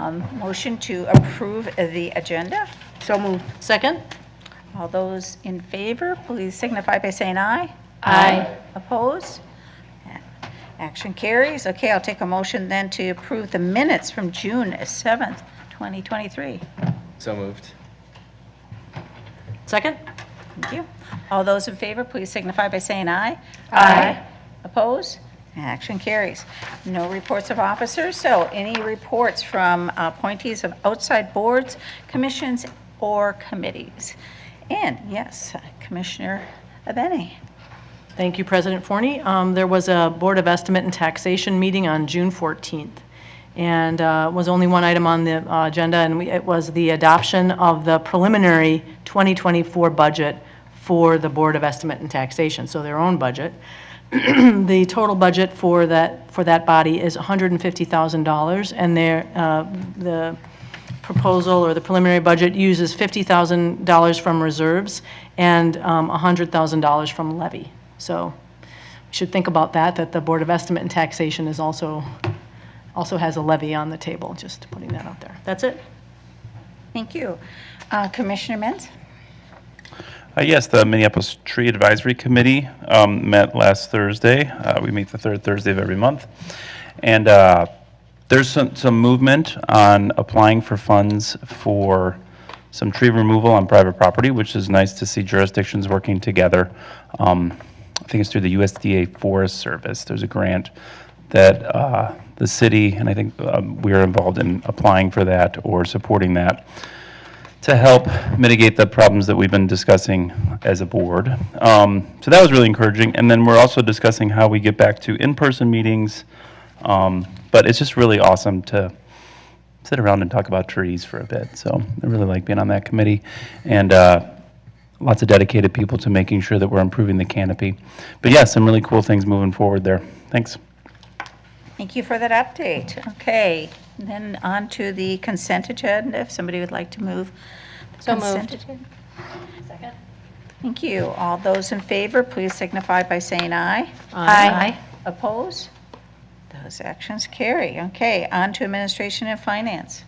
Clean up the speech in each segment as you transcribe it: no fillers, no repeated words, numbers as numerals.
Motion to approve the agenda. So moved. Second? All those in favor, please signify by saying aye. Aye. Opposed? Action carries. Okay, I'll take a motion then to approve the minutes from June 7th, 2023. So moved. Second? Thank you. All those in favor, please signify by saying aye. Aye. Opposed? Action carries. No reports of officers, so any reports from appointees of outside boards, commissions, or committees? And yes, Commissioner Abeni. Thank you, President Forney. There was a Board of Estimate and Taxation meeting on June 14th, and was only one item on the agenda, and it was the adoption of the preliminary 2024 budget for the Board of Estimate and Taxation, so their own budget. The total budget for that body is $150,000, and the proposal or the preliminary budget uses $50,000 from reserves and $100,000 from levy. So we should think about that the Board of Estimate and Taxation is also has a levy on the table, just putting that out there. That's it. Thank you. Commissioner Mintz? Yes, the Minneapolis Tree Advisory Committee met last Thursday. We meet the third Thursday of every month. And there's some movement on applying for funds for some tree removal on private property, which is nice to see jurisdictions working together. I think it's through the USDA Forest Service. There's a grant that the city, and I think we're involved in applying for that or supporting that, to help mitigate the problems that we've been discussing as a board. So that was really encouraging. And then we're also discussing how we get back to in-person meetings. But it's just really awesome to sit around and talk about trees for a bit. So I really like being on that committee. And lots of dedicated people to making sure that we're improving the canopy. But yeah, some really cool things moving forward there. Thanks. Thank you for that update. Okay, then on to the consent agenda, if somebody would like to move. So consent moved. agenda. Second? Thank you. All those in favor, please signify by saying aye. Aye. Opposed? Those actions carry. Okay, on to administration and finance.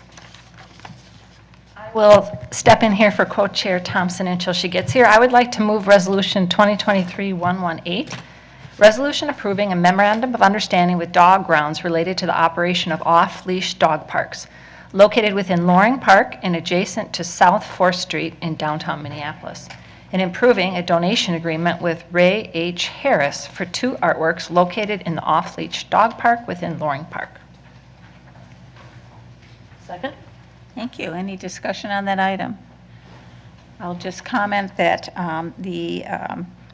Will step in here for co-chair Thompson until she gets here. I would like to move resolution 2023-118, resolution approving a memorandum of understanding with dog grounds related to the operation of off-leash dog parks located within Loring Park and adjacent to South 4th Street in downtown Minneapolis, and improving a donation agreement with Ray H. Harris for 2 artworks located in the off-leash dog park within Loring Park. Second? Thank you. Any discussion on that item? I'll just comment that the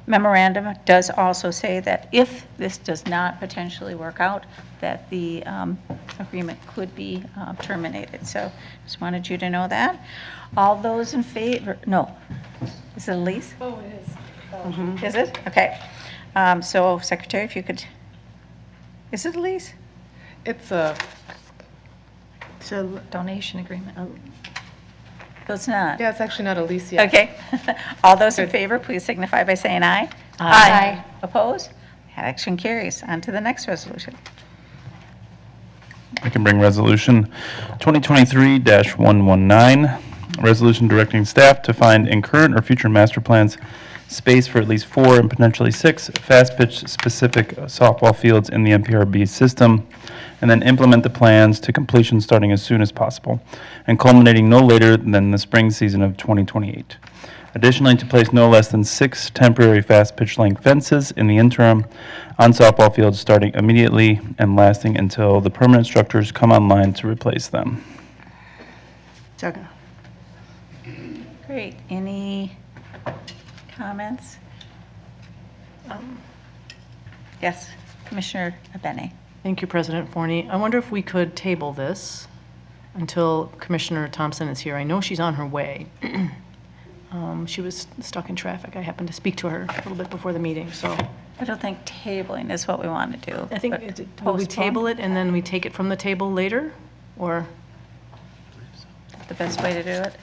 memorandum does also say that if this does not potentially work out, that the agreement could be terminated. So just wanted you to know that. All those in favor, no. Is it a lease? Oh, it is. Is it? Okay. So Secretary, if you could, is it a lease? It's a, Donation agreement. No, it's not. yeah, it's actually not a lease yet. Okay. All those in favor, please signify by saying aye. Aye. Opposed? That action carries. On to the next resolution. I can bring resolution 2023-119, a resolution directing staff to find in current or future master plans space for at least 4 and potentially 6 fast-pitch specific softball fields in the MPRB system, and then implement the plans to completion starting as soon as possible and culminating no later than the spring season of 2028. Additionally, to place no less than 6 temporary fast pitch length fences in the interim on softball fields starting immediately and lasting until the permanent structures come online to replace them. Second. Great. Any comments? Yes, Commissioner Abeni. Thank you, President Forney. I wonder if we could table this until Commissioner Thompson is here. I know she's on her way. She was stuck in traffic. I happened to speak to her a little bit before the meeting, so. I don't think tabling is what we want to do. I think, but will we postpone? table it and then we take it from the table later? Or, The best way to do it?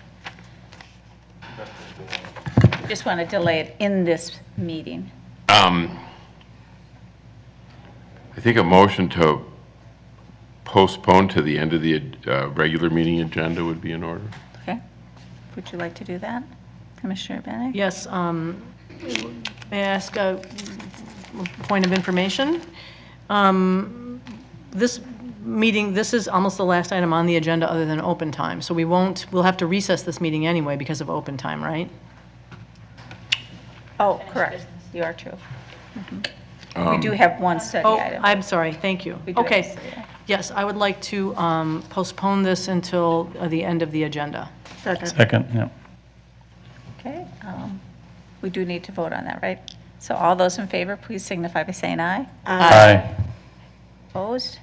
Just want to delay it in this meeting. I think a motion to postpone to the end of the regular meeting agenda would be in order. Okay. Would you like to do that, Commissioner Bennett? Yes, may I ask a point of information? This meeting, this is almost the last item on the agenda other than open time, so we'll have to recess this meeting anyway because of open time, right? Oh, correct. You are true. We do have one study Oh, item. I'm sorry, thank you. We do have a Okay, study item. yes, I would like to postpone this until the end of the agenda. Second. Second, yeah. Okay. We do need to vote on that, right? So all those in favor, please signify by saying aye. Aye. Opposed?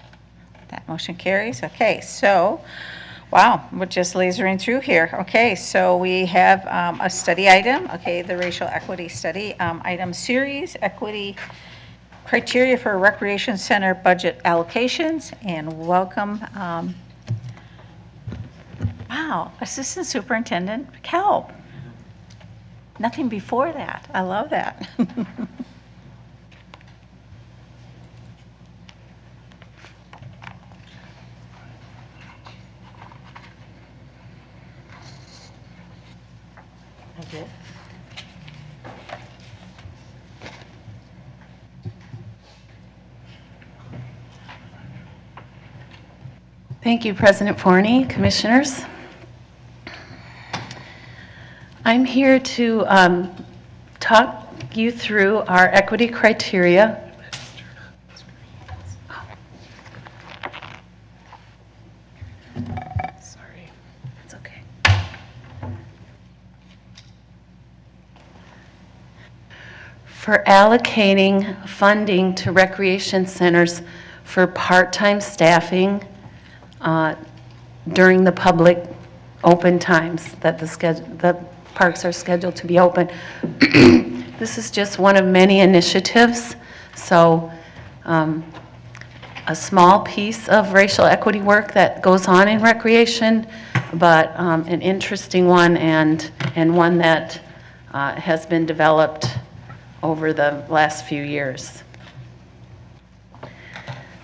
That motion carries. Okay, so, wow, we're just lasering through here. Okay, so we have a study item, okay, the racial equity study, item series, equity criteria for recreation center budget allocations, and welcome, wow, Assistant Superintendent Kelp. Nothing before that. I love that. Okay. Thank you, President Forney, Commissioners. I'm here to talk you through our equity criteria. Sorry, it's okay. For allocating funding to recreation centers for part-time staffing during the public open times that the parks are scheduled to be open. This is just one of many initiatives, so a small piece of racial equity work that goes on in recreation, but an interesting one and one that has been developed over the last few years.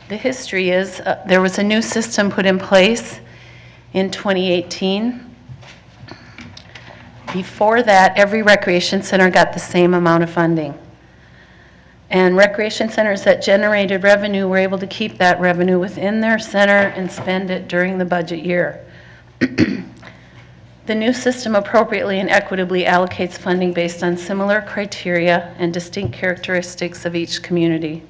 The history is there was a new system put in place in 2018. Before that, every recreation center got the same amount of funding. And recreation centers that generated revenue were able to keep that revenue within their center and spend it during the budget year. The new system appropriately and equitably allocates funding based on similar criteria and distinct characteristics of each community.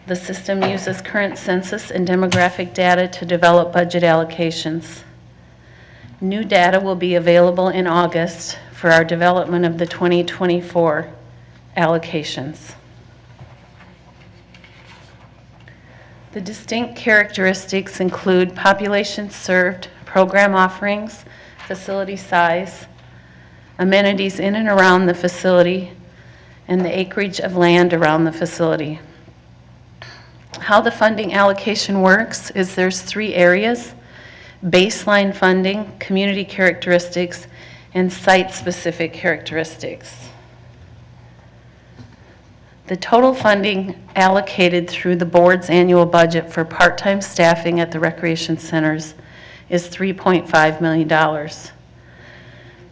The system uses current census and demographic data to develop budget allocations. New data will be available in August for our development of the 2024 allocations. The distinct characteristics include population served, program offerings, facility size, amenities in and around the facility, and the acreage of land around the facility. How the funding allocation works is there's 3 areas: baseline funding, community characteristics, and site-specific characteristics. The total funding allocated through the board's annual budget for part-time staffing at the recreation centers is $3.5 million.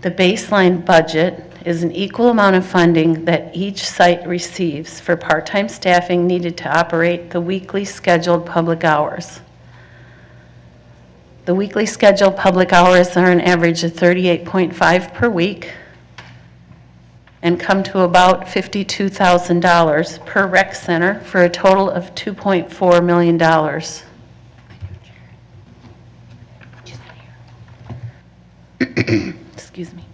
The baseline budget is an equal amount of funding that each site receives for part-time staffing needed to operate the weekly scheduled public hours. The weekly scheduled public hours are an average of 38.5 per week and come to about $52,000 per rec center for a total of $2.4 million. Excuse me.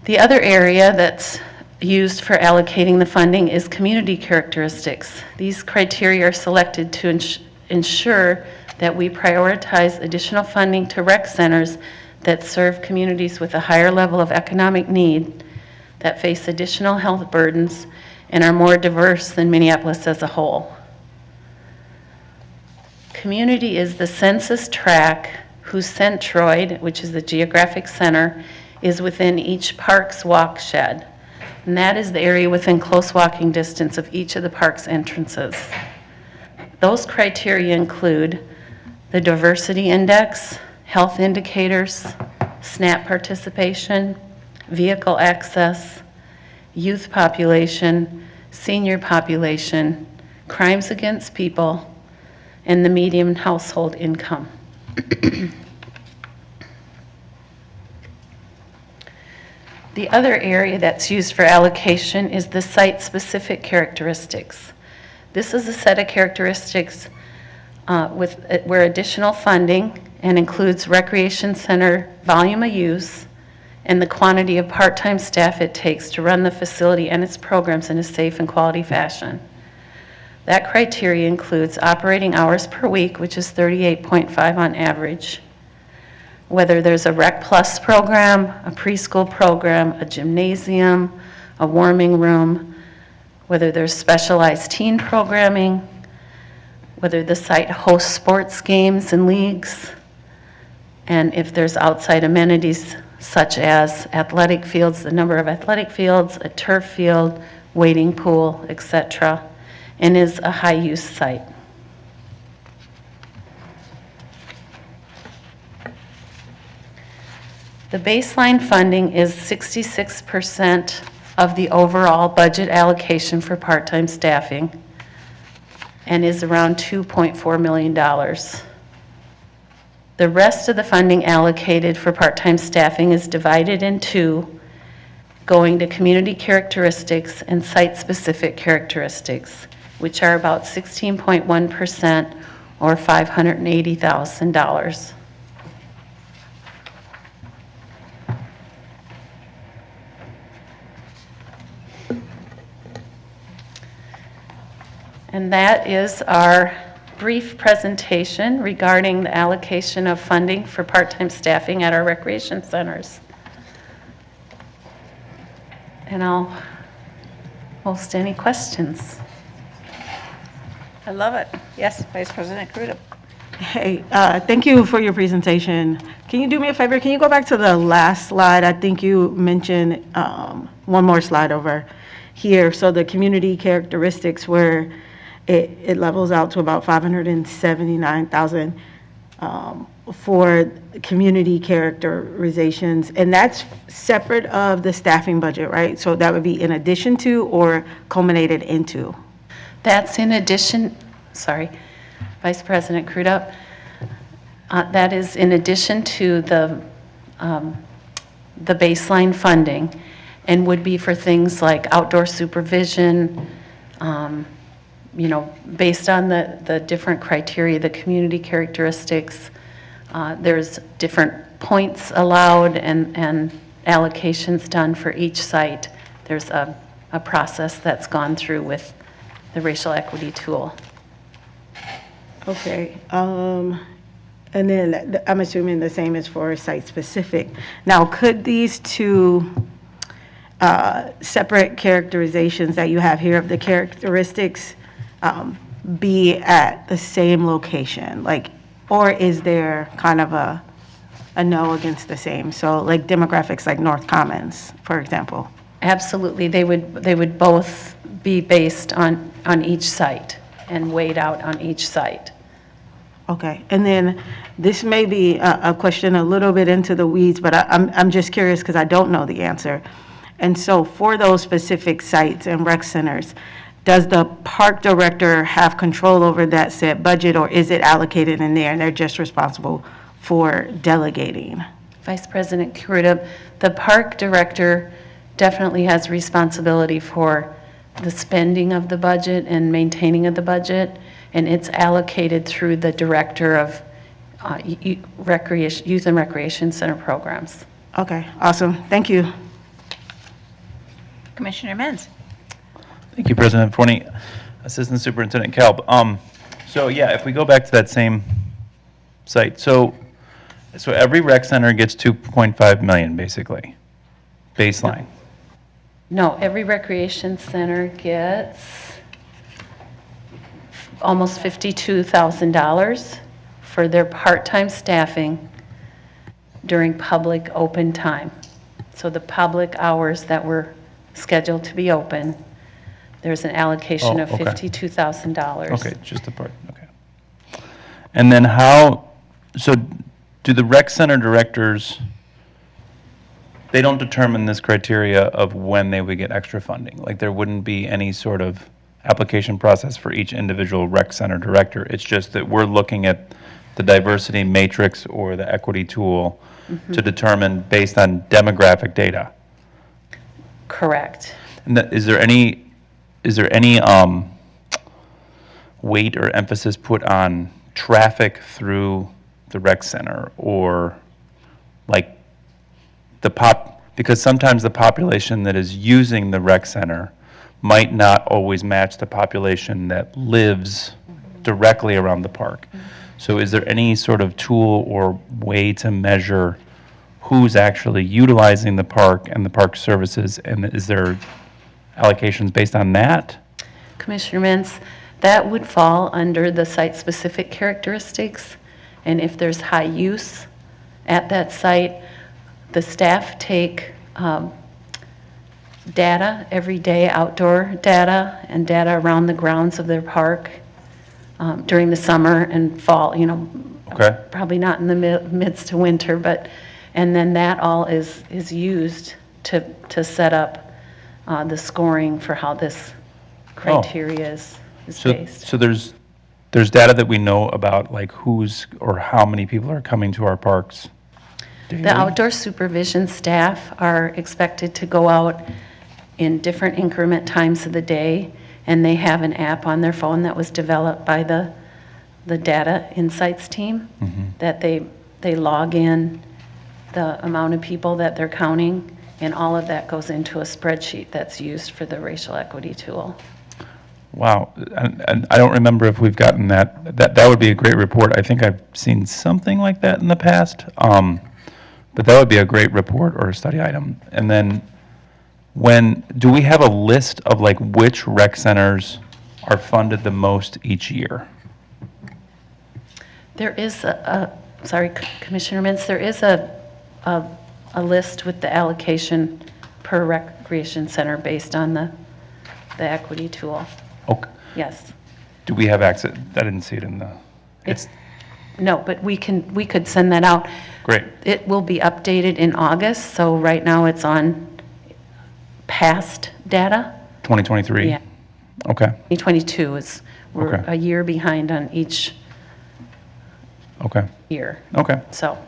The other area that's used for allocating the funding is community characteristics. These criteria are selected to ensure that we prioritize additional funding to rec centers that serve communities with a higher level of economic need, that face additional health burdens, and are more diverse than Minneapolis as a whole. Community is the census tract whose centroid, which is the geographic center, is within each park's walk shed. And that is the area within close walking distance of each of the park's entrances. Those criteria include the diversity index, health indicators, SNAP participation, vehicle access, youth population, senior population, crimes against people, and the median household income. The other area that's used for allocation is the site-specific characteristics. This is a set of characteristics where additional funding and includes recreation center volume of use and the quantity of part-time staff it takes to run the facility and its programs in a safe and quality fashion. That criteria includes operating hours per week, which is 38.5 on average, whether there's a Rec Plus program, a preschool program, a gymnasium, a warming room, whether there's specialized teen programming, whether the site hosts sports games and leagues, and if there's outside amenities such as athletic fields, the number of athletic fields, a turf field, wading pool, etc., and is a high-use site. The baseline funding is 66% of the overall budget allocation for part-time staffing and is around $2.4 million. The rest of the funding allocated for part-time staffing is divided in two, going to community characteristics and site-specific characteristics, which are about 16.1% or $580,000. And that is our brief presentation regarding the allocation of funding for part-time staffing at our recreation centers. And I'll host any questions. I love it. Yes, Vice President Crudup. Hey, thank you for your presentation. Can you do me a favor? Can you go back to the last slide? I think you mentioned one more slide over here. So the community characteristics where it levels out to about 579,000 for community characterizations, and that's separate of the staffing budget, right? So that would be in addition to or culminated into? That's in addition, sorry, Vice President Crudup, that is in addition to the baseline funding and would be for things like outdoor supervision, you know, based on the different criteria, the community characteristics, there's different points allowed and allocations done for each site. There's a process that's gone through with the racial equity tool. Okay. And then I'm assuming the same is for site-specific. Now, could these two separate characterizations that you have here of the characteristics be at the same location? Like, or is there kind of a no against the same? So like demographics like North Commons, for example. Absolutely. They would both be based on each site and weighed out on each site. Okay. And then this may be a question a little bit into the weeds, but I'm just curious because I don't know the answer. And so for those specific sites and rec centers, does the park director have control over that set budget, or is it allocated in there and they're just responsible for delegating? Vice President Crudup, the park director definitely has responsibility for the spending of the budget and maintaining of the budget, and it's allocated through the director of youth and recreation center programs. Okay, awesome. Thank you. Commissioner Menz. Thank you, President Forney. Assistant Superintendent Kalb. So yeah, if we go back to that same site, so every rec center gets 2.5 million basically, baseline. No, every recreation center gets almost $52,000 for their part-time staffing during public open time. So the public hours that were scheduled to be open, there's an allocation Oh, of okay. $52,000. Okay, just the part, okay. And then so do the rec center directors, they don't determine this criteria of when they would get extra funding? Like, there wouldn't be any sort of application process for each individual rec center director? It's just that we're looking at the diversity matrix or the equity tool to determine based on demographic data? Correct. And is there any weight or emphasis put on traffic through the rec center, or like because sometimes the population that is using the rec center might not always match the population that lives directly around the park. So is there any sort of tool or way to measure who's actually utilizing the park and the park services, and is there allocations based on that? Commissioner Mintz, that would fall under the site-specific characteristics, and if there's high use at that site, the staff take data every day, outdoor data, and data around the grounds of their park during the summer and fall, Okay. probably not in the midst of winter, and then that all is used to set up the scoring for how this criteria is based. So there's data that we know about, like who's or how many people are coming to our parks daily? The outdoor supervision staff are expected to go out in different increment times of the day, and they have an app on their phone that was developed by the data insights team, that they log in the amount of people that they're counting, and all of that goes into a spreadsheet that's used for the racial equity tool. Wow, and I don't remember if we've gotten that. That would be a great report. I think I've seen something like that in the past, but that would be a great report or a study item. And then do we have a list of like which rec centers are funded the most each year? There is sorry, Commissioner Mintz, there is a list with the allocation per recreation center based on the equity tool. Okay. Yes. Do we have access? I didn't see it in the. No, but we could send that out. Great. It will be updated in August, so right now it's on past data. 2023? Yeah. Okay. 2022 we're Okay. a year behind on each Okay. year. Okay. So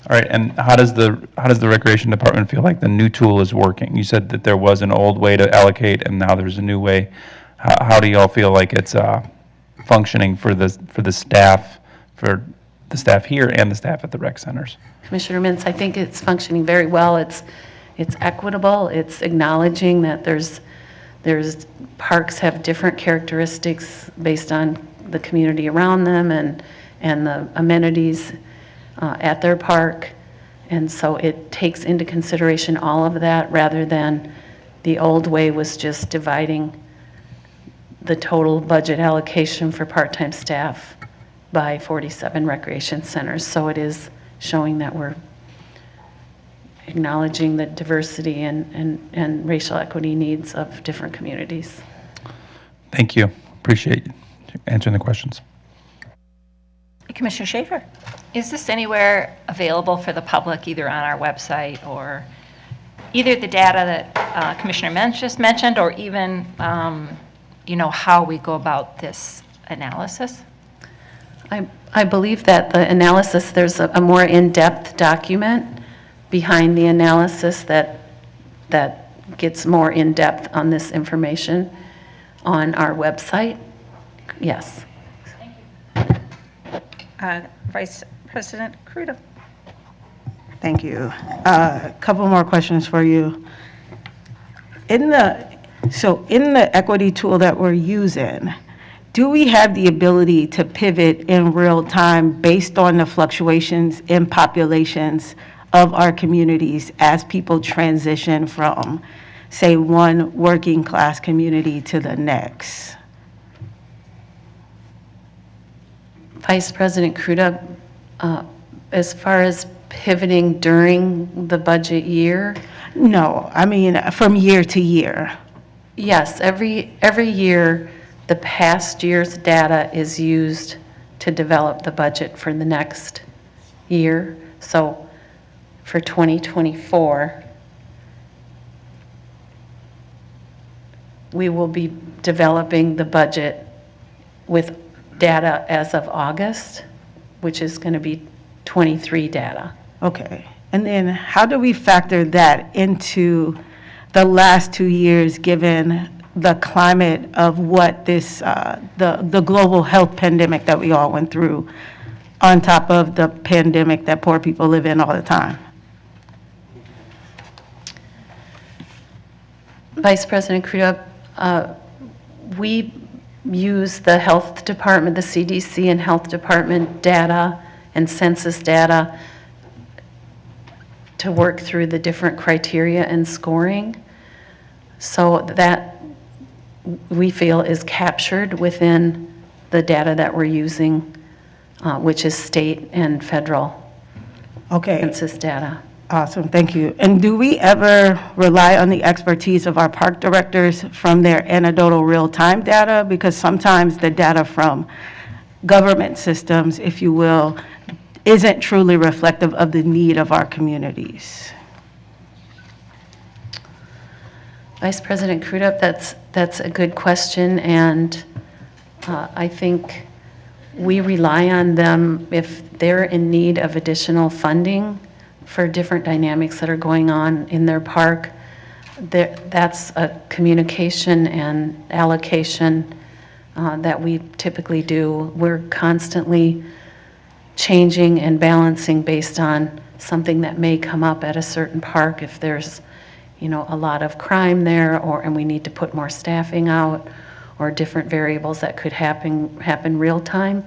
All right. And how does the recreation department feel like the new tool is working? You said that there was an old way to allocate, and now there's a new way. How do y'all feel like it's functioning for the staff here and the staff at the rec centers? Commissioner Mintz, I think it's functioning very well. It's equitable. It's acknowledging that there's parks have different characteristics based on the community around them and the amenities at their park. And so it takes into consideration all of that, rather than the old way was just dividing the total budget allocation for part-time staff by 47 recreation centers. So it is showing that we're acknowledging the diversity and racial equity needs of different communities. Thank you. Appreciate you answering the questions. Commissioner Schaefer? Is this anywhere available for the public, either on our website or either the data that Commissioner Mintz just mentioned, or even, how we go about this analysis? I believe that the analysis, there's a more in-depth document behind the analysis that gets more in-depth on this information on our website. Yes. Vice President Crudo. Thank you. A couple more questions for you. In the equity tool that we're using, do we have the ability to pivot in real time based on the fluctuations in populations of our communities as people transition from, say, one working class community to the next? Vice President Cruda, as far as pivoting during the budget year, No, I mean from year to year. Yes, every year, the past year's data is used to develop the budget for the next year. So for 2024, we will be developing the budget with data as of August, which is going to be 23 data. Okay. And then how do we factor that into the last 2 years, given the climate of what this, the global health pandemic that we all went through, on top of the pandemic that poor people live in all the time? Vice President Crudup, we use the health department, the CDC and health department data and census data to work through the different criteria and scoring. So that we feel is captured within the data that we're using, which is state and federal Okay. census data. Awesome, thank you. And do we ever rely on the expertise of our park directors from their anecdotal real-time data? Because sometimes the data from government systems, if you will, isn't truly reflective of the need of our communities. Vice President Crudup, that's a good question, and I think we rely on them if they're in need of additional funding for different dynamics that are going on in their park. That's a communication and allocation that we typically do. We're constantly changing and balancing based on something that may come up at a certain park. If there's, a lot of crime there, and we need to put more staffing out, or different variables that could happen real time,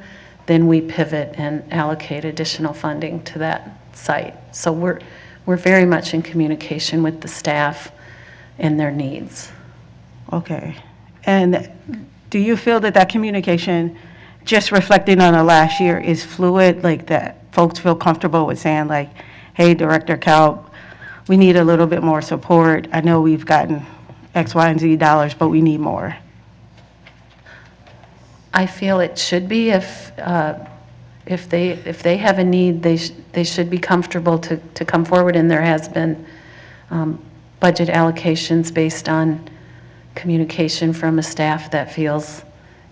then we pivot and allocate additional funding to that site. So we're very much in communication with the staff and their needs. Okay. And do you feel that communication, just reflecting on the last year, is fluid, like that folks feel comfortable with saying like, hey, Director Kalb, we need a little bit more support. I know we've gotten X, Y, and Z dollars, but we need more. I feel it should be if they have a need, they should be comfortable to come forward, and there has been budget allocations based on communication from a staff that feels,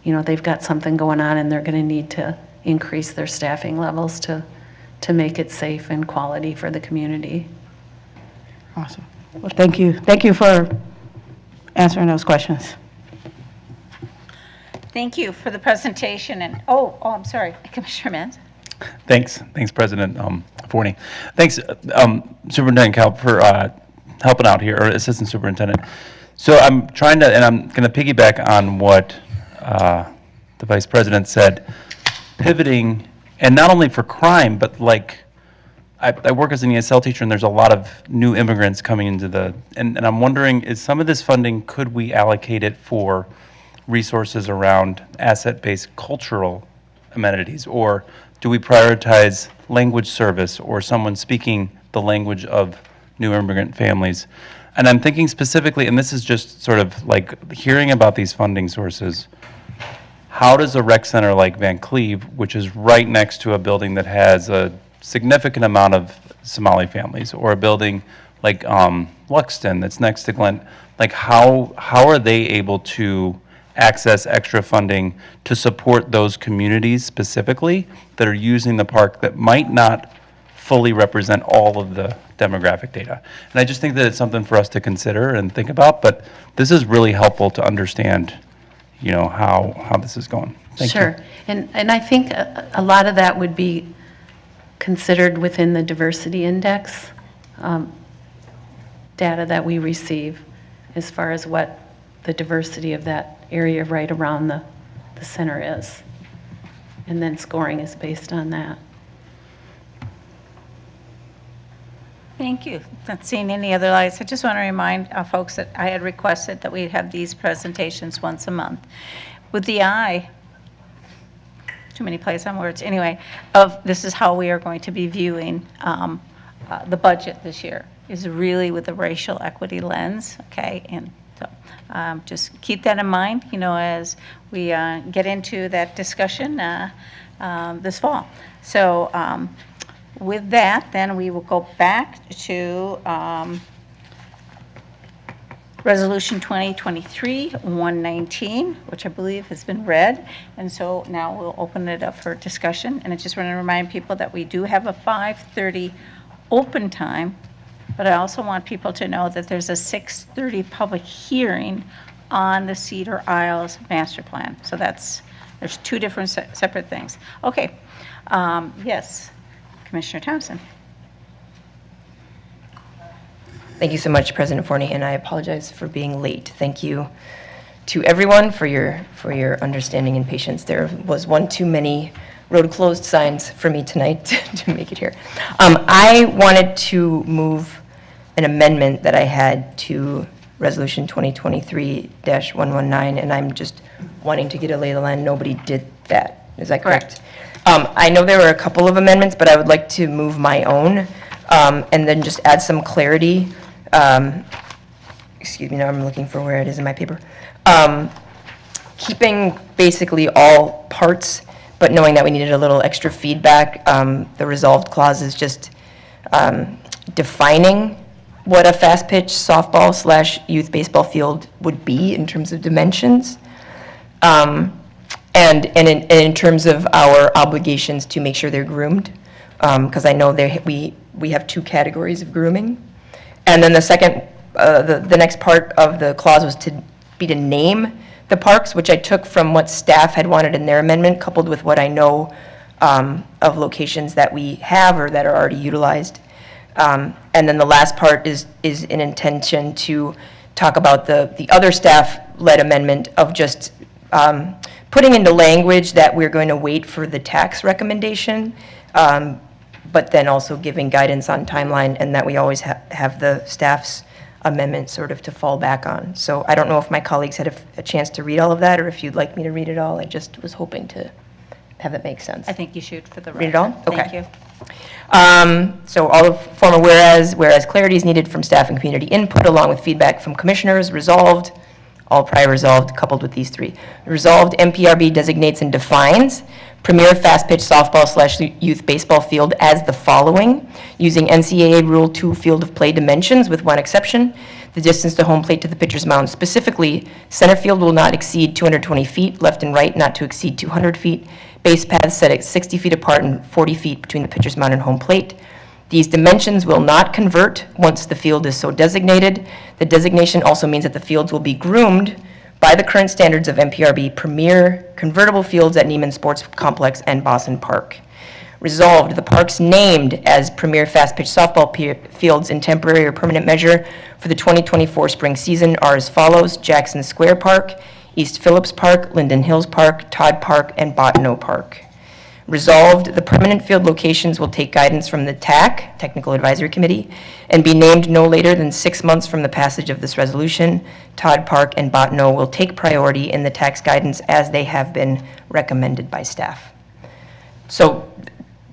they've got something going on and they're going to need to increase their staffing levels to make it safe and quality for the community. Awesome. Well, thank you. Thank you for answering those questions. Thank you for the presentation, and, I'm sorry, Commissioner Mans. Thanks, President Forney. Thanks, Superintendent Kalb, for helping out here, or Assistant Superintendent. So I'm trying to, and I'm going to piggyback on what the Vice President said, pivoting, and not only for crime, but like, I work as an ESL teacher, and there's a lot of new immigrants coming into and I'm wondering, is some of this funding, could we allocate it for resources around asset-based cultural amenities, or do we prioritize language service or someone speaking the language of new immigrant families? And I'm thinking specifically, and this is just sort of like hearing about these funding sources, how does a rec center like Van Cleve, which is right next to a building that has a significant amount of Somali families, or a building like Luxton that's next to Glen, like how are they able to access extra funding to support those communities specifically that are using the park that might not fully represent all of the demographic data? And I just think that it's something for us to consider and think about, but this is really helpful to understand, how this is going. Thank you. Sure. And I think a lot of that would be considered within the diversity index data that we receive, as far as what the diversity of that area right around the center is. And then scoring is based on that. Thank you. Not seeing any other lights. I just want to remind folks that I had requested that we have these presentations once a month. With the eye, too many plays on words, anyway, this is how we are going to be viewing the budget this year, is really with the racial equity lens, okay? And So just keep that in mind, as we get into that discussion this fall. So with that, then we will go back to Resolution 2023-119, which I believe has been read. And so now we'll open it up for discussion. And I just want to remind people that we do have a 5:30 open time, but I also want people to know that there's a 6:30 public hearing on the Cedar Isles master plan. So there's two different separate things. Okay, yes, Commissioner Thompson. Thank you so much, President Forney, and I apologize for being late. Thank you to everyone for your understanding and patience. There was one too many road closed signs for me tonight to make it here. I wanted to move an amendment that I had to Resolution 2023-119, and I'm just wanting to get a lay of the land. Nobody did that. Is that correct? I know there were a couple of amendments, but I would like to move my own and then just add some clarity. Excuse me, now I'm looking for where it is in my paper. Keeping basically all parts, but knowing that we needed a little extra feedback. The resolved clause is just defining what a fast pitch softball / youth baseball field would be in terms of dimensions. And in terms of our obligations to make sure they're groomed, because I know we have two categories of grooming. And then the second, the next part of the clause was to name the parks, which I took from what staff had wanted in their amendment, coupled with what I know of locations that we have or that are already utilized. And then the last part is an intention to talk about the other staff-led amendment of just putting into language that we're going to wait for the tax recommendation, but then also giving guidance on timeline, and that we always have the staff's amendment sort of to fall back on. So I don't know if my colleagues had a chance to read all of that, or if you'd like me to read it all. I just was hoping to have it make sense. I think you should for the record. Read it all? Okay. Thank you. So all of former whereas clarity is needed from staff and community input along with feedback from commissioners. Resolved, all prior resolved, coupled with these three. Resolved, MPRB designates and defines premier fast pitch softball / youth baseball field as the following, using NCAA Rule 2 field of play dimensions with one exception: the distance to home plate to the pitcher's mound. Specifically, center field will not exceed 220 feet, left and right not to exceed 200 feet, base paths set at 60 feet apart and 40 feet between the pitcher's mound and home plate. These dimensions will not convert once the field is so designated. The designation also means that the fields will be groomed by the current standards of MPRB premier convertible fields at Neiman Sports Complex and Boston Park. Resolved, the parks named as premier fast pitch softball fields in temporary or permanent measure for the 2024 spring season are as follows: Jackson Square Park, East Phillips Park, Linden Hills Park, Todd Park, and Bottineau Park. Resolved, the permanent field locations will take guidance from the TAC, Technical Advisory Committee, and be named no later than 6 months from the passage of this resolution. Todd Park and Bottineau will take priority in the TAC's guidance as they have been recommended by staff. So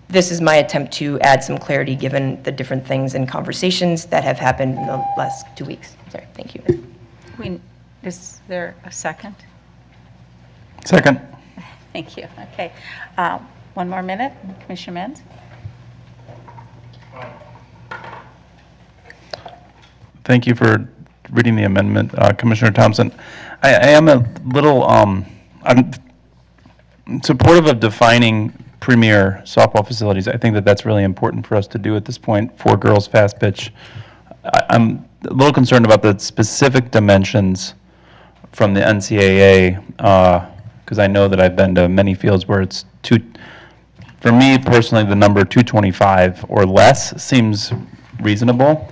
this is my attempt to add some clarity given the different things and conversations that have happened in the last 2 weeks. Sorry, thank you. Is there a second? Second. Thank you. Okay. One more minute, Commissioner Menz. Thank you for reading the amendment, Commissioner Thompson. I am a little, I'm supportive of defining premier softball facilities. I think that that's really important for us to do at this point for girls fast pitch. I'm a little concerned about the specific dimensions from the NCAA, because I know that I've been to many fields where it's for me personally, the number 225 or less seems reasonable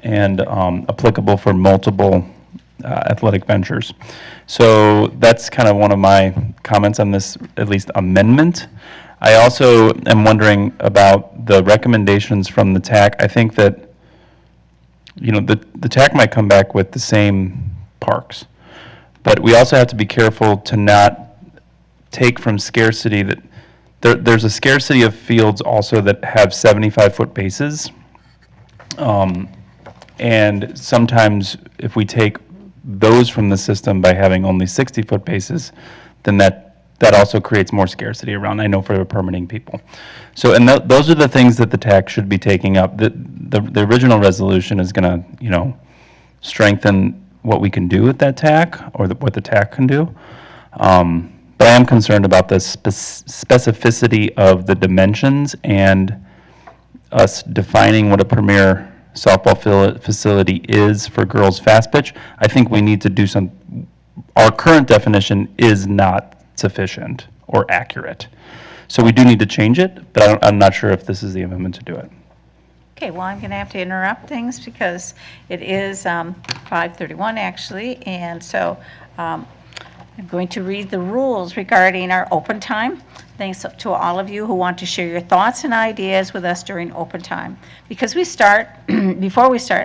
and applicable for multiple athletic ventures. So that's kind of one of my comments on this, at least amendment. I also am wondering about the recommendations from the TAC. I think that, the TAC might come back with the same parks, but we also have to be careful to not take from scarcity that there's a scarcity of fields also that have 75-foot bases. And sometimes if we take those from the system by having only 60-foot bases, then that also creates more scarcity around, I know, for the permitting people. So, and those are the things that the TAC should be taking up. The original resolution is going to, strengthen what we can do with that TAC, or what the TAC can do. But I am concerned about the specificity of the dimensions and us defining what a premier softball facility is for girls fast pitch. I think we need to do our current definition is not sufficient or accurate. So we do need to change it, but I'm not sure if this is the amendment to do it. Okay, well, I'm going to have to interrupt things because it is 5:31 actually, and so I'm going to read the rules regarding our open time. Thanks to all of you who want to share your thoughts and ideas with us during open time. Before we start,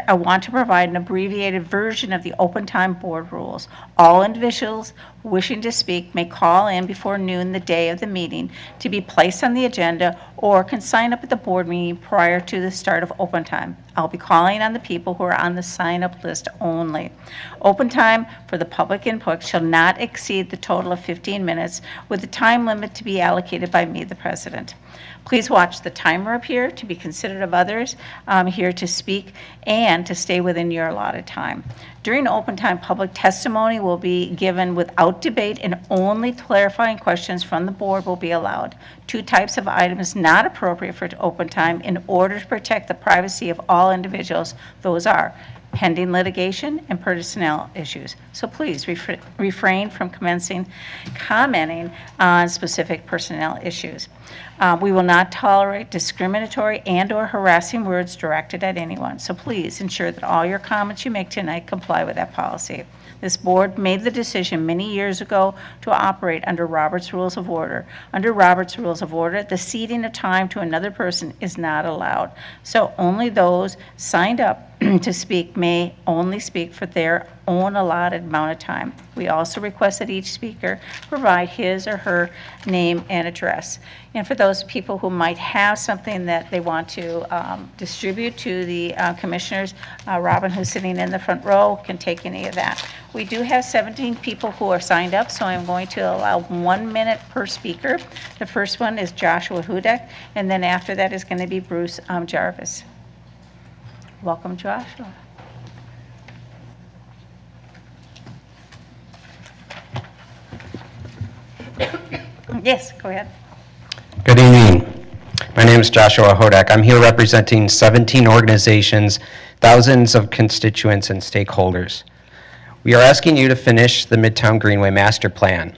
I want to provide an abbreviated version of the open time board rules. All individuals wishing to speak may call in before noon the day of the meeting to be placed on the agenda, or can sign up at the board meeting prior to the start of open time. I'll be calling on the people who are on the sign-up list only. Open time for the public input shall not exceed the total of 15 minutes, with the time limit to be allocated by me, the president. Please watch the timer appear to be considerate of others here to speak and to stay within your allotted time. During open time, public testimony will be given without debate, and only clarifying questions from the board will be allowed. Two types of items not appropriate for open time in order to protect the privacy of all individuals. Those are pending litigation and personnel issues. So please refrain from commenting on specific personnel issues. We will not tolerate discriminatory and/or harassing words directed at anyone. So please ensure that all your comments you make tonight comply with that policy. This board made the decision many years ago to operate under Robert's Rules of Order. Under Robert's Rules of Order, the ceding of time to another person is not allowed. So only those signed up to speak may only speak for their own allotted amount of time. We also request that each speaker provide his or her name and address. And for those people who might have something that they want to distribute to the commissioners, Robin, who's sitting in the front row, can take any of that. We do have 17 people who are signed up, so I'm going to allow 1 minute per speaker. The first one is Joshua Hudek, and then after that is going to be Bruce Jarvis. Welcome, Joshua. Yes, go ahead. Good evening. My name is Joshua Hodak. I'm here representing 17 organizations, thousands of constituents and stakeholders. We are asking you to finish the Midtown Greenway Master Plan.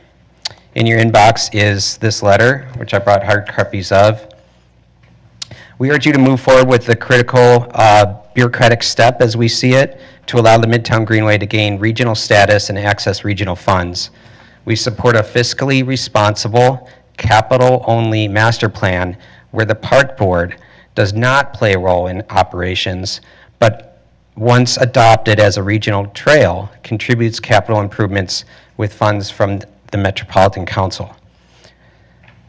In your inbox is this letter, which I brought hard copies of. We urge you to move forward with the critical bureaucratic step, as we see it, to allow the Midtown Greenway to gain regional status and access regional funds. We support a fiscally responsible, capital-only master plan where the park board does not play a role in operations, but once adopted as a regional trail, contributes capital improvements with funds from the Metropolitan Council.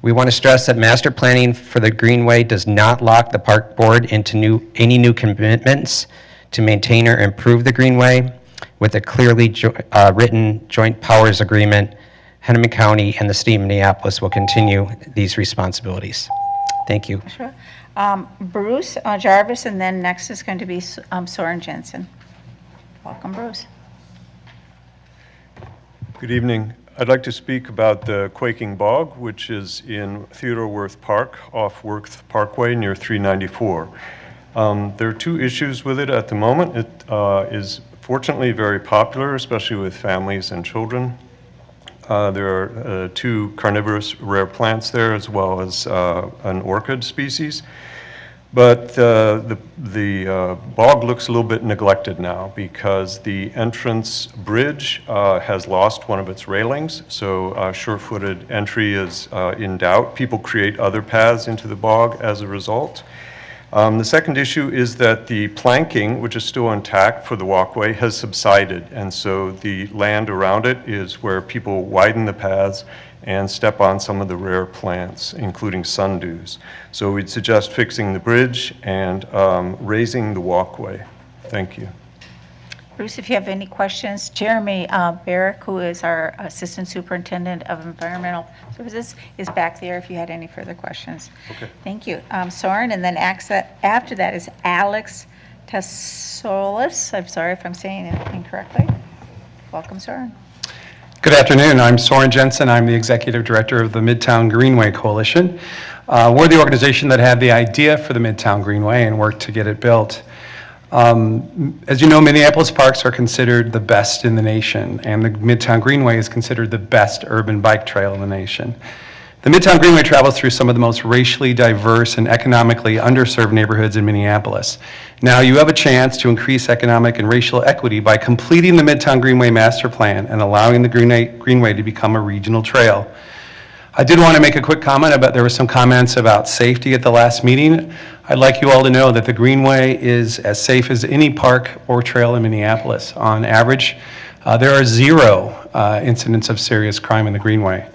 We want to stress that master planning for the Greenway does not lock the park board into any new commitments to maintain or improve the Greenway. With a clearly written joint powers agreement, Hennepin County and the City of Minneapolis will continue these responsibilities. Thank you. Sure. Bruce Jarvis, and then next is going to be Soren Jensen. Welcome, Bruce. Good evening. I'd like to speak about the Quaking Bog, which is in Theodore Wirth Park off Wirth Parkway near 394. There are two issues with it at the moment. It is fortunately very popular, especially with families and children. There are two carnivorous rare plants there, as well as an orchid species. But the bog looks a little bit neglected now because the entrance bridge has lost one of its railings, so sure-footed entry is in doubt. People create other paths into the bog as a result. The second issue is that the planking, which is still intact for the walkway, has subsided, and so the land around it is where people widen the paths and step on some of the rare plants, including sundews. So we'd suggest fixing the bridge and raising the walkway. Thank you. Bruce, if you have any questions, Jeremy Barrick, who is our Assistant Superintendent of Environmental Services, is back there if you had any further questions. Okay. Thank you. Soren, and then after that is Alex Tassolis. I'm sorry if I'm saying it incorrectly. Welcome, Soren. Good afternoon. I'm Soren Jensen. I'm the Executive Director of the Midtown Greenway Coalition. We're the organization that had the idea for the Midtown Greenway and worked to get it built. As you know, Minneapolis parks are considered the best in the nation, and the Midtown Greenway is considered the best urban bike trail in the nation. The Midtown Greenway travels through some of the most racially diverse and economically underserved neighborhoods in Minneapolis. Now, you have a chance to increase economic and racial equity by completing the Midtown Greenway Master Plan and allowing the Greenway to become a regional trail. I did want to make a quick comment about, there were some comments about safety at the last meeting. I'd like you all to know that the Greenway is as safe as any park or trail in Minneapolis. On average, there are 0 incidents of serious crime in the Greenway.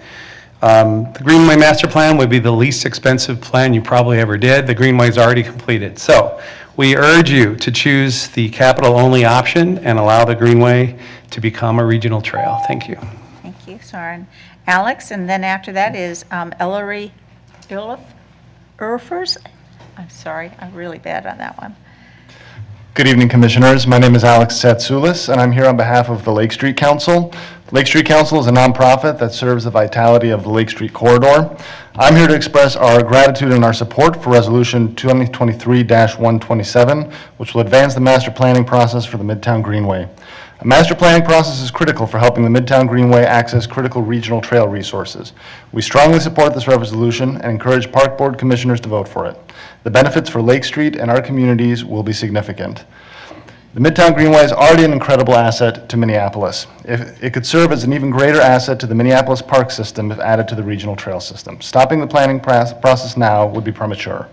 The Greenway Master Plan would be the least expensive plan you probably ever did. The Greenway is already completed. So we urge you to choose the capital-only option and allow the Greenway to become a regional trail. Thank you. Thank you, Soren. Alex, and then after that is Ellery Urfers. I'm sorry, I'm really bad on that one. Good evening, Commissioners. My name is Alex Satsoulis, and I'm here on behalf of the Lake Street Council. Lake Street Council is a nonprofit that serves the vitality of the Lake Street corridor. I'm here to express our gratitude and our support for Resolution 2023-127, which will advance the master planning process for the Midtown Greenway. A master planning process is critical for helping the Midtown Greenway access critical regional trail resources. We strongly support this resolution and encourage Park Board Commissioners to vote for it. The benefits for Lake Street and our communities will be significant. The Midtown Greenway is already an incredible asset to Minneapolis. It could serve as an even greater asset to the Minneapolis park system if added to the regional trail system. Stopping the planning process now would be premature.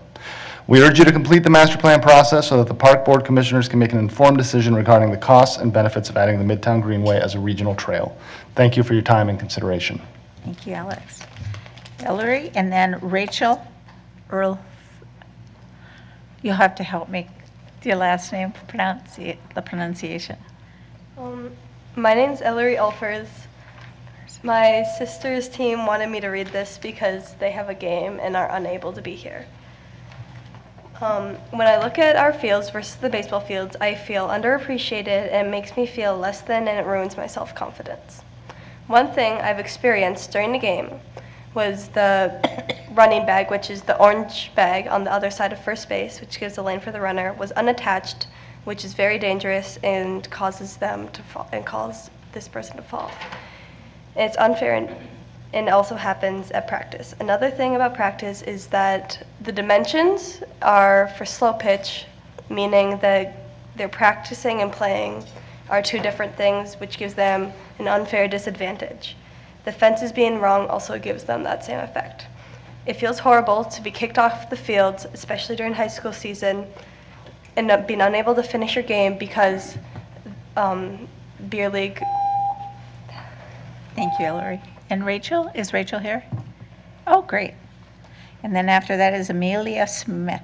We urge you to complete the master plan process so that the Park Board Commissioners can make an informed decision regarding the costs and benefits of adding the Midtown Greenway as a regional trail. Thank you for your time and consideration. Thank you, Alex. Ellery, and then Rachel Earl. You'll have to help me your last name, the pronunciation. My name's Ellery Ulfers. My sister's team wanted me to read this because they have a game and are unable to be here. When I look at our fields versus the baseball fields, I feel underappreciated and it makes me feel less than, and it ruins my self-confidence. One thing I've experienced during the game was the running bag, which is the orange bag on the other side of first base, which gives a lane for the runner, was unattached, which is very dangerous and causes them to fall and cause this person to fall. It's unfair and it also happens at practice. Another thing about practice is that the dimensions are for slow pitch, meaning that they're practicing and playing are 2 different things, which gives them an unfair disadvantage. The fences being wrong also gives them that same effect. It feels horrible to be kicked off the field, especially during high school season, and being unable to finish your game because beer league. Thank you, Ellery. And Rachel, is Rachel here? Oh, great. And then after that is Amelia Smith.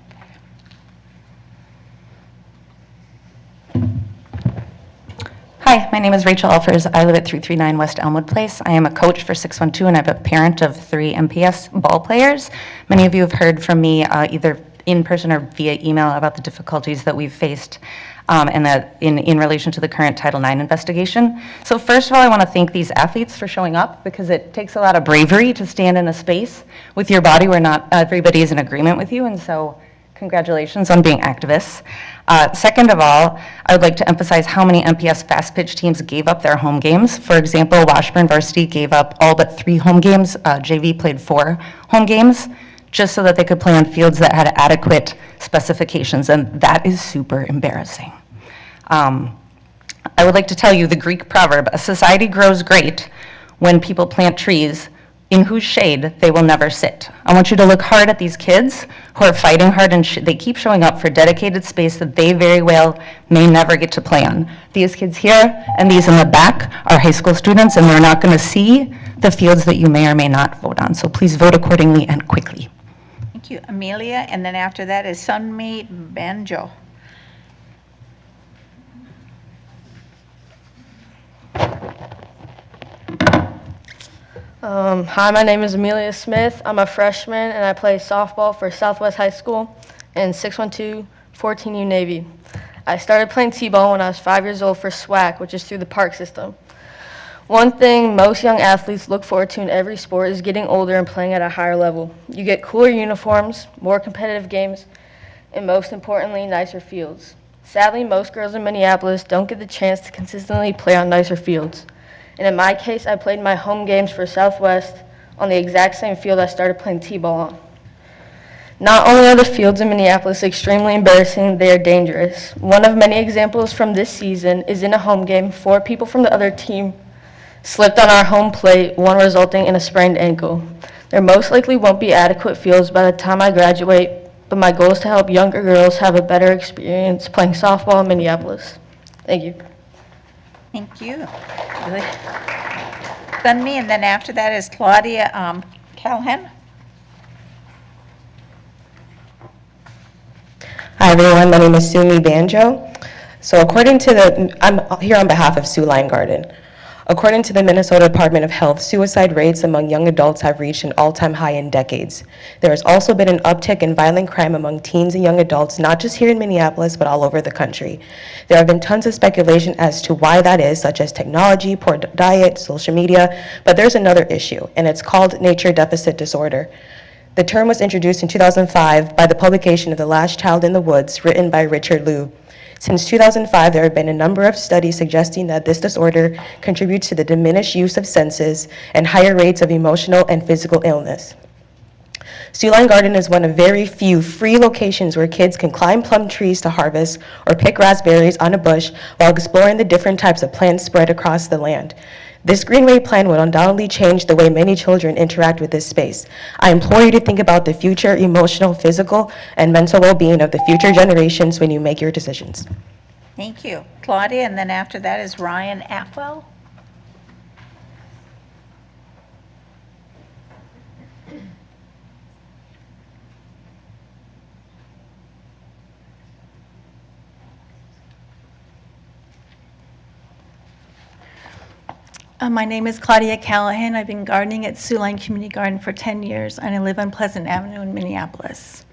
Hi, my name is Rachel Elfers. I live at 339 West Elmwood Place. I am a coach for 612, and I'm a parent of 3 MPS ball players. Many of you have heard from me either in person or via email about the difficulties that we've faced and that in relation to the current Title IX investigation. So first of all, I want to thank these athletes for showing up, because it takes a lot of bravery to stand in a space with your body where not everybody is in agreement with you, and so congratulations on being activists. Second of all, I would like to emphasize how many MPS fast pitch teams gave up their home games. For example, Washburn Varsity gave up all but 3 home games. JV played 4 home games just so that they could play on fields that had adequate specifications, and that is super embarrassing. I would like to tell you the Greek proverb, a society grows great when people plant trees in whose shade they will never sit. I want you to look hard at these kids who are fighting hard, and they keep showing up for dedicated space that they very well may never get to play on. These kids here and these in the back are high school students, and they're not going to see the fields that you may or may not vote on. So please vote accordingly and quickly. Thank you, Amelia. And then after that is Sunmeet Banjo. Hi, my name is Amelia Smith. I'm a freshman and I play softball for Southwest High School and 612 14U Navy. I started playing t-ball when I was 5 years old for SWAC, which is through the park system. One thing most young athletes look forward to in every sport is getting older and playing at a higher level. You get cooler uniforms, more competitive games, and most importantly, nicer fields. Sadly, most girls in Minneapolis don't get the chance to consistently play on nicer fields. And in my case, I played my home games for Southwest on the exact same field I started playing t-ball on. Not only are the fields in Minneapolis extremely embarrassing, they are dangerous. One of many examples from this season is in a home game, 4 people from the other team slipped on our home plate, one resulting in a sprained ankle. There most likely won't be adequate fields by the time I graduate, but my goal is to help younger girls have a better experience playing softball in Minneapolis. Thank you. Thank you. Then me, and then after that is Claudia Callahan. Hi, everyone. My name is Sumi Banjo. So I'm here on behalf of Sioux Line Garden. According to the Minnesota Department of Health, suicide rates among young adults have reached an all-time high in decades. There has also been an uptick in violent crime among teens and young adults, not just here in Minneapolis, but all over the country. There have been tons of speculation as to why that is, such as technology, poor diet, social media, but there's another issue, and it's called nature deficit disorder. The term was introduced in 2005 by the publication of The Last Child in the Woods, written by Richard Liu. Since 2005, there have been a number of studies suggesting that this disorder contributes to the diminished use of senses and higher rates of emotional and physical illness. Sioux Line Garden is one of very few free locations where kids can climb plum trees to harvest or pick raspberries on a bush while exploring the different types of plants spread across the land. This Greenway plan will undoubtedly change the way many children interact with this space. I implore you to think about the future emotional, physical, and mental well-being of the future generations when you make your decisions. Thank you. Claudia, and then after that is Ryan Atwell. My name is Claudia Callahan. I've been gardening at Sioux Line Community Garden for 10 years, and I live on Pleasant Avenue in Minneapolis.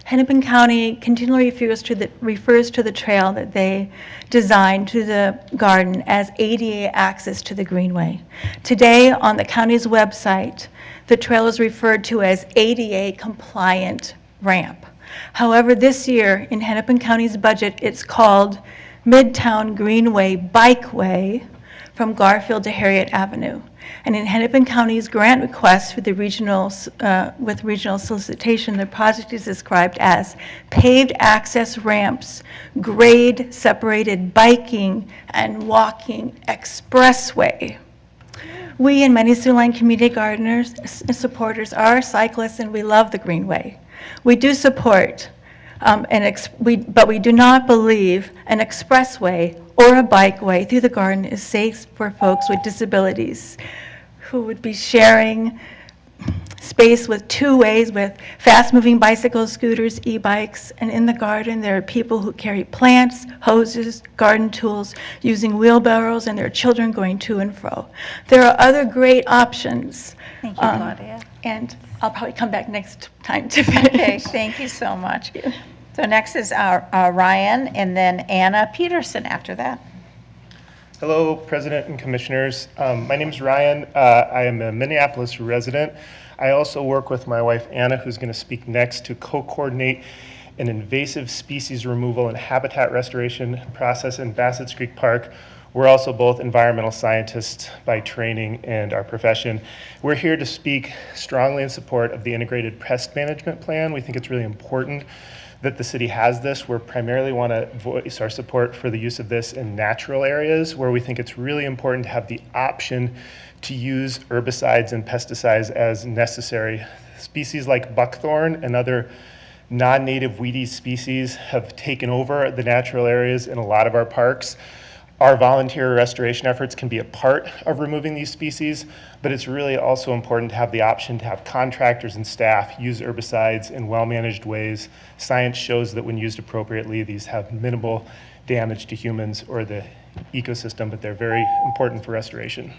Hennepin County continually refers to the trail that they designed to the garden as ADA access to the Greenway. Today, on the county's website, the trail is referred to as ADA compliant ramp. However, this year in Hennepin County's budget, it's called Midtown Greenway Bikeway from Garfield to Harriet Avenue. And in Hennepin County's grant request with regional solicitation, the project is described as paved access ramps, grade separated biking and walking expressway. We and many Sioux Line community gardeners and supporters are cyclists, and we love the Greenway. We do support, but we do not believe an expressway or a bikeway through the garden is safe for folks with disabilities who would be sharing space with 2 ways with fast-moving bicycles, scooters, e-bikes, and in the garden there are people who carry plants, hoses, garden tools, using wheelbarrows, and there are children going to and fro. There are other great options. Thank you, Claudia. And I'll probably come back next time to finish. Okay, thank you so much. So next is our Ryan, and then Anna Peterson after that. Hello, President and Commissioners. My name is Ryan. I am a Minneapolis resident. I also work with my wife, Anna, who's going to speak next, to co-coordinate an invasive species removal and habitat restoration process in Bassett's Creek Park. We're also both environmental scientists by training and our profession. We're here to speak strongly in support of the integrated pest management plan. We think it's really important that the city has this. We primarily want to voice our support for the use of this in natural areas where we think it's really important to have the option to use herbicides and pesticides as necessary. Species like buckthorn and other non-native weedy species have taken over the natural areas in a lot of our parks. Our volunteer restoration efforts can be a part of removing these species, but it's really also important to have the option to have contractors and staff use herbicides in well-managed ways. Science shows that when used appropriately, these have minimal damage to humans or the ecosystem, but they're very important for restoration.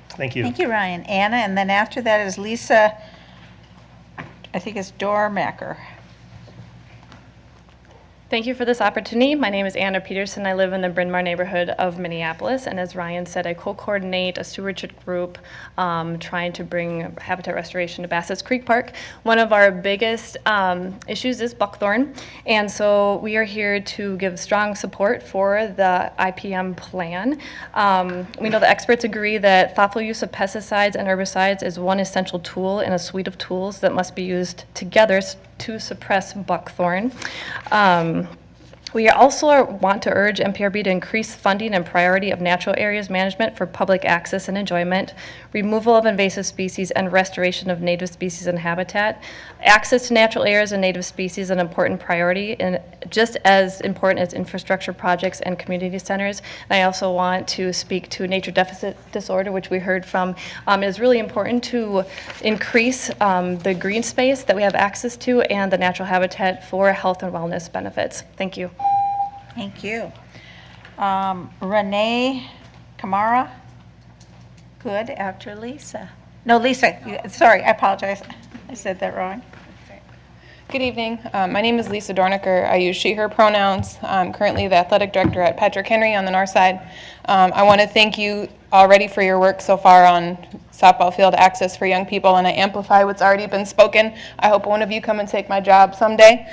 Thank you. Thank you, Ryan. Anna, and then after that is Lisa, I think it's Dormacher. Thank you for this opportunity. My name is Anna Peterson. I live in the Bryn Mawr neighborhood of Minneapolis, and as Ryan said, I co-coordinate a stewardship group trying to bring habitat restoration to Bassett's Creek Park. One of our biggest issues is buckthorn, and so we are here to give strong support for the IPM plan. We know the experts agree that thoughtful use of pesticides and herbicides is one essential tool in a suite of tools that must be used together to suppress buckthorn. We also want to urge MPRB to increase funding and priority of natural areas management for public access and enjoyment, removal of invasive species, and restoration of native species and habitat. Access to natural areas and native species is an important priority, and just as important as infrastructure projects and community centers. And I also want to speak to nature deficit disorder, which we heard from. It is really important to increase the green space that we have access to and the natural habitat for health and wellness benefits. Thank you. Thank you. Renee Kamara. Good, after Lisa. No, Lisa, sorry, I apologize. I said that wrong. Good evening. My name is Lisa Dornicker. I use she, her pronouns. I'm currently the athletic director at Patrick Henry on the north side. I want to thank you already for your work so far on softball field access for young people, and I amplify what's already been spoken. I hope one of you come and take my job someday.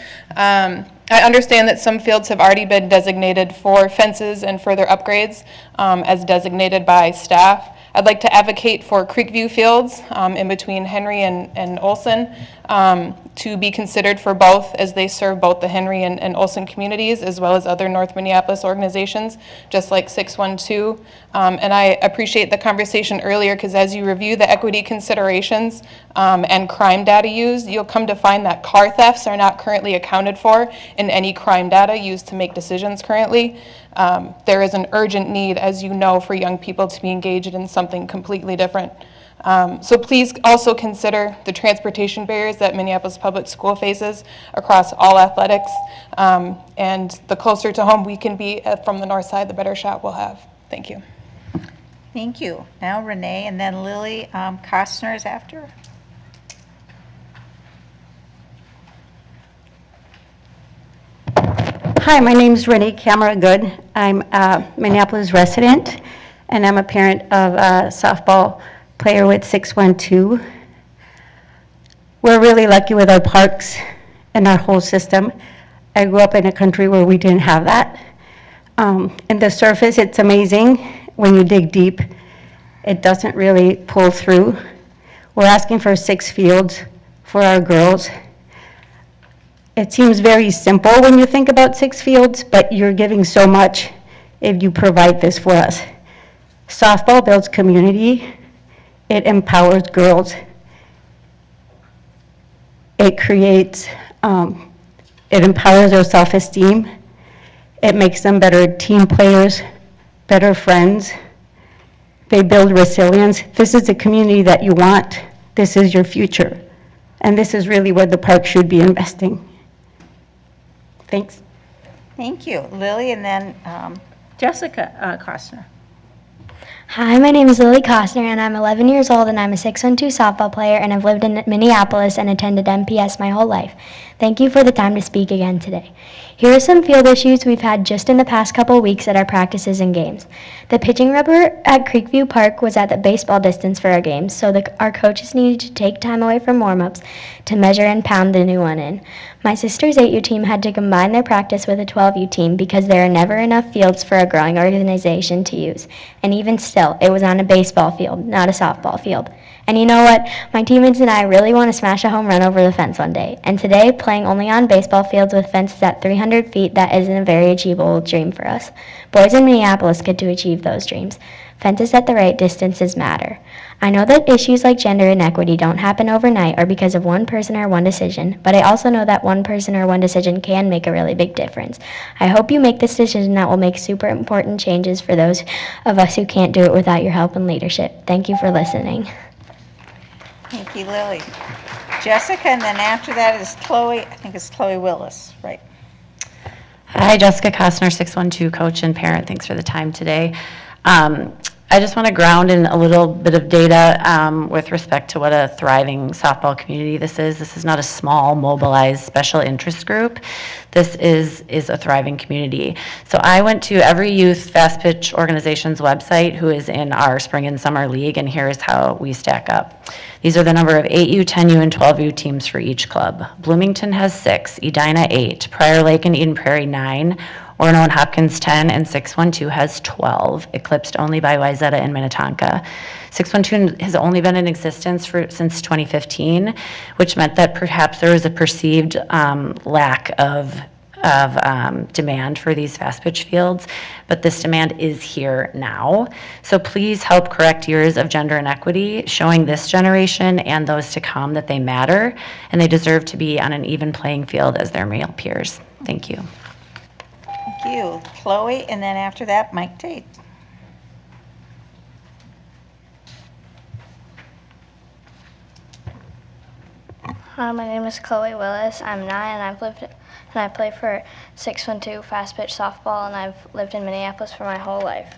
I understand that some fields have already been designated for fences and further upgrades as designated by staff. I'd like to advocate for Creekview Fields in between Henry and Olson to be considered for both, as they serve both the Henry and Olson communities as well as other North Minneapolis organizations, just like 612. And I appreciate the conversation earlier, because as you review the equity considerations and crime data used, you'll come to find that car thefts are not currently accounted for in any crime data used to make decisions currently. There is an urgent need, as you know, for young people to be engaged in something completely different. So please also consider the transportation barriers that Minneapolis Public School faces across all athletics. And the closer to home we can be from the north side, the better shot we'll have. Thank you. Thank you. Now Renee, and then Lily Costner is after. Hi, my name is Renee Camera Good. I'm a Minneapolis resident, and I'm a parent of a softball player with 612. We're really lucky with our parks and our whole system. I grew up in a country where we didn't have that. In the surface, it's amazing. When you dig deep, it doesn't really pull through. We're asking for 6 fields for our girls. It seems very simple when you think about 6 fields, but you're giving so much if you provide this for us. Softball builds community. It empowers girls. It creates, it empowers their self-esteem. It makes them better team players, better friends. They build resilience. This is the community that you want. This is your future. And this is really where the park should be investing. Thanks. Thank you. Lily, and then Jessica Costner. Hi, my name is Lily Costner, and I'm 11 years old, and I'm a 612 softball player, and I've lived in Minneapolis and attended MPS my whole life. Thank you for the time to speak again today. Here are some field issues we've had just in the past couple weeks at our practices and games. The pitching rubber at Creekview Park was at the baseball distance for our games, so our coaches needed to take time away from warm-ups to measure and pound the new one in. My sister's 8U team had to combine their practice with a 12U team because there are never enough fields for a growing organization to use. And even still, it was on a baseball field, not a softball field. And you know what? My teammates and I really want to smash a home run over the fence one day. And today, playing only on baseball fields with fences at 300 feet, that isn't a very achievable dream for us. Boys in Minneapolis get to achieve those dreams. Fences at the right distances matter. I know that issues like gender inequity don't happen overnight or because of one person or one decision, but I also know that one person or one decision can make a really big difference. I hope you make this decision that will make super important changes for those of us who can't do it without your help and leadership. Thank you for listening. Thank you, Lily. Jessica, and then after that is Chloe, I think it's Chloe Willis, right? Hi, Jessica Costner, 612 coach and parent. Thanks for the time today. I just want to ground in a little bit of data with respect to what a thriving softball community this is. This is not a small, mobilized special interest group. This is a thriving community. So I went to every youth fast pitch organization's website who is in our spring and summer league, and here's how we stack up. These are the number of 8U, 10U, and 12U teams for each club. Bloomington has 6, Edina 8, Prior Lake and Eden Prairie 9, Orono and Hopkins 10, and 612 has 12, eclipsed only by Wayzata and Minnetonka. 612 has only been in existence since 2015, which meant that perhaps there was a perceived lack of demand for these fast pitch fields, but this demand is here now. So please help correct years of gender inequity, showing this generation and those to come that they matter, and they deserve to be on an even playing field as their male peers. Thank you. Thank you. Chloe, and then after that, Mike Tate. Hi, my name is Chloe Willis. I'm 9 and I play for 612 fast pitch softball, and I've lived in Minneapolis for my whole life.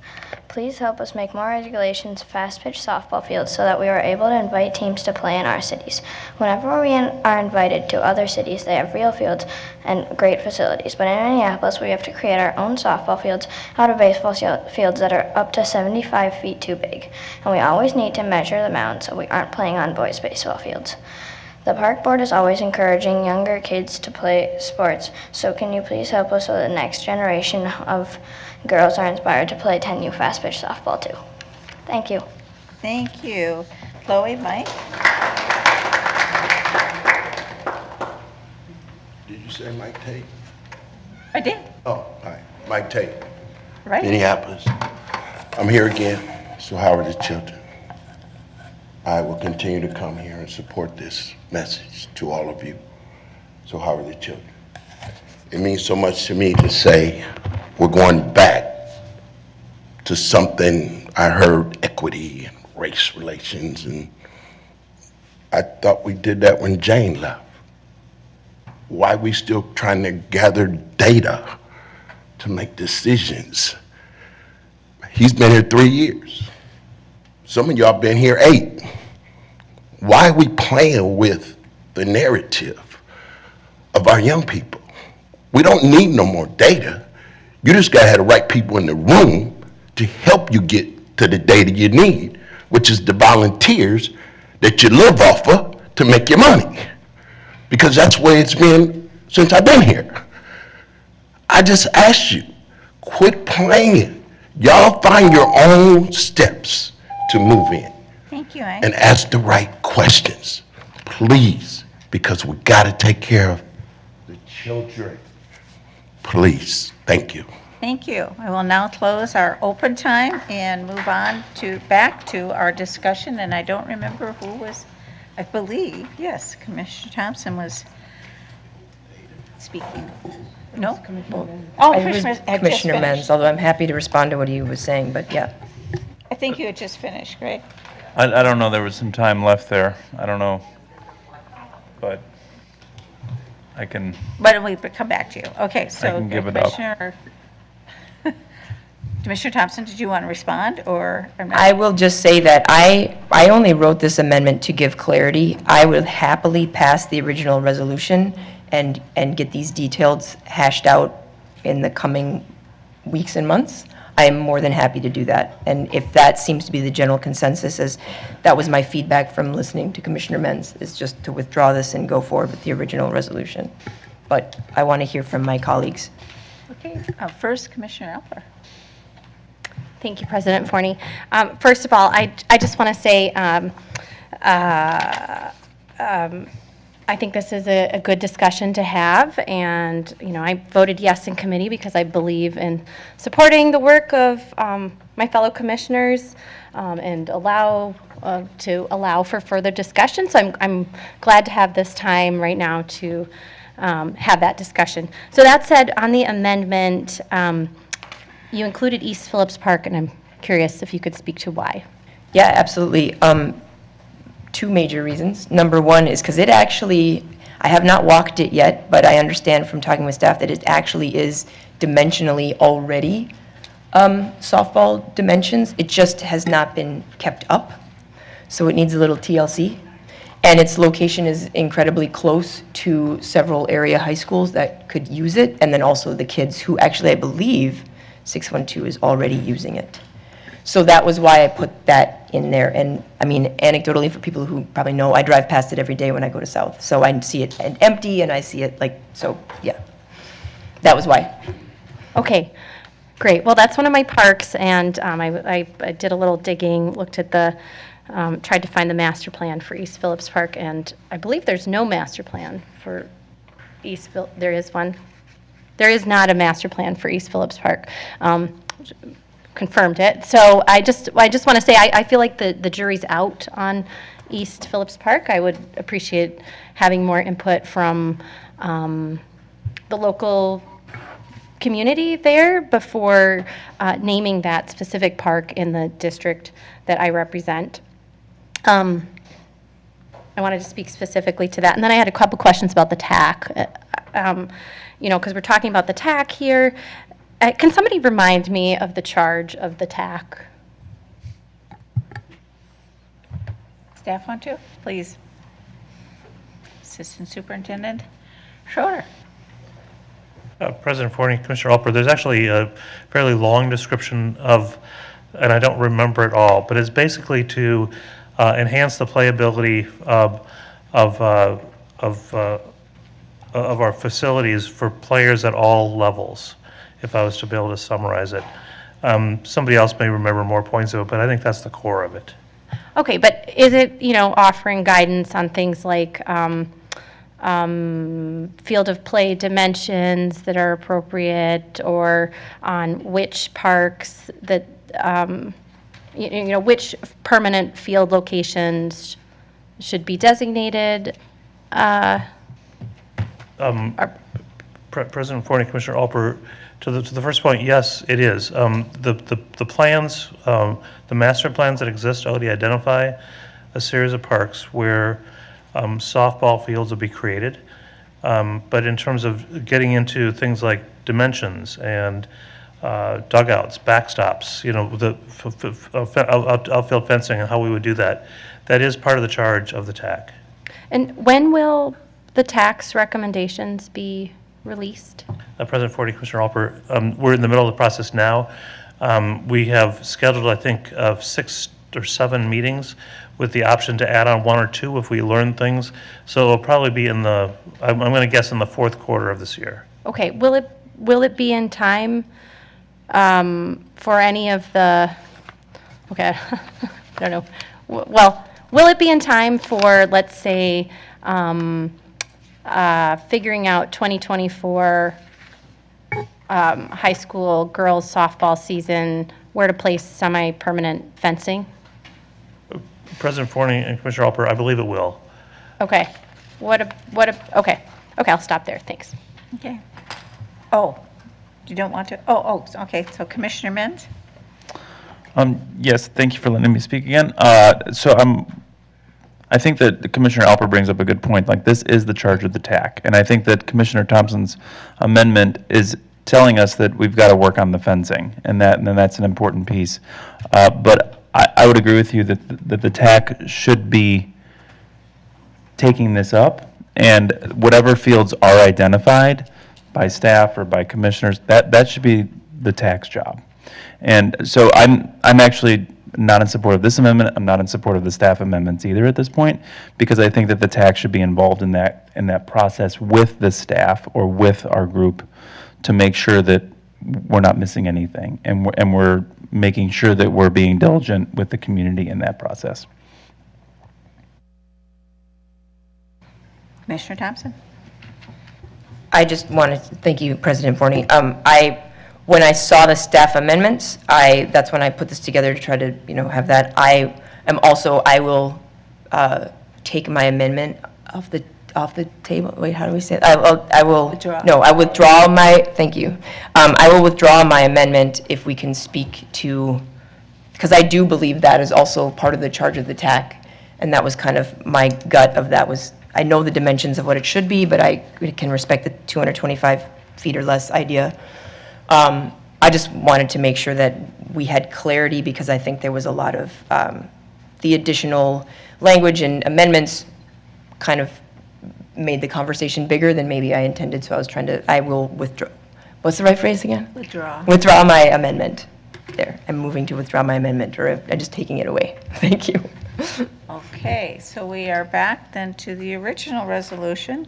Please help us make more regulations fast pitch softball fields so that we are able to invite teams to play in our cities. Whenever we are invited to other cities, they have real fields and great facilities, but in Minneapolis we have to create our own softball fields out of baseball fields that are up to 75 feet too big, and we always need to measure the mound so we aren't playing on boys' baseball fields. The park board is always encouraging younger kids to play sports, so can you please help us so the next generation of girls are inspired to play 10U fast pitch softball too? Thank you. Thank you. Chloe, Mike? Did you say Mike Tate? I did. Oh, hi, Mike Tate. Right. Minneapolis. I'm here again, so how are the children? I will continue to come here and support this message to all of you. So how are the children? It means so much to me to say we're going back to something I heard, equity and race relations, and I thought we did that when Jane left. Why are we still trying to gather data to make decisions? He's been here 3 years. Some of y'all been here 8. Why are we playing with the narrative of our young people? We don't need no more data. You just gotta have the right people in the room to help you get to the data you need, which is the volunteers that you live off of to make your money. Because that's where it's been since I've been here. I just asked you, quit playing. Y'all find your own steps to move in. Thank you, And ask the right questions, please, because we gotta take care of the children. Please, thank you. Thank you. I will now close our open time and move on back to our discussion, and I don't remember who was, I believe, yes, Commissioner Thompson was speaking. No? Oh, It was Commissioner Menz, although I'm happy to respond to what he was saying, but yeah. I think you had just finished, Greg. I don't know, there was some time left there. I don't know, but I can, Why don't we come back to you? Okay, so can give it up. Commissioner Thompson, did you want to respond, or? I will just say that I only wrote this amendment to give clarity. I would happily pass the original resolution and get these details hashed out in the coming weeks and months. I am more than happy to do that. And if that seems to be the general consensus, as that was my feedback from listening to Commissioner Menz, is just to withdraw this and go forward with the original resolution. But I want to hear from my colleagues. Okay, first, Commissioner Alper. Thank you, President Forney. First of all, I just want to say I think this is a good discussion to have, and I voted yes in committee because I believe in supporting the work of my fellow commissioners and allow for further discussion. So I'm glad to have this time right now to have that discussion. So that said, on the amendment, you included East Phillips Park, and I'm curious if you could speak to why. Yeah, absolutely. 2 major reasons. Number one is because I have not walked it yet, but I understand from talking with staff that it actually is dimensionally already Softball dimensions, it just has not been kept up, so it needs a little TLC. And its location is incredibly close to several area high schools that could use it, and then also the kids who actually, I believe, 612 is already using it. So that was why I put that in there. And I mean, anecdotally, for people who probably know, I drive past it every day when I go to South. So I see it empty, and I see it like, so yeah, that was why. Okay, great. Well, that's one of my parks, and I did a little digging, looked at the, tried to find the master plan for East Phillips Park, and I believe there's no master plan for East Phillips. There is one. There is not a master plan for East Phillips Park. Confirmed it. So I just want to say I feel like the jury's out on East Phillips Park. I would appreciate having more input from the local community there before naming that specific park in the district that I represent. I wanted to speak specifically to that. And then I had a couple questions about the TAC. You know, because we're talking about the TAC here. Can somebody remind me of the charge of the TAC? Staff want to? Please. Assistant Superintendent Schroeder. President Forney, Commissioner Alper, there's actually a fairly long description of, and I don't remember it all, but it's basically to enhance the playability of our facilities for players at all levels, if I was to be able to summarize it. Somebody else may remember more points of it, but I think that's the core of it. Okay, but is it, you know, offering guidance on things like field of play dimensions that are appropriate, or on which parks that, you know, which permanent field locations should be designated? President Forney, Commissioner Alper, to the first point, yes, it is. The plans, the master plans that exist already identify a series of parks where softball fields will be created. But in terms of getting into things like dimensions and dugouts, backstops, you know, the outfield fencing and how we would do that, that is part of the charge of the TAC. And when will the tax recommendations be released? President Forney, Commissioner Alper, we're in the middle of the process now. We have scheduled, I think, 6 or 7 meetings with the option to add on 1 or 2 if we learn things. So it'll probably be in the, I'm going to guess in the 4th quarter of this year. Okay, will it be in time for any of the, okay, I don't know. Well, will it be in time for, let's say, figuring out 2024 high school girls softball season, where to place semi-permanent fencing? President Forney and Commissioner Alper, I believe it will. Okay. Okay, I'll stop there. Thanks. Okay. Oh, you don't want to? Okay. So Commissioner Mint? Yes, thank you for letting me speak again. I think that Commissioner Alper brings up a good point. Like, this is the charge of the TAC, and I think that Commissioner Thompson's amendment is telling us that we've got to work on the fencing, and that's an important piece. But I would agree with you that the TAC should be taking this up, and whatever fields are identified by staff or by commissioners, that should be the TAC's job. And so I'm actually not in support of this amendment. I'm not in support of the staff amendments either at this point, because I think that the TAC should be involved in that process with the staff or with our group to make sure that we're not missing anything, and we're making sure that we're being diligent with the community in that process. Commissioner Thompson? I just wanted to thank you, President Forney. When I saw the staff amendments, that's when I put this together to try to, you know, have that. I will take my amendment off the table. Wait, how do we say it? I will withdraw. No, I withdraw my. Thank you. I will withdraw my amendment if we can speak to, because I do believe that is also part of the charge of the TAC, and that was kind of my gut of that was. I know the dimensions of what it should be, but I can respect the 225 feet or less idea. I I just wanted to make sure that we had clarity, because I think there was a lot of the additional language and amendments kind of made the conversation bigger than maybe I intended, so I will withdraw. What's the right phrase again? Withdraw. Withdraw my amendment. There, I'm moving to withdraw my amendment, or I'm just taking it away. Thank you. Okay, so we are back then to the original resolution,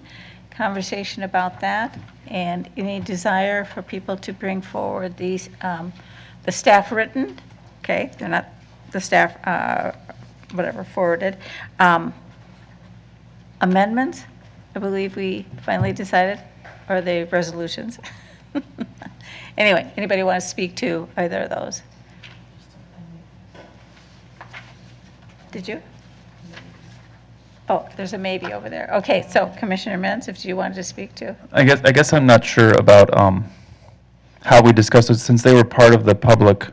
conversation about that, and any desire for people to bring forward these, the staff written, okay, they're not the staff, whatever, forwarded. Amendments, I believe we finally decided, or the resolutions. Anyway, anybody want to speak to either of those? Did you? Oh, there's a maybe over there. Okay, so Commissioner Menz, if you wanted to speak to. I guess I'm not sure about how we discussed it, since they were part of the public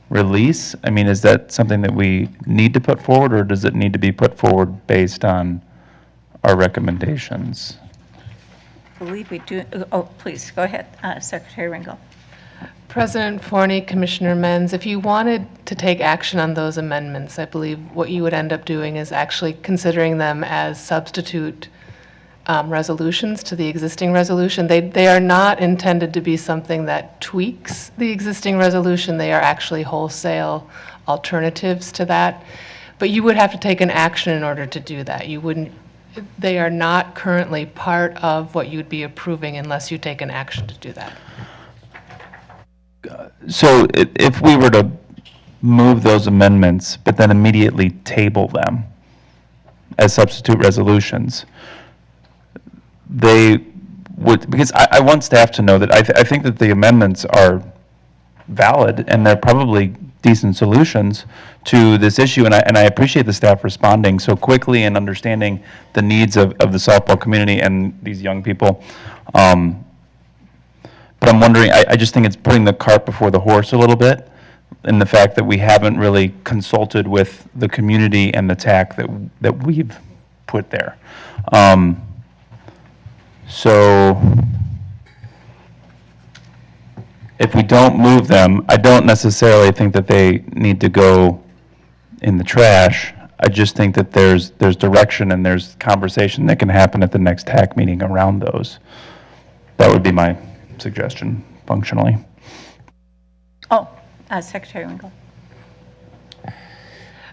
release. I mean, is that something that we need to put forward, or does it need to be put forward based on our recommendations? I believe we do. Oh, please, go ahead, Secretary Ringel. President Forney, Commissioner Menz, if you wanted to take action on those amendments, I believe what you would end up doing is actually considering them as substitute resolutions to the existing resolution. They are not intended to be something that tweaks the existing resolution. They are actually wholesale alternatives to that. But you would have to take an action in order to do that. You wouldn't. They are not currently part of what you'd be approving unless you take an action to do that. So if we were to move those amendments, but then immediately table them as substitute resolutions, they would, because I want staff to know that I think that the amendments are valid and they're probably decent solutions to this issue, and I appreciate the staff responding so quickly and understanding the needs of the softball community and these young people. But I'm wondering, I just think it's putting the cart before the horse a little bit, in the fact that we haven't really consulted with the community and the TAC that we've put there. So if we don't move them, I don't necessarily think that they need to go in the trash. I just think that there's direction and there's conversation that can happen at the next TAC meeting around those. That would be my suggestion, functionally. Oh, Secretary Winkle.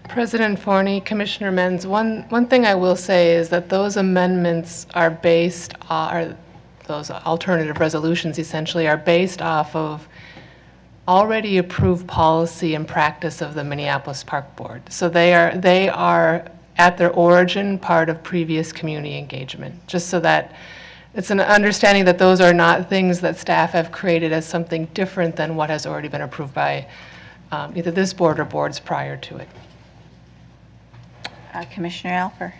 President Forney, Commissioner Menz, one thing I will say is that those amendments are based, those alternative resolutions essentially are based off of already approved policy and practice of the Minneapolis Park Board. So they are at their origin part of previous community engagement, just so that it's an understanding that those are not things that staff have created as something different than what has already been approved by either this board or boards prior to it. Commissioner Alper.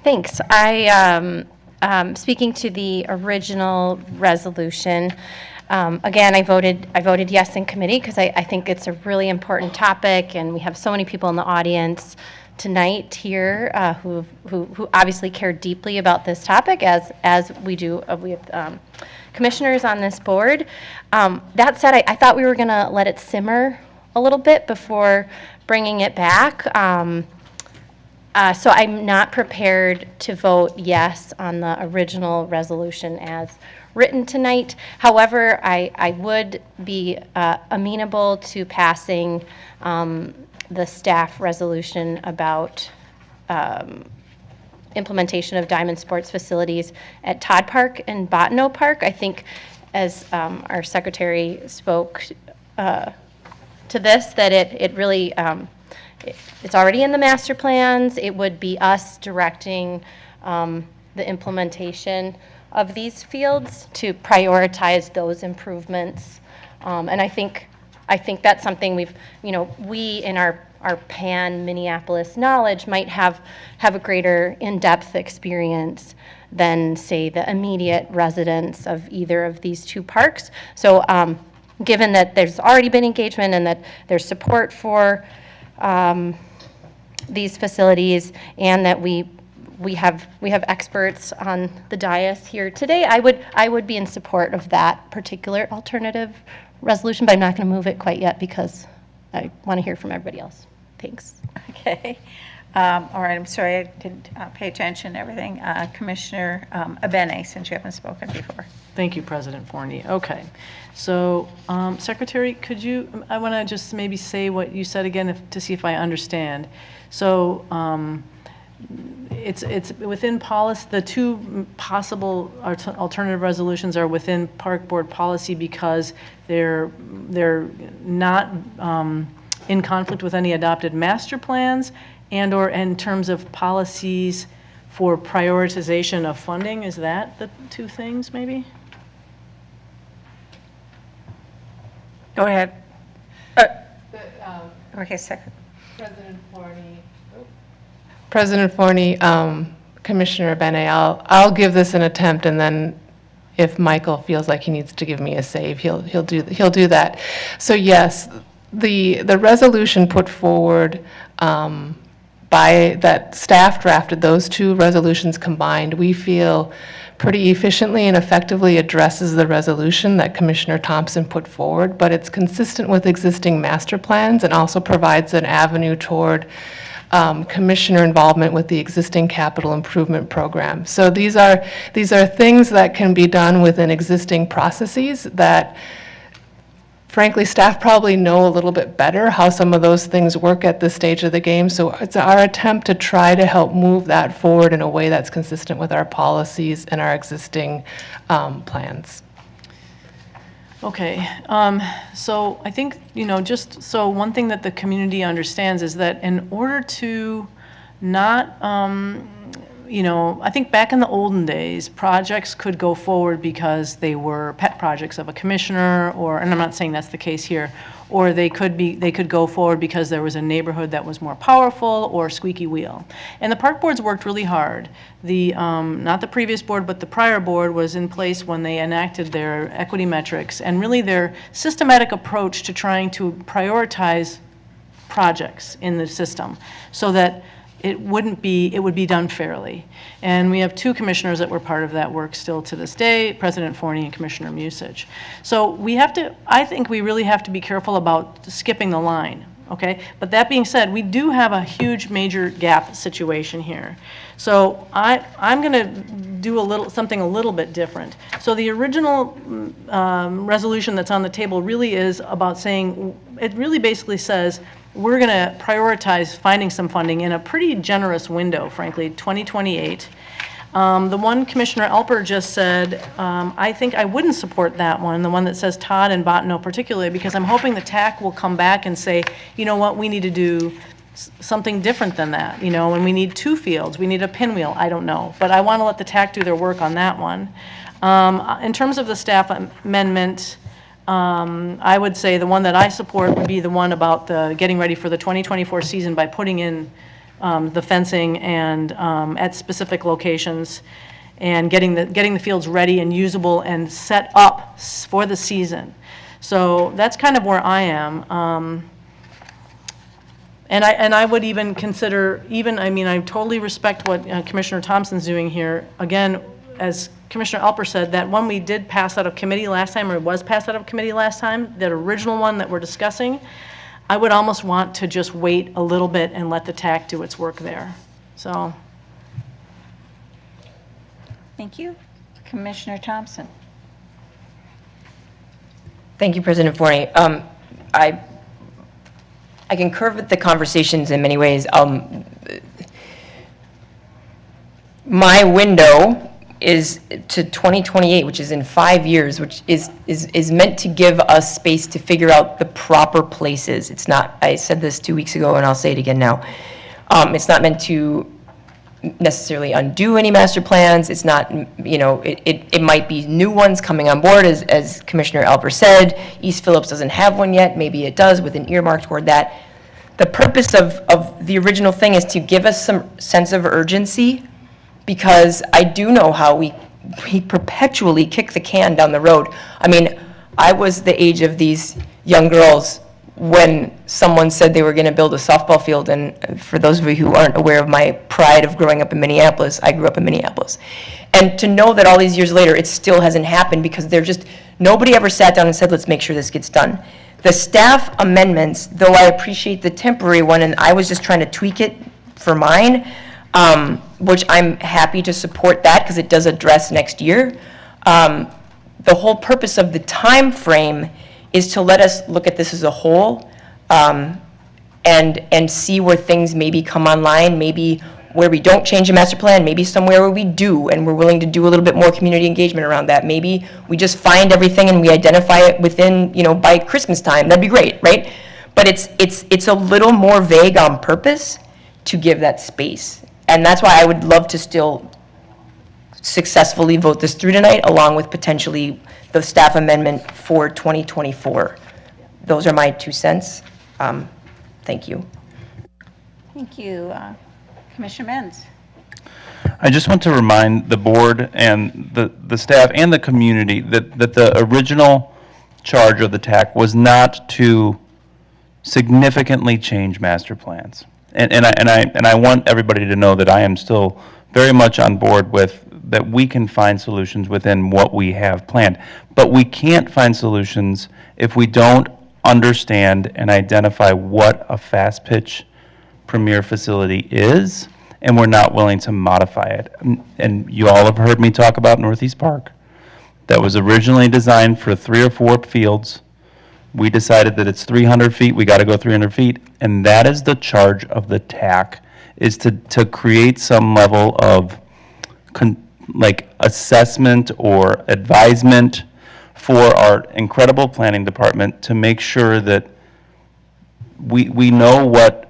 Thanks. Speaking to the original resolution, again, I voted yes in committee because I think it's a really important topic, and we have so many people in the audience tonight here who obviously care deeply about this topic, as we do with commissioners on this board. That said, I thought we were going to let it simmer a little bit before bringing it back. So I'm not prepared to vote yes on the original resolution as written tonight. However, I would be amenable to passing the staff resolution about implementation of diamond sports facilities at Todd Park and Bottineau Park. I think, as our secretary spoke to this, that it really, it's already in the master plans. It would be us directing the implementation of these fields to prioritize those improvements. And I think that's something we in our pan Minneapolis knowledge might have a greater in-depth experience than, say, the immediate residents of either of these two parks. So given that there's already been engagement and that there's support for these facilities, and that we we have experts on the dais here today. I would be in support of that particular alternative resolution, but I'm not going to move it quite yet because I want to hear from everybody else. Thanks. Okay. All right, I'm sorry I didn't pay attention to everything. Commissioner Abene, since you haven't spoken before. Thank you, President Forney. Okay. So, Secretary, could you, I want to just maybe say what you said again to see if I understand. So, it's within policy, the two possible alternative resolutions are within Park Board policy because they're not in conflict with any adopted master plans and or in terms of policies for prioritization of funding. Is that the two things maybe? Go ahead. Okay, second. President Forney, Commissioner Bene, I'll give this an attempt, and then if Michael feels like he needs to give me a save, he'll do that. So yes, the resolution put forward by that staff drafted, those two resolutions combined, we feel pretty efficiently and effectively addresses the resolution that Commissioner Thompson put forward, but it's consistent with existing master plans and also provides an avenue toward commissioner involvement with the existing capital improvement program. So these are things that can be done within existing processes that frankly, staff probably know a little bit better how some of those things work at this stage of the game. So it's our attempt to try to help move that forward in a way that's consistent with our policies and our existing plans. Okay, so I think, just so one thing that the community understands is that in order to not, I think back in the olden days, projects could go forward because they were pet projects of a commissioner, and I'm not saying that's the case here, or they could go forward because there was a neighborhood that was more powerful or squeaky wheel. And the park boards worked really hard. Not the previous board, but the prior board was in place when they enacted their equity metrics and really their systematic approach to trying to prioritize projects in the system so that it would be done fairly. And we have two commissioners that were part of that work still to this day, President Forney and Commissioner Musich. So I think we really have to be careful about skipping the line, okay? But that being said, we do have a huge major gap situation here. So I'm gonna do something a little bit different. So the original resolution that's on the table really is about saying, it really basically says, we're going to prioritize finding some funding in a pretty generous window, frankly, 2028. The one Commissioner Elper just said, I think I wouldn't support that one, the one that says Todd and Bottineau particularly, because I'm hoping the TAC will come back and say, you know what, we need to do something different than that, and we need two fields, we need a pinwheel, I don't know. But I want to let the TAC do their work on that one. In terms of the staff amendment, I would say the one that I support would be the one about the getting ready for the 2024 season by putting in the fencing and at specific locations and getting the fields ready and usable and set up for the season. So that's kind of where I am. And I would even consider, I totally respect what Commissioner Thompson's doing here. Again, as Commissioner Elper said, that one we did pass out of committee last time, or was passed out of committee last time, that original one that we're discussing, I would almost want to just wait a little bit and let the TAC do its work there. So. Thank you. Commissioner Thompson. Thank you, President Forney. I concur with the conversations in many ways. My window is to 2028, which is in 5 years, which is meant to give us space to figure out the proper places. It's not, I said this 2 weeks ago and I'll say it again now. It's not meant to necessarily undo any master plans. It's not, it might be new ones coming on board, as Commissioner Elper said. East Phillips doesn't have one yet. Maybe it does with an earmark toward that. The purpose of the original thing is to give us some sense of urgency, because I do know how we perpetually kick the can down the road. I was the age of these young girls when someone said they were going to build a softball field. And for those of you who aren't aware of my pride of growing up in Minneapolis, I grew up in Minneapolis. And to know that all these years later, it still hasn't happened because nobody ever sat down and said, let's make sure this gets done. The staff amendments, though I appreciate the temporary one, and I was just trying to tweak it for mine, which I'm happy to support that because it does address next year. The whole purpose of the time frame is to let us look at this as a whole, and see where things maybe come online, maybe where we don't change the master plan, maybe somewhere where we do, and we're willing to do a little bit more community engagement around that. Maybe we just find everything and we identify it within, by Christmas time. That'd be great, right? But it's a little more vague on purpose to give that space. And that's why I would love to still successfully vote this through tonight, along with potentially the staff amendment for 2024. Those are my 2 cents. Thank you. Thank you. Commissioner Menz. I just want to remind the board and the staff and the community that the original charge of the TAC was not to significantly change master plans. And I want everybody to know that I am still very much on board with that we can find solutions within what we have planned. But we can't find solutions if we don't understand and identify what a fast pitch premier facility is, and we're not willing to modify it. And you all have heard me talk about Northeast Park. That was originally designed for 3 or 4 fields. We decided that it's 300 feet, we gotta go 300 feet, and that is the charge of the TAC, is to create some level of assessment or advisement for our incredible planning department to make sure that we know what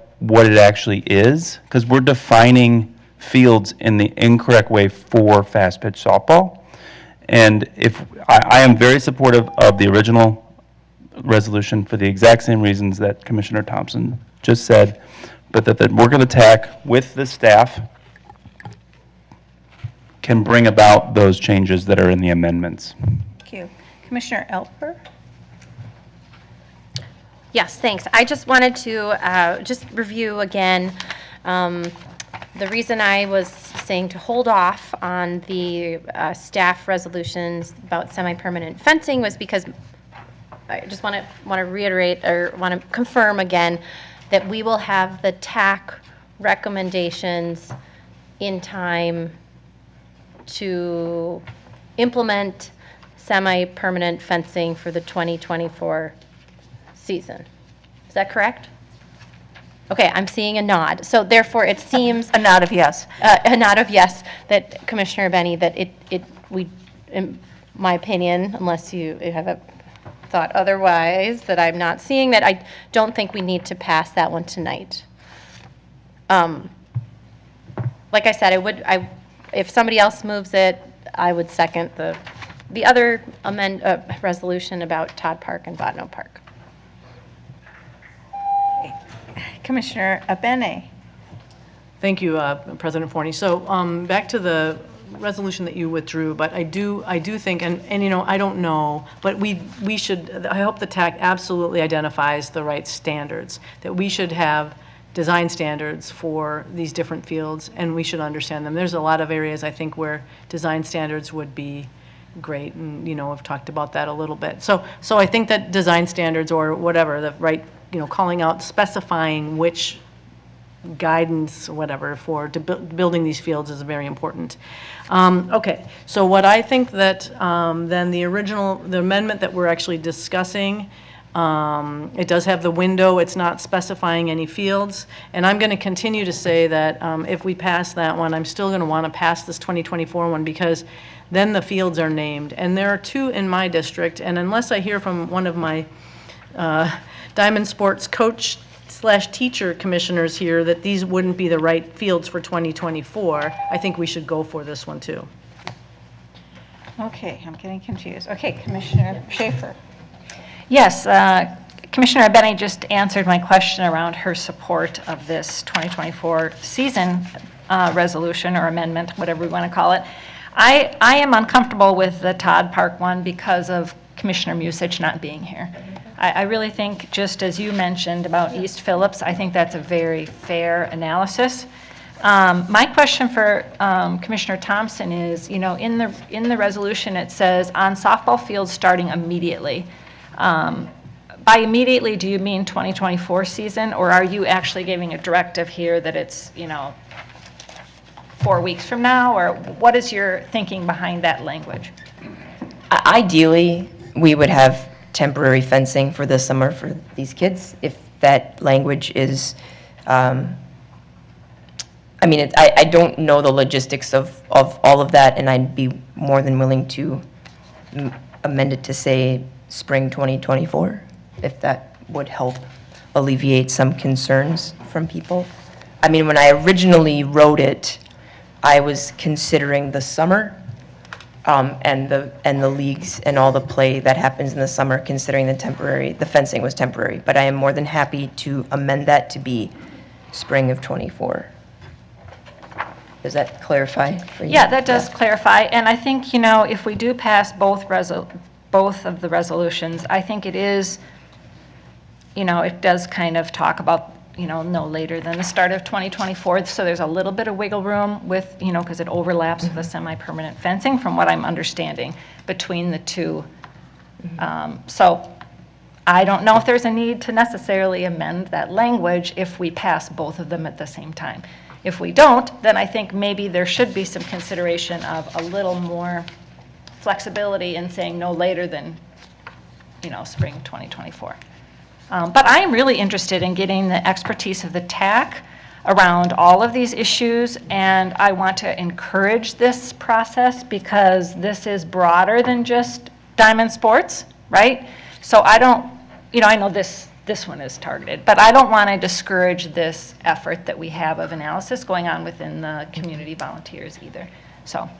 it actually is, because we're defining fields in the incorrect way for fast pitch softball. And if I am very supportive of the original resolution for the exact same reasons that Commissioner Thompson just said, but that the work of the TAC with the staff can bring about those changes that are in the amendments. Thank you. Commissioner Elper? Yes, thanks. I just wanted to just review again the reason I was saying to hold off on the staff resolutions about semi-permanent fencing was because I just want to reiterate or want to confirm again that we will have the TAC recommendations in time to implement semi-permanent fencing for the 2024 season. Is that correct? Okay, I'm seeing a nod. So therefore, it seems a nod of yes. A nod of yes. That Commissioner Benny, that we, in my opinion, unless you have a thought otherwise, that I'm not seeing, that I don't think we need to pass that one tonight. Like I said, if somebody else moves it, I would second the other resolution about Todd Park and Botno Park. Commissioner Abene. Thank you, President Forney. So back to the resolution that you withdrew, but I do think, and I don't know, but we should, I hope the TAC absolutely identifies the right standards, that we should have design standards for these different fields, and we should understand them. There's a lot of areas, I think, where design standards would be great, and, I've talked about that a little bit. So I think that design standards or whatever, the right, calling out, specifying which guidance, whatever, for building these fields is very important. Okay, so what I think that then the amendment that we're actually discussing, it does have the window, it's not specifying any fields, and I'm going to continue to say that if we pass that one, I'm still going to want to pass this 2024 one, because then the fields are named, and there are 2 in my district, and unless I hear from one of my Diamond Sports coach/teacher commissioners here that these wouldn't be the right fields for 2024, I think we should go for this one too. Okay, I'm getting confused. Okay, Commissioner Schaefer. Yes, Commissioner Abeni just answered my question around her support of this 2024 season resolution or amendment, whatever we want to call it. I am uncomfortable with the Todd Park one because of Commissioner Musich not being here. I really think, just as you mentioned about East Phillips, I think that's a very fair analysis. My question for Commissioner Thompson is, in the resolution, it says on softball fields starting immediately. By immediately, do you mean 2024 season, or are you actually giving a directive here that it's, 4 weeks from now, or what is your thinking behind that language? Ideally, we would have temporary fencing for the summer for these kids, if that language is, I don't know the logistics of all of that, and I'd be more than willing to amend it to say spring 2024, if that would help alleviate some concerns from people. When I originally wrote it, I was considering the summer, and the leagues and all the play that happens in the summer, considering the fencing was temporary. But I am more than happy to amend that to be spring of '24. Does that clarify for you? Yeah, that does clarify. And I think, if we do pass both of the resolutions, I think it is, it does kind of talk about, no later than the start of 2024. So there's a little bit of wiggle room with, because it overlaps with the semi-permanent fencing, from what I'm understanding, between the two. So I don't know if there's a need to necessarily amend that language if we pass both of them at the same time. If we don't, then I think maybe there should be some consideration of a little more flexibility in saying no later than, spring 2024. But I am really interested in getting the expertise of the TAC around all of these issues, and I want to encourage this process because this is broader than just diamond sports, right? So I don't, I know this one is targeted, but I don't want to discourage this effort that we have of analysis going on within the community volunteers either. So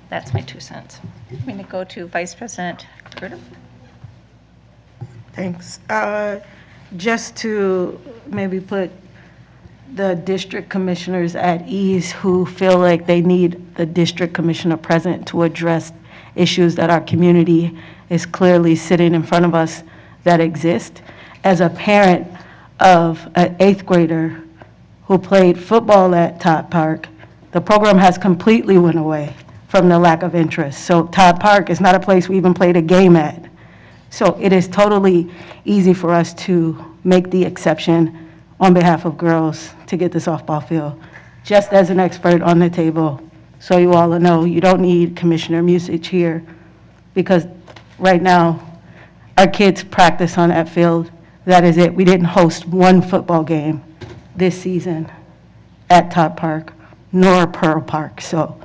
that's my 2 cents. I'm going to go to Vice President Gertem. Thanks. Just to maybe put the district commissioners at ease who feel like they need the district commissioner present to address issues that our community is clearly sitting in front of us that exist. As a parent of an 8th grader who played football at Todd Park, the program has completely went away from the lack of interest. So Todd Park is not a place we even played a game at. So it is totally easy for us to make the exception on behalf of girls to get the softball field. Just as an expert on the table, so you all know, you don't need Commissioner Musich here, because right now, our kids practice on that field. That is it. We didn't host one football game this season at Todd Park, nor Pearl Park. So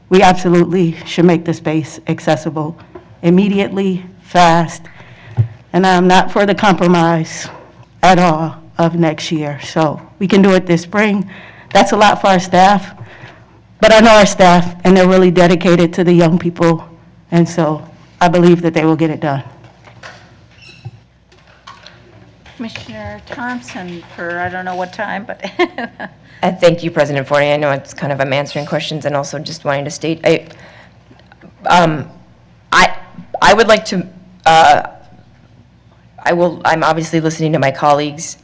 we absolutely should make the space accessible immediately, fast, and I'm not for the compromise at all of next year. So we can do it this spring. That's a lot for our staff, but I know our staff, and they're really dedicated to the young people, and so I believe that they will get it done. Commissioner Thompson for I don't know what time, but Thank you, President Forney. I know it's kind of I'm answering questions and also just wanting to state, I would like to, I'm obviously listening to my colleagues.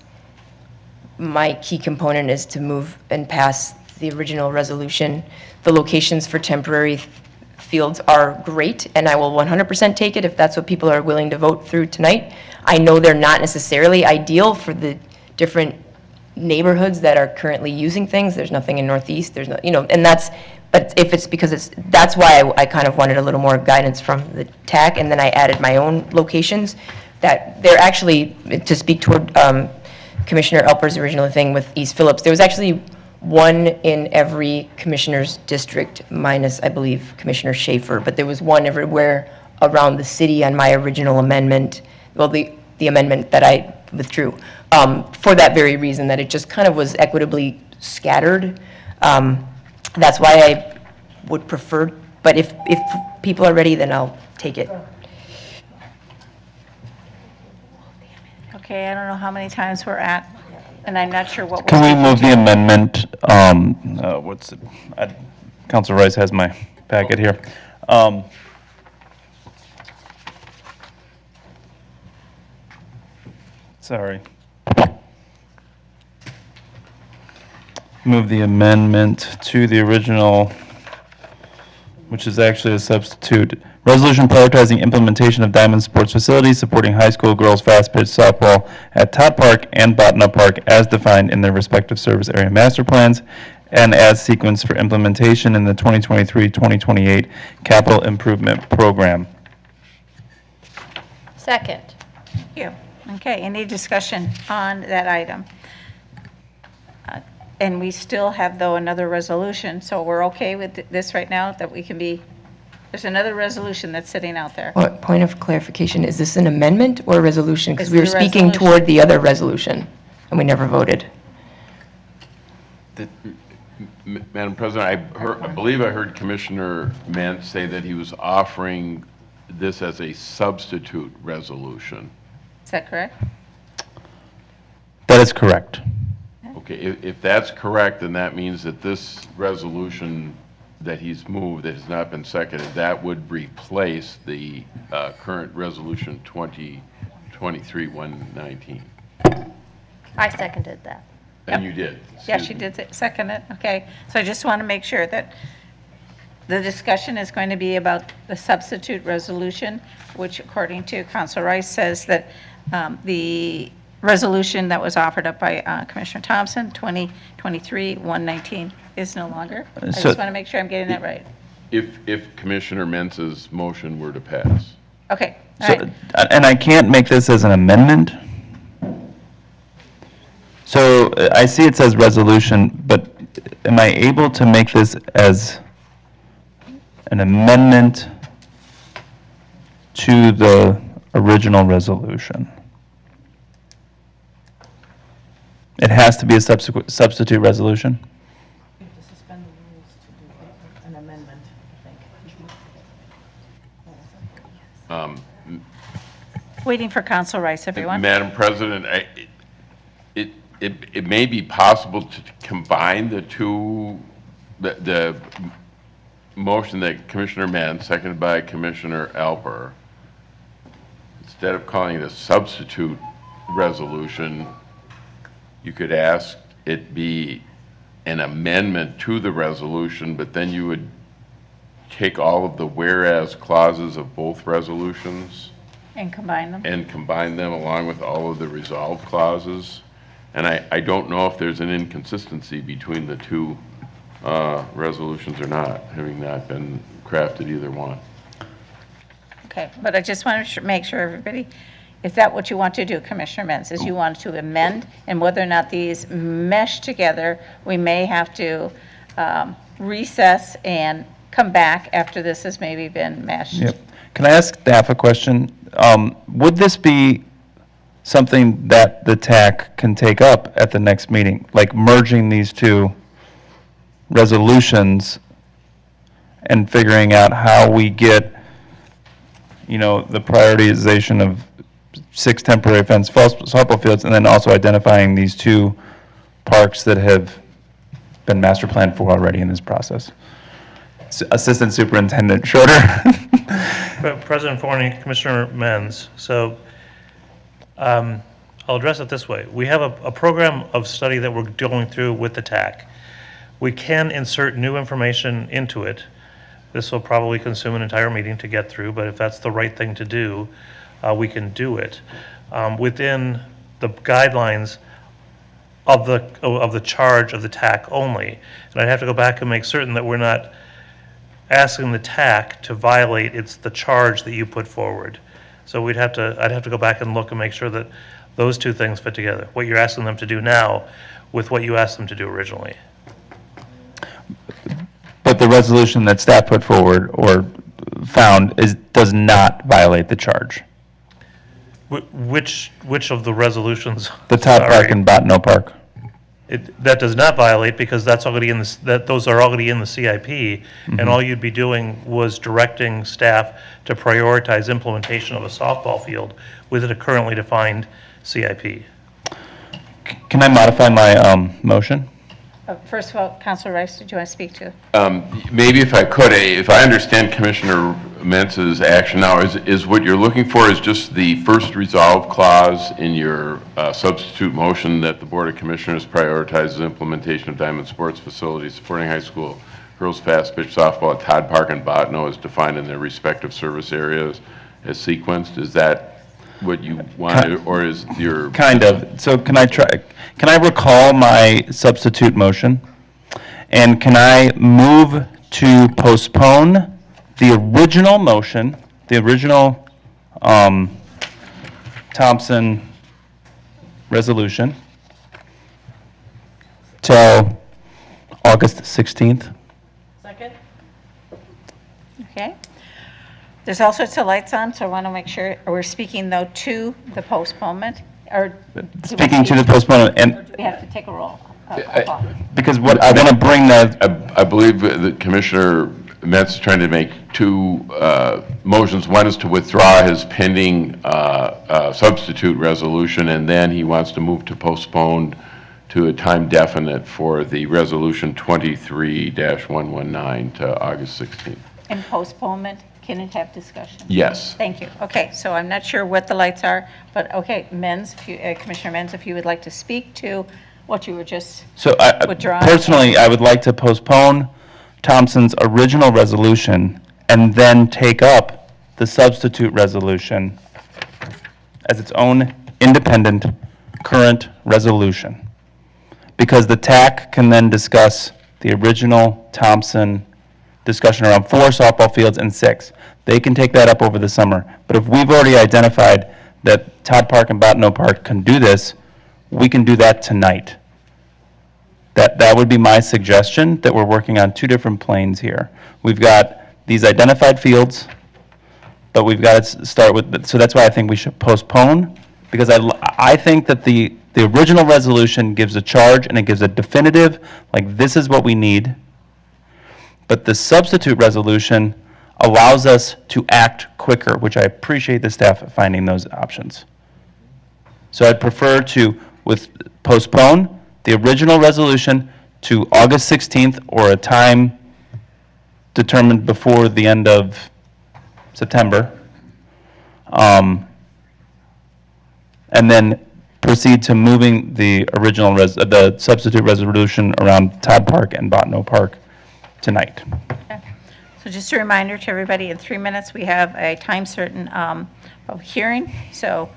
My key component is to move and pass the original resolution. The locations for temporary fields are great, and I will 100% take it if that's what people are willing to vote through tonight. I know they're not necessarily ideal for the different neighborhoods that are currently using things. There's nothing in Northeast, there's no, and that's, but if it's because that's why I kind of wanted a little more guidance from the TAC, and then I added my own locations that they're actually, to speak toward Commissioner Elper's original thing with East Phillips, there was actually one in every commissioner's district, minus, I believe, Commissioner Schaefer, but there was one everywhere around the city on my original amendment, well, the amendment that I withdrew, for that very reason, that it just kind of was equitably scattered. That's why I would prefer, but if people are ready, then I'll take it. okay, I don't know how many times we're at, and I'm not sure what we're Can we speaking move to. the amendment, what's it, Council Rice has my packet here. Sorry. Move the amendment to the original, which is actually a substitute. Resolution prioritizing implementation of Diamond Sports Facilities supporting high school girls fast pitch softball at Todd Park and Botna Park as defined in their respective service area master plans and as sequenced for implementation in the 2023-2028 capital improvement program. Second. Thank you. Okay, any discussion on that item? And we still have, though, another resolution, so we're okay with this right now, that we can be, there's another resolution that's sitting out there. What, point of clarification, is this an amendment or a resolution? Because It's we were the speaking resolution. toward the other resolution, and we never voted. Madam President, I believe I heard Commissioner Mentz say that he was offering this as a substitute resolution. Is that correct? That is correct. Okay, if that's correct, then that means that this resolution that he's moved, that has not been seconded, that would replace the current resolution 2023-119. I seconded that. And you did. Yeah, she did second it, okay. So I just want to make sure that the discussion is going to be about the substitute resolution, which according to Council Rice says that the resolution that was offered up by Commissioner Thompson, 2023-119, is no longer. I just want to make sure I'm getting that right. If Commissioner Mentz's motion were to pass. Okay, all So, right. and I can't make this as an amendment? So I see it says resolution, but am I able to make this as an amendment to the original resolution? It has to be a substitute resolution? An amendment, I think. Waiting for Council Rice, everyone. Madam President, it may be possible to combine the two, the motion that Commissioner Mentz, seconded by Commissioner Alper, instead of calling it a substitute resolution, you could ask it be an amendment to the resolution, but then you would take all of the whereas clauses of both resolutions And combine them. and combine them along with all of the resolve clauses. And I don't know if there's an inconsistency between the two resolutions or not, having not been crafted either one. Okay, but I just want to make sure everybody, is that what you want to do, Commissioner Mentz? Is you want to amend, and whether or not these mesh together, we may have to recess and come back after this has maybe been meshed. Yep. Can I ask staff a question? Would this be something that the TAC can take up at the next meeting, like merging these two resolutions and figuring out how we get, the prioritization of 6 temporary fence softball fields, and then also identifying these 2 parks that have been master planned for already in this process? Assistant Superintendent Schroeder. President Forney, Commissioner Mentz, so I'll address it this way. We have a program of study that we're going through with the TAC. We can insert new information into it. This will probably consume an entire meeting to get through, but if that's the right thing to do, we can do it within the guidelines of the charge of the TAC only. And I'd have to go back and make certain that we're not asking the TAC to violate the charge that you put forward. So I'd have to go back and look and make sure that those two things fit together. What you're asking them to do now with what you asked them to do originally. But the resolution that staff put forward or found does not violate the charge. Which of the resolutions? The Todd Park and Botno Park. That does not violate because those are already in the CIP, and all you'd be doing was directing staff to prioritize implementation of a softball field within a currently defined CIP. Can I modify my motion? First of all, Councilor Rice, did you want to speak to? Maybe if I could, if I understand Commissioner Mentz's action now, is what you're looking for is just the first resolve clause in your substitute motion that the Board of Commissioners prioritizes implementation of Diamond Sports Facilities supporting high school girls fast pitch softball at Todd Park and Botno as defined in their respective service areas as sequenced? Is that what you wanted, or is your... Kind of. So can I recall my substitute motion? And can I move to postpone the original motion, the original Thompson resolution till August 16th? Second. Okay. There's all sorts of lights on, so I want to make sure, we're speaking though to the postponement, or? Speaking to the postponement, and... Or do we have to take a roll? Because what I want to bring I believe that Commissioner Metz is trying to make two motions. One is to withdraw his pending substitute resolution, and then he wants to move to postpone to a time definite for the resolution 23-119 to August 16th. And postponement, can it have discussion? Yes. Thank you. Okay, so I'm not sure what the lights are, but okay, Menz, Commissioner Menz, if you would like to speak to what you were just withdrawing. Personally, I would like to postpone Thompson's original resolution and then take up the substitute resolution as its own independent current resolution. Because the TAC can then discuss the original Thompson discussion around 4 softball fields and 6. They can take that up over the summer. But if we've already identified that Todd Park and Botno Park can do this, we can do that tonight. That would be my suggestion, that we're working on 2 different planes here. We've got these identified fields, but we've got to start with, so that's why I think we should postpone, because I think that the original resolution gives a charge and it gives a definitive, like this is what we need. But the substitute resolution allows us to act quicker, which I appreciate the staff finding those options. So I'd prefer to postpone the original resolution to August 16th or a time determined before the end of September. And then proceed to moving the original, the substitute resolution around Todd Park and Botno Park tonight. Okay. So just a reminder to everybody, in 3 minutes, we have a time certain public hearing. So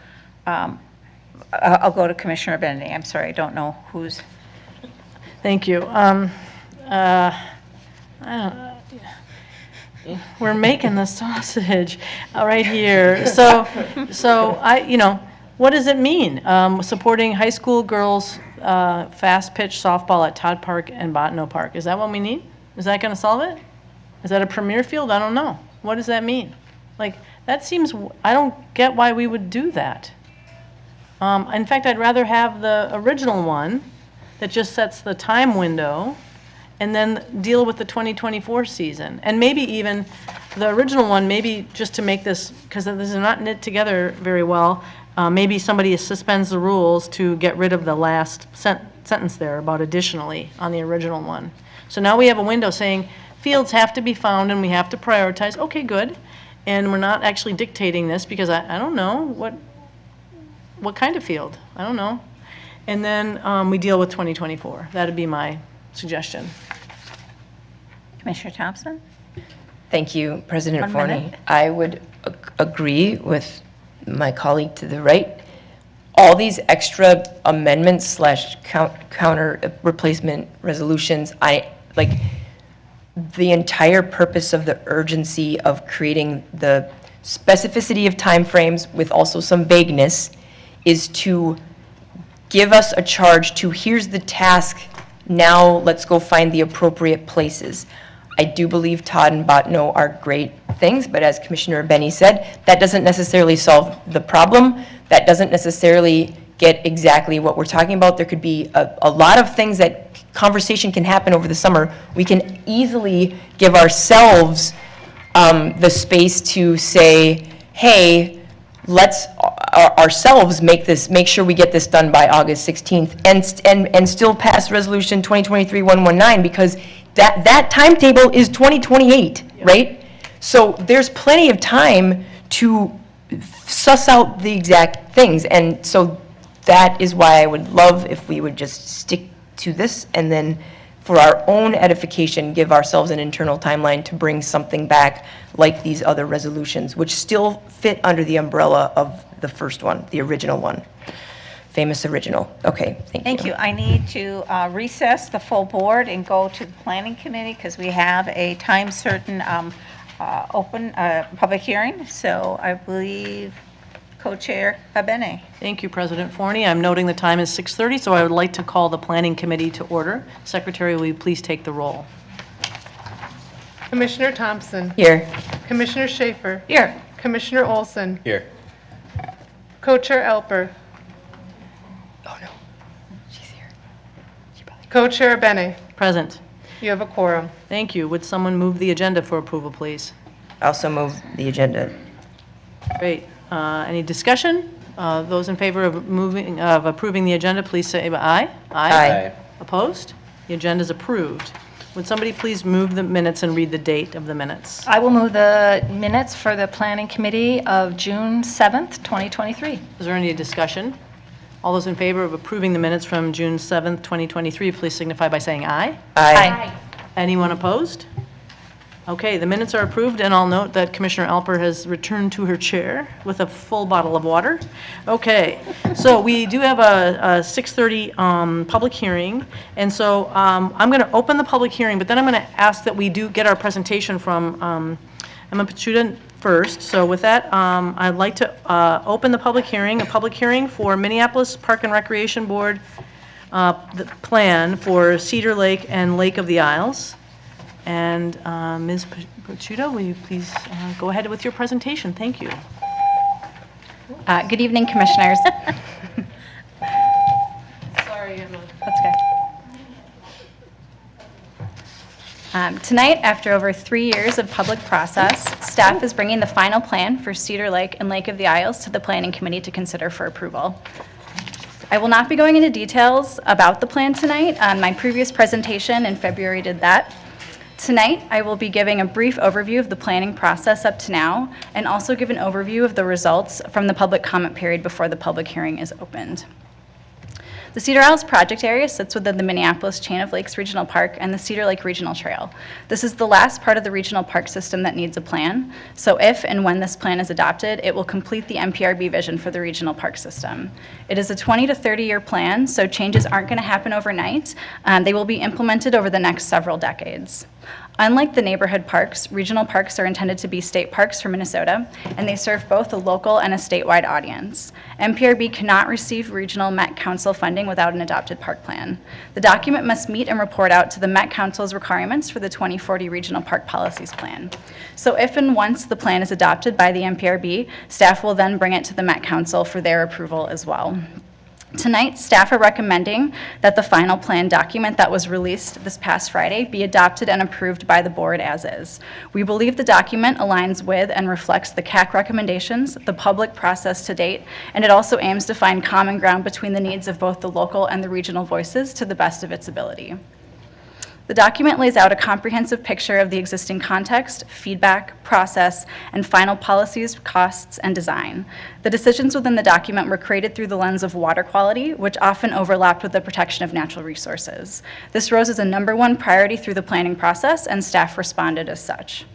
I'll go to Commissioner Benedy. I'm sorry, I don't know who's. Thank you. We're making the sausage right here. So what does it mean? Supporting high school girls fast pitch softball at Todd Park and Botno Park. Is that what we need? Is that going to solve it? Is that a premier field? I don't know. What does that mean? Like, that seems, I don't get why we would do that. In fact, I'd rather have the original one that just sets the time window and then deal with the 2024 season. And maybe even the original one, maybe just to make this, because this is not knit together very well, maybe somebody suspends the rules to get rid of the last sentence there about additionally on the original one. So now we have a window saying fields have to be found and we have to prioritize. Okay, good. And we're not actually dictating this because I don't know what kind of field. I don't know. And then we deal with 2024. That'd be my suggestion. Commissioner Thompson? Thank you, President 1 Forney. minute. I would agree with my colleague to the right. All these extra amendments / counter replacement resolutions, the entire purpose of the urgency of creating the specificity of timeframes with also some vagueness is to give us a charge to, here's the task, now let's go find the appropriate places. I do believe Todd and Botno are great things, but as Commissioner Benny said, that doesn't necessarily solve the problem. That doesn't necessarily get exactly what we're talking about. There could be a lot of things that conversation can happen over the summer. We can easily give ourselves the space to say, hey, let's ourselves make sure we get this done by August 16th and still pass resolution 2023-119, because that timetable is 2028, right? So there's plenty of time to suss out the exact things. And so that is why I would love if we would just stick to this and then for our own edification, give ourselves an internal timeline to bring something back like these other resolutions, which still fit under the umbrella of the first one, the original one. Famous original. Okay, thank you. Thank you. I need to recess the full board and go to the planning committee because we have a time certain open public hearing. So I believe Co-Chair Abene. Thank you, President Forney. I'm noting the time is 6:30, so I would like to call the Planning Committee to order. Secretary, will you please take the roll? Commissioner Thompson. Here. Commissioner Schaefer. Here. Commissioner Olson. Here. Co-Chair Alper. Oh, no. She's here. Co-Chair Abene. Present. You have a quorum. Thank you. Would someone move the agenda for approval, please? I also move the agenda. Great. Any discussion? Those in favor of approving the agenda, please say aye. Aye. Opposed? The agenda is approved. Would somebody please move the minutes and read the date of the minutes? I will move the minutes for the Planning Committee of June 7th, 2023. Is there any discussion? All those in favor of approving the minutes from June 7th, 2023, please signify by saying aye. Aye. Anyone opposed? Okay, the minutes are approved, and I'll note that Commissioner Alper has returned to her chair with a full bottle of water. Okay, so we do have a 6:30 public hearing, and so I'm going to open the public hearing, but then I'm going to ask that we do get our presentation from Emma Pachuta first. So with that, I'd like to open the public hearing, a public hearing for Minneapolis Park and Recreation Board the plan for Cedar Lake and Lake of the Isles. And Ms. Pachuta, will you please go ahead with your presentation? Thank you. Good evening, Commissioners. Sorry, Emma. That's okay. Tonight, after over 3 years of public process, staff is bringing the final plan for Cedar Lake and Lake of the Isles to the Planning Committee to consider for approval. I will not be going into details about the plan tonight. My previous presentation in February did that. Tonight, I will be giving a brief overview of the planning process up to now, and also give an overview of the results from the public comment period before the public hearing is opened. The Cedar Isles project area sits within the Minneapolis Chain of Lakes Regional Park and the Cedar Lake Regional Trail. This is the last part of the regional park system that needs a plan, so if and when this plan is adopted, it will complete the MPRB vision for the regional park system. It is a 20 to 30-year plan, so changes aren't going to happen overnight. They will be implemented over the next several decades. Unlike the neighborhood parks, regional parks are intended to be state parks for Minnesota, and they serve both a local and a statewide audience. MPRB cannot receive regional Met Council funding without an adopted park plan. The document must meet and report out to the Met Council's requirements for the 2040 Regional Park Policies Plan. So if and once the plan is adopted by the MPRB, staff will then bring it to the Met Council for their approval as well. Tonight, staff are recommending that the final plan document that was released this past Friday be adopted and approved by the board as is. We believe the document aligns with and reflects the CAC recommendations, the public process to date, and it also aims to find common ground between the needs of both the local and the regional voices to the best of its ability. The document lays out a comprehensive picture of the existing context, feedback, process, and final policies, costs, and design. The decisions within the document were created through the lens of water quality, which often overlapped with the protection of natural resources. This rose as a #1 priority through the planning process, and staff responded as such.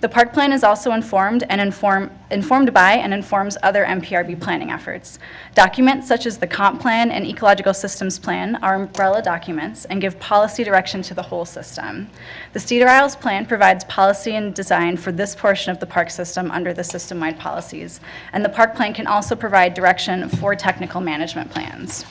The park plan is also informed by and informs other MPRB planning efforts. Documents such as the comp plan and ecological systems plan are umbrella documents and give policy direction to the whole system. The Cedar Isles plan provides policy and design for this portion of the park system under the system-wide policies, and the park plan can also provide direction for technical management plans.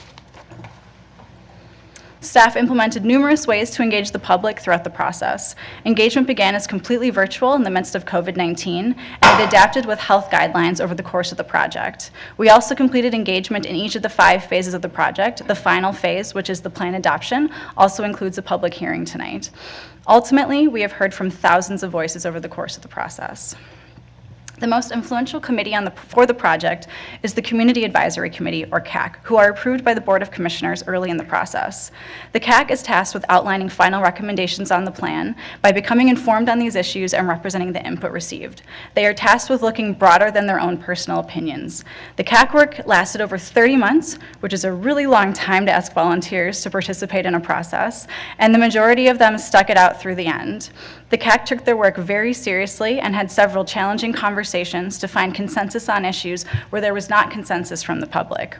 Staff implemented numerous ways to engage the public throughout the process. Engagement began as completely virtual in the midst of COVID-19, and it adapted with health guidelines over the course of the project. We also completed engagement in each of the 5 phases of the project. The final phase, which is the plan adoption, also includes a public hearing tonight. Ultimately, we have heard from thousands of voices over the course of the process. The most influential committee for the project is the Community Advisory Committee, or CAC, who are approved by the Board of Commissioners early in the process. The CAC is tasked with outlining final recommendations on the plan by becoming informed on these issues and representing the input received. They are tasked with looking broader than their own personal opinions. The CAC work lasted over 30 months, which is a really long time to ask volunteers to participate in a process, and the majority of them stuck it out through the end. The CAC took their work very seriously and had several challenging conversations to find consensus on issues where there was not consensus from the public.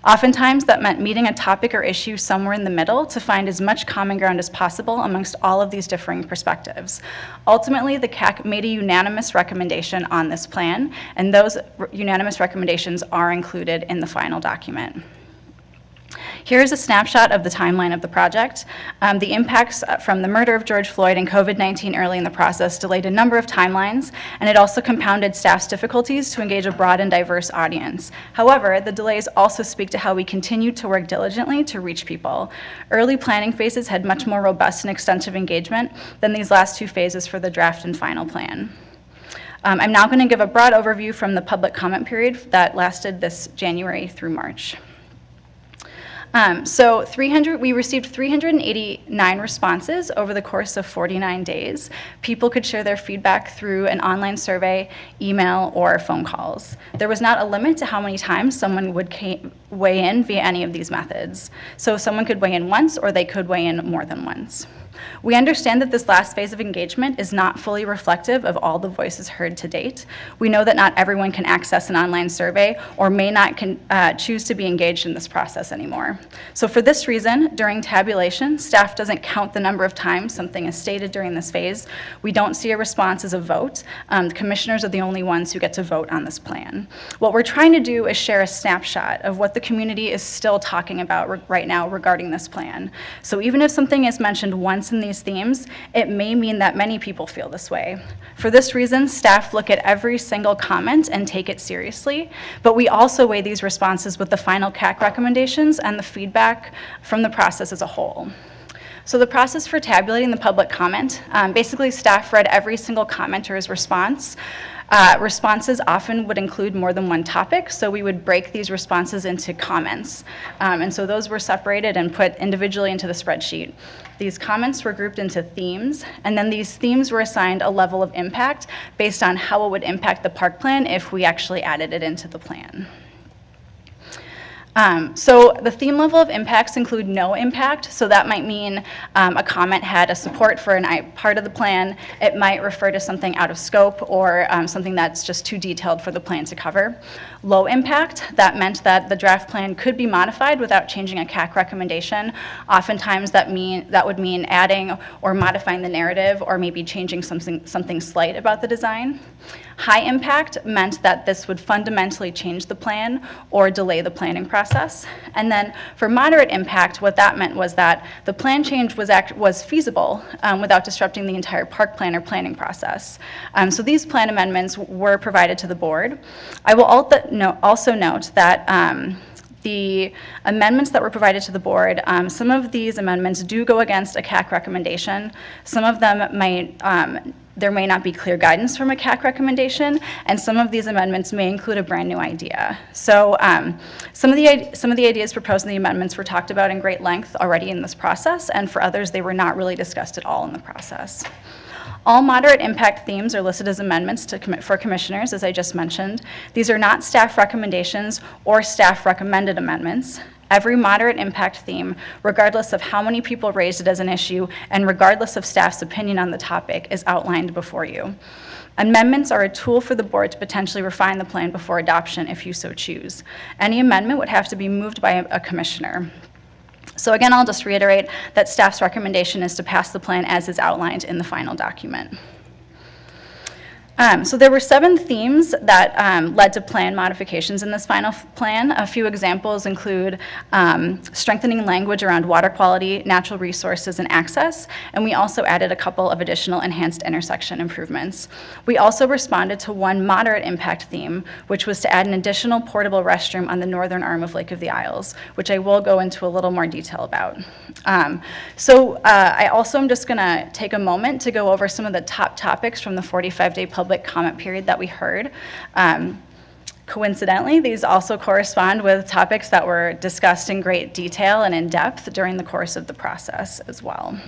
Oftentimes, that meant meeting a topic or issue somewhere in the middle to find as much common ground as possible amongst all of these differing perspectives. Ultimately, the CAC made a unanimous recommendation on this plan, and those unanimous recommendations are included in the final document. Here is a snapshot of the timeline of the project. The impacts from the murder of George Floyd and COVID-19 early in the process delayed a number of timelines, and it also compounded staff's difficulties to engage a broad and diverse audience. However, the delays also speak to how we continued to work diligently to reach people. Early planning phases had much more robust and extensive engagement than these last two phases for the draft and final plan. I'm now going to give a broad overview from the public comment period that lasted this January through March. We received 389 responses over the course of 49 days. People could share their feedback through an online survey, email, or phone calls. There was not a limit to how many times someone would weigh in via any of these methods. So someone could weigh in once, or they could weigh in more than once. We understand that this last phase of engagement is not fully reflective of all the voices heard to date. We know that not everyone can access an online survey or may not choose to be engaged in this process anymore. So for this reason, during tabulation, staff doesn't count the number of times something is stated during this phase. We don't see a response as a vote. The commissioners are the only ones who get to vote on this plan. What we're trying to do is share a snapshot of what the community is still talking about right now regarding this plan. So even if something is mentioned once in these themes, it may mean that many people feel this way. For this reason, staff look at every single comment and take it seriously, but we also weigh these responses with the final CAC recommendations and the feedback from the process as a whole. So the process for tabulating the public comment, basically staff read every single commenter's response. Responses often would include more than one topic, so we would break these responses into comments. And so those were separated and put individually into the spreadsheet. These comments were grouped into themes, and then these themes were assigned a level of impact based on how it would impact the park plan if we actually added it into the plan. So the theme level of impacts include no impact, so that might mean a comment had a support for a part of the plan. It might refer to something out of scope or something that's just too detailed for the plan to cover. Low impact, that meant that the draft plan could be modified without changing a CAC recommendation. Oftentimes that would mean adding or modifying the narrative or maybe changing something slight about the design. High impact meant that this would fundamentally change the plan or delay the planning process. And then for moderate impact, what that meant was that the plan change was feasible without disrupting the entire park plan or planning process. So these plan amendments were provided to the board. I will also note that the amendments that were provided to the board, some of these amendments do go against a CAC recommendation. Some of them might there may not be clear guidance from a CAC recommendation, and some of these amendments may include a brand new idea. So some of the ideas proposed in the amendments were talked about in great length already in this process, and for others, they were not really discussed at all in the process. All moderate impact themes are listed as amendments for commissioners, as I just mentioned. These are not staff recommendations or staff recommended amendments. Every moderate impact theme, regardless of how many people raised it as an issue and regardless of staff's opinion on the topic, is outlined before you. Amendments are a tool for the board to potentially refine the plan before adoption if you so choose. Any amendment would have to be moved by a commissioner. So again, I'll just reiterate that staff's recommendation is to pass the plan as is outlined in the final document. So there were 7 themes that led to plan modifications in this final plan. A few examples include strengthening language around water quality, natural resources, and access, and we also added a couple of additional enhanced intersection improvements. We also responded to one moderate impact theme, which was to add an additional portable restroom on the northern arm of Lake of the Isles, which I will go into a little more detail about. I also am just going to take a moment to go over some of the top topics from the 45-day public public comment period that we heard. Coincidentally, these also correspond with topics that were discussed in great detail and in depth during the course of the process as well.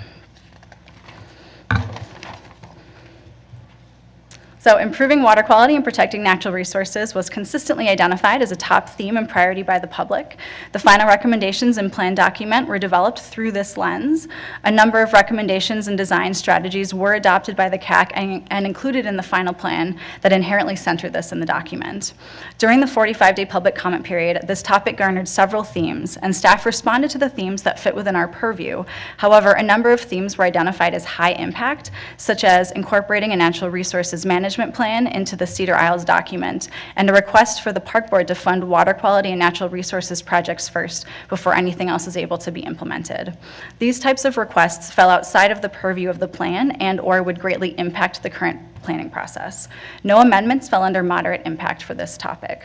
So improving water quality and protecting natural resources was consistently identified as a top theme and priority by the public. The final recommendations and plan document were developed through this lens. A number of recommendations and design strategies were adopted by the CAC and included in the final plan that inherently center this in the document. During the 45-day public comment period, this topic garnered several themes, and staff responded to the themes that fit within our purview. However, a number of themes were identified as high impact, such as incorporating a natural resources management plan into the Cedar Isles document, and a request for the park board to fund water quality and natural resources projects first before anything else is able to be implemented. These types of requests fell outside of the purview of the plan and/or would greatly impact the current planning process. No amendments fell under moderate impact for this topic.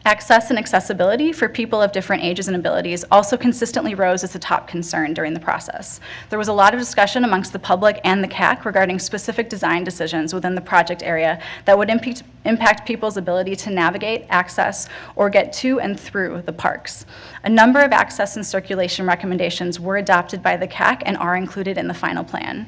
Access and accessibility for people of different ages and abilities also consistently rose as a top concern during the process. There was a lot of discussion amongst the public and the CAC regarding specific design decisions within the project area that would impact people's ability to navigate, access, or get to and through the parks. A number of access and circulation recommendations were adopted by the CAC and are included in the final plan.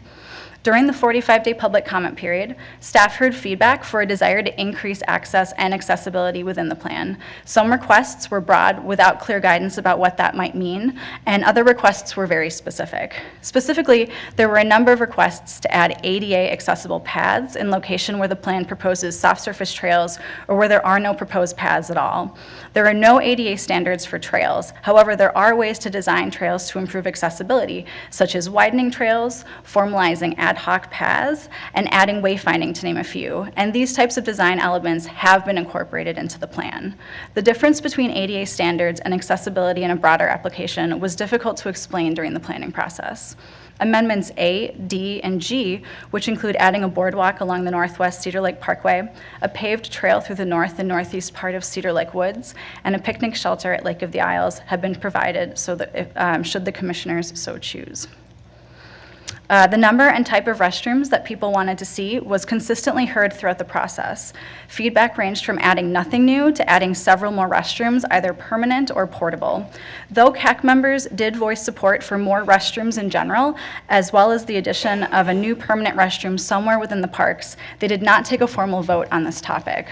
During the 45-day public comment period, staff heard feedback for a desire to increase access and accessibility within the plan. Some requests were broad without clear guidance about what that might mean, and other requests were very specific. Specifically, there were a number of requests to add ADA accessible paths in location where the plan proposes soft surface trails or where there are no proposed paths at all. There are no ADA standards for trails. However, there are ways to design trails to improve accessibility, such as widening trails, formalizing ad hoc paths, and adding wayfinding, to name a few. And these types of design elements have been incorporated into the plan. The difference between ADA standards and accessibility in a broader application was difficult to explain during the planning process. Amendments A, D, and G, which include adding a boardwalk along the northwest Cedar Lake Parkway, a paved trail through the north and northeast part of Cedar Lake Woods, and a picnic shelter at Lake of the Isles, have been provided so that should the commissioners so choose. The number and type of restrooms that people wanted to see was consistently heard throughout the process. Feedback ranged from adding nothing new to adding several more restrooms, either permanent or portable. Though CAC members did voice support for more restrooms in general, as well as the addition of a new permanent restroom somewhere within the parks, they did not take a formal vote on this topic.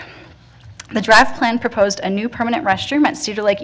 The draft plan proposed a new permanent restroom at Cedar Lake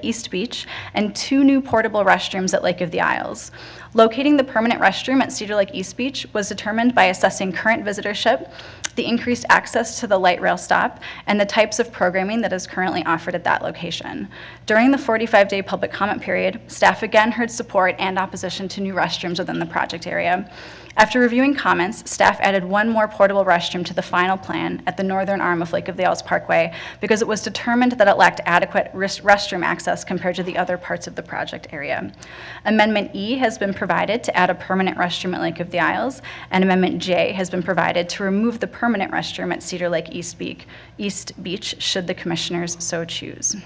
East Beach, and 2 new portable restrooms at Lake of the Isles. Locating the permanent restroom at Cedar Lake East Beach was determined by assessing current visitorship, the increased access to the light rail stop, and the types of programming that is currently offered at that location. During the 45-day public comment period, staff again heard support and opposition to new restrooms within the project area. After reviewing comments, staff added 1 more portable restroom to the final plan at the northern arm of Lake of the Isles Parkway because it was determined that it lacked adequate restroom access compared to the other parts of the project area. Amendment E has been provided to add a permanent restroom at Lake of the Isles, and Amendment J has been provided to remove the permanent restroom at Cedar Lake East Beach should the commissioners so choose.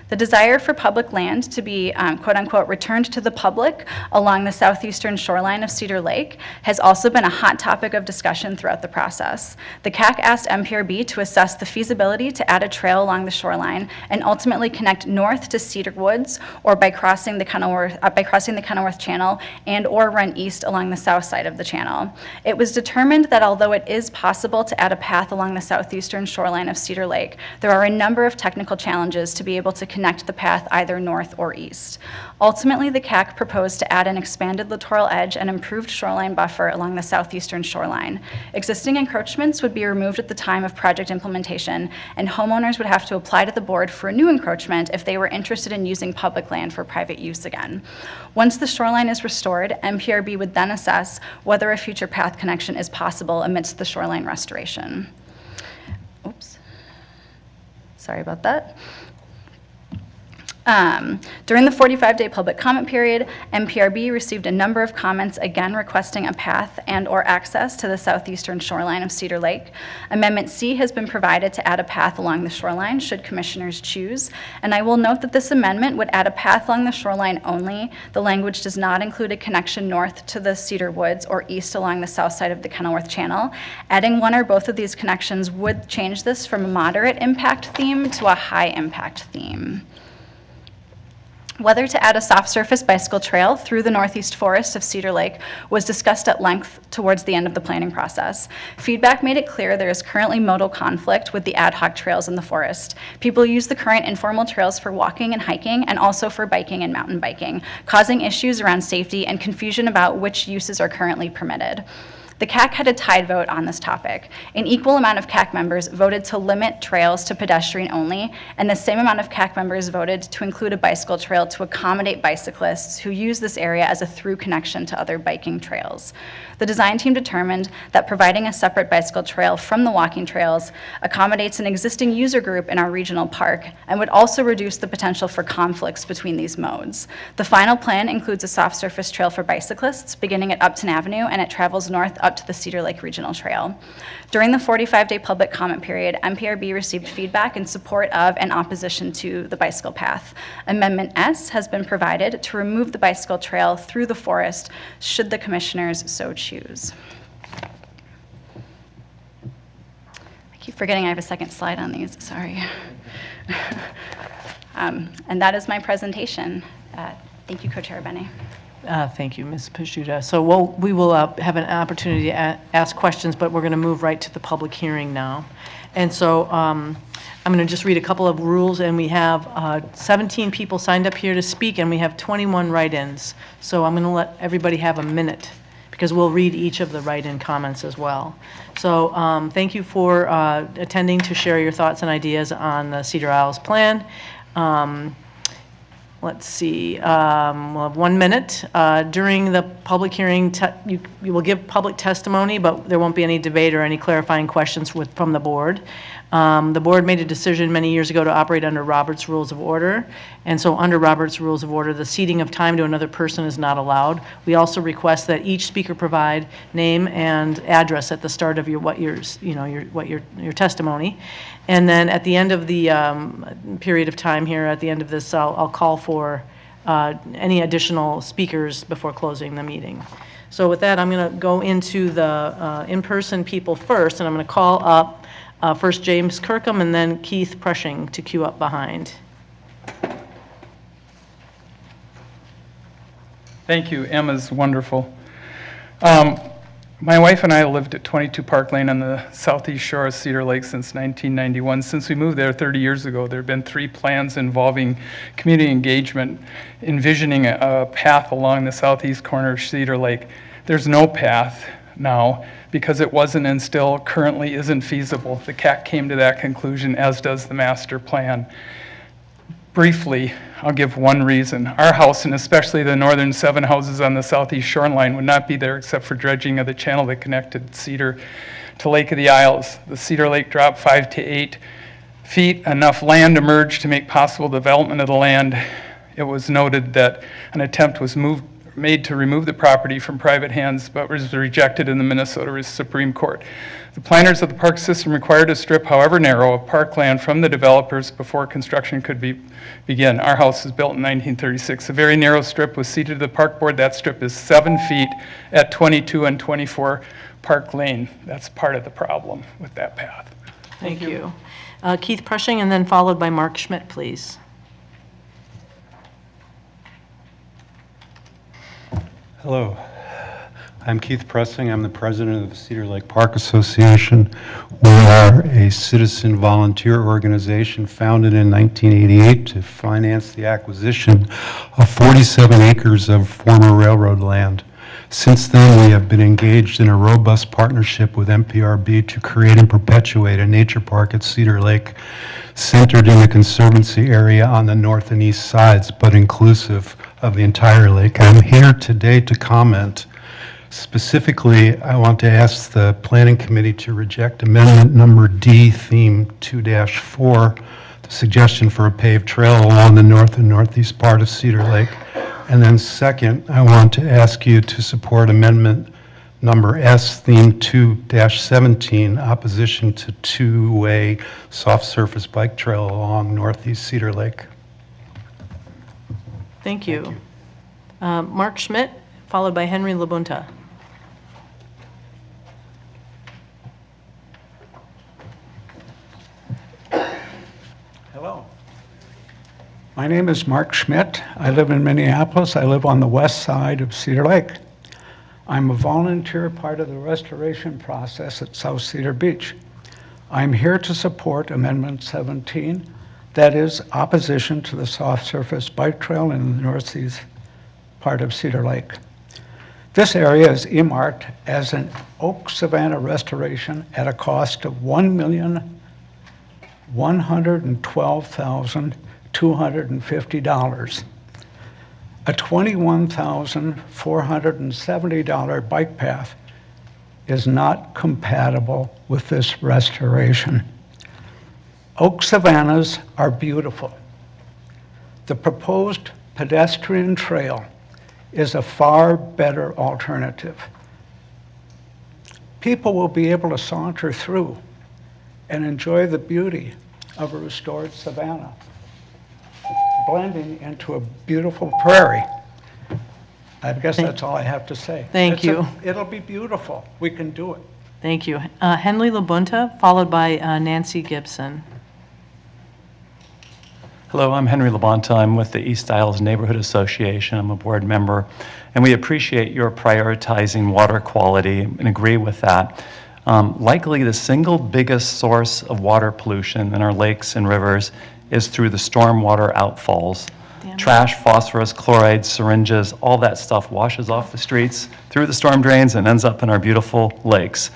The desire for public land to be, quote unquote, returned to the public along the southeastern shoreline of Cedar Lake has also been a hot topic of discussion throughout the process. The CAC asked MPRB to assess the feasibility to add a trail along the shoreline and ultimately connect north to Cedar Woods, or by crossing the Kenilworth Channel and or run east along the south side of the channel. It was determined that although it is possible to add a path along the southeastern shoreline of Cedar Lake, there are a number of technical challenges to be able to connect the path either north or east. Ultimately, the CAC proposed to add an expanded littoral edge and improved shoreline buffer along the southeastern shoreline. Existing encroachments would be removed at the time of project implementation, and homeowners would have to apply to the board for a new encroachment if they were interested in using public land for private use again. Once the shoreline is restored, MPRB would then assess whether a future path connection is possible amidst the shoreline restoration. Oops. Sorry about that. During the 45-day public comment period, MPRB received a number of comments, again requesting a path and/or access to the southeastern shoreline of Cedar Lake. Amendment C has been provided to add a path along the shoreline, should commissioners choose. And I will note that this amendment would add a path along the shoreline only. The language does not include a connection north to the Cedar Woods or east along the south side of the Kenilworth Channel. Adding one or both of these connections would change this from a moderate impact theme to a high impact theme. Whether to add a soft surface bicycle trail through the northeast forest of Cedar Lake was discussed at length towards the end of the planning process. Feedback made it clear there is currently modal conflict with the ad hoc trails in the forest. People use the current informal trails for walking and hiking and also for biking and mountain biking, causing issues around safety and confusion about which uses are currently permitted. The CAC had a tied vote on this topic. An equal amount of CAC members voted to limit trails to pedestrian only, and the same amount of CAC members voted to include a bicycle trail to accommodate bicyclists who use this area as a through connection to other biking trails. The design team determined that providing a separate bicycle trail from the walking trails accommodates an existing user group in our regional park and would also reduce the potential for conflicts between these modes. The final plan includes a soft surface trail for bicyclists beginning at Upton Avenue, and it travels north up to the Cedar Lake Regional Trail. During the 45-day public comment period, MPRB received feedback in support of and opposition to the bicycle path. Amendment S has been provided to remove the bicycle trail through the forest should the commissioners so choose. I keep forgetting I have a second slide on these, sorry. And that is my presentation. Thank you, Co-Chair Benny. Thank you, Ms. Pashuta. So we will have an opportunity to ask questions, but we're going to move right to the public hearing now. And so I'm going to just read a couple of rules, and we have 17 people signed up here to speak, and we have 21 write-ins. So I'm going to let everybody have a minute, because we'll read each of the write-in comments as well. So thank you for attending to share your thoughts and ideas on the Cedar Isles plan. Let's see, we'll have 1 minute. During the public hearing, you will give public testimony, but there won't be any debate or any clarifying questions from the board. The board made a decision many years ago to operate under Robert's Rules of Order, and so under Robert's Rules of Order, the ceding of time to another person is not allowed. We also request that each speaker provide name and address at the start of your testimony. And then at the end of the period of time here, at the end of this, I'll call for any additional speakers before closing the meeting. So with that, I'm going to go into the in-person people first, and I'm going to call up first James Kirkham and then Keith Prushing to queue up behind. Thank you. Emma's wonderful. My wife and I lived at 22 Park Lane on the southeast shore of Cedar Lake since 1991. Since we moved there 30 years ago, there have been 3 plans involving community engagement, envisioning a path along the southeast corner of Cedar Lake. There's no path now because it wasn't and still currently isn't feasible. The CAC came to that conclusion, as does the master plan. Briefly, I'll give one reason. Our house, and especially the northern 7 houses on the southeast shoreline, would not be there except for dredging of the channel that connected Cedar to Lake of the Isles. The Cedar Lake dropped 5 to 8 feet. Enough land emerged to make possible development of the land. It was noted that an attempt was made to remove the property from private hands, but was rejected in the Minnesota Supreme Court. The planners of the park system required a strip, however narrow, of parkland from the developers before construction could begin. Our house was built in 1936. A very narrow strip was ceded to the park board. That strip is 7 feet at 22 and 24 Park Lane. That's part of the problem with that path. Thank you. Keith Prushing, and then followed by Mark Schmidt, please. Hello, I'm Keith Pressing. I'm the president of the Cedar Lake Park Association. We are a citizen volunteer organization founded in 1988 to finance the acquisition of 47 acres of former railroad land. Since then, we have been engaged in a robust partnership with MPRB to create and perpetuate a nature park at Cedar Lake, centered in the Conservancy area on the north and east sides, but inclusive of the entire lake. I'm here today to comment Specifically, I want to ask the Planning Committee to reject amendment number D, theme 2-4, the suggestion for a paved trail along the north and northeast part of Cedar Lake. And then second, I want to ask you to support amendment number S, theme 2-17, opposition to two-way soft surface bike trail along northeast Cedar Lake. Thank you. Mark Schmidt, followed by Henry Labunta. Hello. My name is Mark Schmidt. I live in Minneapolis. I live on the west side of Cedar Lake. I'm a volunteer part of the restoration process at South Cedar Beach. I'm here to support Amendment 17, that is opposition to the soft surface bike trail in the northeast part of Cedar Lake. This area is earmarked as an oak savanna restoration at a cost of $1,112,250. A $21,470 bike path is not compatible with this restoration. Oak savannas are beautiful. The proposed pedestrian trail is a far better alternative. People will be able to saunter through and enjoy the beauty of a restored savanna, blending into a beautiful prairie. I guess that's all I have to say. Thank you. It'll be beautiful. We can do it. Thank you. Henry Labunta, followed by Nancy Gibson. Hello, I'm Henry Labonta. I'm with the East Isles Neighborhood Association. I'm a board member, and we appreciate your prioritizing water quality and agree with that. Likely the single biggest source of water pollution in our lakes and rivers is through the stormwater outfalls. Trash, phosphorus, chloride, syringes, all that stuff washes off the streets, through the storm drains, and ends up in our beautiful lakes.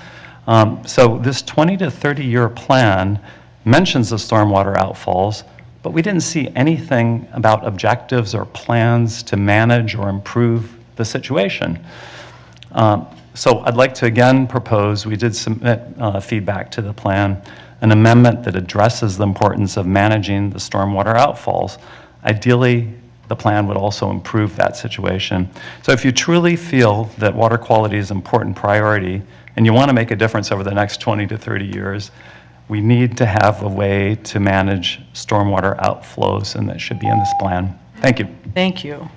So this 20 to 30-year plan mentions the stormwater outfalls, but we didn't see anything about objectives or plans to manage or improve the situation. So I'd like to again propose, we did submit feedback to the plan, an amendment that addresses the importance of managing the stormwater outfalls. Ideally, the plan would also improve that situation. So if you truly feel that water quality is an important priority and you want to make a difference over the next 20 to 30 years, we need to have a way to manage stormwater outflows, and that should be in this plan. Thank you. Thank you.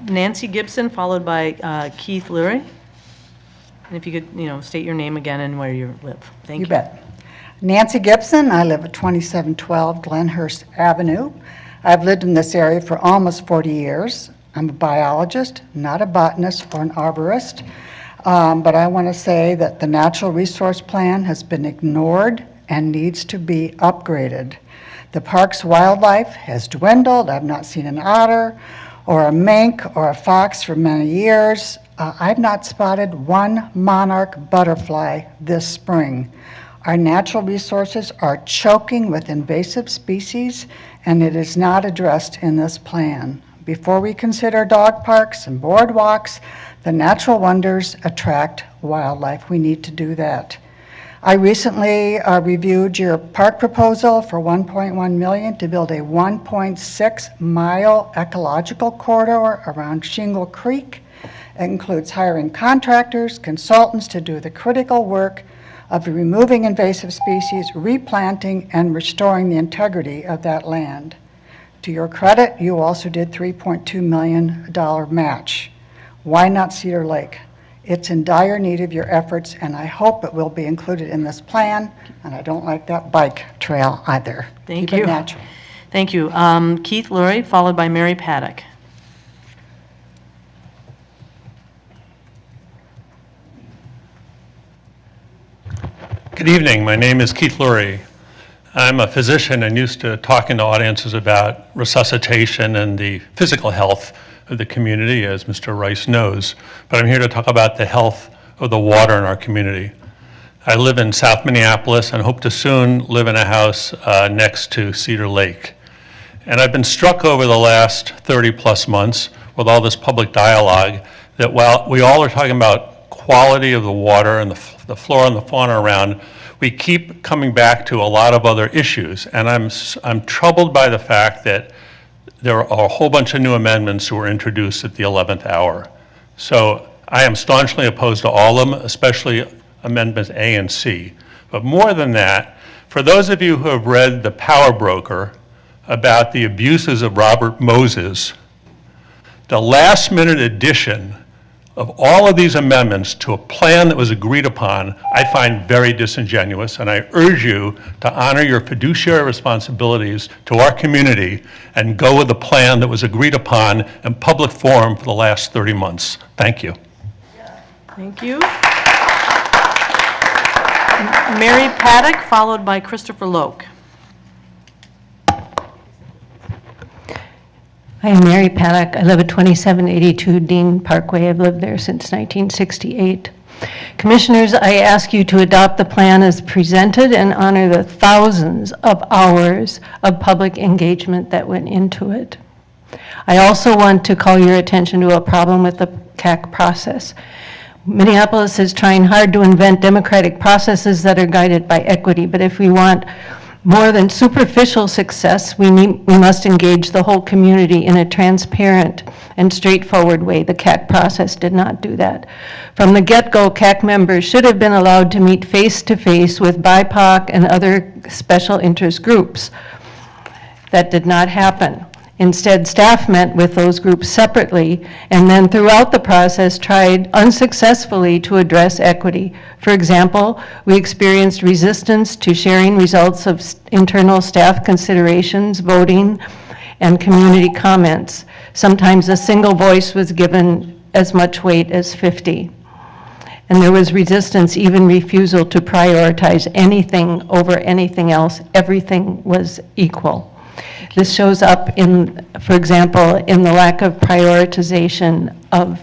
Nancy Gibson, followed by Keith Leary. And if you could, state your name again and where you live. Thank you. You bet. Nancy Gibson. I live at 2712 Glenhurst Avenue. I've lived in this area for almost 40 years. I'm a biologist, not a botanist or an arborist. But I want to say that the natural resource plan has been ignored and needs to be upgraded. The park's wildlife has dwindled. I've not seen an otter or a mink or a fox for many years. I've not spotted one monarch butterfly this spring. Our natural resources are choking with invasive species, and it is not addressed in this plan. Before we consider dog parks and boardwalks, the natural wonders attract wildlife. We need to do that. I recently reviewed your park proposal for $1.1 million to build a 1.6-mile ecological corridor around Shingle Creek. It includes hiring contractors, consultants to do the critical work of removing invasive species, replanting, and restoring the integrity of that land. To your credit, you also did $3.2 million match. Why not Cedar Lake? It's in dire need of your efforts, and I hope it will be included in this plan, and I don't like that bike trail either. Thank Keep you. it natural. Thank you. Keith Lurie, followed by Mary Paddock. Good evening. My name is Keith Lurie. I'm a physician and used to talking to audiences about resuscitation and the physical health of the community, as Mr. Rice knows. But I'm here to talk about the health of the water in our community. I live in South Minneapolis and hope to soon live in a house next to Cedar Lake. And I've been struck over the last 30 plus months with all this public dialogue that while we all are talking about quality of the water and the flora and the fauna around, we keep coming back to a lot of other issues. And I'm troubled by the fact that there are a whole bunch of new amendments that were introduced at the 11th hour. So I am staunchly opposed to all of them, especially Amendments A and C. But more than that, for those of you who have read The Power Broker about the abuses of Robert Moses, the last minute addition of all of these amendments to a plan that was agreed upon, I find very disingenuous, and I urge you to honor your fiduciary responsibilities to our community and go with the plan that was agreed upon in public forum for the last 30 months. Thank you. Thank you. Mary Paddock, followed by Christopher Loke. I am Mary Paddock. I live at 2782 Dean Parkway. I've lived there since 1968. Commissioners, I ask you to adopt the plan as presented and honor the thousands of hours of public engagement that went into it. I also want to call your attention to a problem with the CAC process. Minneapolis is trying hard to invent democratic processes that are guided by equity, but if we want more than superficial success, we must engage the whole community in a transparent and straightforward way. The CAC process did not do that. From the get-go, CAC members should have been allowed to meet face-to-face with BIPOC and other special interest groups. That did not happen. Instead, staff met with those groups separately and then throughout the process tried unsuccessfully to address equity. For example, we experienced resistance to sharing results of internal staff considerations, voting, and community comments. Sometimes a single voice was given as much weight as 50. And there was resistance, even refusal to prioritize anything over anything else. Everything was equal. This shows up in, for example, in the lack of prioritization of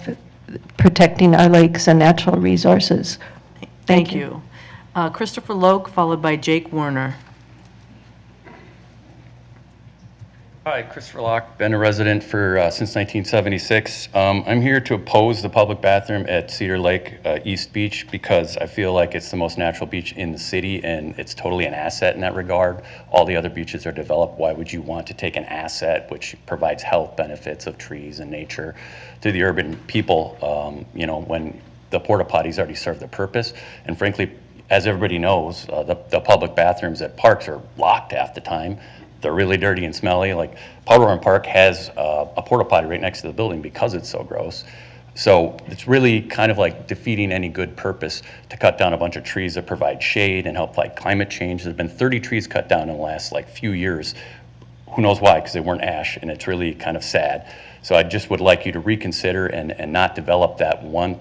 protecting our lakes and natural resources. Thank you. Christopher Loke, followed by Jake Werner. Hi, Christopher Locke, been a resident for since 1976. I'm here to oppose the public bathroom at Cedar Lake East Beach because I feel like it's the most natural beach in the city and it's totally an asset in that regard. All the other beaches are developed. Why would you want to take an asset which provides health benefits of trees and nature to the urban people, you know, when the porta potties already serve their purpose? And frankly, as everybody knows, the public bathrooms at parks are locked half the time. They're really dirty and smelly. Like Powder Park has a porta potty right next to the building because it's so gross. So it's really kind of like defeating any good purpose to cut down a bunch of trees that provide shade and help fight climate change. There's been 30 trees cut down in the last few years. Who knows why? Because they weren't ash, and it's really kind of sad. So I just would like you to reconsider and not develop that one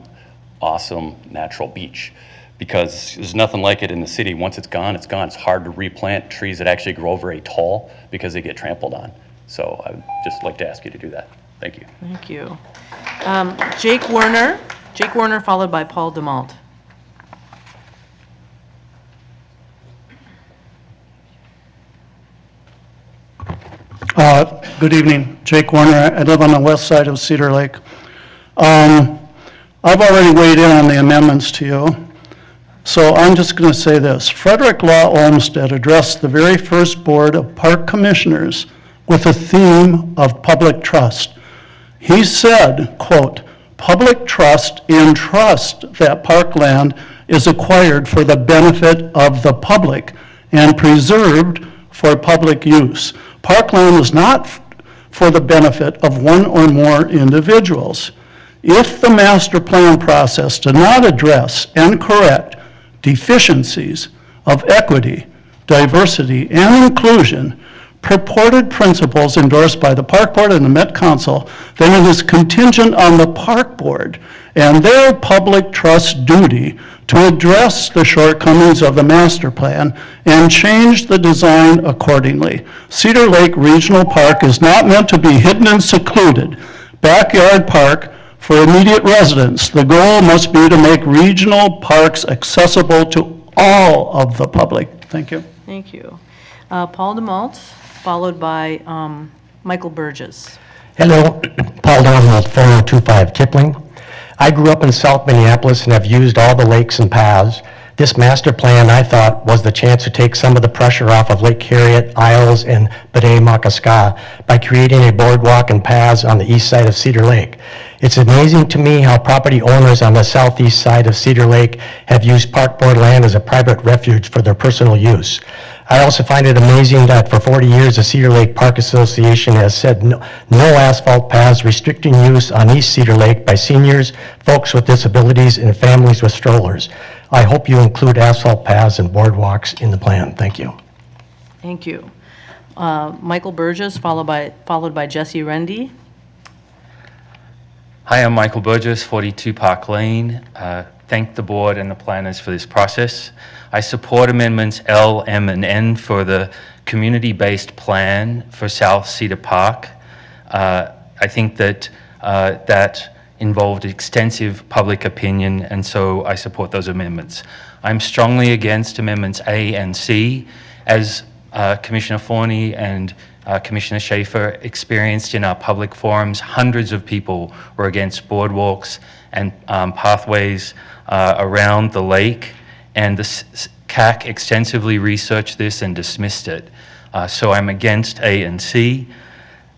awesome natural beach, because there's nothing like it in the city. Once it's gone, it's gone. It's hard to replant trees that actually grow very tall because they get trampled on. So I'd just like to ask you to do that. Thank you. Thank you. Jake Werner. Jake Werner, followed by Paul DeMalt. Good evening. Jake Werner. I live on the west side of Cedar Lake. I've already weighed in on the amendments to you. So I'm just going to say this. Frederick Law Olmsted addressed the very first board of park commissioners with a theme of public trust. He said, quote, "Public trust in trust that parkland is acquired for the benefit of the public and preserved for public use. Parkland is not for the benefit of one or more individuals. If the master plan process did not address and correct deficiencies of equity, diversity, and inclusion, purported principles endorsed by the Park Board and the Met Council, then it is contingent on the Park Board and their public trust duty to address the shortcomings of the master plan and change the design accordingly. Cedar Lake Regional Park is not meant to be hidden and secluded backyard park for immediate residents. The goal must be to make regional parks accessible to all of the public." Thank you. Thank you. Paul DeMalt, followed by Michael Burgess. Hello, Paul DeMalt, 4025 Kipling. I grew up in South Minneapolis and have used all the lakes and paths. This master plan, I thought, was the chance to take some of the pressure off of Lake Harriet, Isles, and Bede-Makaska by creating a boardwalk and paths on the east side of Cedar Lake. It's amazing to me how property owners on the southeast side of Cedar Lake have used park board land as a private refuge for their personal use. I also find it amazing that for 40 years, the Cedar Lake Park Association has said no asphalt paths, restricting use on East Cedar Lake by seniors, folks with disabilities, and families with strollers. I hope you include asphalt paths and boardwalks in the plan. Thank you. Thank you. Michael Burgess, followed by Jesse Rendy. Hi, I'm Michael Burgess, 42 Park Lane. Thank the board and the planners for this process. I support amendments L, M, and N for the community-based plan for South Cedar Park. I think that that involved extensive public opinion, and so I support those amendments. I'm strongly against amendments A and C. As Commissioner Forney and Commissioner Schaefer experienced in our public forums, hundreds of people were against boardwalks and pathways around the lake, and the CAC extensively researched this and dismissed it. So I'm against A and C.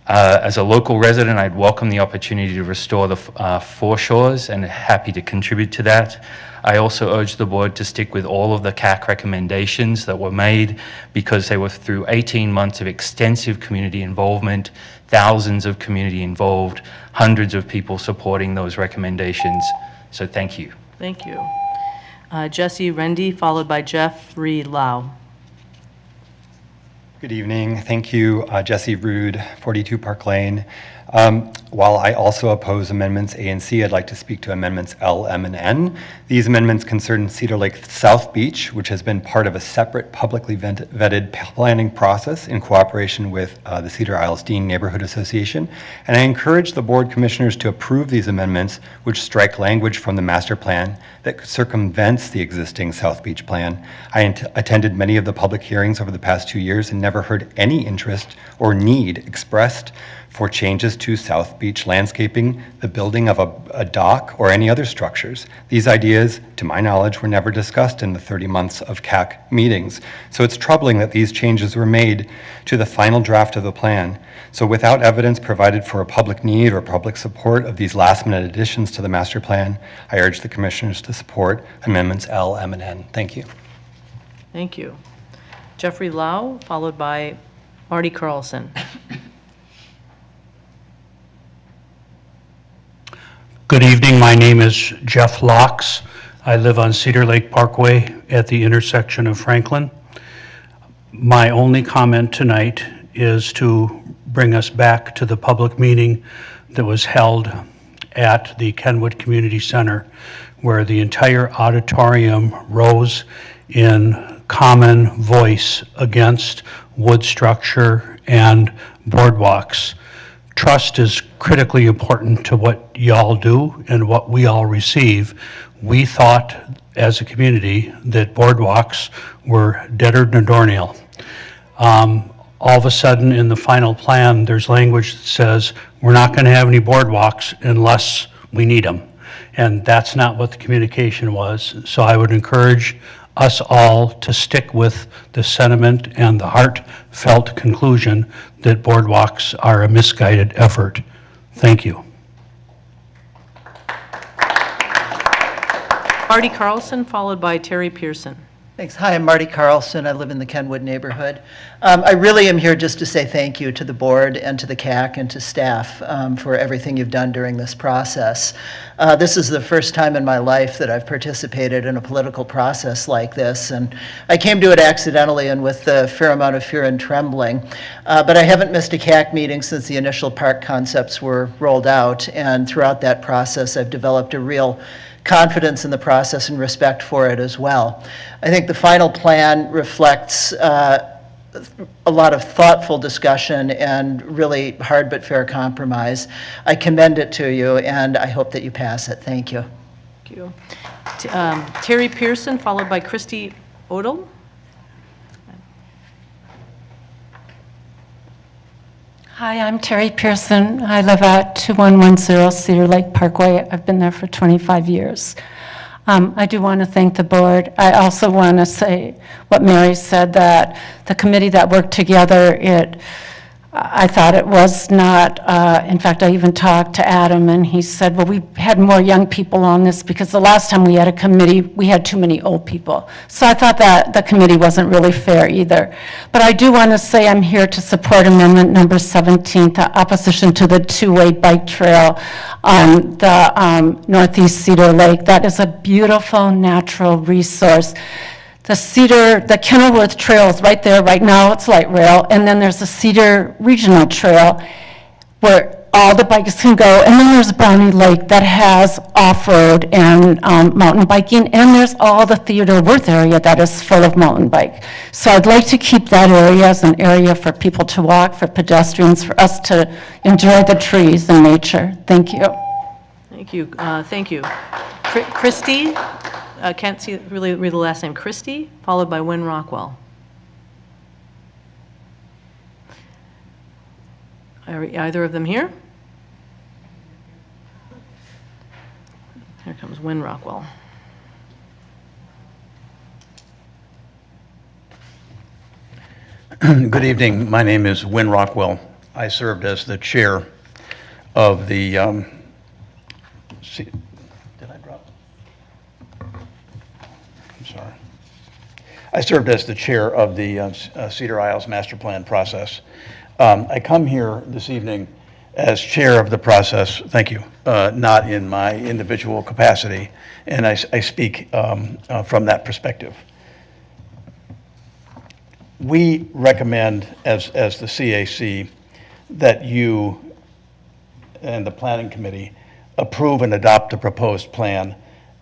As a local resident, I'd welcome the opportunity to restore the foreshores and happy to contribute to that. I also urge the board to stick with all of the CAC recommendations that were made because they were through 18 months of extensive community involvement, thousands of community involved, hundreds of people supporting those recommendations. So thank you. Thank you. Jesse Rendy, followed by Jeffrey Lau. Good evening. Thank you, Jesse Rude, 42 Park Lane. While I also oppose amendments A and C, I'd like to speak to amendments L, M, and N. These amendments concern Cedar Lake South Beach, which has been part of a separate publicly vetted planning process in cooperation with the Cedar Isles Dean Neighborhood Association. And I encourage the board commissioners to approve these amendments, which strike language from the master plan that circumvents the existing South Beach plan. I attended many of the public hearings over the past 2 years and never heard any interest or need expressed for changes to South Beach landscaping, the building of a dock, or any other structures. These ideas, to my knowledge, were never discussed in the 30 months of CAC meetings. So it's troubling that these changes were made to the final draft of the plan. So without evidence provided for a public need or public support of these last-minute additions to the master plan, I urge the commissioners to support amendments L, M, and N. Thank you. Thank you. Jeffrey Lau, followed by Marty Carlson. Good evening. My name is Jeff Locks. I live on Cedar Lake Parkway at the intersection of Franklin. My only comment tonight is to bring us back to the public meeting that was held at the Kenwood Community Center, where the entire auditorium rose in common voice against wood structure and boardwalks. Trust is critically important to what y'all do and what we all receive. We thought as a community that boardwalks were deader than a doornail. All of a sudden in the final plan, there's language that says we're not going to have any boardwalks unless we need them. And that's not what the communication was. So I would encourage us all to stick with the sentiment and the heartfelt conclusion that boardwalks are a misguided effort. Thank you. Marty Carlson, followed by Terry Pearson. Thanks. Hi, I'm Marty Carlson. I live in the Kenwood neighborhood. I really am here just to say thank you to the board and to the CAC and to staff for everything you've done during this process. This is the first time in my life that I've participated in a political process like this, and I came to it accidentally and with a fair amount of fear and trembling. But I haven't missed a CAC meeting since the initial park concepts were rolled out, and throughout that process I've developed a real confidence in the process and respect for it as well. I think the final plan reflects a lot of thoughtful discussion and really hard but fair compromise. I commend it to you, and I hope that you pass it. Thank you. Thank you. Terry Pearson, followed by Christy Odell. Hi, I'm Terry Pearson. I live at 2110 Cedar Lake Parkway. I've been there for 25 years. I do want to thank the board. I also want to say what Mary said, that the committee that worked together, I thought it was not, in fact, I even talked to Adam, and he said, well, we had more young people on this because the last time we had a committee, we had too many old people. So I thought that the committee wasn't really fair either. But I do want to say I'm here to support amendment number 17, the opposition to the two-way bike trail on the northeast Cedar Lake. That is a beautiful natural resource. The Kenilworth Trail is right there. Right now, it's light rail. And then there's the Cedar Regional Trail where all the bikes can go. And then there's Brownie Lake that has off-road and mountain biking. And there's all the Theodore Wirth area that is full of mountain bike. So I'd like to keep that area as an area for people to walk, for pedestrians, for us to enjoy the trees and nature. Thank you. Thank you. Thank you. Christy? I can't really read the last name. Christie, followed by Wynn Rockwell. Are either of them here? Here comes Wynn Rockwell. Good evening. My name is Wynn Rockwell. I served as the chair of the I served as the chair of the Cedar Isles Master Plan process. I come here this evening as chair of the process, thank you, not in my individual capacity, and I speak from that perspective. We recommend, as the CAC, that you and the Planning Committee approve and adopt the proposed plan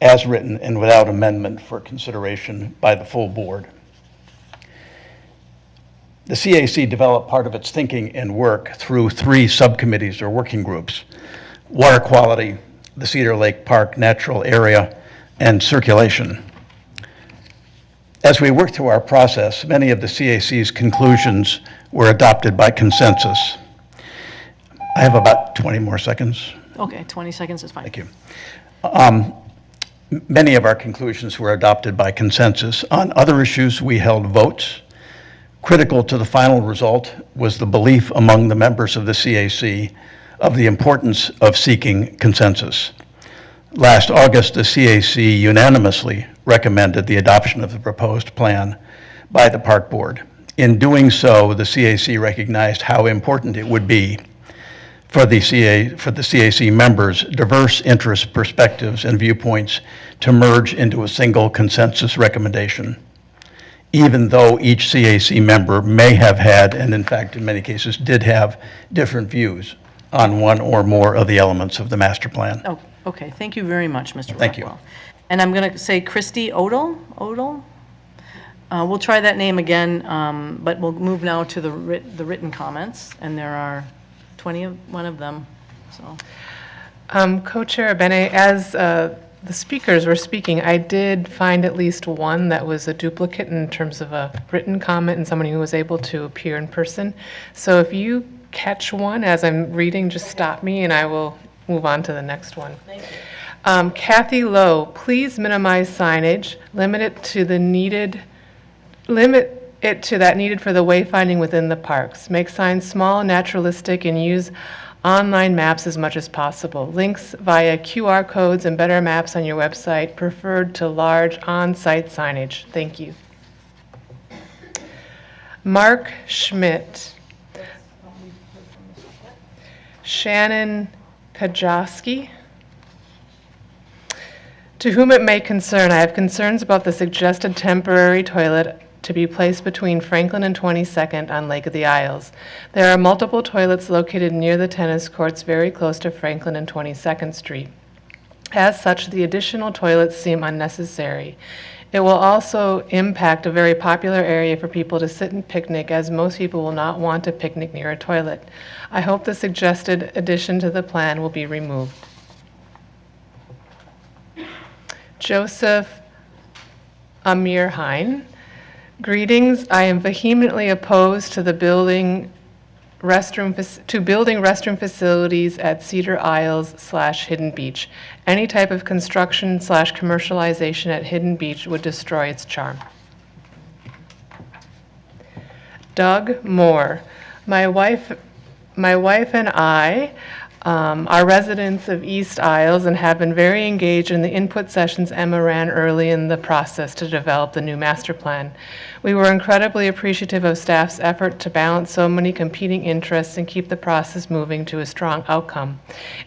as written and without amendment for consideration by the full board. The CAC developed part of its thinking and work through 3 subcommittees or working groups: water quality, the Cedar Lake Park natural area, and circulation. As we worked through our process, many of the CAC's conclusions were adopted by consensus. I have about 20 more seconds. Okay, 20 seconds is fine. Thank you. Many of our conclusions were adopted by consensus. On other issues, we held votes. Critical to the final result was the belief among the members of the CAC of the importance of seeking consensus. Last August, the CAC unanimously recommended the adoption of the proposed plan by the Park Board. In doing so, the CAC recognized how important it would be for the CAC members' diverse interests, perspectives, and viewpoints to merge into a single consensus recommendation, even though each CAC member may have had, and in fact in many cases did have, different views on one or more of the elements of the master plan. Oh, okay. Thank you very much, Mr. Thank you. Rockwell. And I'm going to say Christy Odell. We'll try that name again, but we'll move now to the written comments, and there are 21 of them. So, Co-Chair Bene, as the speakers were speaking, I did find at least one that was a duplicate in terms of a written comment and somebody who was able to appear in person. So if you catch one as I'm reading, just stop me and I will move on to the next one. Thank you. Kathy Lowe, please minimize signage, limit it to that needed for the wayfinding within the parks. Make signs small, naturalistic, and use online maps as much as possible. Links via QR codes and better maps on your website, preferred to large on-site signage. Thank you. Mark Schmidt. Shannon Kajoski. To whom it may concern, I have concerns about the suggested temporary toilet to be placed between Franklin and 22nd on Lake of the Isles. There are multiple toilets located near the tennis courts very close to Franklin and 22nd Street. As such, the additional toilets seem unnecessary. It will also impact a very popular area for people to sit and picnic, as most people will not want to picnic near a toilet. I hope the suggested addition to the plan will be removed. Joseph Amir Hein. Greetings. I am vehemently opposed to the building building restroom facilities at Cedar Isles / Hidden Beach. Any type of construction / commercialization at Hidden Beach would destroy its charm. Doug Moore. My wife and I are residents of East Isles and have been very engaged in the input sessions Emma ran early in the process to develop the new master plan. We were incredibly appreciative of staff's effort to balance so many competing interests and keep the process moving to a strong outcome.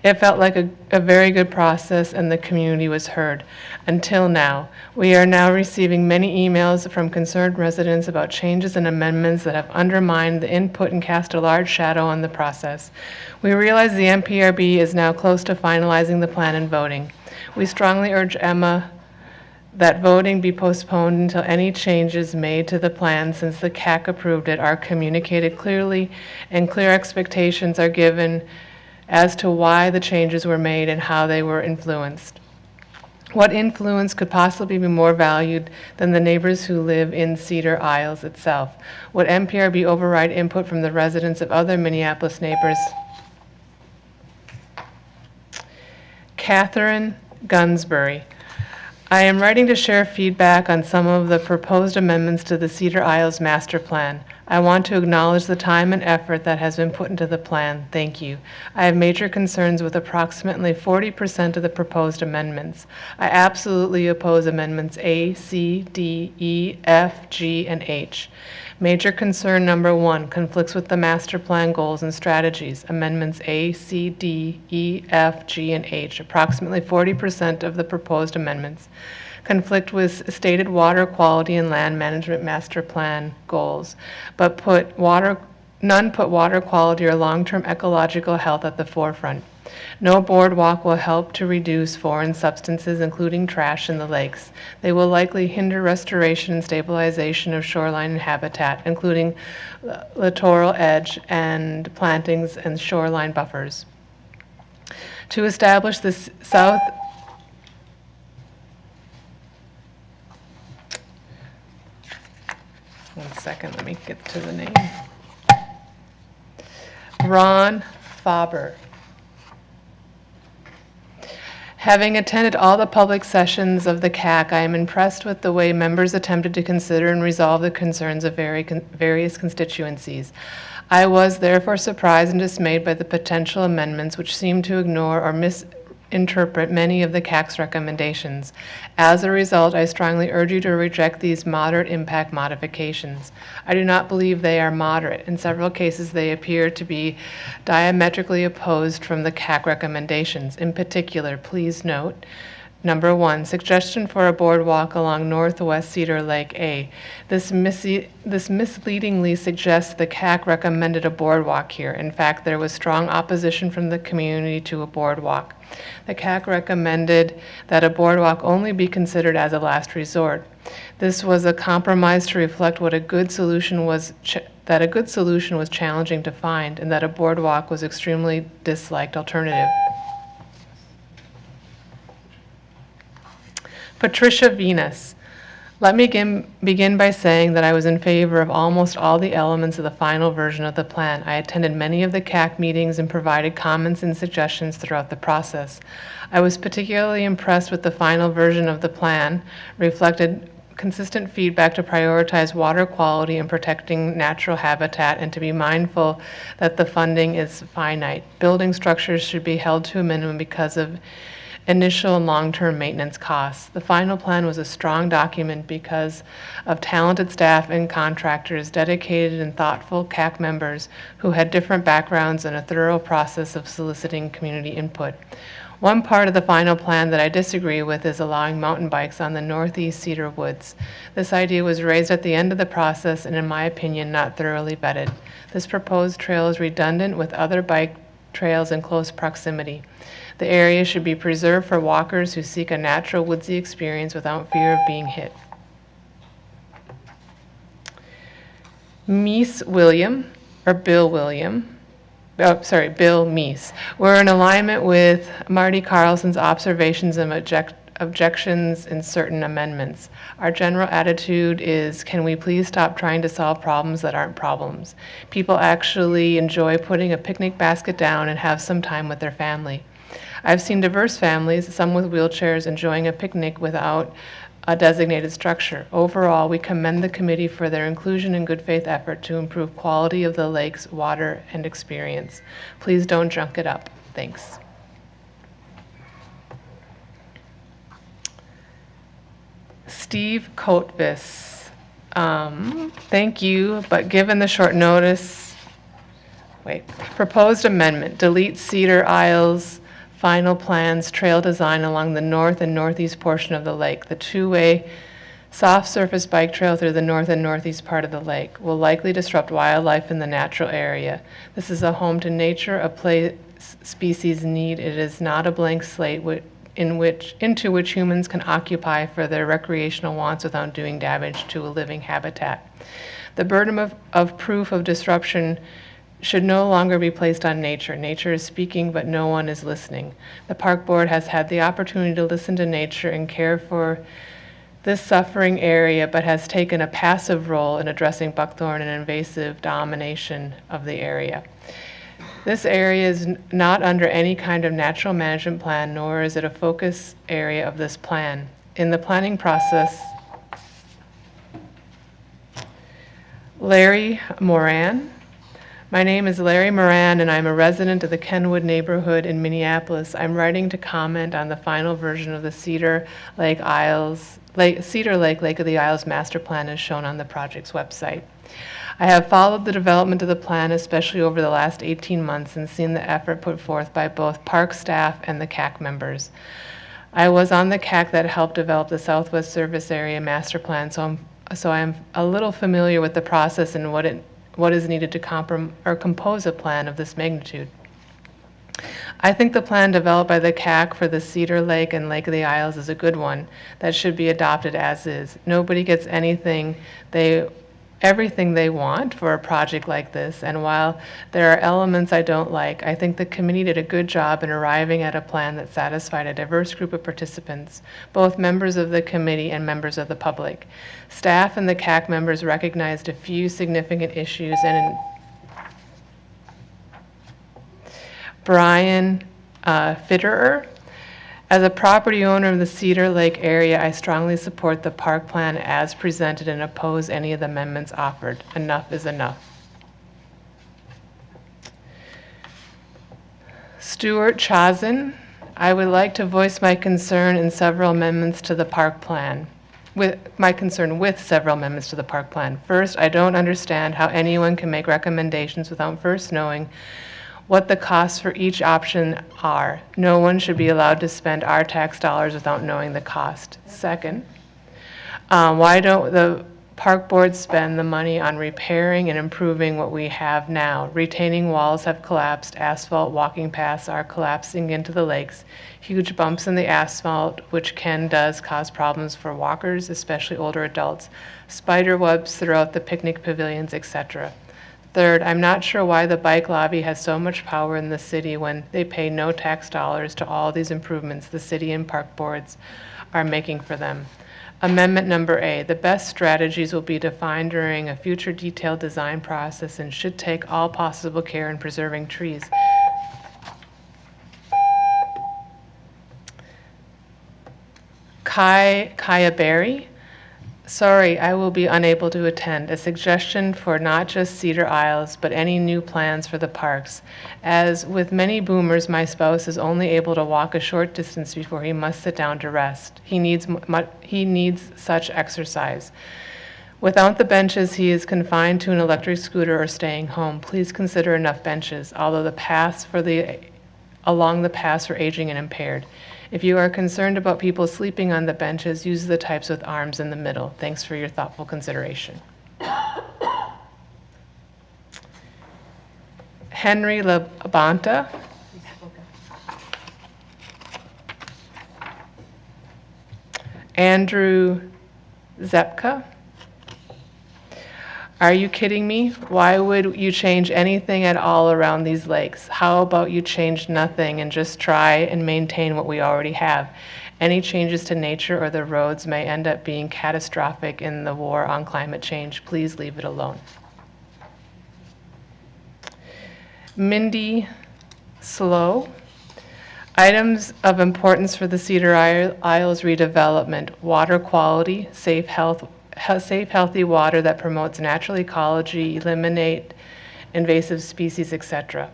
It felt like a very good process and the community was heard. Until now, we are now receiving many emails from concerned residents about changes and amendments that have undermined the input and cast a large shadow on the process. We realize the MPRB is now close to finalizing the plan and voting. We strongly urge Emma that voting be postponed until any changes made to the plan since the CAC approved it are communicated clearly and clear expectations are given as to why the changes were made and how they were influenced. What influence could possibly be more valued than the neighbors who live in Cedar Isles itself? Would MPRB override input from the residents of other Minneapolis neighbors? Catherine Gunsbury. I am writing to share feedback on some of the proposed amendments to the Cedar Isles Master Plan. I want to acknowledge the time and effort that has been put into the plan. Thank you. I have major concerns with approximately 40% of the proposed amendments. I absolutely oppose amendments A, C, D, E, F, G, and H. Major concern number 1 conflicts with the master plan goals and strategies. Amendments A, C, D, E, F, G, and H, approximately 40% of the proposed amendments, conflict with stated water quality and land management master plan goals, but none put water quality or long-term ecological health at the forefront. No boardwalk will help to reduce foreign substances, including trash, in the lakes. They will likely hinder restoration and stabilization of shoreline and habitat, including littoral edge and plantings and shoreline buffers. To establish this South One second, let me get to the name. Ron Faber. Having attended all the public sessions of the CAC, I am impressed with the way members attempted to consider and resolve the concerns of various constituencies. I was therefore surprised and dismayed by the potential amendments which seem to ignore or misinterpret many of the CAC's recommendations. As a result, I strongly urge you to reject these moderate impact modifications. I do not believe they are moderate. In several cases, they appear to be diametrically opposed from the CAC recommendations. In particular, please note, number 1, suggestion for a boardwalk along Northwest Cedar Lake A. This misleadingly suggests the CAC recommended a boardwalk here. In fact, there was strong opposition from the community to a boardwalk. The CAC recommended that a boardwalk only be considered as a last resort. This was a compromise to reflect what a good solution was challenging to find, and that a boardwalk was extremely disliked alternative. Patricia Venus. Let me begin by saying that I was in favor of almost all the elements of the final version of the plan. I attended many of the CAC meetings and provided comments and suggestions throughout the process. I was particularly impressed with the final version of the plan, reflected consistent feedback to prioritize water quality and protecting natural habitat and to be mindful that the funding is finite. Building structures should be held to a minimum because of initial and long-term maintenance costs. The final plan was a strong document because of talented staff and contractors, dedicated and thoughtful CAC members who had different backgrounds and a thorough process of soliciting community input. One part of the final plan that I disagree with is allowing mountain bikes on the northeast Cedar Woods. This idea was raised at the end of the process and, in my opinion, not thoroughly vetted. This proposed trail is redundant with other bike trails in close proximity. The area should be preserved for walkers who seek a natural woodsy experience without fear of being hit. Bill Meese. We're in alignment with Marty Carlson's observations and objections in certain amendments. Our general attitude is, can we please stop trying to solve problems that aren't problems? People actually enjoy putting a picnic basket down and have some time with their family. I've seen diverse families, some with wheelchairs, enjoying a picnic without a designated structure. Overall, we commend the committee for their inclusion and good faith effort to improve quality of the lake's water and experience. Please don't junk it up. Thanks. Steve Kotvis. Thank you, but given the short notice, proposed amendment, delete Cedar Isles final plans trail design along the north and northeast portion of the lake. The two-way soft surface bike trail through the north and northeast part of the lake will likely disrupt wildlife in the natural area. This is a home to nature, a place species need. It is not a blank slate into which humans can occupy for their recreational wants without doing damage to a living habitat. The burden of proof of disruption should no longer be placed on nature. Nature is speaking, but no one is listening. The park board has had the opportunity to listen to nature and care for this suffering area, but has taken a passive role in addressing buckthorn and invasive domination of the area. This area is not under any kind of natural management plan, nor is it a focus area of this plan. In the planning process, Larry Moran. My name is Larry Moran, and I'm a resident of the Kenwood neighborhood in Minneapolis. I'm writing to comment on the final version of the Cedar Lake, Lake of the Isles master plan as shown on the project's website. I have followed the development of the plan, especially over the last 18 months, and seen the effort put forth by both park staff and the CAC members. I was on the CAC that helped develop the Southwest Service Area master plan, so I'm a little familiar with the process and what is needed to compose a plan of this magnitude. I think the plan developed by the CAC for the Cedar Lake and Lake of the Isles is a good one that should be adopted as is. Nobody gets everything they want for a project like this, and while there are elements I don't like, I think the committee did a good job in arriving at a plan that satisfied a diverse group of participants, both members of the committee and members of the public. Staff and the CAC members recognized a few significant issues, and Brian Fitterer. As a property owner of the Cedar Lake area, I strongly support the park plan as presented and oppose any of the amendments offered. Enough is enough. Stuart Chazen. I would like to voice my concern in several amendments to the park plan. With several amendments to the park plan. First, I don't understand how anyone can make recommendations without first knowing what the costs for each option are. No one should be allowed to spend our tax dollars without knowing the cost. Second, why don't the park board spend the money on repairing and improving what we have now? Retaining walls have collapsed, asphalt walking paths are collapsing into the lakes, huge bumps in the asphalt, which does cause problems for walkers, especially older adults, spider webs throughout the picnic pavilions, etc. Third, I'm not sure why the bike lobby has so much power in the city when they pay no tax dollars to all these improvements the city and park boards are making for them. Amendment number A, the best strategies will be defined during a future detailed design process and should take all possible care in preserving trees. Kaya Berry. Sorry, I will be unable to attend. A suggestion for not just Cedar Isles, but any new plans for the parks. As with many boomers, my spouse is only able to walk a short distance before he must sit down to rest. He needs such exercise. Without the benches, he is confined to an electric scooter or staying home. Please consider enough benches, although along the paths for aging and impaired. If you are concerned about people sleeping on the benches, use the types with arms in the middle. Thanks for your thoughtful consideration. Henry Labonta. Andrew Zepka. Are you kidding me? Why would you change anything at all around these lakes? How about you change nothing and just try and maintain what we already have? Any changes to nature or the roads may end up being catastrophic in the war on climate change. Please leave it alone. Mindy Slow. Items of importance for the Cedar Isles redevelopment: water quality, safe, healthy water that promotes natural ecology, eliminate invasive species, etc.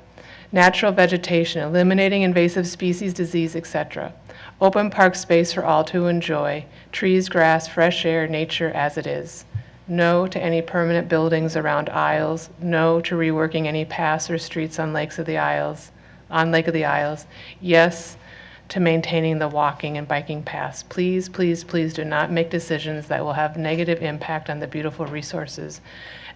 Natural vegetation, eliminating invasive species, disease, etc. Open park space for all to enjoy, trees, grass, fresh air, nature as it is. No to any permanent buildings around Isles. No to reworking any paths or streets on Lake of the Isles. Yes to maintaining the walking and biking paths. Please, please, please do not make decisions that will have negative impact on the beautiful resources.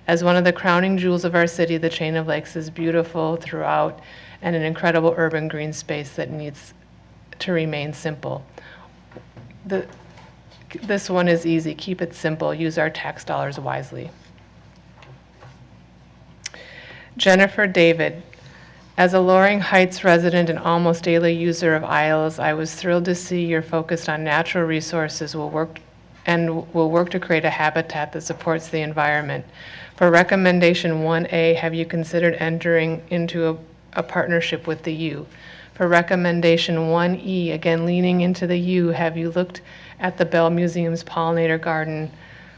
As one of the crowning jewels of our city, the chain of lakes is beautiful throughout and an incredible urban green space that needs to remain simple. This one is easy. Keep it simple. Use our tax dollars wisely. Jennifer David. As a Loring Heights resident and almost daily user of Isles, I was thrilled to see you're focused on natural resources will work to create a habitat that supports the environment. For recommendation 1A, have you considered entering into a partnership with the U? For recommendation 1E, again leaning into the U, have you looked at the Bell Museum's pollinator garden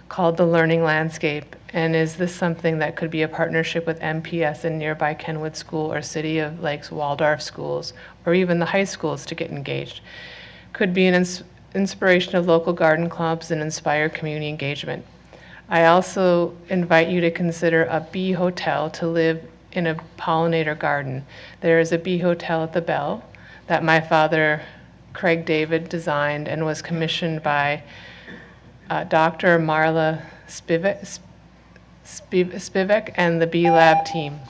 called the Learning Landscape? And is this something that could be a partnership with MPS and nearby Kenwood School or City of Lakes Waldorf schools, or even the high schools to get engaged? Could be an inspiration of local garden clubs and inspire community engagement. I also invite you to consider a bee hotel to live in a pollinator garden. There is a bee hotel at the Bell that my father, Craig David, designed and was commissioned by Dr. Marla Spivak and the Bee Lab team.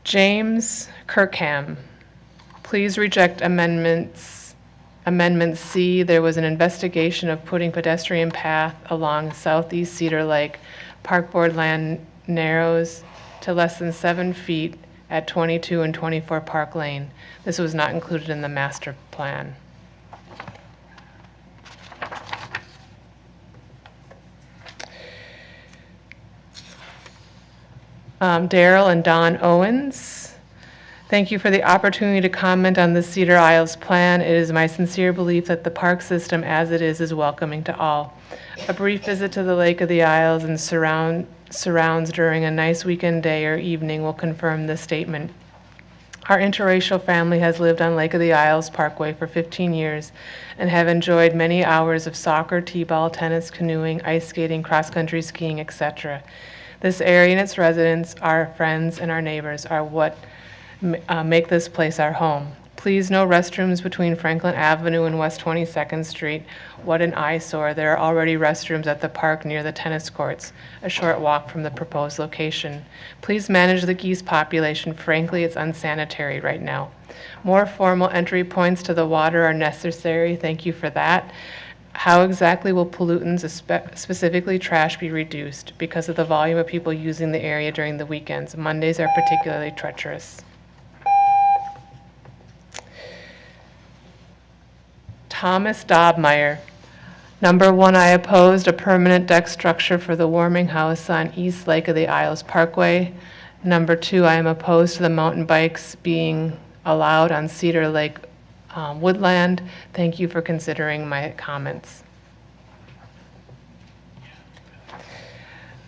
James Kirkham, please reject Amendment C. There was an investigation of putting pedestrian path along southeast Cedar Lake. Park Board land narrows to less than 7 feet at 22 and 24 Park Lane. This was not included in the master plan. Daryl and Don Owens. Thank you for the opportunity to comment on the Cedar Isles plan. It is my sincere belief that the park system as it is welcoming to all. A brief visit to the Lake of the Isles and surrounds during a nice weekend day or evening will confirm this statement. Our interracial family has lived on Lake of the Isles Parkway for 15 years and have enjoyed many hours of soccer, t-ball, tennis, canoeing, ice skating, cross-country skiing, etc. This area and its residents, our friends, and our neighbors are what make this place our home. Please, no restrooms between Franklin Avenue and West 22nd Street. What an eyesore. There are already restrooms at the park near the tennis courts, a short walk from the proposed location. Please manage the geese population. Frankly, it's unsanitary right now. More formal entry points to the water are necessary. Thank you for that. How exactly will pollutants, specifically trash, be reduced because of the volume of people using the area during the weekends? Mondays are particularly treacherous. Thomas Dobmeyer. Number 1, I opposed a permanent deck structure for the warming house on East Lake of the Isles Parkway. Number 2, I am opposed to the mountain bikes being allowed on Cedar Lake woodland. Thank you for considering my comments.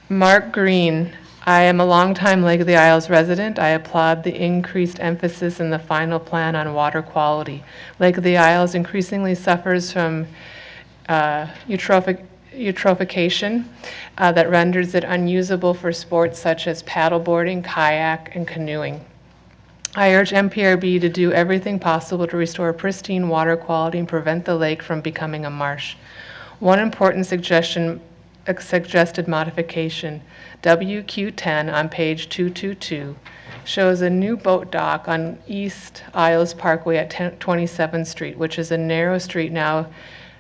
Mark Green. I am a longtime Lake of the Isles resident. I applaud the increased emphasis in the final plan on water quality. Lake of the Isles increasingly suffers from eutrophication that renders it unusable for sports such as paddleboarding, kayak, and canoeing. I urge MPRB to do everything possible to restore pristine water quality and prevent the lake from becoming a marsh. One important suggested modification, WQ10 on page 222, shows a new boat dock on East Isles Parkway at 27th Street, which is a narrow street now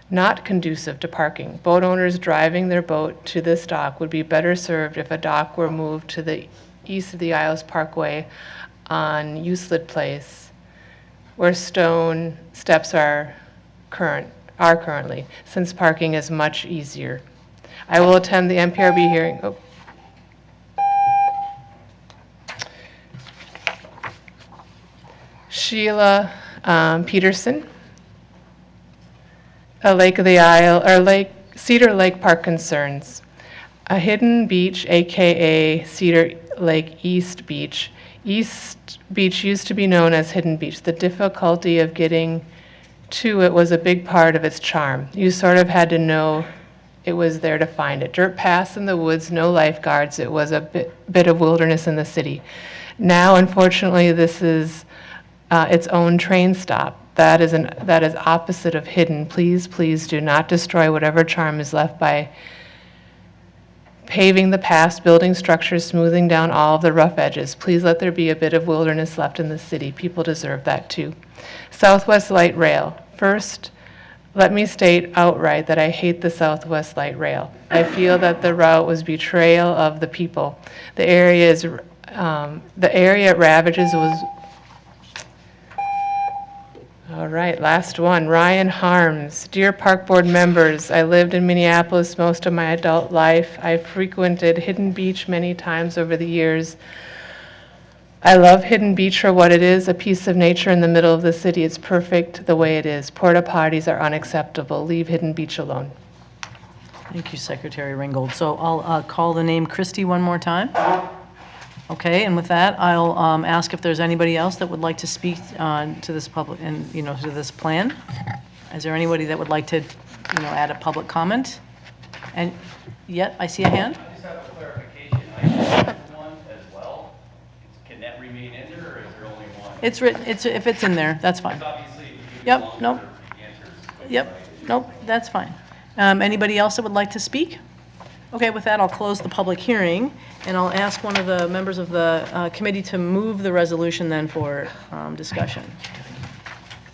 not conducive to parking. Boat owners driving their boat to this dock would be better served if a dock were moved to the east of the Isles Parkway on Euclid Place. where stone steps are currently, since parking is much easier. I will attend the MPRB hearing. Oh. Sheila Peterson, a Lake of the Isle, or Cedar Lake Park concerns. A hidden beach, AKA Cedar Lake East Beach. East Beach used to be known as Hidden Beach. The difficulty of getting to it was a big part of its charm. You sort of had to know it was there to find it. Dirt paths in the woods, no lifeguards. It was a bit of wilderness in the city. Now, unfortunately, this is its own train stop. That is opposite of hidden. Please, please do not destroy whatever charm is left by paving the past, building structures, smoothing down all of the rough edges. Please let there be a bit of wilderness left in the city. People deserve that too. Southwest Light Rail. First, let me state outright that I hate the Southwest Light Rail. I feel that the route was betrayal of the people. The area it ravages was. All right, last one. Ryan Harms. Dear Park Board members, I lived in Minneapolis most of my adult life. I frequented Hidden Beach many times over the years. I love Hidden Beach for what it is, a piece of nature in the middle of the city. It's perfect the way it is. Porta potties are unacceptable. Leave Hidden Beach alone. Thank you, Secretary Ringgold. So I'll call the name Christie one more time. Okay, and with that, I'll ask if there's anybody else that would like to speak to this public and to this plan. Is there anybody that would like to add a public comment? And yet I see a hand. I just have a clarification. I have one as well. Can that remain in there, or is there only one? It's written. If it's in there, that's fine. Yep. Nope. Yep. Nope. That's fine. Anybody else that would like to speak? Okay, with that, I'll close the public hearing, and I'll ask one of the members of the committee to move the resolution then for discussion.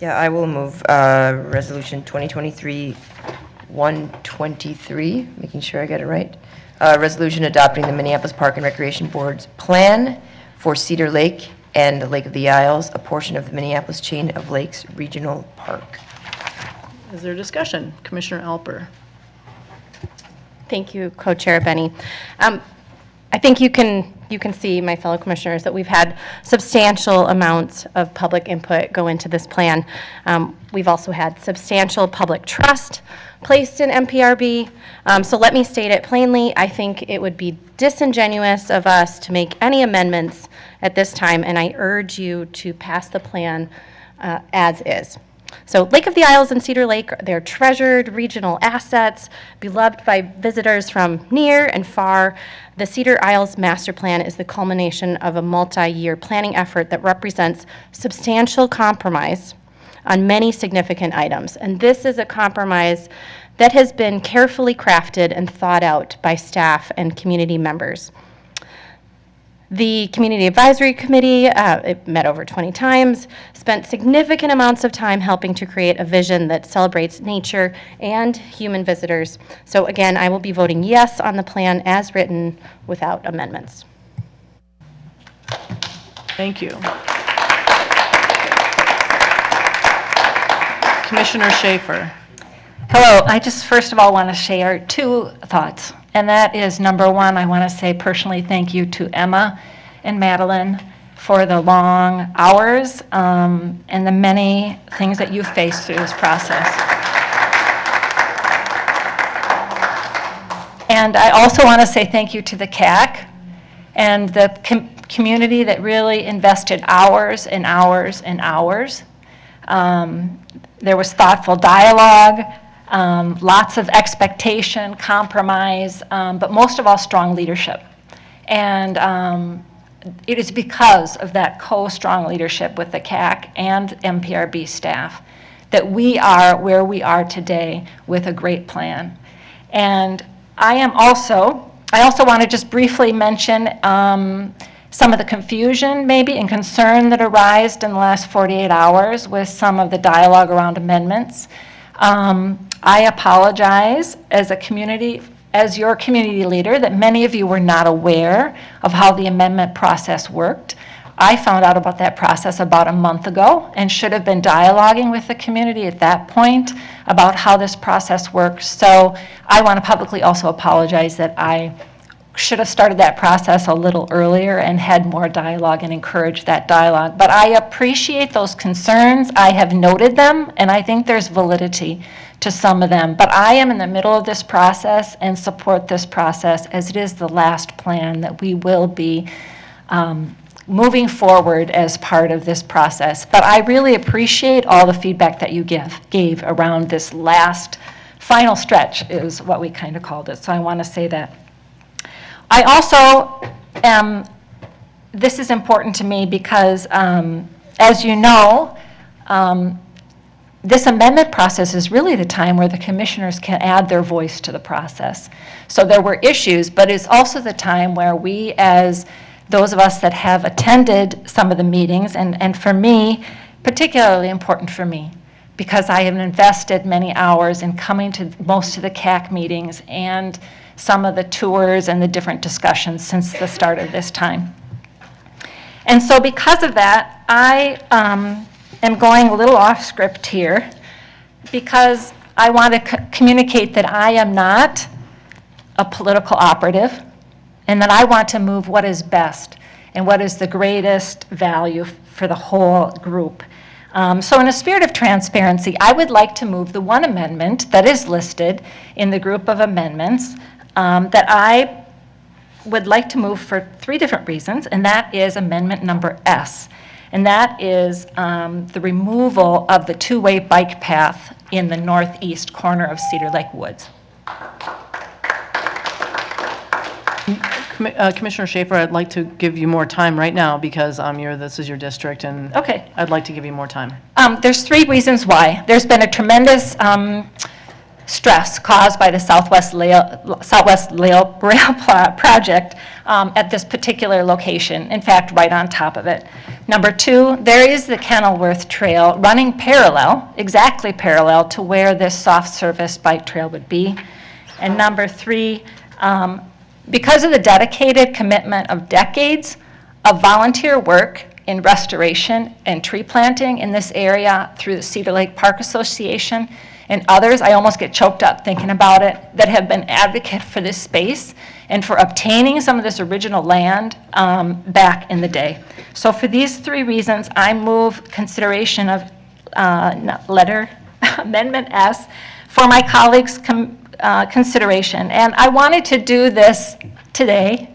Yeah, I will move Resolution 2023-123, making sure I get it right. Resolution adopting the Minneapolis Park and Recreation Board's plan for Cedar Lake and Lake of the Isles, a portion of the Minneapolis Chain of Lakes Regional Park. Is there discussion? Commissioner Alper. Thank you, Co-Chair Benny. I think you can see, my fellow commissioners, that we've had substantial amounts of public input go into this plan. We've also had substantial public trust placed in MPRB. So let me state it plainly. I think it would be disingenuous of us to make any amendments at this time, and I urge you to pass the plan as is. So Lake of the Isles and Cedar Lake, they're treasured regional assets, beloved by visitors from near and far. The Cedar Isles Master Plan is the culmination of a multi-year planning effort that represents substantial compromise on many significant items. And this is a compromise that has been carefully crafted and thought out by staff and community members. The Community Advisory Committee, it met over 20 times, spent significant amounts of time helping to create a vision that celebrates nature and human visitors. So again, I will be voting yes on the plan as written without amendments. Thank you. Commissioner Schaefer. Hello, I just first of all want to share two thoughts. And that is, number one, I want to say personally thank you to Emma and Madeline for the long hours and the many things that you've faced through this process. And I also want to say thank you to the CAC and the community that really invested hours and hours and hours. There was thoughtful dialogue. Lots of expectation, compromise, but most of all, strong leadership. And it is because of that strong leadership with the CAC and MPRB staff that we are where we are today with a great plan. And I also want to just briefly mention some of the confusion maybe and concern that arose in the last 48 hours with some of the dialogue around amendments. I apologize as your community leader that many of you were not aware of how the amendment process worked. I found out about that process about a month ago and should have been dialoguing with the community at that point about how this process works. So I want to publicly also apologize that I should have started that process a little earlier and had more dialogue and encouraged that dialogue. But I appreciate those concerns. I have noted them, and I think there's validity to some of them. But I am in the middle of this process and support this process as it is the last plan that we will be moving forward as part of this process. But I really appreciate all the feedback that you gave around this last final stretch is what we kind of called it. So I want to say that. I also am, this is important to me because, as you know, this amendment process is really the time where the commissioners can add their voice to the process. So there were issues, but it's also the time where we, as those of us that have attended some of the meetings, and for me, particularly important for me, because I have invested many hours in coming to most of the CAC meetings and some of the tours and the different discussions since the start of this time. And so because of that, I am going a little off script here because I want to communicate that I am not a political operative and that I want to move what is best and what is the greatest value for the whole group. So in a spirit of transparency, I would like to move the one amendment that is listed in the group of amendments that I would like to move for 3 different reasons, and that is amendment number S. And that is the removal of the 2-way bike path in the northeast corner of Cedar Lake Woods. Commissioner Schaefer, I'd like to give you more time right now because this is your district, and okay. I'd like to give you more time. There's 3 reasons why. There's been a tremendous stress caused by the Southwest Rail project at this particular location, in fact, right on top of it. Number 2, there is the Kenilworth Trail running parallel, exactly parallel to where this soft surface bike trail would be. And number 3, because of the dedicated commitment of decades of volunteer work in restoration and tree planting in this area through the Cedar Lake Park Association and others, I almost get choked up thinking about it, that have been advocate for this space and for obtaining some of this original land back in the day. So for these 3 reasons, I move consideration of Amendment S for my colleagues' consideration. And I wanted to do this today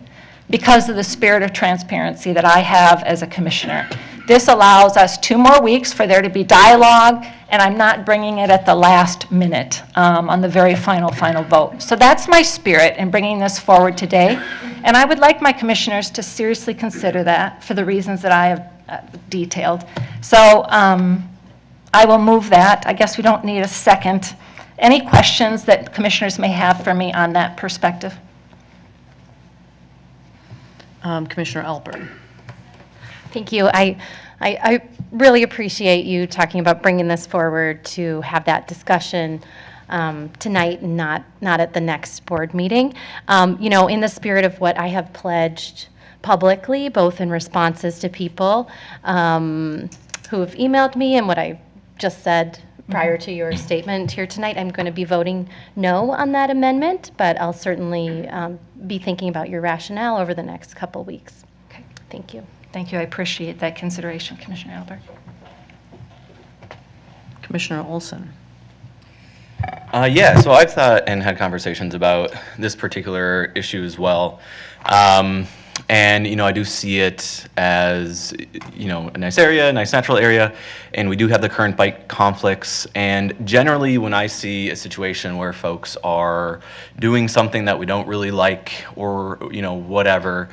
because of the spirit of transparency that I have as a commissioner. This allows us 2 more weeks for there to be dialogue, and I'm not bringing it at the last minute on the very final vote. So that's my spirit in bringing this forward today, and I would like my commissioners to seriously consider that for the reasons that I have detailed. So I will move that. I guess we don't need a second. Any questions that commissioners may have for me on that perspective? Commissioner Alpert. Thank you. I really appreciate you talking about bringing this forward to have that discussion tonight and not at the next board meeting. In the spirit of what I have pledged publicly, both in responses to people who have emailed me and what I just said prior to your statement here tonight, I'm going to be voting no on that amendment, but I'll certainly be thinking about your rationale over the next couple weeks. Okay. Thank you. Thank you. I appreciate that consideration, Commissioner Albert. Commissioner Olson. Yeah, so I've thought and had conversations about this particular issue as well. And, I do see it as, a nice area, a nice natural area, and we do have the current bike conflicts. And generally, when I see a situation where folks are doing something that we don't really like or, whatever,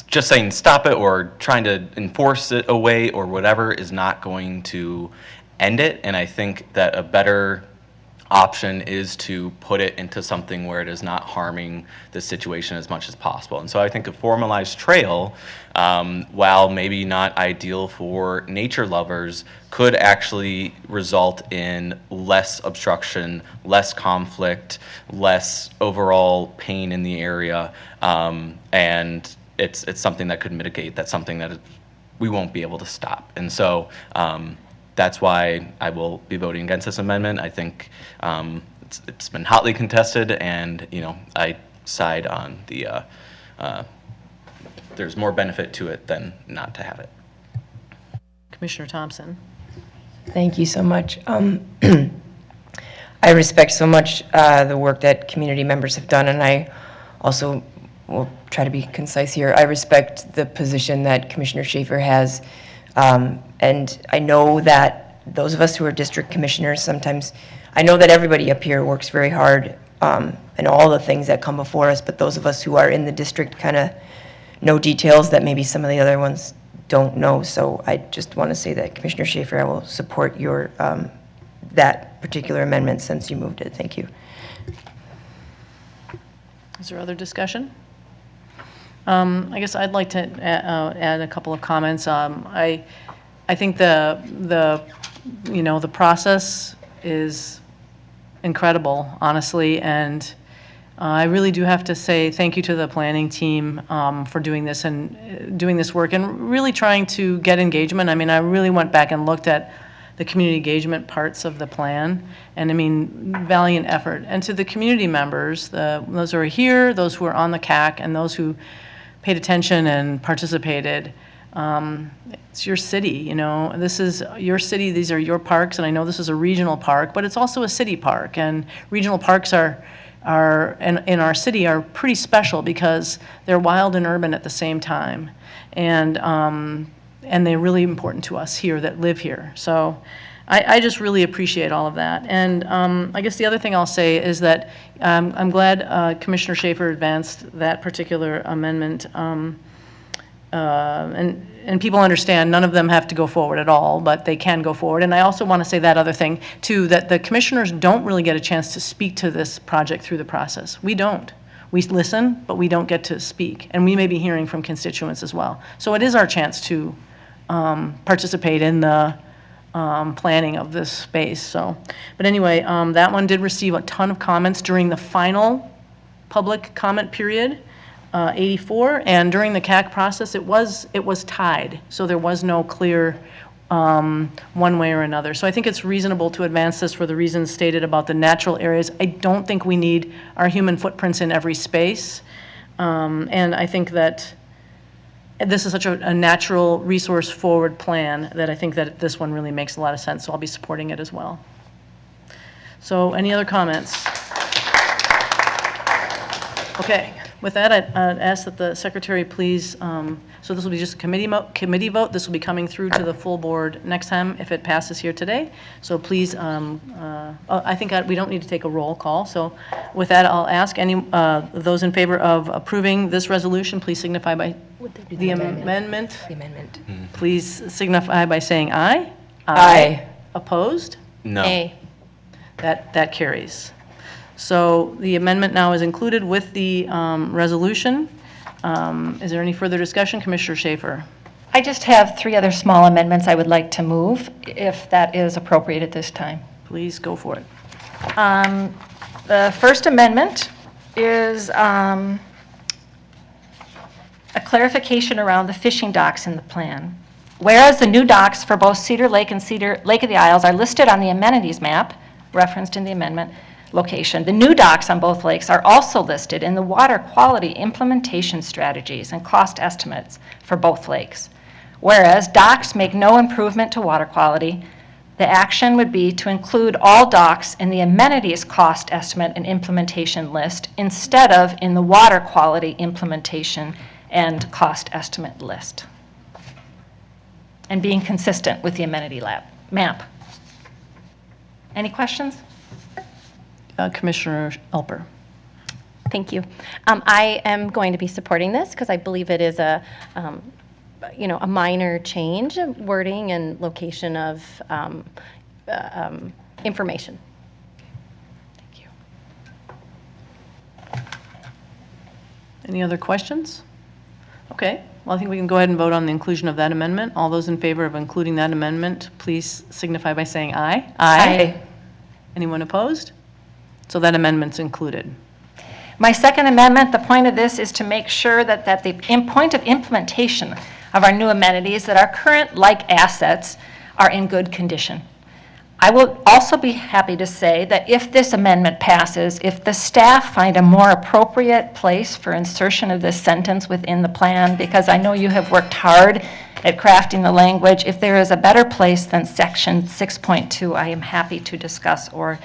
just saying stop it or trying to enforce it away or whatever is not going to end it. And I think that a better option is to put it into something where it is not harming the situation as much as possible. And so I think a formalized trail, while maybe not ideal for nature lovers, could actually result in less obstruction, less conflict, less overall pain in the area, and it's something that could mitigate. That's something that we won't be able to stop. And so that's why I will be voting against this amendment. I think it's been hotly contested, and I side on the there's more benefit to it than not to have it. Commissioner Thompson. Thank you so much. I respect so much the work that community members have done, and I also will try to be concise here. I respect the position that Commissioner Schaefer has, and I know that those of us who are district commissioners sometimes, I know that everybody up here works very hard and all the things that come before us, but those of us who are in the district kind of know details that maybe some of the other ones don't know. So I just want to say that Commissioner Schaefer, I will support your that particular amendment since you moved it. Thank you. Is there other discussion? I guess I'd like to add a couple of comments. I think the process is incredible, honestly, and I really do have to say thank you to the planning team for doing this and doing this work and really trying to get engagement. I mean, I really went back and looked at the community engagement parts of the plan, and I mean, valiant effort. And to the community members, those who are here, those who are on the CAC, and those who paid attention and participated, it's your city, this is your city, these are your parks, and I know this is a regional park, but it's also a city park, and regional parks are in our city are pretty special because they're wild and urban at the same time, and they're really important to us here that live here. So I just really appreciate all of that. And I guess the other thing I'll say is that I'm glad Commissioner Schaefer advanced that particular amendment. And people understand none of them have to go forward at all, but they can go forward. And I also want to say that other thing, too, that the commissioners don't really get a chance to speak to this project through the process. We don't. We listen, but we don't get to speak. And we may be hearing from constituents as well. So it is our chance to participate in the planning of this space. So, but anyway, that one did receive a ton of comments during the final public comment period. 84, and during the CAC process, it was tied, so there was no clear one way or another. So I think it's reasonable to advance this for the reasons stated about the natural areas. I don't think we need our human footprints in every space, and I think that this is such a natural resource forward plan that I think that this one really makes a lot of sense, so I'll be supporting it as well. So any other comments? Okay. With that, I'd ask that the secretary please, so this will be just a committee vote. This will be coming through to the full board next time if it passes here today. So please, I think we don't need to take a roll call. So with that, I'll ask those in favor of approving this resolution, please signify by the amendment. The amendment. Please signify by saying aye. Aye. Opposed? No. Nay. That carries. So the amendment now is included with the resolution. Is there any further discussion? Commissioner Schaefer. I just have 3 other small amendments I would like to move, if that is appropriate at this time. Please go for it. The first amendment is a clarification around the fishing docks in the plan. Whereas the new docks for both Cedar Lake and Cedar Lake of the Isles are listed on the amenities map, referenced in the amendment, location. The new docks on both lakes are also listed in the water quality implementation strategies and cost estimates for both lakes. Whereas docks make no improvement to water quality, the action would be to include all docks in the amenities cost estimate and implementation list instead of in the water quality implementation and cost estimate list. And being consistent with the amenity map. Any questions? Commissioner Elper. Thank you. I am going to be supporting this because I believe it is a minor change of wording and location of information. Thank you. Any other questions? Okay. Well, I think we can go ahead and vote on the inclusion of that amendment. All those in favor of including that amendment, please signify by saying aye. Aye. Anyone opposed? So that amendment's included. My second amendment, the point of this is to make sure that the point of implementation of our new amenities, that our current like assets are in good condition. I will also be happy to say that if this amendment passes, if the staff find a more appropriate place for insertion of this sentence within the plan, because I know you have worked hard at crafting the language, if there is a better place than section 6.2, I am happy to discuss or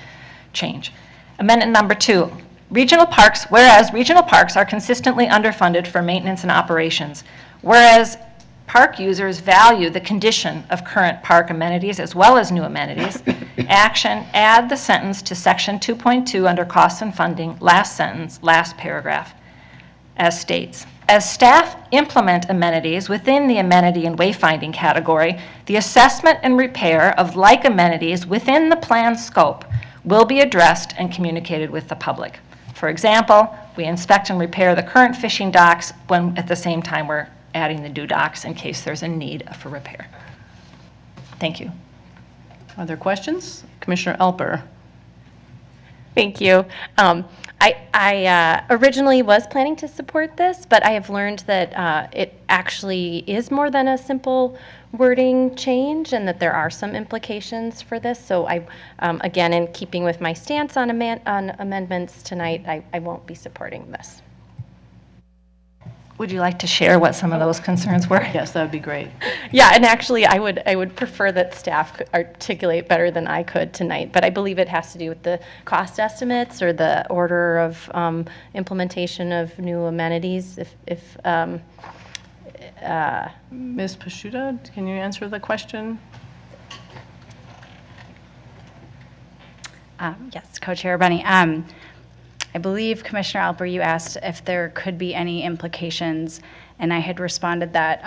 change. Amendment number 2, regional parks, whereas regional parks are consistently underfunded for maintenance and operations, whereas park users value the condition of current park amenities as well as new amenities, action, add the sentence to section 2.2 under costs and funding, last sentence, last paragraph, as states. As staff implement amenities within the amenity and wayfinding category, the assessment and repair of like amenities within the plan scope will be addressed and communicated with the public. For example, we inspect and repair the current fishing docks when at the same time we're adding the new docks in case there's a need for repair. Thank you. Other questions? Commissioner Alper. Thank you. I originally was planning to support this, but I have learned that it actually is more than a simple wording change and that there are some implications for this. So I, again, in keeping with my stance on amendments tonight, I won't be supporting this. Would you like to share what some of those concerns were? Yes, that would be great. Yeah, and actually, I would prefer that staff could articulate better than I could tonight, but I believe it has to do with the cost estimates or the order of implementation of new amenities. Ms. Pashuta, can you answer the question? Yes, Co-Chair Benny. I believe, Commissioner Alper, you asked if there could be any implications, and I had responded that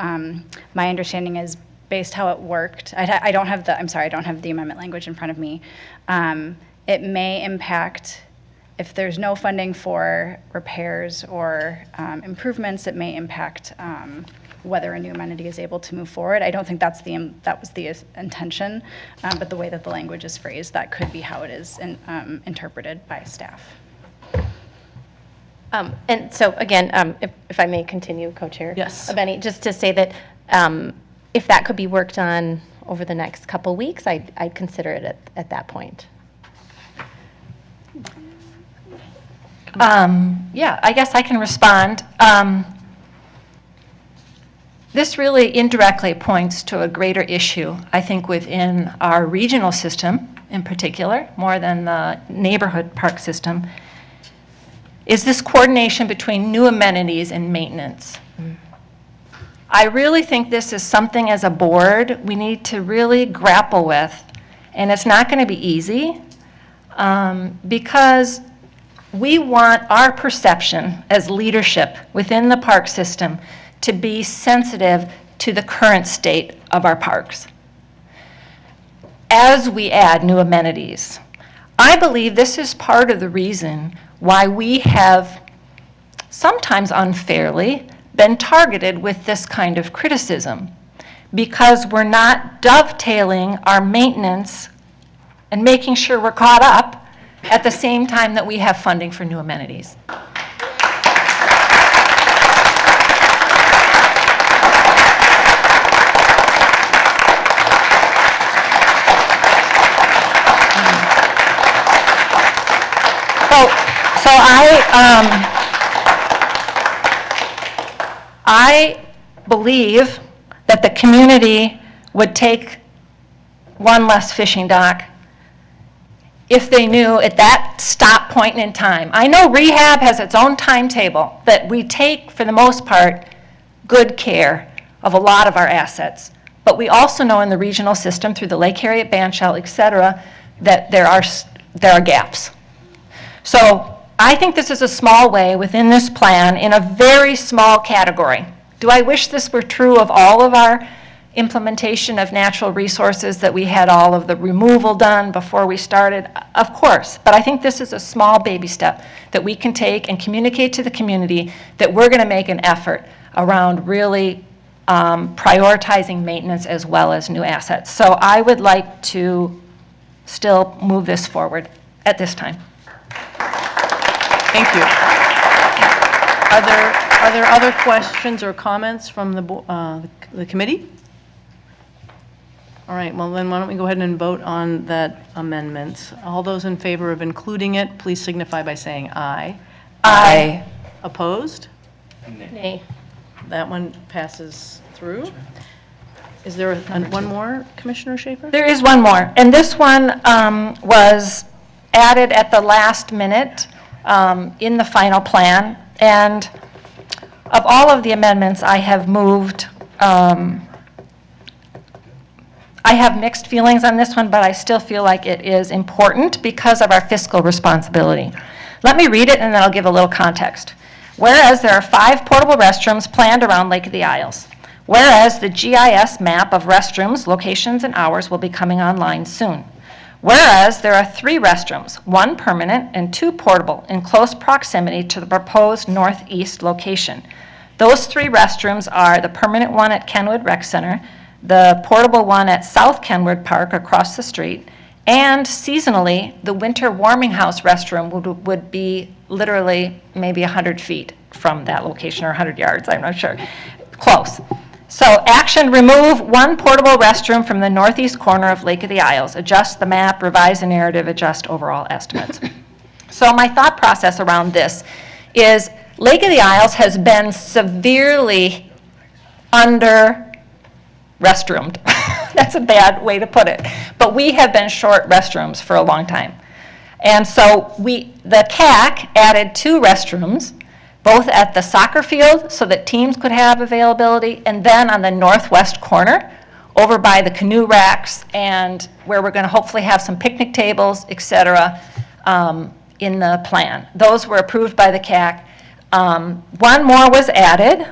my understanding is based how it worked. I don't have the amendment language in front of me. It may impact, if there's no funding for repairs or improvements, it may impact whether a new amenity is able to move forward. I don't think that was the intention, but the way that the language is phrased, that could be how it is interpreted by staff. And so again, if I may continue, Co-Chair. Yes. Benny, just to say that if that could be worked on over the next couple weeks, I'd consider it at that point. Yeah, I guess I can respond. This really indirectly points to a greater issue, I think, within our regional system in particular, more than the neighborhood park system, is this coordination between new amenities and maintenance. I really think this is something as a board we need to really grapple with, and it's not going to be easy because we want our perception as leadership within the park system to be sensitive to the current state of our parks. As we add new amenities, I believe this is part of the reason why we have sometimes unfairly been targeted with this kind of criticism, because we're not dovetailing our maintenance and making sure we're caught up at the same time that we have funding for new amenities. So I believe that the community would take one less fishing dock if they knew at that stop point in time. I know rehab has its own timetable, but we take, for the most part, good care of a lot of our assets. But we also know in the regional system, through the Lake Harriet Band Shell, et cetera, that there are gaps. So I think this is a small way within this plan in a very small category. Do I wish this were true of all of our implementation of natural resources, that we had all of the removal done before we started? Of course, but I think this is a small baby step that we can take and communicate to the community that we're going to make an effort around really prioritizing maintenance as well as new assets. So I would like to still move this forward at this time. Thank you. Are there other questions or comments from the committee? All right, well then why don't we go ahead and vote on that amendment. All those in favor of including it, please signify by saying aye. Aye. Opposed? Nay. That one passes through. Is there one more, Commissioner Schaefer? There is one more, and this one was added at the last minute in the final plan. And of all of the amendments I have moved, I have mixed feelings on this one, but I still feel like it is important because of our fiscal responsibility. Let me read it and then I'll give a little context. Whereas there are 5 portable restrooms planned around Lake of the Isles. Whereas the GIS map of restrooms, locations, and hours will be coming online soon. Whereas there are 3 restrooms, 1 permanent and 2 portable, in close proximity to the proposed northeast location. Those 3 restrooms are the permanent one at Kenwood Rec Center, the portable one at South Kenwood Park across the street, and seasonally, the winter warming house restroom would be literally maybe 100 feet from that location, or 100 yards, I'm not sure. Close. So action, remove 1 portable restroom from the northeast corner of Lake of the Isles, adjust the map, revise the narrative, adjust overall estimates. So my thought process around this is Lake of the Isles has been severely under restroomed. That's a bad way to put it. But we have been short restrooms for a long time. And so the CAC added 2 restrooms, both at the soccer field so that teams could have availability, and then on the northwest corner over by the canoe racks and where we're going to hopefully have some picnic tables, et cetera, in the plan. Those were approved by the CAC. 1 more was added.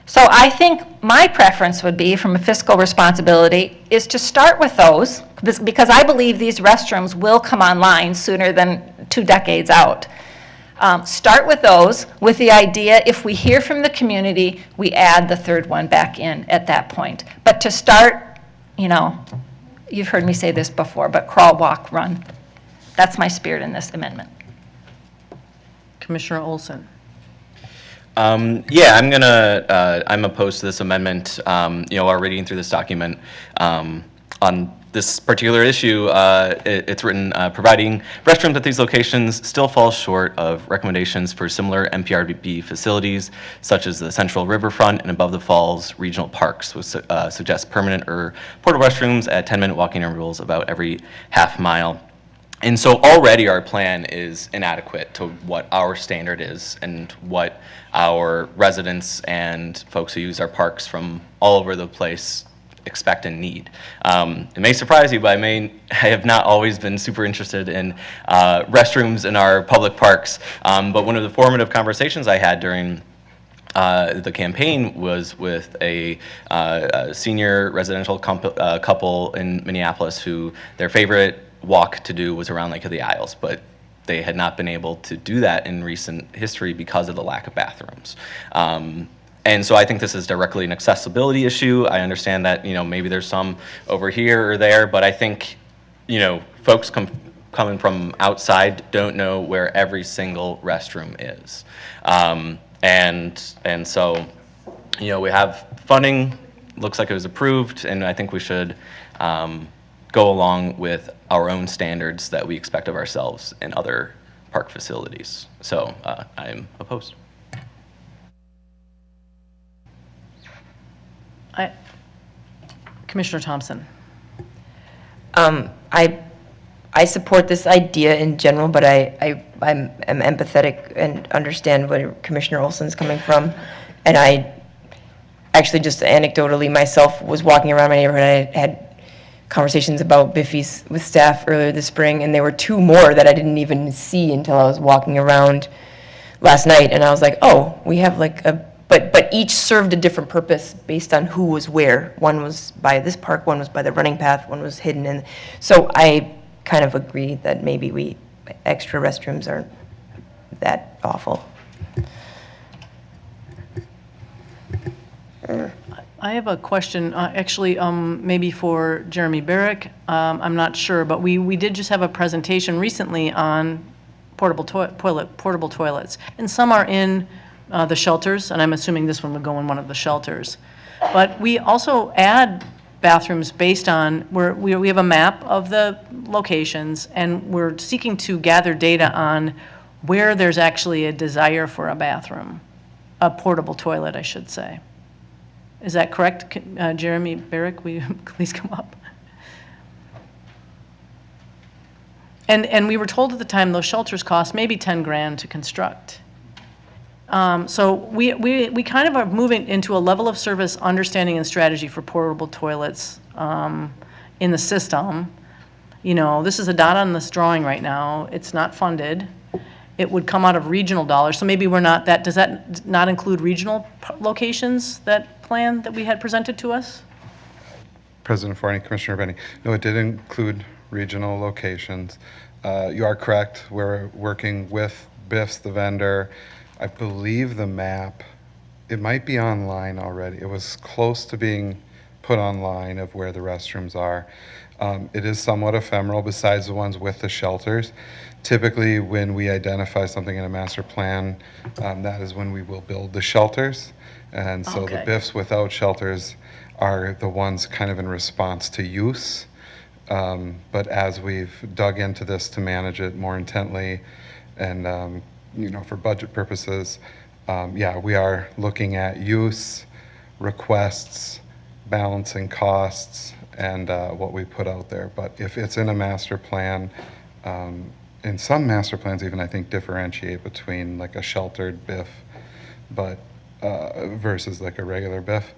So I think my preference would be, from a fiscal responsibility, is to start with those, because I believe these restrooms will come online sooner than 2 decades out. Start with those, with the idea, if we hear from the community, we add the 3rd one back in at that point. But to start, you've heard me say this before, but crawl, walk, run. That's my spirit in this amendment. Commissioner Olson. Yeah, I'm opposed to this amendment. While reading through this document, on this particular issue, it's written, providing restrooms at these locations still falls short of recommendations for similar MPRB facilities, such as the Central Riverfront and above the Falls regional parks, which suggest permanent or portable restrooms at 10-minute walking intervals about every half mile. And so already our plan is inadequate to what our standard is and what our residents and folks who use our parks from all over the place expect and need. It may surprise you, but I have not always been super interested in restrooms in our public parks. But one of the formative conversations I had during the campaign was with a senior residential couple in Minneapolis who their favorite walk to do was around Lake of the Isles, but they had not been able to do that in recent history because of the lack of bathrooms. And so I think this is directly an accessibility issue. I understand that, maybe there's some over here or there, but I think, folks coming from outside don't know where every single restroom is. And so, we have funding, looks like it was approved, and I think we should go along with our own standards that we expect of ourselves in other park facilities. So I'm opposed. Commissioner Thompson. I support this idea in general, but I'm empathetic and understand where Commissioner Olson's coming from. And I actually, just anecdotally myself, was walking around my neighborhood. I had conversations about Biffy's with staff earlier this spring, and there were 2 more that I didn't even see until I was walking around last night, and I was like, oh, we have but each served a different purpose based on who was where. One was by this park, one was by the running path, one was hidden, and so I kind of agree that maybe extra restrooms aren't that awful. I have a question, actually, maybe for Jeremy Barrick. I'm not sure, but we did just have a presentation recently on portable toilets, and some are in the shelters, and I'm assuming this one would go in one of the shelters. But we also add bathrooms based on, we have a map of the locations, and we're seeking to gather data on where there's actually a desire for a bathroom, a portable toilet, I should say. Is that correct? Jeremy Barrick, will you please come up? And we were told at the time those shelters cost maybe 10 grand to construct. So we kind of are moving into a level of service understanding and strategy for portable toilets in the system. You know, this is a dot on this drawing right now. It's not funded. It would come out of regional dollars. So maybe we're not that, does that not include regional locations, that plan that we had presented to us? President Forney, Commissioner Benny. No, it did include regional locations. You are correct. We're working with BIF's, the vendor. I believe the map, it might be online already. It was close to being put online of where the restrooms are. It is somewhat ephemeral besides the ones with the shelters. Typically, when we identify something in a master plan, that is when we will build the shelters. And so the BIFs without shelters are the ones kind of in response to use. But as we've dug into this to manage it more intently and you know, for budget purposes, yeah, we are looking at use, requests, balancing costs, and what we put out there. But if it's in a master plan, in some master plans even I think differentiate between like a sheltered BIF, but versus like a regular BIF.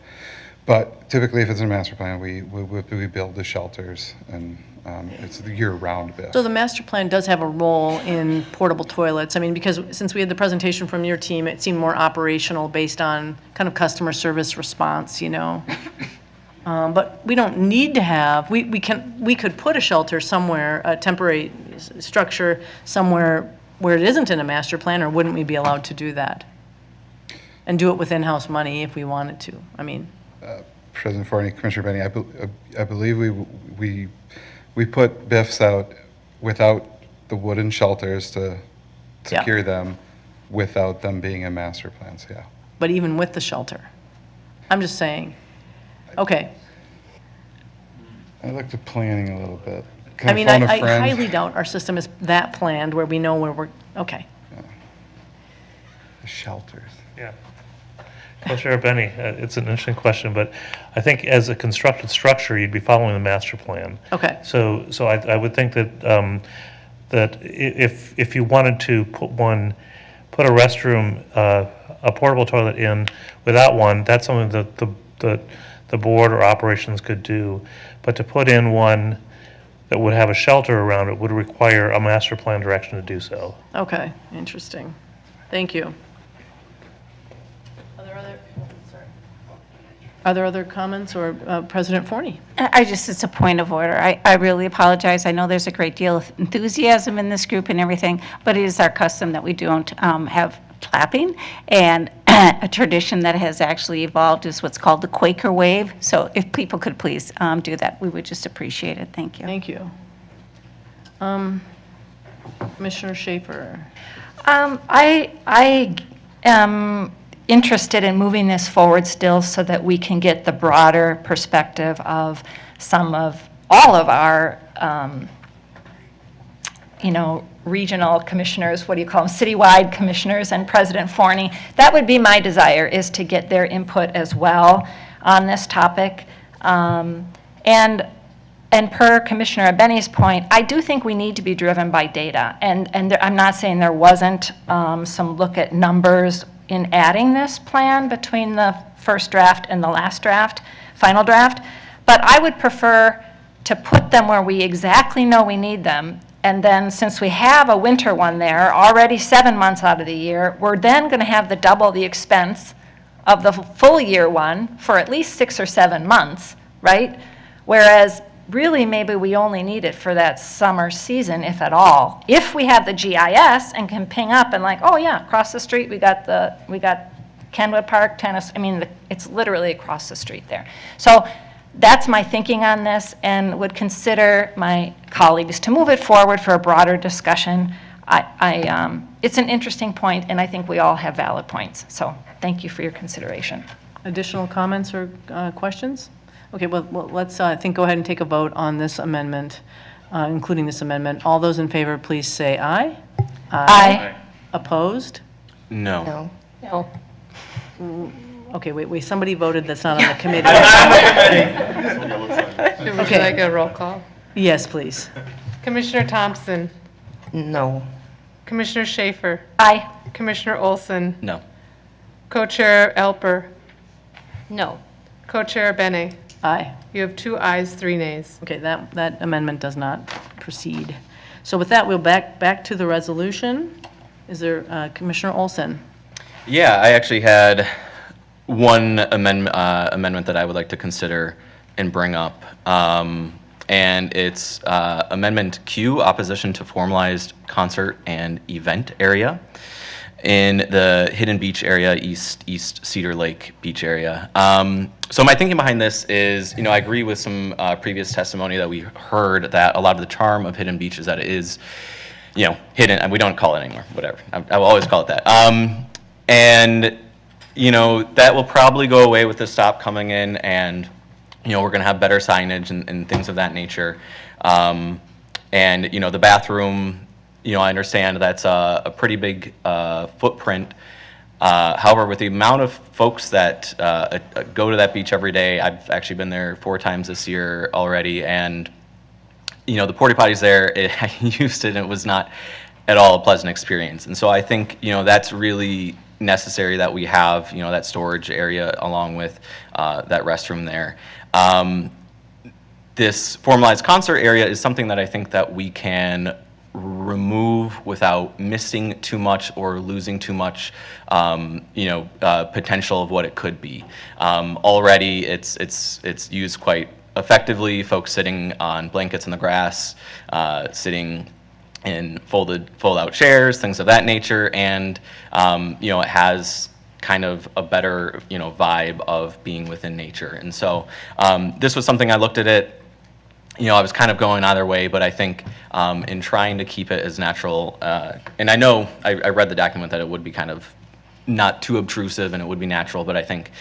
But typically, if it's in a master plan, we build the shelters, and it's the year-round BIF. So the master plan does have a role in portable toilets. I mean, because since we had the presentation from your team, it seemed more operational based on kind of customer service response, you know. But we don't need to have, we could put a shelter somewhere, a temporary structure somewhere where it isn't in a master plan, or wouldn't we be allowed to do that? And do it with in-house money if we wanted to, I mean. President Forney, Commissioner Benny, I believe we put BIFs out without the wooden shelters to secure them, without them being in master plans, yeah. But even with the shelter? I'm just saying, okay. I looked at planning a little bit. I mean, I highly doubt our system is that planned where we know where we're, okay. Yeah. The shelters. Yeah. Commissioner Benny, it's an interesting question, but I think as a constructed structure, you'd be following the master plan. Okay. So I would think that that if you wanted to put a restroom, a portable toilet in without one, that's something that the board or operations could do. But to put in one that would have a shelter around it would require a master plan direction to do so. Okay, interesting. Thank you. Are there other comments, or President Forney? It's a point of order. I really apologize. I know there's a great deal of enthusiasm in this group and everything, but it is our custom that we don't have clapping. And a tradition that has actually evolved is what's called the Quaker wave. So if people could please do that, we would just appreciate it. Thank you. Thank you. Commissioner Schaefer. I am interested in moving this forward still so that we can get the broader perspective of all of our, regional commissioners, what do you call them, citywide commissioners, and President Forney. That would be my desire, is to get their input as well on this topic. And per Commissioner Benny's point, I do think we need to be driven by data. And I'm not saying there wasn't some look at numbers in adding this plan between the first draft and the last draft, final draft. But I would prefer to put them where we exactly know we need them. And then since we have a winter one there, already 7 months out of the year, we're then going to have the double the expense of the full year one for at least 6 or 7 months, right? Whereas really maybe we only need it for that summer season, if at all. If we have the GIS and can ping up and like, oh yeah, across the street we got Kenwood Park, tennis. I mean, it's literally across the street there. So that's my thinking on this, and would consider my colleagues to move it forward for a broader discussion It's an interesting point, and I think we all have valid points. So thank you for your consideration. Additional comments or questions? Okay, well, let's, I think, go ahead and take a vote on this amendment, including this amendment. All those in favor, please say aye. Aye. Opposed? No. No. Okay, wait, somebody voted that's not on the committee. Would you like a roll call? Yes, please. Commissioner Thompson? No. Commissioner Schaefer? Aye. Commissioner Olson? No. Co-Chair Alper? No. Co-Chair Bene? Aye. You have 2 ayes, 3 nays. Okay, that amendment does not proceed. So with that, we'll back to the resolution. Is there, Commissioner Olson? Yeah, I actually had one amendment that I would like to consider and bring up. And it's Amendment Q, opposition to formalized concert and event area in the Hidden Beach area, East Cedar Lake Beach area. So my thinking behind this is, I agree with some previous testimony that we heard that a lot of the charm of Hidden Beach is that it is, hidden, and we don't call it anymore, whatever. I will always call it that. And, that will probably go away with the stop coming in, and, we're going to have better signage and things of that nature. And, the bathroom, I understand that's a pretty big footprint. However, with the amount of folks that go to that beach every day, I've actually been there 4 times this year already, and the porta potties there, I used it and it was not at all a pleasant experience. And so I think, that's really necessary that we have, that storage area along with that restroom there. This formalized concert area is something that I think that we can remove without missing too much or losing too much, potential of what it could be. Already, it's used quite effectively. Folks sitting on blankets in the grass, sitting in fold-out chairs, things of that nature, and it has kind of a better vibe of being within nature. And so this was something I looked at it. I was kind of going either way, but I think in trying to keep it as natural, and I know I read the document that it would be kind of not too obtrusive and it would be natural, but I think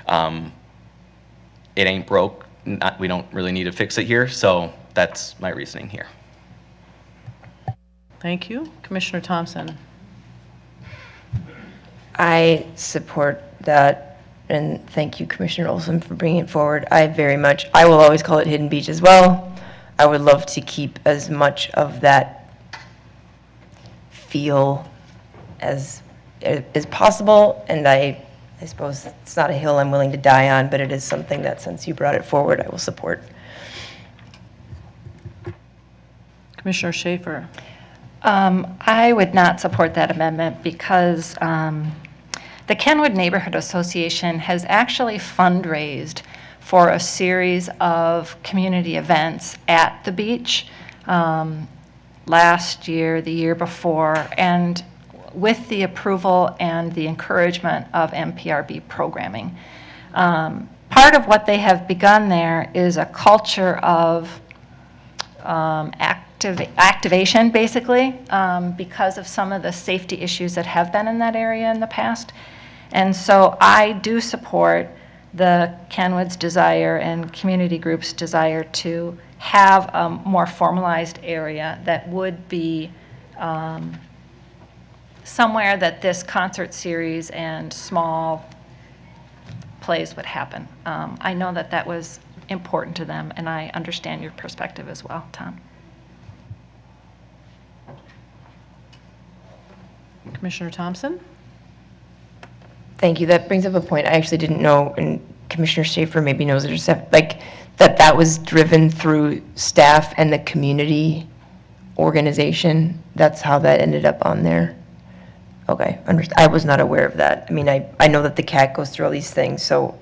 it ain't broke. We don't really need to fix it here, so that's my reasoning here. Thank you. Commissioner Thompson? I support that, and thank you, Commissioner Olson, for bringing it forward. I will always call it Hidden Beach as well. I would love to keep as much of that feel as possible, and I suppose it's not a hill I'm willing to die on, but it is something that, since you brought it forward, I will support. Commissioner Schaefer? I would not support that amendment because the Kenwood Neighborhood Association has actually fundraised for a series of community events at the beach last year, the year before, and with the approval and the encouragement of MPRB programming. Part of what they have begun there is a culture of activation, basically, because of some of the safety issues that have been in that area in the past. And so I do support the Kenwood's desire and community groups' desire to have a more formalized area that would be somewhere that this concert series and small plays would happen. I know that that was important to them, and I understand your perspective as well, Tom. Commissioner Thompson? Thank you. That brings up a point I actually didn't know, and Commissioner Schaefer maybe knows it, that was driven through staff and the community organization. That's how that ended up on there. Okay, I was not aware of that. I mean, I know that the CAC goes through all these things, so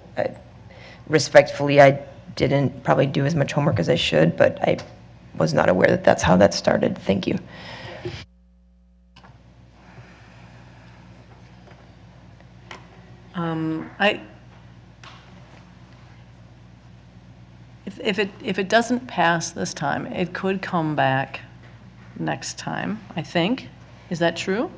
respectfully, I didn't probably do as much homework as I should, but I was not aware that that's how that started. Thank you. If it doesn't pass this time, it could come back next time, I think. Is that true?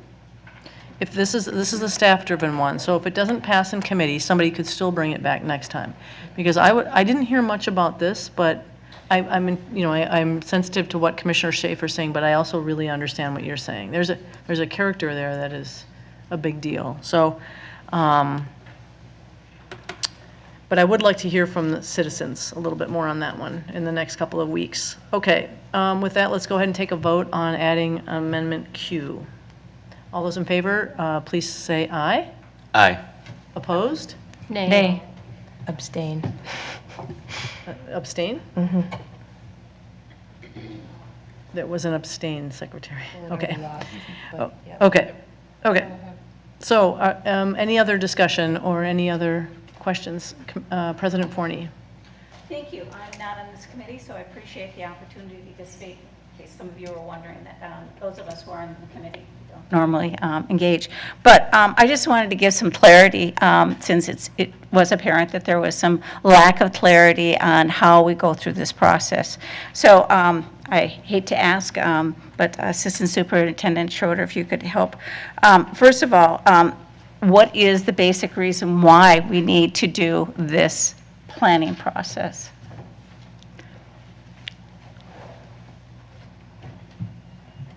If this is a staff-driven one, so if it doesn't pass in committee, somebody could still bring it back next time. Because I didn't hear much about this, but I'm sensitive to what Commissioner Schaefer's saying, but I also really understand what you're saying. There's a character there that is a big deal. So, but I would like to hear from the citizens a little bit more on that one in the next couple of weeks. Okay, with that, let's go ahead and take a vote on adding Amendment Q. All those in favor, please say aye. Aye. Opposed? Nay. Nay. Abstain. Abstain? Mm-hmm. There was an abstain, Secretary. Okay. Oh, okay. Okay. So, any other discussion or any other questions? President Forney. Thank you. I'm not on this committee, so I appreciate the opportunity to speak. In case some of you are wondering that those of us who are on the committee don't normally engage. But I just wanted to give some clarity since it was apparent that there was some lack of clarity on how we go through this process. So I hate to ask, but Assistant Superintendent Schroeder, if you could help. First of all, what is the basic reason why we need to do this planning process?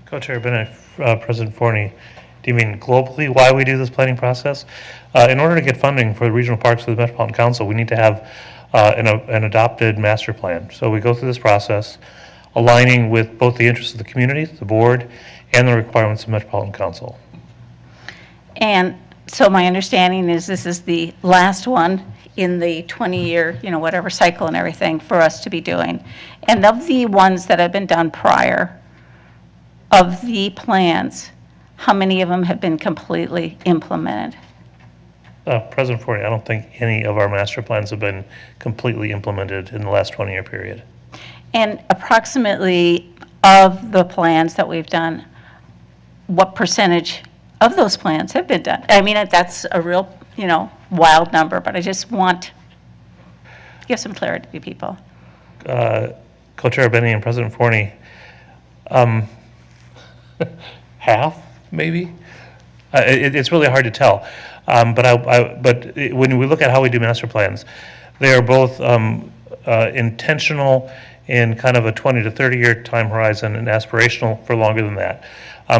Co-Chair Bennett, President Forney, do you mean globally why we do this planning process? In order to get funding for the regional parks of the Metropolitan Council, we need to have an adopted master plan. So we go through this process, aligning with both the interests of the community, the board, and the requirements of Metropolitan Council. And so my understanding is this is the last one in the 20-year, whatever cycle and everything for us to be doing. And of the ones that have been done prior, of the plans, how many of them have been completely implemented? President Forney, I don't think any of our master plans have been completely implemented in the last 20-year period. And approximately of the plans that we've done, what percentage of those plans have been done? I mean, that's a real, wild number, but I just want to give some clarity to people. Co-Chair Benny and President Forney, half, maybe? It's really hard to tell. But when we look at how we do master plans, they are both intentional in kind of a 20 to 30-year time horizon and aspirational for longer than that.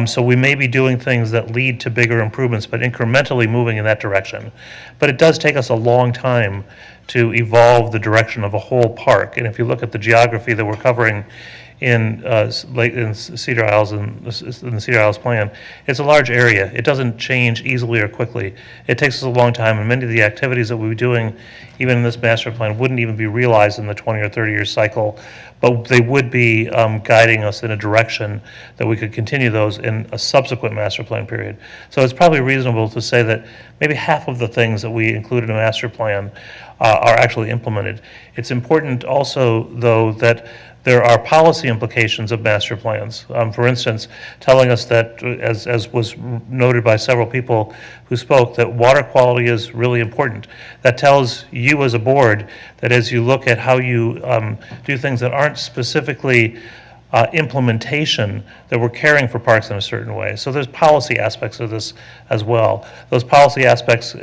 So we may be doing things that lead to bigger improvements, but incrementally moving in that direction. But it does take us a long time to evolve the direction of a whole park. And if you look at the geography that we're covering in Cedar Isles and in the Cedar Isles plan, it's a large area. It doesn't change easily or quickly. It takes us a long time, and many of the activities that we'll be doing, even in this master plan, wouldn't even be realized in the 20 or 30-year cycle, but they would be guiding us in a direction that we could continue those in a subsequent master plan period. So it's probably reasonable to say that maybe half of the things that we include in a master plan are actually implemented. It's important also, though, that there are policy implications of master plans. For instance, telling us that, as was noted by several people who spoke, that water quality is really important. That tells you as a board that as you look at how you do things that aren't specifically implementation, that we're caring for parks in a certain way. So there's policy aspects of this as well. Those policy aspects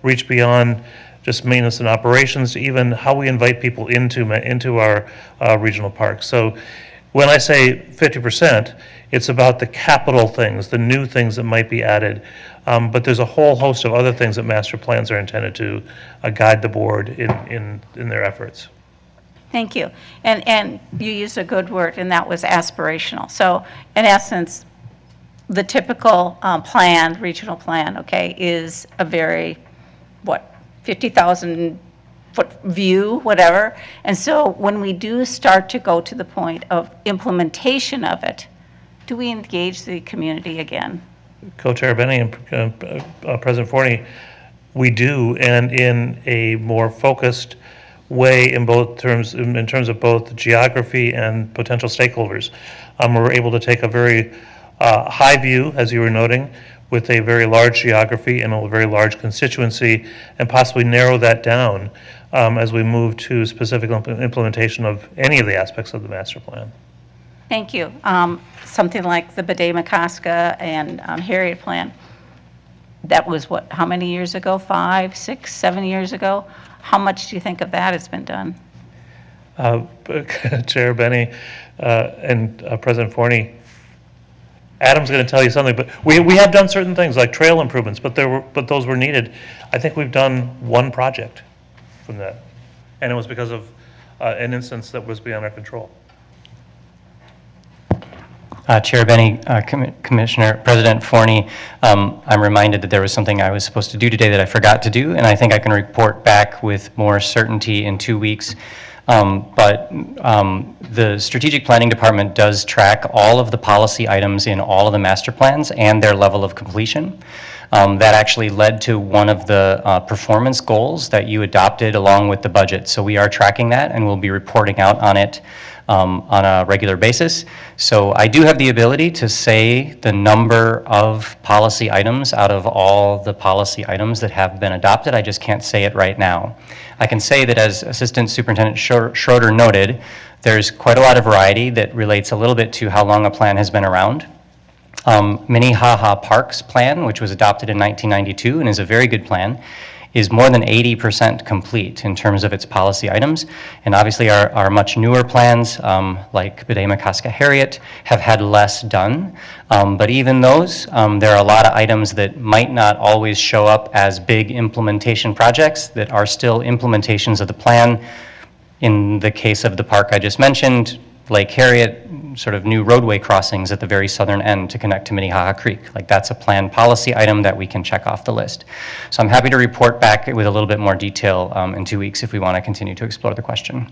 reach beyond just maintenance and operations, to even how we invite people into our regional parks. So when I say 50%, it's about the capital things, the new things that might be added. But there's a whole host of other things that master plans are intended to guide the board in their efforts. Thank you. And you used a good word, and that was aspirational. So in essence, the typical plan, regional plan, okay, is a very, 50,000 foot view, whatever. And so when we do start to go to the point of implementation of it, do we engage the community again? Co-Chair Benny and President Forney, we do, and in a more focused way in terms of both geography and potential stakeholders. We're able to take a very high view, as you were noting, with a very large geography and a very large constituency, and possibly narrow that down as we move to specific implementation of any of the aspects of the master plan. Thank you. Something like the Bede-Makaska and Harriet Plan, that was what, how many years ago? 5, 6, 7 years ago? How much do you think of that has been done? Chair Benny and President Forney, Adam's going to tell you something, but we have done certain things like trail improvements, but those were needed. I think we've done one project from that, and it was because of an instance that was beyond our control. Chair Benny, Commissioner, President Forney, I'm reminded that there was something I was supposed to do today that I forgot to do, and I think I can report back with more certainty in 2 weeks. But the Strategic Planning Department does track all of the policy items in all of the master plans and their level of completion. That actually led to one of the performance goals that you adopted along with the budget. So we are tracking that, and we'll be reporting out on it on a regular basis. So I do have the ability to say the number of policy items out of all the policy items that have been adopted. I just can't say it right now. I can say that, as Assistant Superintendent Schroeder noted, there's quite a lot of variety that relates a little bit to how long a plan has been around. Minnehaha Parks Plan, which was adopted in 1992 and is a very good plan, is more than 80% complete in terms of its policy items. And obviously our much newer plans, like Bede-Makaska Harriet, have had less done. But even those, there are a lot of items that might not always show up as big implementation projects that are still implementations of the plan. In the case of the park I just mentioned, Lake Harriet, sort of new roadway crossings at the very southern end to connect to Minnehaha Creek. Like, that's a planned policy item that we can check off the list. So I'm happy to report back with a little bit more detail in 2 weeks if we want to continue to explore the question.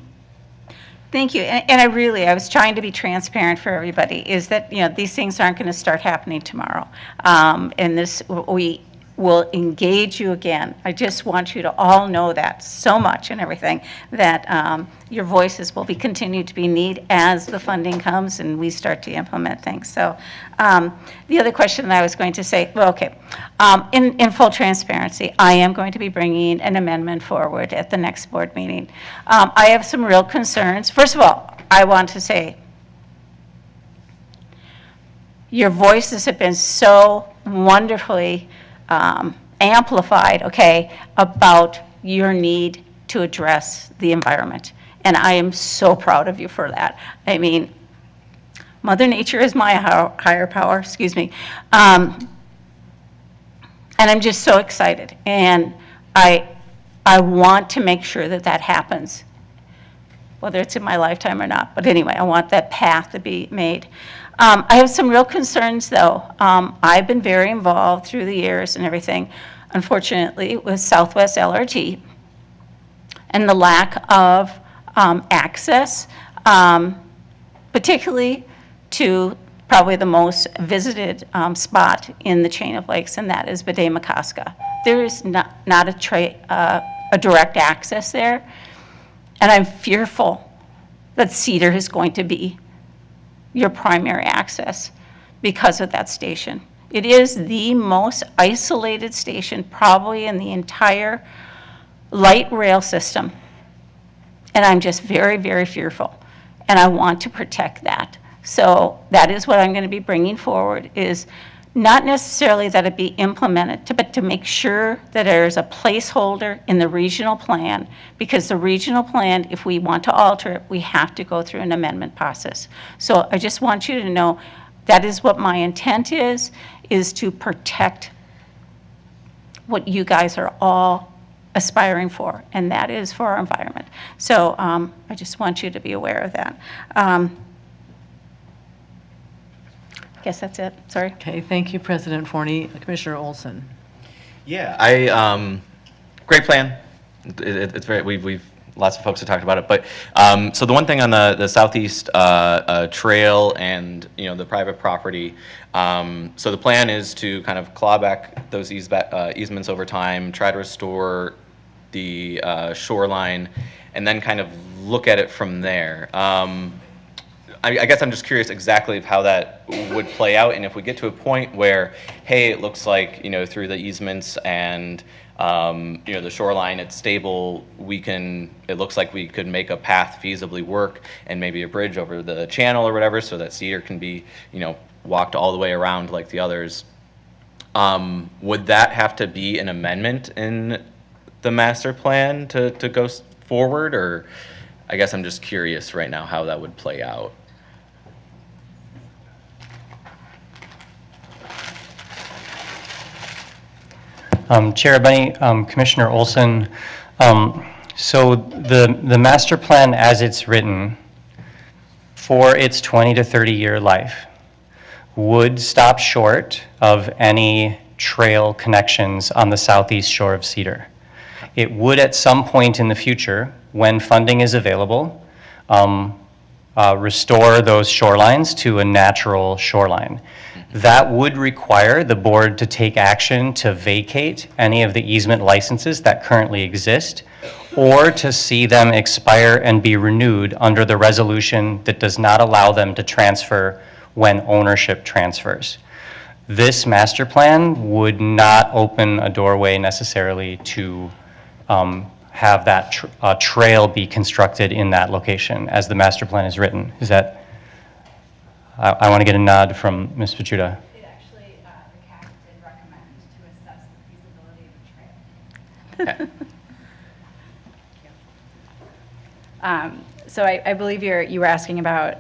Thank you. And I was trying to be transparent for everybody, is that, these things aren't going to start happening tomorrow. And we will engage you again. I just want you to all know that so much and everything, that your voices will be continued to be needed as the funding comes and we start to implement things. So the other question that I was going to say, in full transparency, I am going to be bringing an amendment forward at the next board meeting. I have some real concerns. First of all, I want to say, your voices have been so wonderfully amplified, about your need to address the environment. And I am so proud of you for that. I mean, Mother Nature is my higher power, excuse me. And I'm just so excited. And I want to make sure that that happens, whether it's in my lifetime or not. But anyway, I want that path to be made. I have some real concerns, though. I've been very involved through the years and everything, unfortunately, with Southwest LRT and the lack of access, particularly to probably the most visited spot in the chain of lakes, and that is Bede-Makaska. There is not a direct access there, and I'm fearful that Cedar is going to be your primary access because of that station. It is the most isolated station probably in the entire light rail system. And I'm just very, very fearful. And I want to protect that. So that is what I'm going to be bringing forward, is not necessarily that it be implemented, but to make sure that there's a placeholder in the regional plan, because the regional plan, if we want to alter it, we have to go through an amendment process. So I just want you to know that is what my intent is to protect what you guys are all aspiring for, and that is for our environment. So I just want you to be aware of that. I guess that's it. Sorry. Okay, thank you, President Forney. Commissioner Olson. Yeah, great plan. It's very, we've lots of folks have talked about it, but so the one thing on the southeast trail and the private property, so the plan is to kind of claw back those easements over time, try to restore the shoreline, and then kind of look at it from there. I guess I'm just curious exactly of how that would play out, and if we get to a point where, hey, it looks like, through the easements and, the shoreline, it's stable, it looks like we could make a path feasibly work and maybe a bridge over the channel or whatever so that Cedar can be, walked all the way around like the others. Would that have to be an amendment in the master plan to go forward, or I guess I'm just curious right now how that would play out. Chair Benny, Commissioner Olson, so the master plan as it's written for its 20 to 30 year life would stop short of any trail connections on the southeast shore of Cedar. It would at some point in the future, when funding is available, restore those shorelines to a natural shoreline. That would require the board to take action to vacate any of the easement licenses that currently exist, or to see them expire and be renewed under the resolution that does not allow them to transfer when ownership transfers. This master plan would not open a doorway necessarily to have that trail be constructed in that location as the master plan is written. Is that, I want to get a nod from Ms. Pachuta. It actually, the CAC did recommend to assess the feasibility of a trail. So I believe you were asking about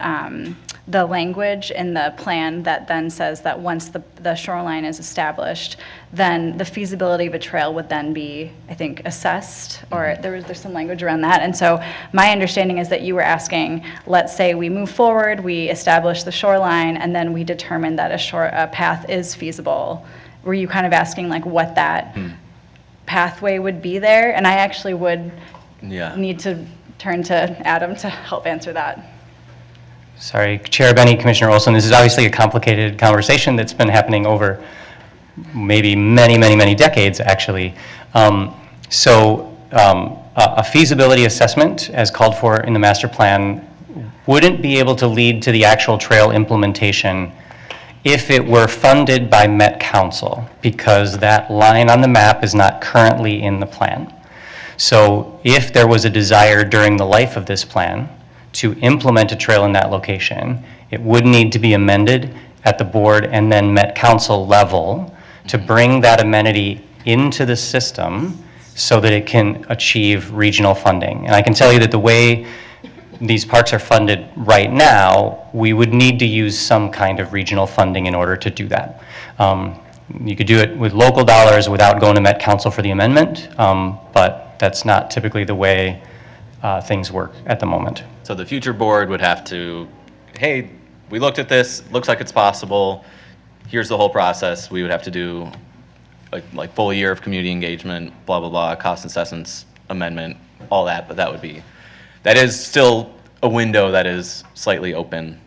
the language in the plan that then says that once the shoreline is established, then the feasibility of a trail would then be, I think, assessed, or there's some language around that. And so my understanding is that you were asking, let's say we move forward, we establish the shoreline, and then we determine that a path is feasible. Were you kind of asking like what that pathway would be there? And I actually would need to turn to Adam to help answer that. Sorry, Chair Benny, Commissioner Olson, this is obviously a complicated conversation that's been happening over maybe many decades, actually. A feasibility assessment, as called for in the master plan, wouldn't be able to lead to the actual trail implementation if it were funded by Met Council, because that line on the map is not currently in the plan. So if there was a desire during the life of this plan to implement a trail in that location, it would need to be amended at the board and then Met Council level to bring that amenity into the system so that it can achieve regional funding. And I can tell you that the way these parks are funded right now, we would need to use some kind of regional funding in order to do that. You could do it with local dollars without going to Met Council for the amendment, but that's not typically the way things work at the moment. So the future board would have to, hey, we looked at this, looks like it's possible, here's the whole process. We would have to do like full year of community engagement, blah, blah, blah, cost assessments, amendment, all that, but that is still a window that is slightly open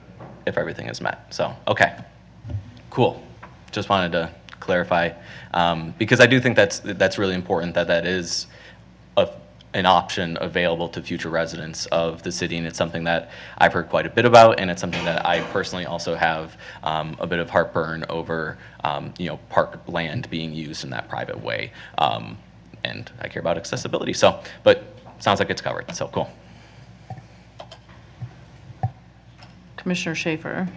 if everything is met. So, okay, cool. Just wanted to clarify, because I do think that's really important that is an option available to future residents of the city, and it's something that I've heard quite a bit about, and it's something that I personally also have a bit of heartburn over, park land being used in that private way, and I care about accessibility. So, but sounds like it's covered. So cool. Commissioner Schaefer.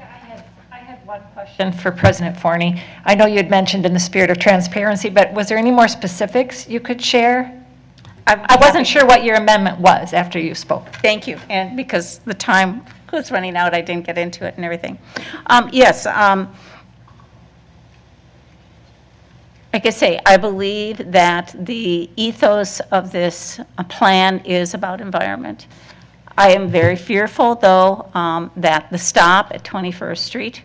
I had one question for President Forney. I know you had mentioned in the spirit of transparency, but was there any more specifics you could share? I wasn't sure what your amendment was after you spoke. Thank you, and because the time was running out, I didn't get into it and everything. Yes, like I say, I believe that the ethos of this plan is about environment. I am very fearful, though, that the stop at 21st Street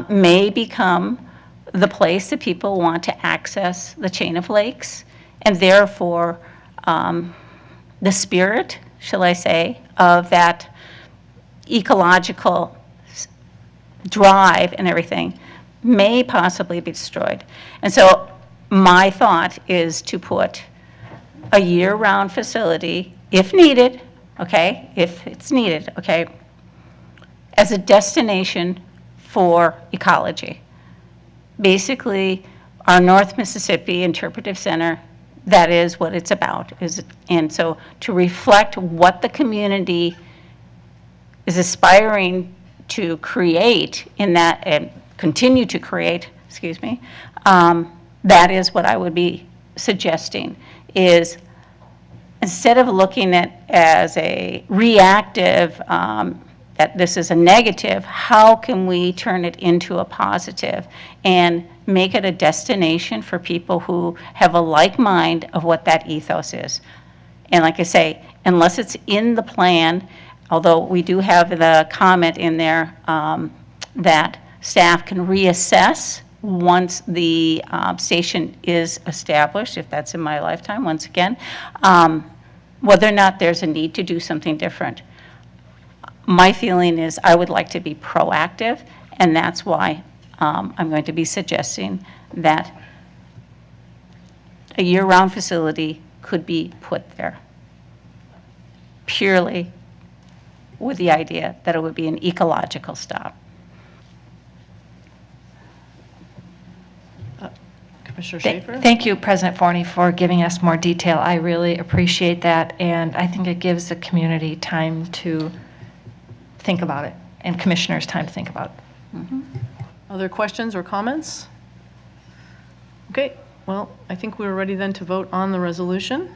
may become the place that people want to access the chain of lakes, and therefore the spirit, shall I say, of that ecological drive and everything may possibly be destroyed. And so my thought is to put a year-round facility, if needed, okay, if it's needed, okay, as a destination for ecology. Basically, our North Mississippi Interpretive Center, that is what it's about. And so to reflect what the community is aspiring to create in that, and continue to create, that is what I would be suggesting, is instead of looking at as a reactive, that this is a negative, how can we turn it into a positive and make it a destination for people who have a like mind of what that ethos is? And like I say, unless it's in the plan, although we do have the comment in there that staff can reassess once the station is established, if that's in my lifetime, once again, whether or not there's a need to do something different. My feeling is I would like to be proactive, and that's why I'm going to be suggesting that a year-round facility could be put there, purely with the idea that it would be an ecological stop. Commissioner Schaefer? Thank you, President Forney, for giving us more detail. I really appreciate that, and I think it gives the community time to think about it, and commissioners time to think about it. Other questions or comments? Okay, well, I think we're ready then to vote on the resolution.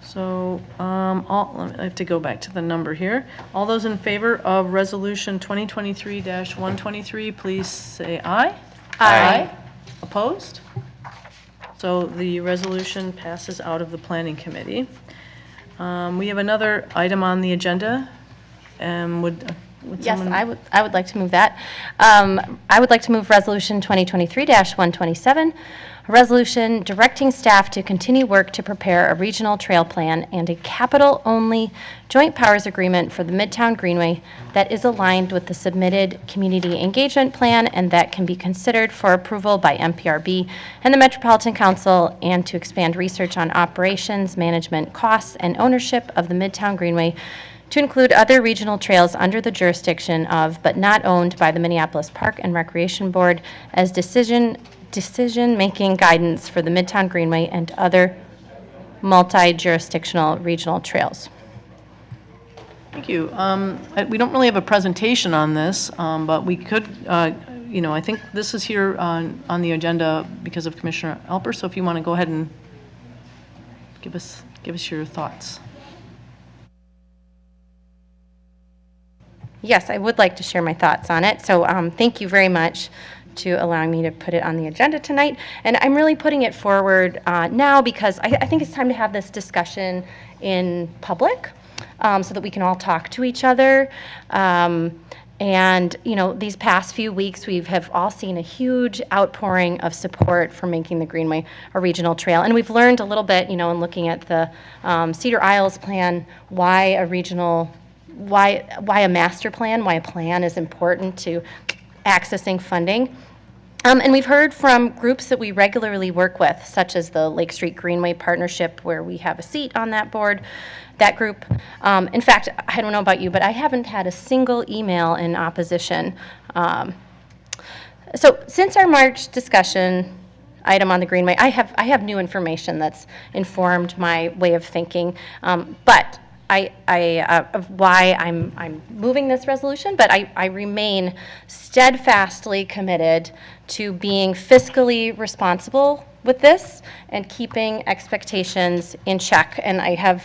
So I have to go back to the number here. All those in favor of Resolution 2023-123, please say aye. Aye. Opposed? So the resolution passes out of the Planning Committee. We have another item on the agenda. Would Yes, someone? I would like to move that. I would like to move Resolution 2023-127, a resolution directing staff to continue work to prepare a regional trail plan and a capital-only joint powers agreement for the Midtown Greenway that is aligned with the submitted community engagement plan and that can be considered for approval by MPRB and the Metropolitan Council, and to expand research on operations, management, costs, and ownership of the Midtown Greenway to include other regional trails under the jurisdiction of, but not owned by, the Minneapolis Park and Recreation Board as decision-making guidance for the Midtown Greenway and other multi-jurisdictional regional trails. Thank you. We don't really have a presentation on this, but we could, I think this is here on the agenda because of Commissioner Alper, so if you want to go ahead and give us your thoughts. Yes, I would like to share my thoughts on it. So thank you very much to allowing me to put it on the agenda tonight. And I'm really putting it forward now because I think it's time to have this discussion in public so that we can all talk to each other. And, these past few weeks, we have all seen a huge outpouring of support for making the Greenway a regional trail. And we've learned a little bit, in looking at the Cedar Isles plan, why a master plan, why a plan is important to accessing funding. And we've heard from groups that we regularly work with, such as the Lake Street Greenway Partnership, where we have a seat on that board, that group. In fact, I don't know about you, but I haven't had a single email in opposition. So since our March discussion item on the Greenway, I have new information that's informed my way of thinking, but of why I'm moving this resolution, but I remain steadfastly committed to being fiscally responsible with this and keeping expectations in check. And I have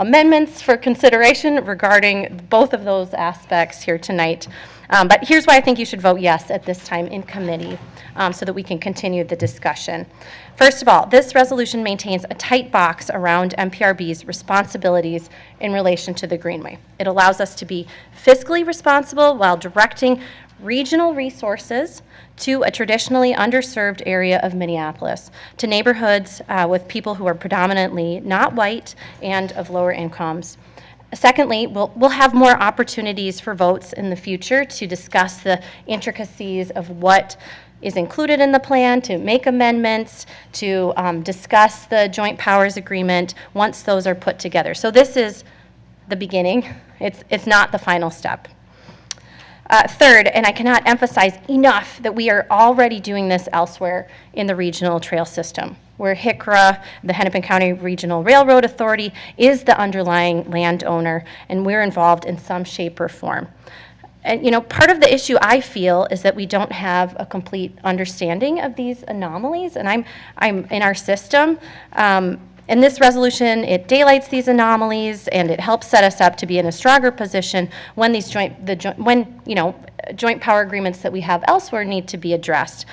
amendments for consideration regarding both of those aspects here tonight. But here's why I think you should vote yes at this time in committee so that we can continue the discussion. First of all, this resolution maintains a tight box around MPRB's responsibilities in relation to the Greenway. It allows us to be fiscally responsible while directing regional resources to a traditionally underserved area of Minneapolis, to neighborhoods with people who are predominantly not white and of lower incomes. Secondly, we'll have more opportunities for votes in the future to discuss the intricacies of what is included in the plan, to make amendments, to discuss the joint powers agreement once those are put together. So this is the beginning. It's not the final step. Third, and I cannot emphasize enough that we are already doing this elsewhere in the regional trail system, where HICRA, the Hennepin County Regional Railroad Authority, is the underlying landowner, and we're involved in some shape or form. And part of the issue I feel is that we don't have a complete understanding of these anomalies, and I'm in our system. In this resolution, it daylights these anomalies, and it helps set us up to be in a stronger position when these joint power agreements that we have elsewhere need to be addressed.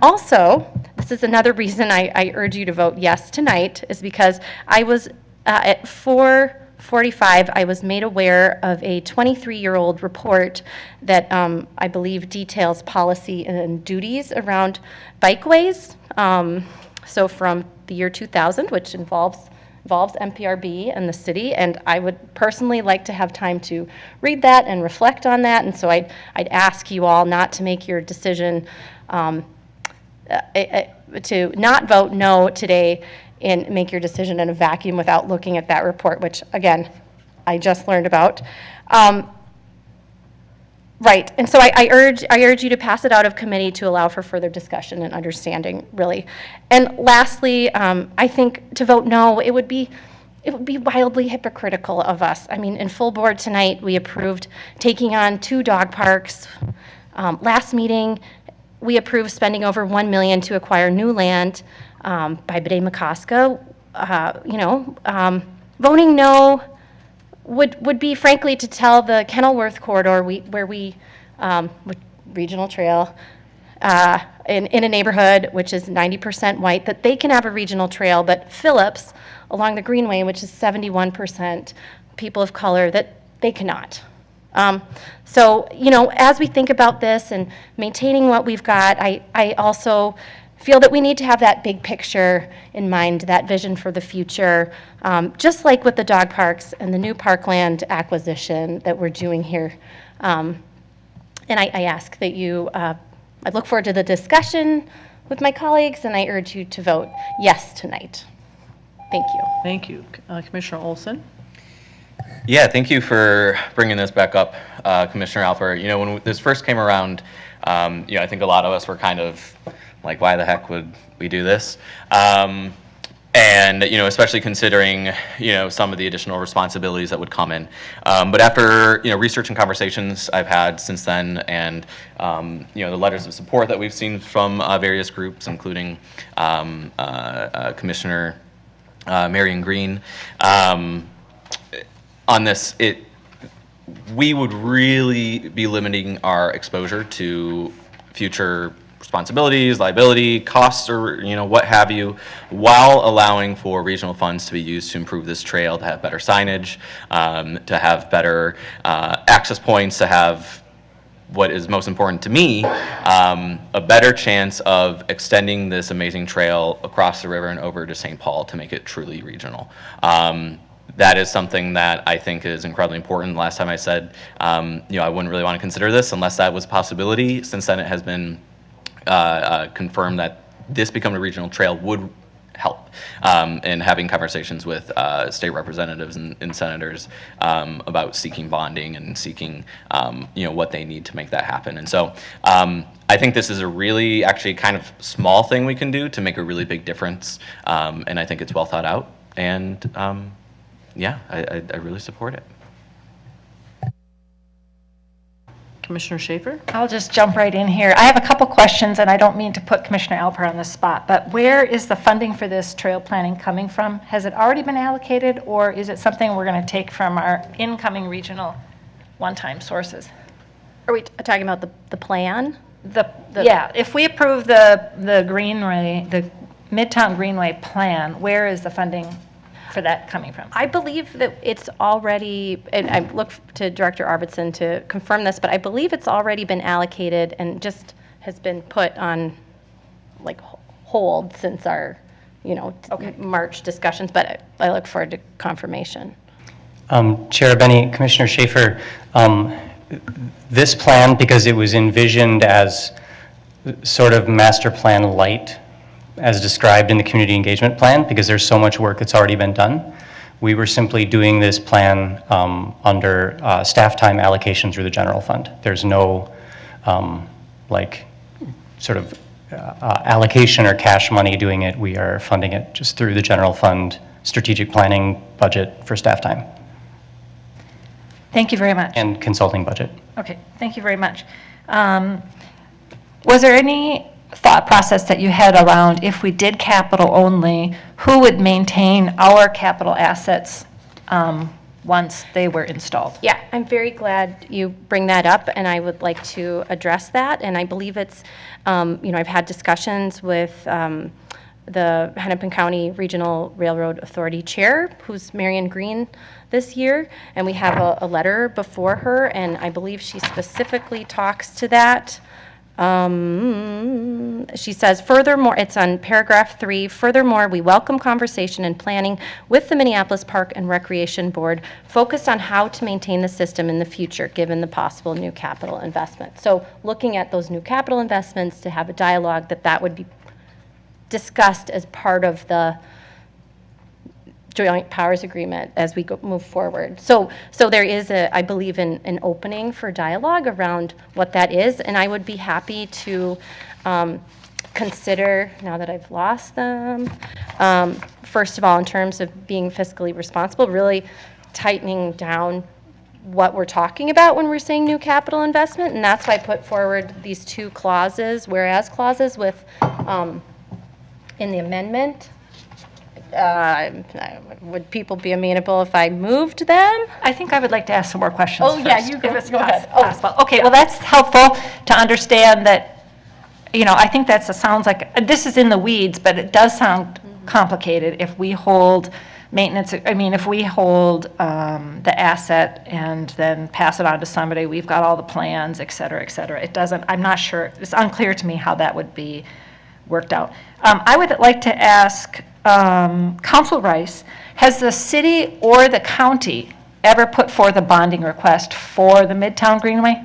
Also, this is another reason I urge you to vote yes tonight, is because I was at 4:45, I was made aware of a 23-year-old report that I believe details policy and duties around bikeways. So from the year 2000, which involves MPRB and the city, and I would personally like to have time to read that and reflect on that, and so I'd ask you all not to make your decision, to not vote no today and make your decision in a vacuum without looking at that report, which, again, I just learned about. Right, and so I urge you to pass it out of committee to allow for further discussion and understanding, really. And lastly, I think to vote no, it would be wildly hypocritical of us. I mean, in full board tonight, we approved taking on 2 dog parks. Last meeting, we approved spending over $1 million to acquire new land by Bede-Makaska. Voting no would be, frankly, to tell the Kenilworth corridor where we regional trail in a neighborhood which is 90% white, that they can have a regional trail, but Phillips along the Greenway, which is 71% people of color, that they cannot. So, as we think about this and maintaining what we've got, I also feel that we need to have that big picture in mind, that vision for the future, just like with the dog parks and the new parkland acquisition that we're doing here. And I ask that you, I look forward to the discussion with my colleagues, and I urge you to vote yes tonight. Thank you. Thank you. Commissioner Olson? Yeah, thank you for bringing this back up, Commissioner Alper. When this first came around, I think a lot of us were kind of like, why the heck would we do this? And, especially considering, some of the additional responsibilities that would come in. But after, research and conversations I've had since then, and, the letters of support that we've seen from various groups, including Commissioner Marion Green, on this, we would really be limiting our exposure to future responsibilities, liability, costs, or what have you, while allowing for regional funds to be used to improve this trail, to have better signage, to have better access points, to have what is most important to me, a better chance of extending this amazing trail across the river and over to St. Paul to make it truly regional. That is something that I think is incredibly important. Last time I said, I wouldn't really want to consider this unless that was a possibility. Since then, it has been confirmed that this becoming a regional trail would help in having conversations with state representatives and senators about seeking bonding and seeking what they need to make that happen. And so I think this is a really actually kind of small thing we can do to make a really big difference, and I think it's well thought out, and I really support it. Commissioner Schaefer? I'll just jump right in here. I have a couple questions, and I don't mean to put Commissioner Alper on the spot, but where is the funding for this trail planning coming from? Has it already been allocated, or is it something we're going to take from our incoming one-time sources? Are we talking about the plan? Yeah, if we approve the Greenway, the Midtown Greenway plan, where is the funding for that coming from? I believe that it's already, and I look to Director Arvidsson to confirm this, but I believe it's already been allocated and just has been put on hold since our, March discussions, but I look forward to confirmation. Chair Benny, Commissioner Schaefer, this plan, because it was envisioned as sort of master plan light, as described in the community engagement plan, because there's so much work that's already been done. We were simply doing this plan under staff time allocation through the general fund. There's no like sort of allocation or cash money doing it. We are funding it just through the general fund strategic planning budget for staff time. Thank you very much. And consulting budget. Okay, thank you very much. Was there any thought process that you had around if we did capital only, who would maintain our capital assets once they were installed? Yeah, I'm very glad you bring that up, and I would like to address that. And I believe it's, I've had discussions with the Hennepin County Regional Railroad Authority Chair, who's Marion Green this year, and we have a letter before her, and I believe she specifically talks to that. She says, furthermore, it's on paragraph 3, furthermore, we welcome conversation and planning with the Minneapolis Park and Recreation Board focused on how to maintain the system in the future, given the possible new capital investment. So looking at those new capital investments to have a dialogue that would be discussed as part of the joint powers agreement as we move forward. So there is I believe an opening for dialogue around what that is, and I would be happy to consider, now that I've lost them, first of all, in terms of being fiscally responsible, really tightening down what we're talking about when we're saying new capital investment, and that's why I put forward these 2 clauses, whereas clauses with, in the amendment. Would people be amenable if I moved them? I think I would like to ask some more questions Oh, yeah, first, you go if it's ahead. possible. Okay, well, that's helpful to understand that, I think sounds like, this is in the weeds, but it does sound complicated if we hold maintenance, if we hold the asset and then pass it on to somebody, we've got all the plans, et cetera, et cetera. It doesn't, I'm not sure, it's unclear to me how that would be worked out. I would like to ask Council Rice, has the city or the county ever put forth a bonding request for the Midtown Greenway?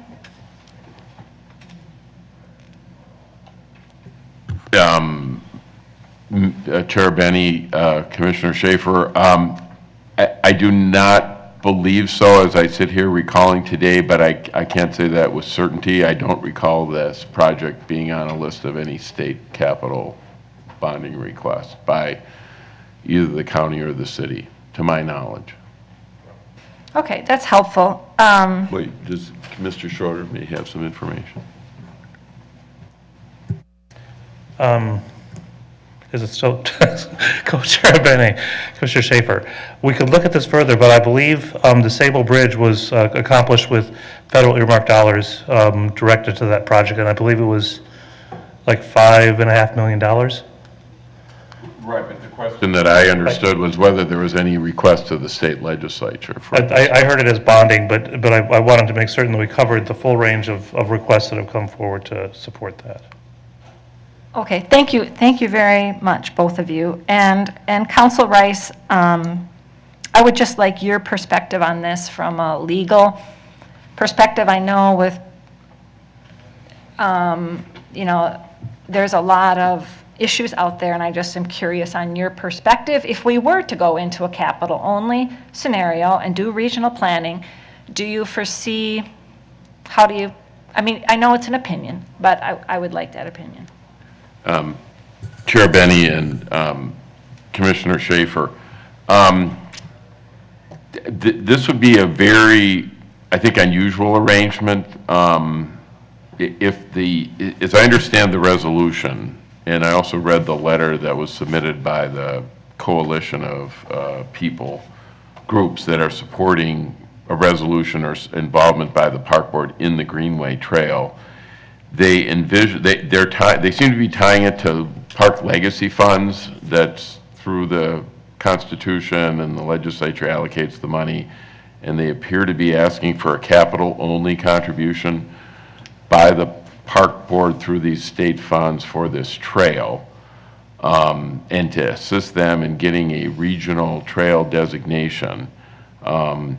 Chair Benny, Commissioner Schaefer, I do not believe so as I sit here recalling today, but I can't say that with certainty. I don't recall this project being on a list of any state capital bonding requests by either the county or the city, to my knowledge. Okay, that's helpful. Wait, does Mr. Schroeder may have some information? Is it still Co-Chair Benny, Commissioner Schaefer? We could look at this further, but I believe the Sable Bridge was accomplished with federal earmark dollars directed to that project, and I believe it was like $5.5 million. Right, but the question that I understood was whether there was any request to the state legislature. I heard it as bonding, but I wanted to make certain that we covered the full range of requests that have come forward to support that. Okay, thank you very much, both of you. And Council Rice, I would just like your perspective on this from a legal perspective. I know with, there's a lot of issues out there, and I just am curious on your perspective. If we were to go into a capital-only scenario and do regional planning, do you foresee, I know it's an opinion, but I would like that opinion. Chair Benny and Commissioner Schaefer, this would be a very, I think, unusual arrangement. As I understand the resolution, and I also read the letter that was submitted by the coalition of groups that are supporting a resolution or involvement by the Park Board in the Greenway Trail. They envision, they seem to be tying it to park legacy funds that's through the Constitution, and the legislature allocates the money, and they appear to be asking for a capital-only contribution by the Park Board through these state funds for this trail, and to assist them in getting a regional trail designation. I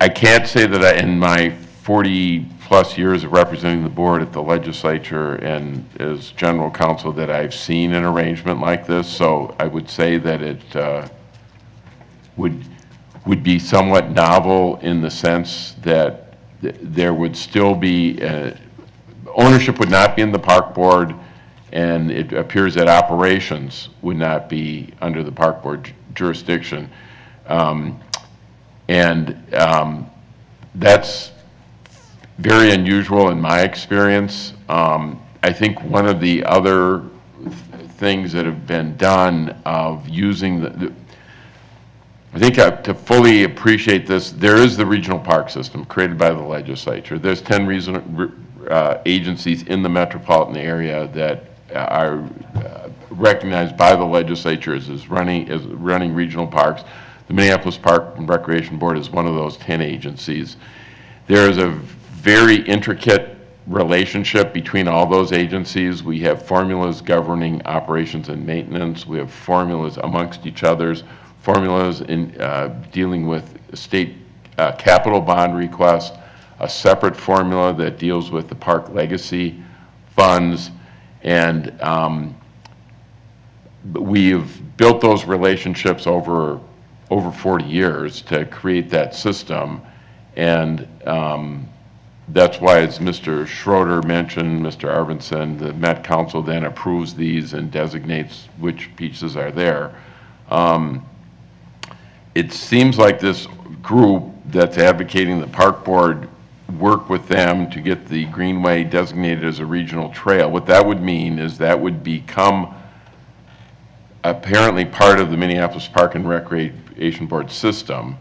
can't say that in my 40-plus years of representing the board at the legislature and as general counsel that I've seen an arrangement like this, so I would say that would be somewhat novel in the sense that there would still be, ownership would not be in the park board, and it appears that operations would not be under the park board jurisdiction. That's very unusual in my experience. I think one of the other things that have been done of using I think to fully appreciate this, there is the regional park system created by the legislature. There's 10 agencies in the metropolitan area that are recognized by the legislature as running regional parks. The Minneapolis Park and Recreation Board is one of those 10 agencies. There is a very intricate relationship between all those agencies. We have formulas governing operations and maintenance. We have formulas amongst each other's, formulas in dealing with state capital bond requests, a separate formula that deals with the park legacy funds, and we've built those relationships over 40 years to create that system, and that's why, as Mr. Schroeder mentioned, Mr. Arvidsson, the Met Council then approves these and designates which pieces are there. It seems like this group that's advocating the park board work with them to get the Greenway designated as a regional trail. What that would mean is that would become apparently part of the Minneapolis Park and Recreation Board system.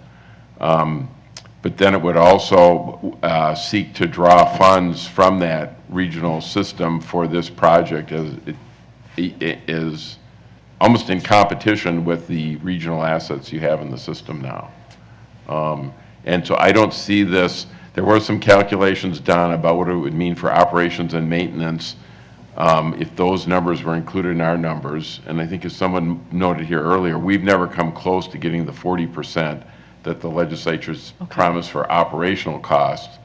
But then it would also seek to draw funds from that regional system for this project, as it is almost in competition with the regional assets you have in the system now. And so I don't see this. There were some calculations done about what it would mean for operations and maintenance if those numbers were included in our numbers. And I think as someone noted here earlier, we've never come close to getting the 40% that the legislature's promised for operational costs.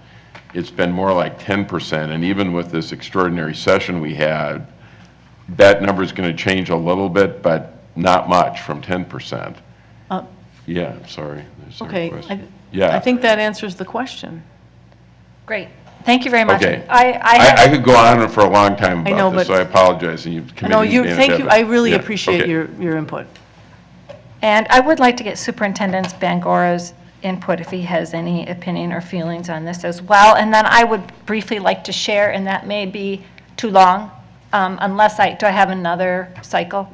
It's been more like 10%, and even with this extraordinary session we had, that number is going to change a little bit, but not much, from 10%. Yeah, sorry. Okay, Yeah. I think that answers the question. Great. Thank you very much. Okay. I could go on for a long time I know, about this, so I apologize. And thank you. I really Yeah, appreciate okay. your input. And I would like to get Superintendent Bangora's input if he has any opinion or feelings on this as well. And then I would briefly like to share, and that may be too long, unless do I have another cycle?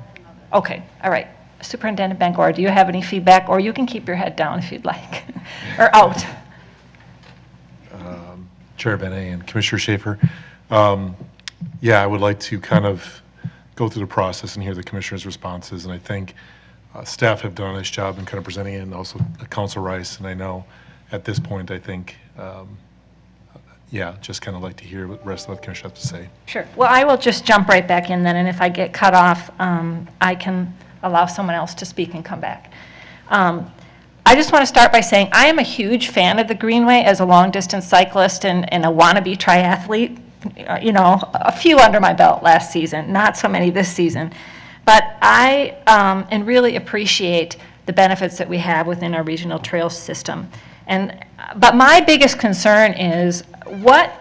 Okay, all right. Superintendent Bangora, do you have any feedback? Or you can keep your head down if you'd like, or out. Chair Benet and Commissioner Schaefer. Yeah, I would like to kind of go through the process and hear the commissioners' responses, and I think staff have done a nice job in kind of presenting it, and also Council Rice, and I know at this point, I think, yeah, just kind of like to hear what the rest of the commission has to say. Sure. Well, I will just jump right back in then, and if I get cut off, I can allow someone else to speak and come back. I just want to start by saying I am a huge fan of the Greenway as a long-distance cyclist and a wannabe triathlete. You know, a few under my belt last season, not so many this season. But I and really appreciate the benefits that we have within our regional trail system. But my biggest concern is what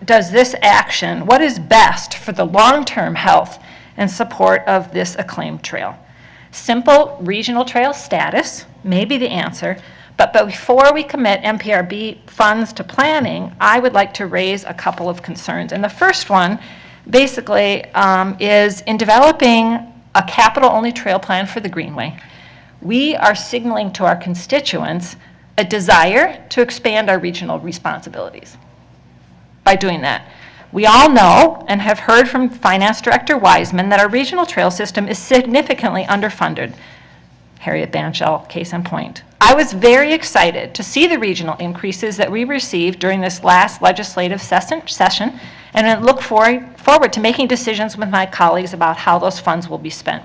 is best for the long-term health and support of this acclaimed trail? Simple regional trail status may be the answer, but before we commit MPRB funds to planning, I would like to raise a couple of concerns. And the first one basically is in developing a capital-only trail plan for the Greenway, we are signaling to our constituents a desire to expand our regional responsibilities by doing that. We all know and have heard from Finance Director Wiseman that our regional trail system is significantly underfunded. Harriet Banchel, case in point. I was very excited to see the regional increases that we received during this last legislative session, and I look forward to making decisions with my colleagues about how those funds will be spent.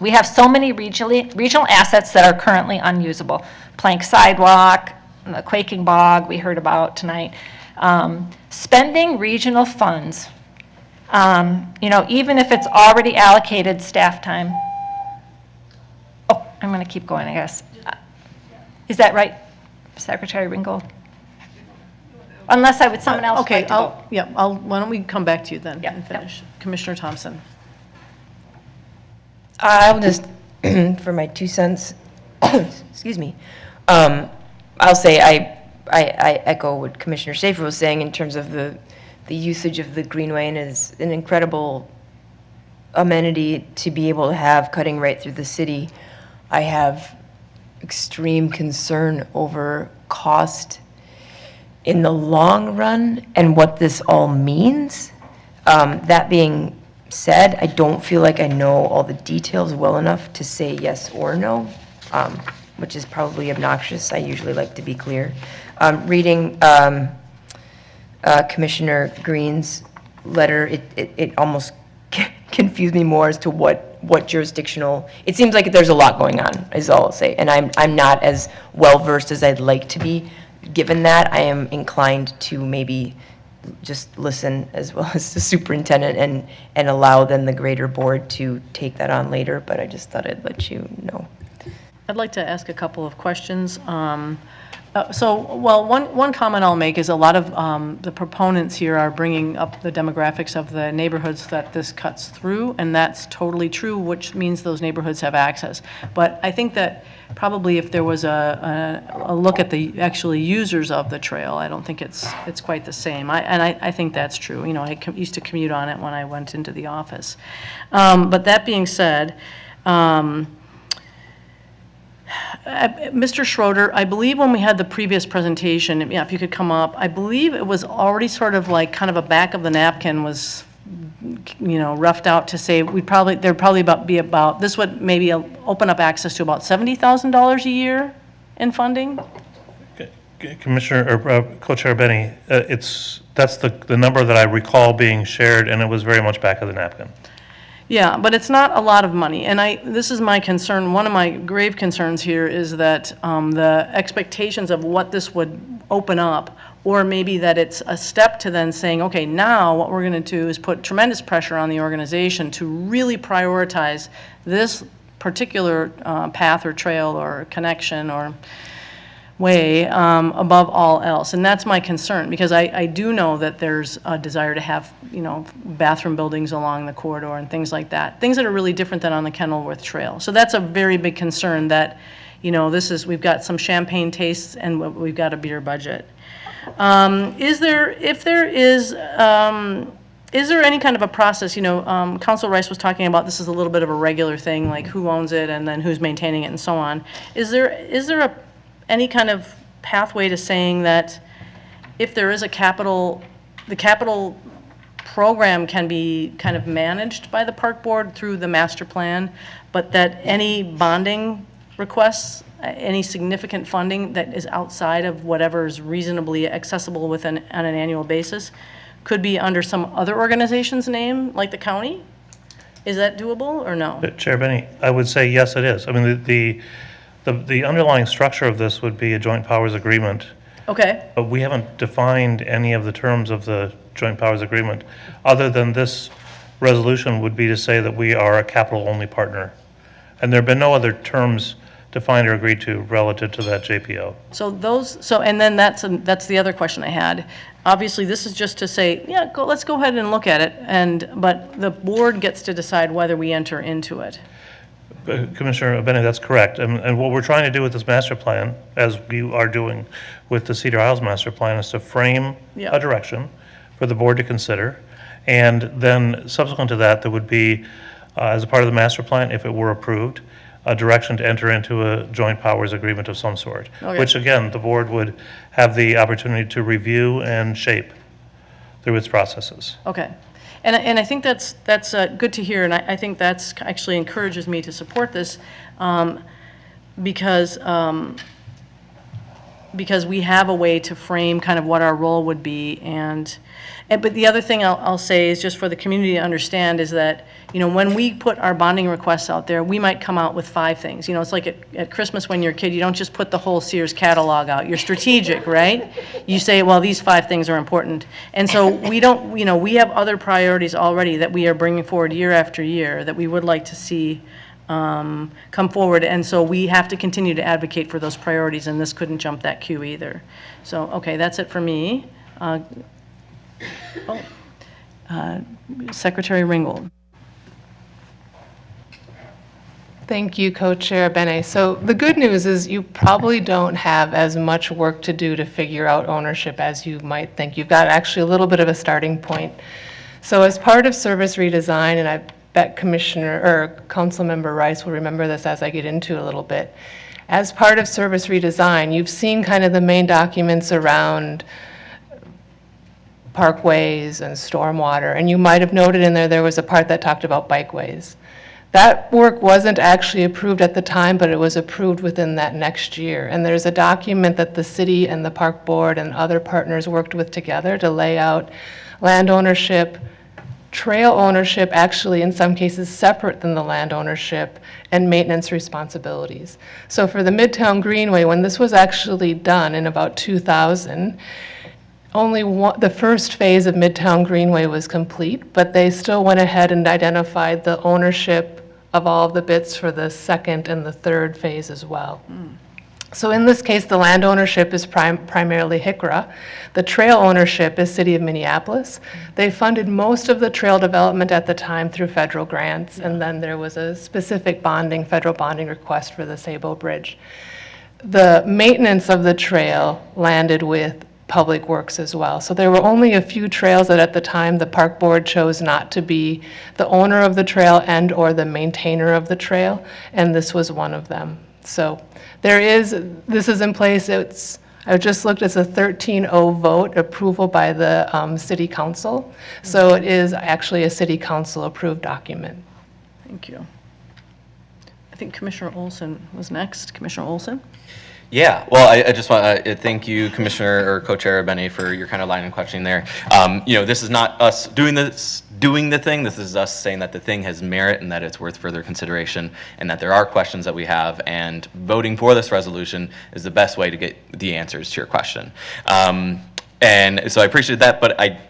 We have so many regional assets that are currently unusable. Plank sidewalk, the Quaking Bog we heard about tonight. Spending regional funds, you know, even if it's already allocated staff time. Oh, I'm going to keep going, I guess. Is that right, Secretary Ringgold? Unless someone else would Okay, like to go. why don't we come back to you then and finish? Commissioner Thompson. I'll just, for my 2 cents, excuse me, I'll say I echo what Commissioner Schaefer was saying in terms of the usage of the Greenway, and is an incredible amenity to be able to have cutting right through the city. I have extreme concern over cost in the long run and what this all means. That being said, I don't feel like I know all the details well enough to say yes or no, which is probably obnoxious. I usually like to be clear. Reading Commissioner Green's letter, it almost confused me more as to what jurisdictional, it seems like there's a lot going on, is all I'll say. And I'm not as well-versed as I'd like to be. Given that, I am inclined to maybe just listen as well as the superintendent and allow then the greater board to take that on later, but I just thought I'd let you know. I'd like to ask a couple of questions. One comment I'll make is a lot of the proponents here are bringing up the demographics of the neighborhoods that this cuts through, and that's totally true, which means those neighborhoods have access. But I think that probably if there was a look at the actually users of the trail, I don't think it's quite the same. I think that's true. You know, I used to commute on it when I went into the office. But that being said, Mr. Schroeder, I believe when we had the previous presentation, if you could come up, I believe it was already sort of like kind of a back of the napkin was, roughed out to say there'd probably be about, this would maybe open up access to about $70,000 a year in funding? Commissioner, or Co-Chair Benny, that's the number that I recall being shared, and it was very much back of the napkin. Yeah, but it's not a lot of money, and this is my concern. One of my grave concerns here is that the expectations of what this would open up, or maybe that it's a step to then saying, okay, now what we're going to do is put tremendous pressure on the organization to really prioritize this particular path or trail or connection or way above all else. And that's my concern, because I do know that there's a desire to have, bathroom buildings along the corridor and things like that. Things that are really different than on the Kenilworth Trail. So that's a very big concern that, we've got some champagne tastes and we've got a beer budget. Is there any kind of a process, Council Rice was talking about this is a little bit of a regular thing, like who owns it and then who's maintaining it and so on. Is there any kind of pathway to saying that if there is the capital program can be kind of managed by the park board through the master plan, but that any bonding requests, any significant funding that is outside of whatever is reasonably accessible on an annual basis could be under some other organization's name, like the county? Is that doable or no? Chair Benny, I would say yes, it is. I mean, the underlying structure of this would be a joint powers agreement. Okay. But we haven't defined any of the terms of the joint powers agreement, other than this resolution would be to say that we are a capital-only partner. And there have been no other terms defined or agreed to relative to that JPO. And then that's the other question I had. Obviously, this is just to say, yeah, let's go ahead and look at it, but the board gets to decide whether we enter into it. Commissioner Benny, that's correct. And what we're trying to do with this master plan, as we are doing with the Cedar Isles master plan, is to frame a direction for the board to consider. And then subsequent to that, there would be, as a part of the master plan, if it were approved, a direction to enter into a joint powers agreement of some sort, which again, the board would have the opportunity to review and shape through its processes. Okay. And I think that's good to hear, and I think that's actually encourages me to support this, because we have a way to frame kind of what our role would be, but the other thing I'll say is just for the community to understand is that, when we put our bonding requests out there, we might come out with 5 things. It's like at Christmas when you're a kid, you don't just put the whole Sears catalog out. You're strategic, right? You say, well, these 5 things are important. And so we don't, we have other priorities already that we are bringing forward year after year that we would like to see come forward. And so we have to continue to advocate for those priorities, and this couldn't jump that queue either. So, okay, that's it for me. Secretary Ringgold. Thank you, Co-Chair Bene. So the good news is you probably don't have as much work to do to figure out ownership as you might think. You've got actually a little bit of a starting point. So as part of service redesign, and I bet Commissioner or Councilmember Rice will remember this as I get into it a little bit. As part of service redesign, you've seen kind of the main documents around parkways and stormwater, and you might have noted in there was a part that talked about bikeways. That work wasn't actually approved at the time, but it was approved within that next year. And there's a document that the city and the park board and other partners worked with together to lay out land ownership, trail ownership, actually in some cases separate than the land ownership, and maintenance responsibilities. So for the Midtown Greenway, when this was actually done in about 2000, only the first phase of Midtown Greenway was complete, but they still went ahead and identified the ownership of all of the bits for the second and the third phase as well. So in this case, the land ownership is primarily HICRA. The trail ownership is City of Minneapolis. They funded most of the trail development at the time through federal grants, and then there was a specific federal bonding request for the Sabo Bridge. The maintenance of the trail landed with Public Works as well. So there were only a few trails that at the time the park board chose not to be the owner of the trail and or the maintainer of the trail, and this was one of them. So this is in place. I just looked, it's a 13-0 vote approval by the city council. So it is actually a city council approved document. Thank you. I think Commissioner Olson was next. Commissioner Olson? Yeah, well, I just want to thank you, Commissioner or Co-Chair Benny, for your kind of line of questioning there. This is not us doing the thing. This is us saying that the thing has merit and that it's worth further consideration, and that there are questions that we have, and voting for this resolution is the best way to get the answers to your question. And so I appreciate that, but I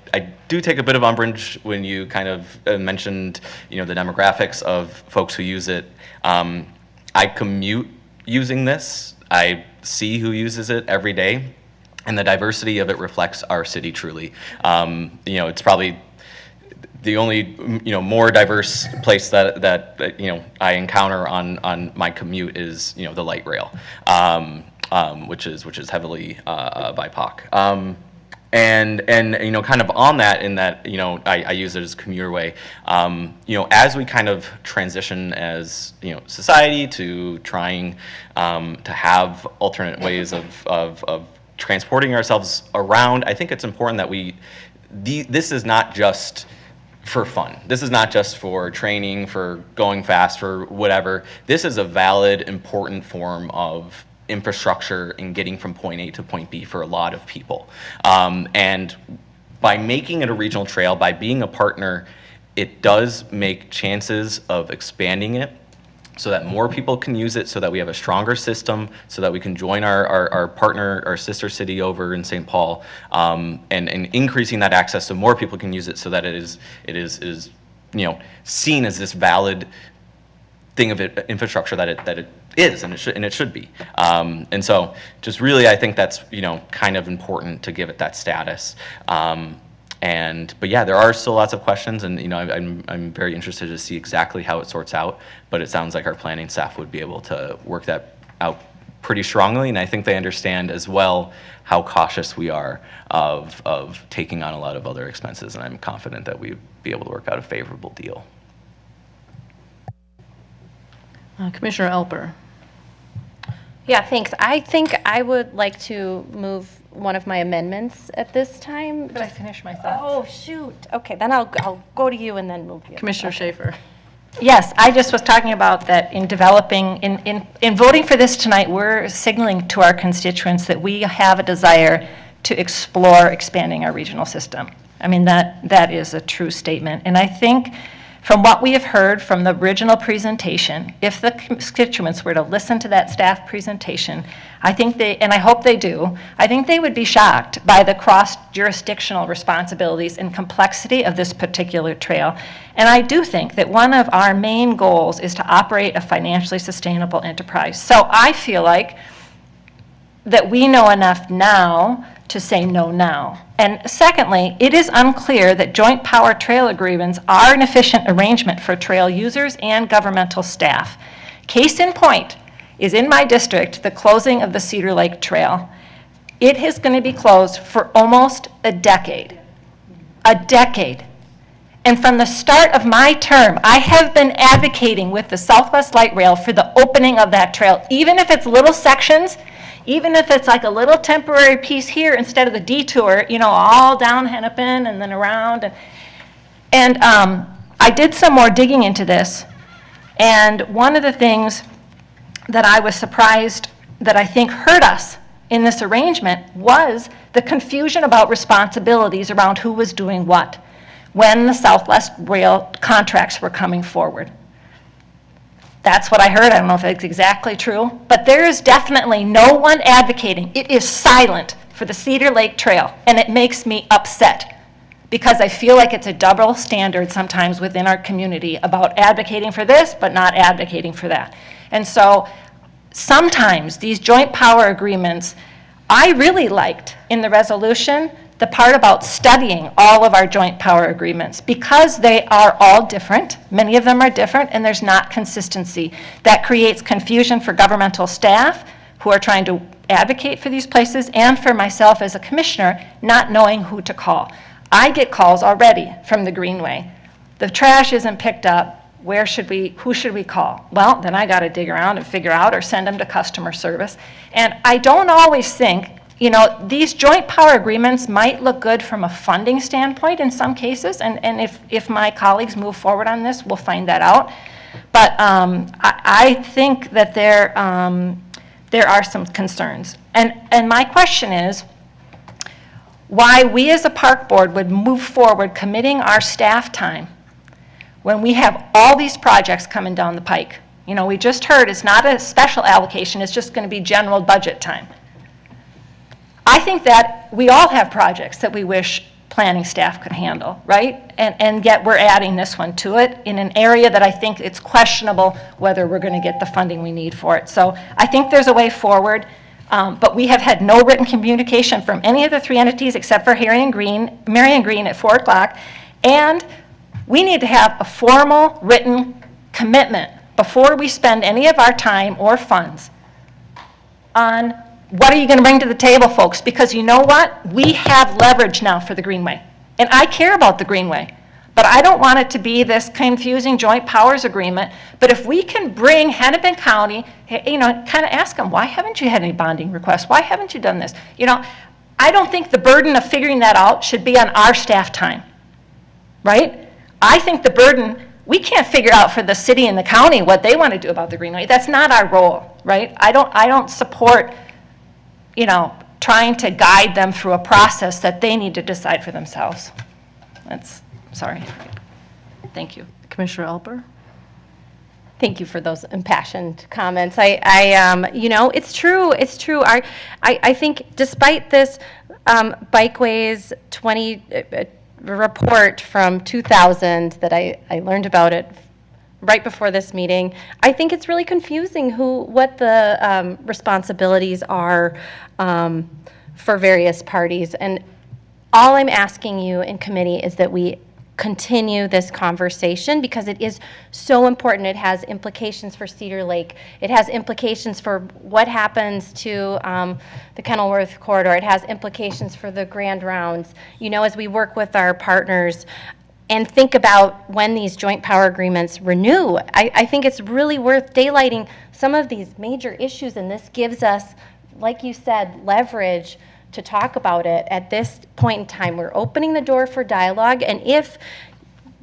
do take a bit of umbrage when you kind of mentioned, the demographics of folks who use it. I commute using this. I see who uses it every day, and the diversity of it reflects our city truly. It's probably the only more diverse place that I encounter on my commute is the light rail, which is heavily BIPOC. And kind of on that, in that I use it as a commuter way. As we kind of transition as society to trying to have alternate ways of transporting ourselves around, I think it's important that this is not just for fun. This is not just for training, for going fast, for whatever. This is a valid, important form of infrastructure in getting from point A to point B for a lot of people. And by making it a regional trail, by being a partner, it does make chances of expanding it so that more people can use it, so that we have a stronger system, so that we can join our partner, our sister city over in St. Paul, and increasing that access so more people can use it, so that it is seen as this valid thing of infrastructure that it is, and it should be. And so just really, I think that's kind of important to give it that status. But yeah, there are still lots of questions, and I'm very interested to see exactly how it sorts out. But it sounds like our planning staff would be able to work that out pretty strongly, and I think they understand as well how cautious we are of taking on a lot of other expenses, and I'm confident that we'd be able to work out a favorable deal. Commissioner Alper. Yeah, thanks. I think I would like to move one of my amendments at this time. Could I finish my thoughts? Oh, shoot. Okay, then I'll go to you and then move you. Commissioner Schaefer. Yes, I just was talking about that in developing, in voting for this tonight, we're signaling to our constituents that we have a desire to explore expanding our regional system. I mean, that is a true statement. And I think From what we have heard from the original presentation, if the constituents were to listen to that staff presentation, I think they, and I hope they do, I think they would be shocked by the cross-jurisdictional responsibilities and complexity of this particular trail. And I do think that one of our main goals is to operate a financially sustainable enterprise. So I feel like that we know enough now to say no now. And secondly, it is unclear that joint power trail agreements are an efficient arrangement for trail users and governmental staff. Case in point is in my district, the closing of the Cedar Lake Trail. It is going to be closed for almost a decade. A decade. And from the start of my term, I have been advocating with the Southwest Light Rail for the opening of that trail, even if it's little sections, even if it's like a little temporary piece here instead of the detour, you know, all down Hennepin and then around. And I did some more digging into this. And one of the things that I was surprised that I think hurt us in this arrangement was the confusion about responsibilities around who was doing what when the Southwest Rail contracts were coming forward. That's what I heard. I don't know if it's exactly true, but there is definitely no one advocating. It is silent for the Cedar Lake Trail, and it makes me upset because I feel like it's a double standard sometimes within our community about advocating for this but not advocating for that. And so sometimes these joint power agreements, I really liked in the resolution the part about studying all of our joint power agreements because they are all different. Many of them are different, and there's not consistency. That creates confusion for governmental staff who are trying to advocate for these places and for myself as a commissioner not knowing who to call. I get calls already from the Greenway. The trash isn't picked up. Who should we call? Well, then I got to dig around and figure out or send them to customer service. And I don't always think, you know, these joint power agreements might look good from a funding standpoint in some cases, and if my colleagues move forward on this, we'll find that out. But I think that there are some concerns. And my question is, why we as a park board would move forward committing our staff time when we have all these projects coming down the pike. You know, we just heard it's not a special allocation, it's just going to be general budget time. I think that we all have projects that we wish planning staff could handle, right? And yet we're adding this one to it in an area that I think it's questionable whether we're going to get the funding we need for it. So I think there's a way forward, but we have had no written communication from any of the three entities except for Marion Green at 4 o'clock, and we need to have a formal written commitment before we spend any of our time or funds on what are you going to bring to the table, folks? Because you know what? We have leverage now for the Greenway. And I care about the Greenway. But I don't want it to be this confusing joint powers agreement. But if we can bring Hennepin County, you know, kind of ask them, why haven't you had any bonding requests? Why haven't you done this? You know, I don't think the burden of figuring that out should be on our staff time, right? I think the burden, we can't figure out for the city and the county what they want to do about the Greenway. That's not our role, right? I don't support, you know, trying to guide them through a process that they need to decide for themselves. Sorry. Thank you. Commissioner Alper? Thank you for those impassioned comments. You know, it's true. I think despite this Bikeways 20 report from 2000 that I learned about it right before this meeting, I think it's really confusing what the responsibilities are for various parties. And all I'm asking you in committee is that we continue this conversation because it is so important. It has implications for Cedar Lake. It has implications for what happens to the Kenilworth corridor. It has implications for the Grand Rounds. You know, as we work with our partners and think about when these joint power agreements renew, I think it's really worth daylighting some of these major issues, and this gives us, like you said, leverage to talk about it at this point in time. We're opening the door for dialogue, and if,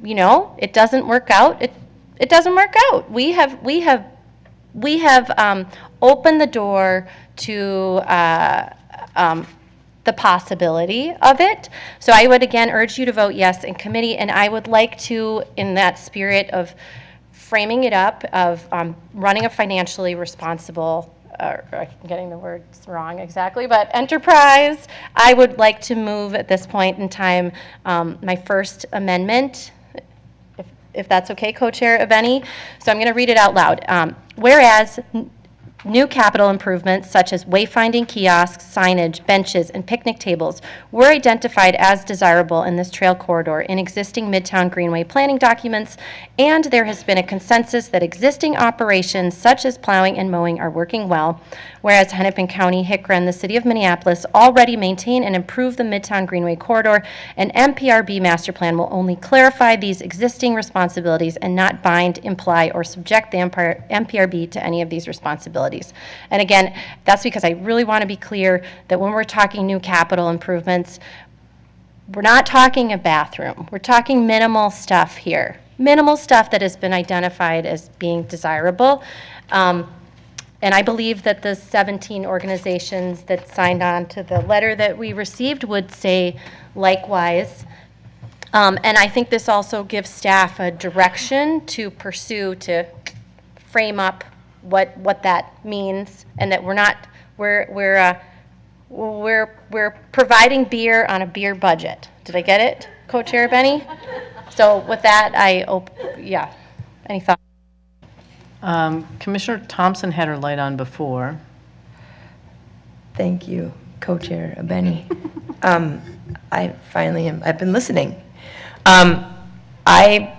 you know, it doesn't work out, it doesn't work out. We have opened the door to the possibility of it. So I would again urge you to vote yes in committee, and I would like to, in that spirit of framing it up, of running a financially responsible, I'm getting the words wrong exactly, but enterprise, I would like to move at this point in time my first amendment, if that's okay, Co-Chair Abeni. So I'm going to read it out loud. Whereas new capital improvements such as wayfinding kiosks, signage, benches, and picnic tables were identified as desirable in this trail corridor in existing Midtown Greenway planning documents, and there has been a consensus that existing operations such as plowing and mowing are working well, whereas Hennepin County, HICRA, and the City of Minneapolis already maintain and improve the Midtown Greenway corridor, an MPRB master plan will only clarify these existing responsibilities and not bind, imply, or subject the MPRB to any of these responsibilities. And again, that's because I really want to be clear that when we're talking new capital improvements, we're not talking a bathroom. We're talking minimal stuff here. Minimal stuff that has been identified as being desirable. And I believe that the 17 organizations that signed on to the letter that we received would say likewise. And I think this also gives staff a direction to pursue, to frame up what that means, and that we're providing beer on a beer budget. Did I get it, Co-Chair Benny? So with that, any thoughts? Commissioner Thompson had her light on before. Thank you, Co-Chair Abeni. I finally am, I've been listening. I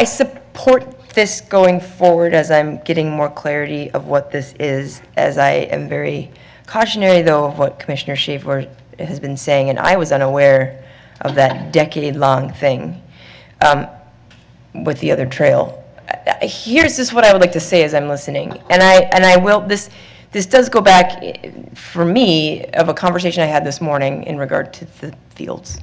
support this going forward as I'm getting more clarity of what this is, as I am very cautionary, though, of what Commissioner Schaefer has been saying, and I was unaware of that decade-long thing with the other trail. Here's just what I would like to say as I'm listening, and I will, this does go back, for me, of a conversation I had this morning in regard to the fields.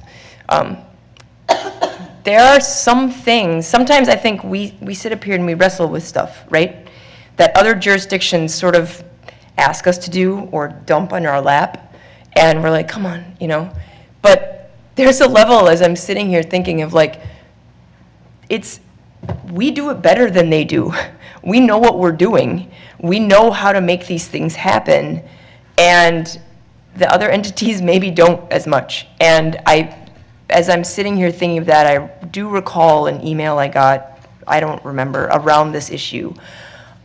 There are some things, sometimes I think we sit up here and we wrestle with stuff, right? That other jurisdictions sort of ask us to do or dump on our lap, and we're like, come on, But there's a level as I'm sitting here thinking of like, we do it better than they do. We know what we're doing. We know how to make these things happen, and the other entities maybe don't as much. And as I'm sitting here thinking of that, I do recall an email I got, I don't remember, around this issue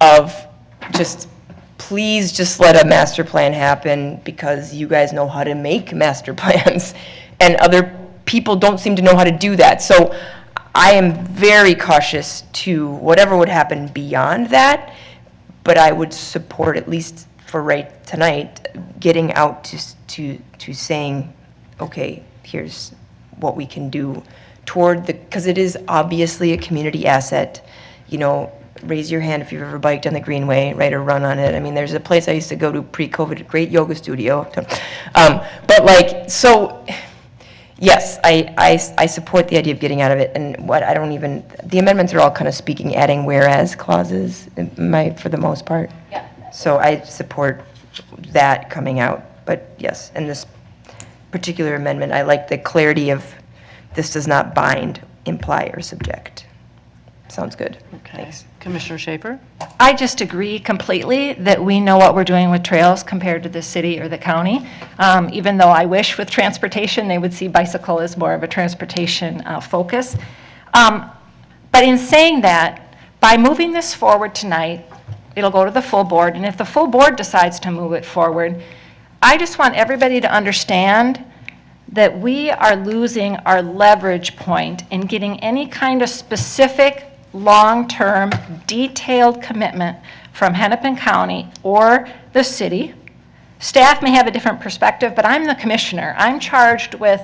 of please just let a master plan happen because you guys know how to make master plans, and other people don't seem to know how to do that. So I am very cautious to whatever would happen beyond that, but I would support, at least for right tonight, getting out to saying, okay, here's what we can do toward because it is obviously a community asset. Raise your hand if you've ever biked on the Greenway, right, or run on it. I mean, there's a place I used to go to pre-COVID, a great yoga studio. But so yes, I support the idea of getting out of it. And the amendments are all kind of speaking, adding whereas clauses, for the most part. Yeah. So I support that coming out. But yes, in this particular amendment, I like the clarity of this does not bind, imply, or subject. Sounds good. Okay. Thanks. Commissioner Schaefer? I just agree completely that we know what we're doing with trails compared to the city or the county, even though I wish with transportation they would see bicycle as more of a transportation focus. But in saying that, by moving this forward tonight, it'll go to the full board, and if the full board decides to move it forward, I just want everybody to understand that we are losing our leverage point in getting any kind of specific, long-term, detailed commitment from Hennepin County or the city. Staff may have a different perspective, but I'm the commissioner. I'm charged with,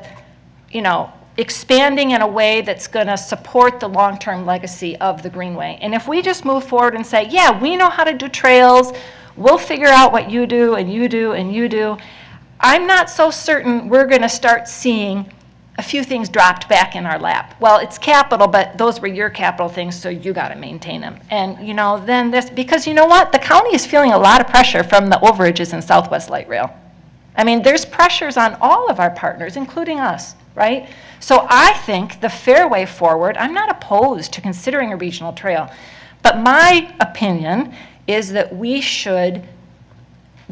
expanding in a way that's going to support the long-term legacy of the Greenway. And if we just move forward and say, yeah, we know how to do trails, we'll figure out what you do and you do and you do, I'm not so certain we're going to start seeing a few things dropped back in our lap. Well, it's capital, but those were your capital things, so you got to maintain them. And, then this, because you know what? The county is feeling a lot of pressure from the overages in Southwest Light Rail. I mean, there's pressures on all of our partners, including us, right? So I think the fair way forward, I'm not opposed to considering a regional trail, but my opinion is that we should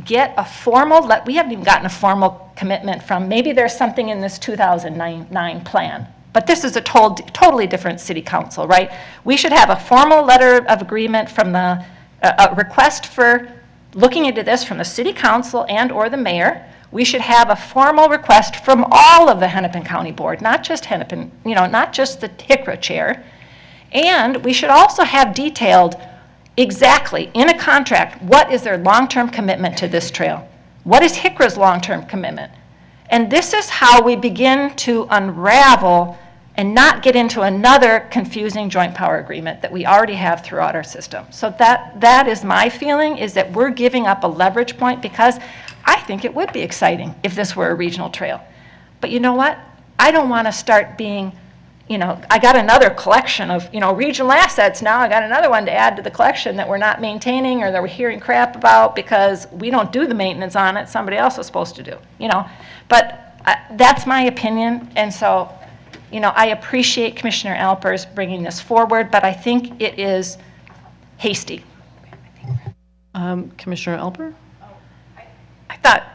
get a formal, we haven't even gotten a formal commitment from, maybe there's something in this 2009 plan, but this is a totally different city council, right? We should have a formal letter of agreement from the, a request for looking into this from the city council and or the mayor. We should have a formal request from all of the Hennepin County Board, not just Hennepin, not just the HICRA chair. And we should also have detailed exactly in a contract, what is their long-term commitment to this trail? What is HICRA's long-term commitment? And this is how we begin to unravel and not get into another confusing joint power agreement that we already have throughout our system. So that is my feeling, is that we're giving up a leverage point, because I think it would be exciting if this were a regional trail. But you know what? I don't want to start being, I got another collection of, regional assets now. I got another one to add to the collection that we're not maintaining or that we're hearing crap about because we don't do the maintenance on it. Somebody else is supposed to do, But that's my opinion. And so, I appreciate Commissioner Alper's bringing this forward, but I think it is hasty. Commissioner Alper?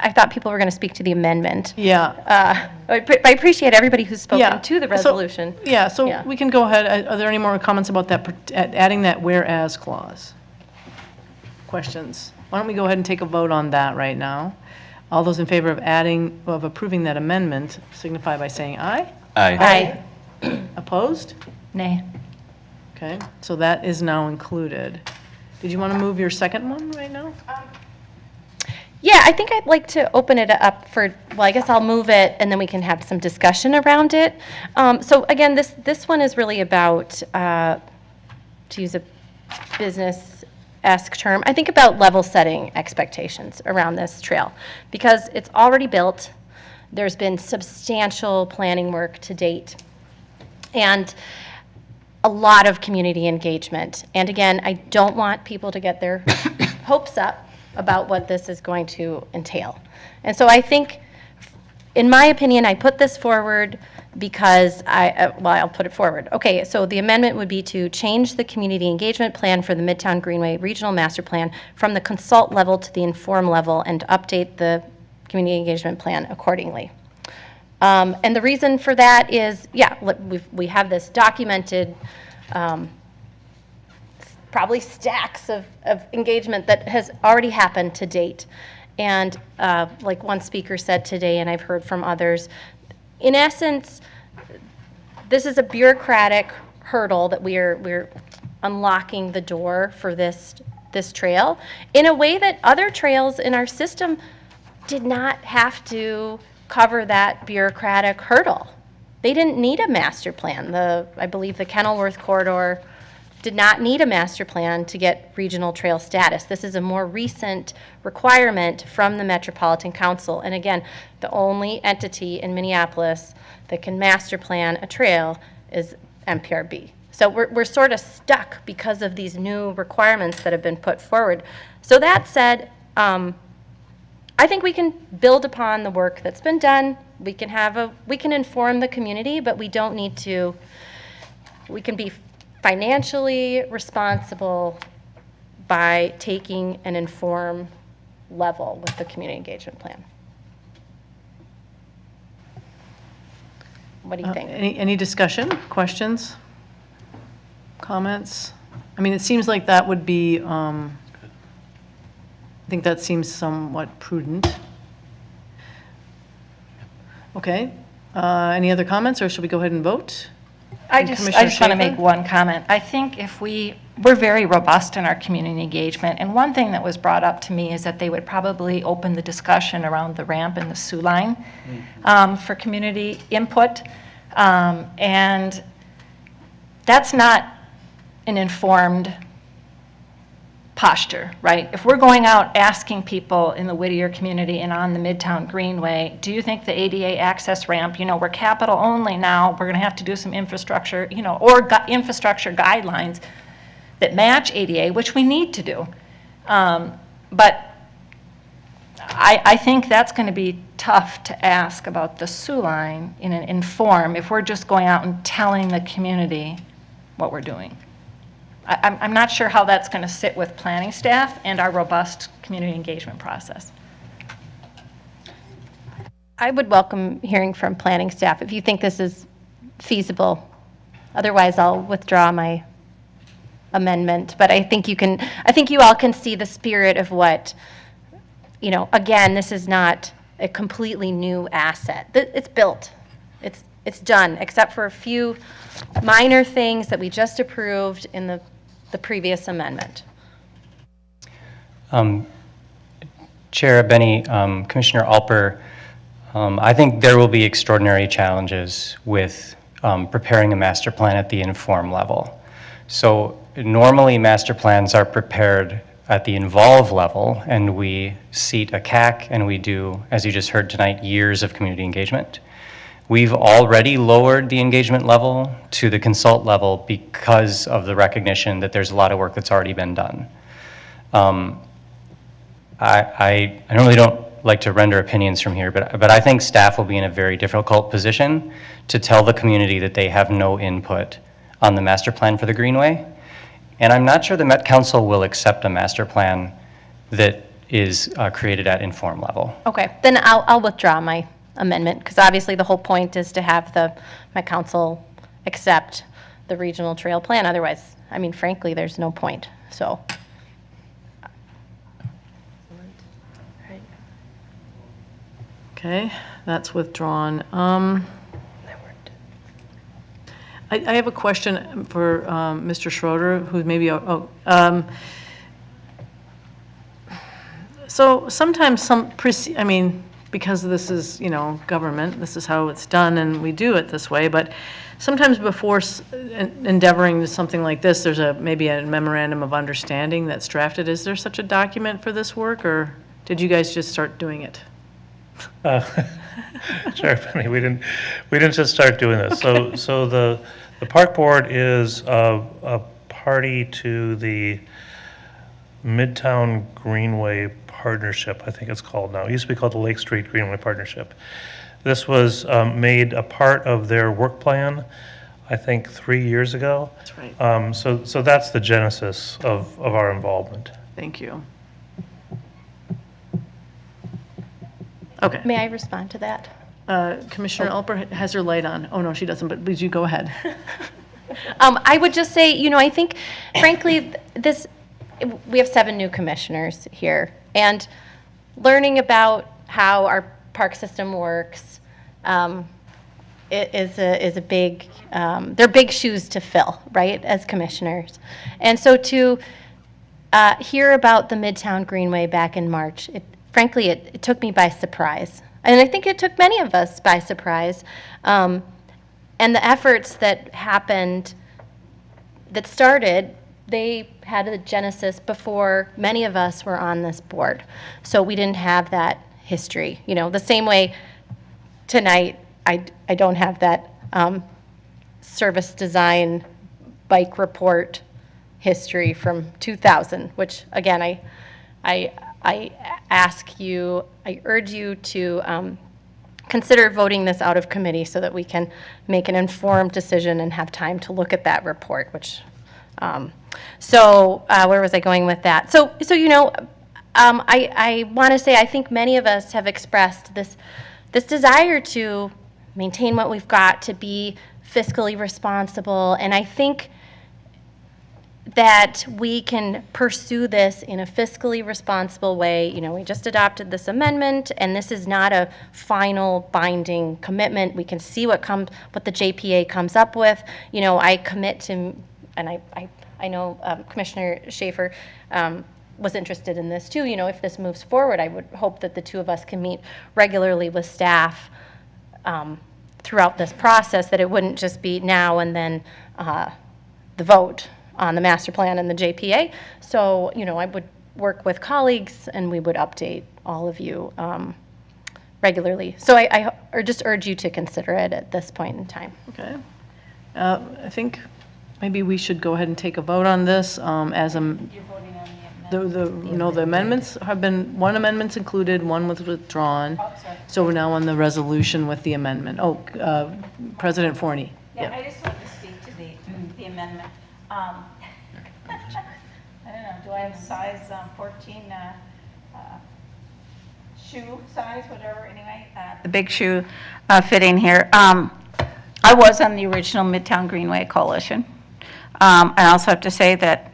I thought people were going to speak to the amendment. Yeah. I appreciate everybody who's spoken to the resolution. So we can go ahead. Are there any more comments about that, adding that whereas clause? Questions? Why don't we go ahead and take a vote on that right now? All those in favor of approving that amendment signify by saying aye. Aye. Opposed? Nay. Okay, so that is now included. Did you want to move your second one right now? Yeah, I think I'd like to open it up for, I guess I'll move it and then we can have some discussion around it. So again, this one is really about, to use a business-esque term, I think about level setting expectations around this trail, because it's already built. There's been substantial planning work to date and a lot of community engagement. And again, I don't want people to get their hopes up about what this is going to entail. And so I think, in my opinion, I put this forward because I'll put it forward. Okay, so the amendment would be to change the community engagement plan for the Midtown Greenway Regional Master Plan from the consult level to the inform level and update the community engagement plan accordingly. And the reason for that is, we have this documented probably stacks of engagement that has already happened to date. And like one speaker said today, and I've heard from others, in essence, this is a bureaucratic hurdle that we're unlocking the door for this trail in a way that other trails in our system did not have to cover that bureaucratic hurdle. They didn't need a master plan. I believe the Kenilworth corridor did not need a master plan to get regional trail status. This is a more recent requirement from the Metropolitan Council. And again, the only entity in Minneapolis that can master plan a trail is MPRB. So we're sort of stuck because of these new requirements that have been put forward. So that said, I think we can build upon the work that's been done. We can inform the community, but we don't need to, we can be financially responsible by taking an informed level with the community engagement plan. What do you think? Any discussion, questions, comments? I mean, it seems like that would be, I think that seems somewhat prudent. Okay, any other comments, or should we go ahead and vote? I just want to make one comment. I think if we're very robust in our community engagement, and one thing that was brought up to me is that they would probably open the discussion around the ramp and the Sioux line for community input, and that's not an informed posture, right? If we're going out asking people in the Whittier community and on the Midtown Greenway, do you think the ADA access ramp, we're capital only now, we're going to have to do some infrastructure, or infrastructure guidelines that match ADA, which we need to do. But I think that's going to be tough to ask about the sewer line in an inform if we're just going out and telling the community what we're doing. I'm not sure how that's going to sit with planning staff and our robust community engagement process. I would welcome hearing from planning staff if you think this is feasible. Otherwise, I'll withdraw my amendment. But I think you all can see the spirit of what, again, this is not a completely new asset. It's built. It's done, except for a few minor things that we just approved in the previous amendment. Chair Benny, Commissioner Alper, I think there will be extraordinary challenges with preparing a master plan at the inform level. So normally master plans are prepared at the involve level, and we seat a CAC, and we do, as you just heard tonight, years of community engagement. We've already lowered the engagement level to the consult level because of the recognition that there's a lot of work that's already been done. I normally don't like to render opinions from here, but I think staff will be in a very difficult position to tell the community that they have no input on the master plan for the Greenway. And I'm not sure the Met Council will accept a master plan that is created at inform level. Okay, then I'll withdraw my amendment, because obviously the whole point is to have my council accept the regional trail plan. Otherwise, frankly, there's no point. So. Okay, that's withdrawn. I have a question for Mr. Schroeder, who maybe, so sometimes because this is, government, this is how it's done, and we do it this way, but sometimes before endeavoring to something like this, there's maybe a memorandum of understanding that's drafted. Is there such a document for this work, or did you guys just start doing it? Sure, Penny, we didn't just start doing this. Okay. So the park board is a party to the Midtown Greenway Partnership, I think it's called now. It used to be called the Lake Street Greenway Partnership. This was made a part of their work plan, I think 3 years ago. That's right. So that's the genesis of our involvement. Thank you. Okay. May I respond to that? Commissioner Alper has her light on. Oh, no, she doesn't, but please, you go ahead. I would just say, I think, frankly, we have 7 new commissioners here, and learning about how our park system works is a big, they're big shoes to fill, right, as commissioners. And so to hear about the Midtown Greenway back in March, frankly, it took me by surprise. And I think it took many of us by surprise. And the efforts that happened, that started, they had a genesis before many of us were on this board. So we didn't have that history. The same way tonight, I don't have that service design bike report history from 2000, which, again, I urge you to consider voting this out of committee so that we can make an informed decision and have time to look at that report, which, where was I going with that? I want to say I think many of us have expressed this desire to maintain what we've got, to be fiscally responsible, and I think that we can pursue this in a fiscally responsible way. We just adopted this amendment, and this is not a final binding commitment. We can see what the JPA comes up with. I commit to, and I know Commissioner Schaefer was interested in this too. If this moves forward, I would hope that the two of us can meet regularly with staff throughout this process, that it wouldn't just be now and then the vote on the master plan and the JPA. So, I would work with colleagues and we would update all of you regularly. So I just urge you to consider it at this point in time. Okay. I think maybe we should go ahead and take a vote on this as a... You're voting on the The amendments have been, one amendment's included, one was withdrawn. So we're now on the resolution with the amendment. Oh, President Forney. Yeah, I just wanted to speak to the amendment. I don't know, do I have size 14 shoe size, whatever, anyway? The big shoe fitting here. I was on the original Midtown Greenway Coalition. I also have to say that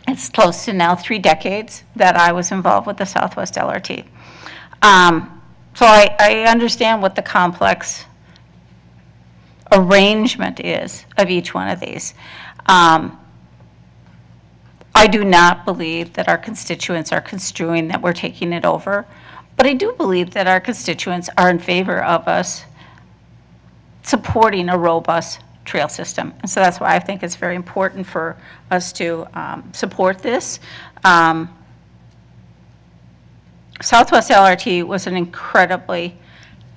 it's close to now 3 decades that I was involved with the Southwest LRT. So I understand what the complex arrangement is of each one of these. I do not believe that our constituents are construing that we're taking it over, but I do believe that our constituents are in favor of us supporting a robust trail system. And so that's why I think it's very important for us to support this. Southwest LRT was an incredibly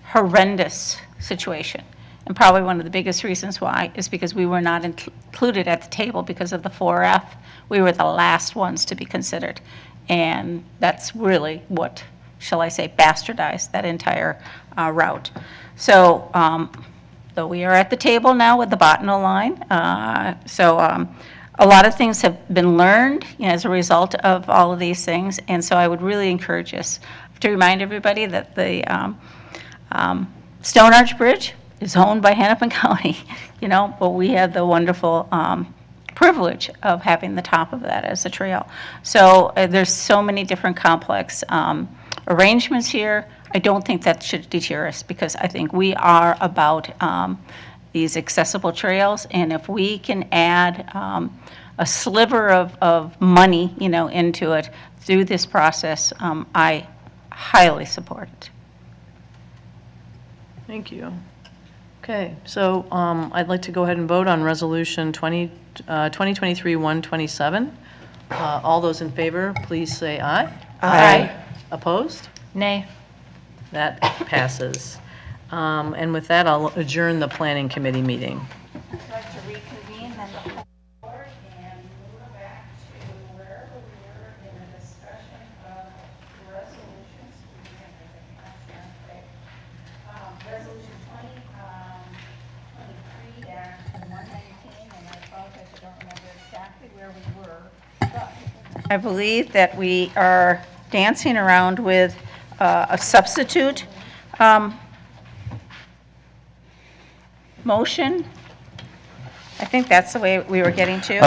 horrendous situation. And probably one of the biggest reasons why is because we were not included at the table because of the 4F. We were the last ones to be considered. And that's really what, shall I say, bastardized that entire route. So, though we are at the table now with the Botano line, a lot of things have been learned as a result of all of these things. And so I would really encourage us to remind everybody that the Stone Arch Bridge is owned by Hennepin County, but we have the wonderful privilege of having the top of that as a trail. So there's so many different complex arrangements here. I don't think that should deter us because I think we are about these accessible trails, and if we can add a sliver of money, into it through this process, I highly support it. Thank you. Okay, so I'd like to go ahead and vote on Resolution 2023-127. All those in favor, please say aye. Aye. Opposed? Nay. That passes. And with that, I'll adjourn the Planning Committee meeting. I'd like to reconvene then the board and move back to wherever we were in a discussion of resolutions. Resolution 2023-119, and I apologize, I don't remember exactly where we were. But I believe that we are dancing around with a substitute motion. I think that's the way we were getting to.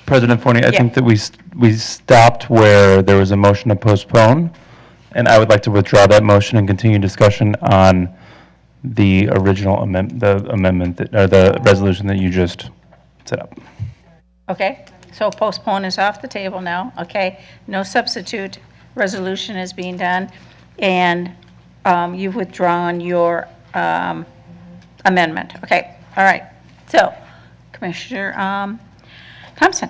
President Forney, I Yeah. think that we stopped where there was a motion to postpone, and I would like to withdraw that motion and continue discussion on the original amendment, or the resolution that you just set up. Okay, so postpone is off the table now, okay? No substitute resolution is being done, and you've withdrawn your amendment. Okay, all right. So, Commissioner Thompson.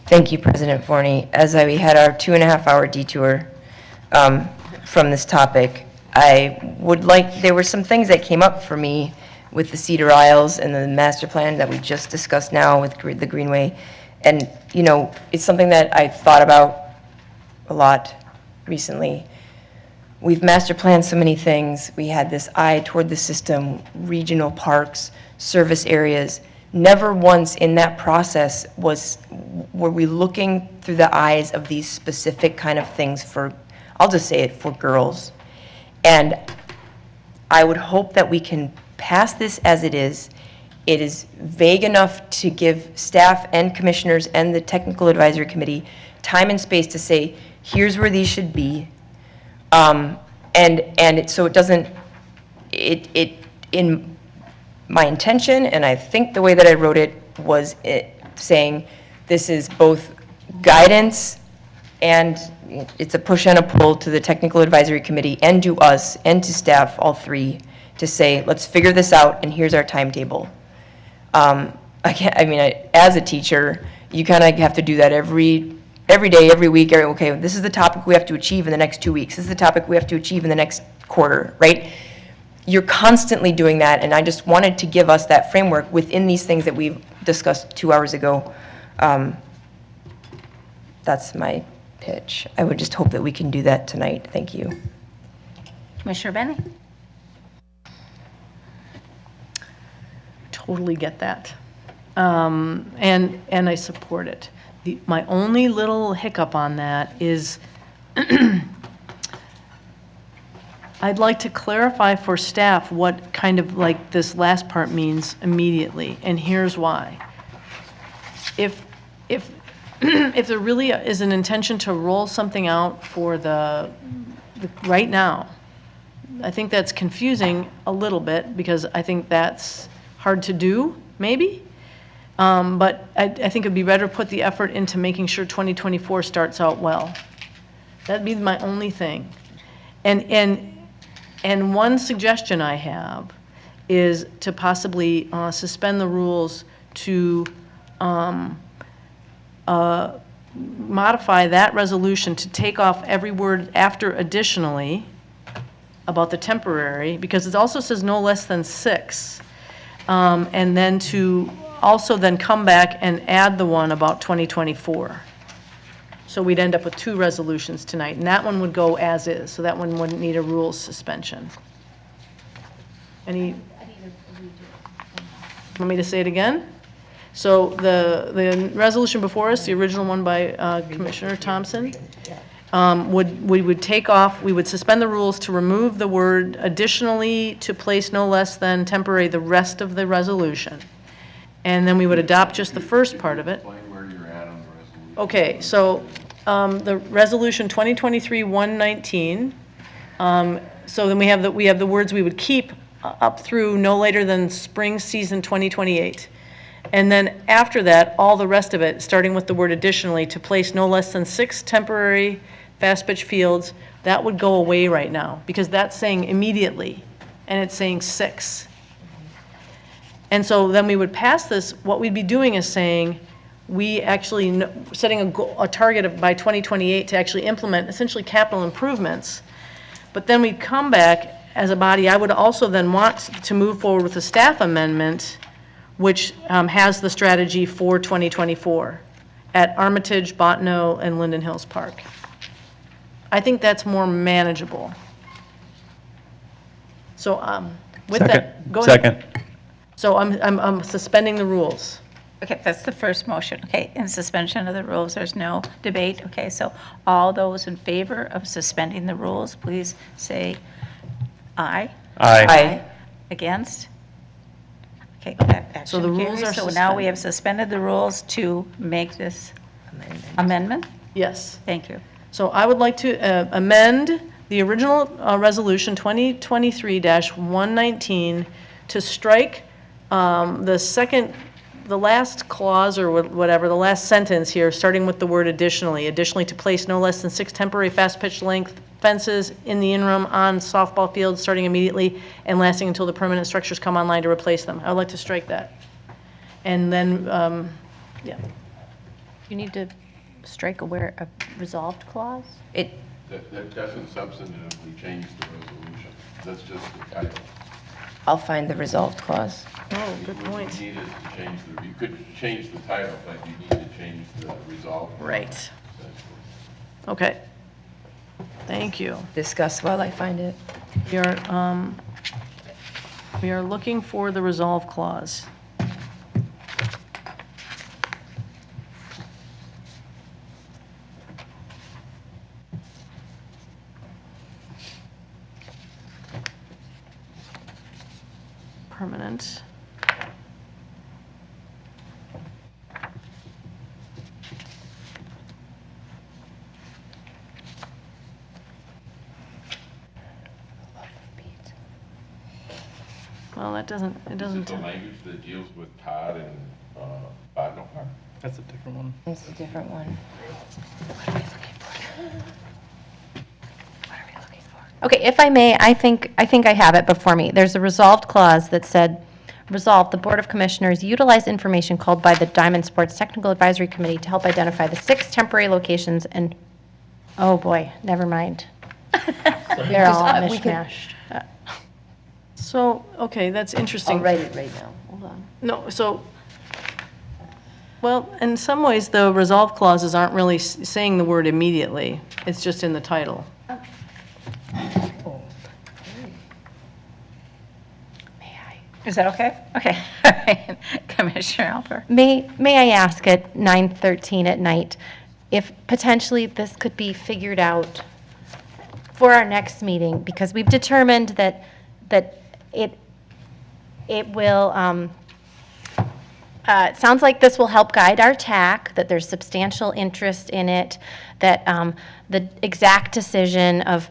Thank you, President Forney. As we had our 2.5-hour detour from this topic, there were some things that came up for me with the Cedar Isles and the master plan that we just discussed now with the Greenway. And, it's something that I thought about a lot recently. We've master planned so many things. We had this eye toward the system, regional parks, service areas. Never once in that process were we looking through the eyes of these specific kind of things for, I'll just say it, for girls. And I would hope that we can pass this as it is. It is vague enough to give staff and commissioners and the technical advisory committee time and space to say, here's where these should be. So it doesn't, in my intention, and I think the way that I wrote it was saying this is both guidance and it's a push and a pull to the technical advisory committee and to us and to staff, all three, to say, let's figure this out and here's our timetable. As a teacher, you kind of have to do that every day, every week. Okay, this is the topic we have to achieve in the next 2 weeks. This is the topic we have to achieve in the next quarter, right? You're constantly doing that, and I just wanted to give us that framework within these things that we've discussed 2 hours ago. That's my pitch. I would just hope that we can do that tonight. Thank you. Commissioner Benny? Totally get that. And I support it. My only little hiccup on that is I'd like to clarify for staff what kind of like this last part means immediately, and here's why. If there really is an intention to roll something out for the right now, I think that's confusing a little bit because I think that's hard to do, maybe. But I think it'd be better to put the effort into making sure 2024 starts out well. That'd be my only thing. And one suggestion I have is to possibly suspend the rules to modify that resolution to take off every word after additionally about the temporary, because it also says no less than 6. And then to also then come back and add the one about 2024. So we'd end up with 2 resolutions tonight, and that one would go as is, so that one wouldn't need a rules suspension. Want me to say it again? So the resolution before us, the original one by Commissioner Thompson, we would take off, we would suspend the rules to remove the word additionally to place no less than temporary the rest of the resolution. And then we would adopt just the first part of it. Explain where you're at on the resolution. Okay, so the resolution 2023-119. So then we have the words we would keep up through no later than spring season 2028. And then after that, all the rest of it, starting with the word additionally, to place no less than 6 temporary fast pitch fields, that would go away right now because that's saying immediately, and it's saying 6. And so then we would pass this, what we'd be doing is saying, we actually, setting a target of by 2028 to actually implement essentially capital improvements. But then we'd come back as a body, I would also then want to move forward with a staff amendment which has the strategy for 2024 at Armitage, Bottineau, and Linden Hills Park. I think that's more manageable. So with that, go ahead. Second. So I'm suspending the rules. Okay, that's the first motion. Okay, in suspension of the rules, there's no debate. Okay, so all those in favor of suspending the rules, please say aye. Aye. Aye. Against? Okay, that So the action rules carries. are So now we have suspended the rules to make this amendment? Yes. Thank you. So I would like to amend the original resolution 2023-119 to strike the last clause or whatever, the last sentence here, starting with the word additionally. Additionally, to place no less than 6 temporary fast pitch length fences in the interim on softball fields starting immediately and lasting until the permanent structures come online to replace them. I would like to strike that. And then, yeah. You need to strike a resolved clause? That doesn't substantively change the resolution. That's just the title. I'll find the resolved clause. Oh, good point. You could change the title, but you need to change the resolve. Right. Okay. Thank you. Discuss while I find it. We are looking for the resolve clause. Permanent. Well, it doesn't. Is it the language that deals with Todd and Bottineau Park? That's a different one. It's a different one. Okay, if I may, I think I have it before me. There's a resolved clause that said, resolved, the Board of Commissioners utilize information called by the Diamond Sports Technical Advisory Committee to help identify the 6 temporary locations and, oh boy, never mind. They're all mishmashed. So, okay, that's interesting. I'll write it right now. Hold on. No, so Well, in some ways, the resolve clauses aren't really saying the word immediately. It's just in the title. Is that okay? Okay. All right. Commissioner Alper. May I ask at 9:13 at night if potentially this could be figured out for our next meeting? Because we've determined that it will, it sounds like this will help guide our TAC, that there's substantial interest in it, that the exact decision of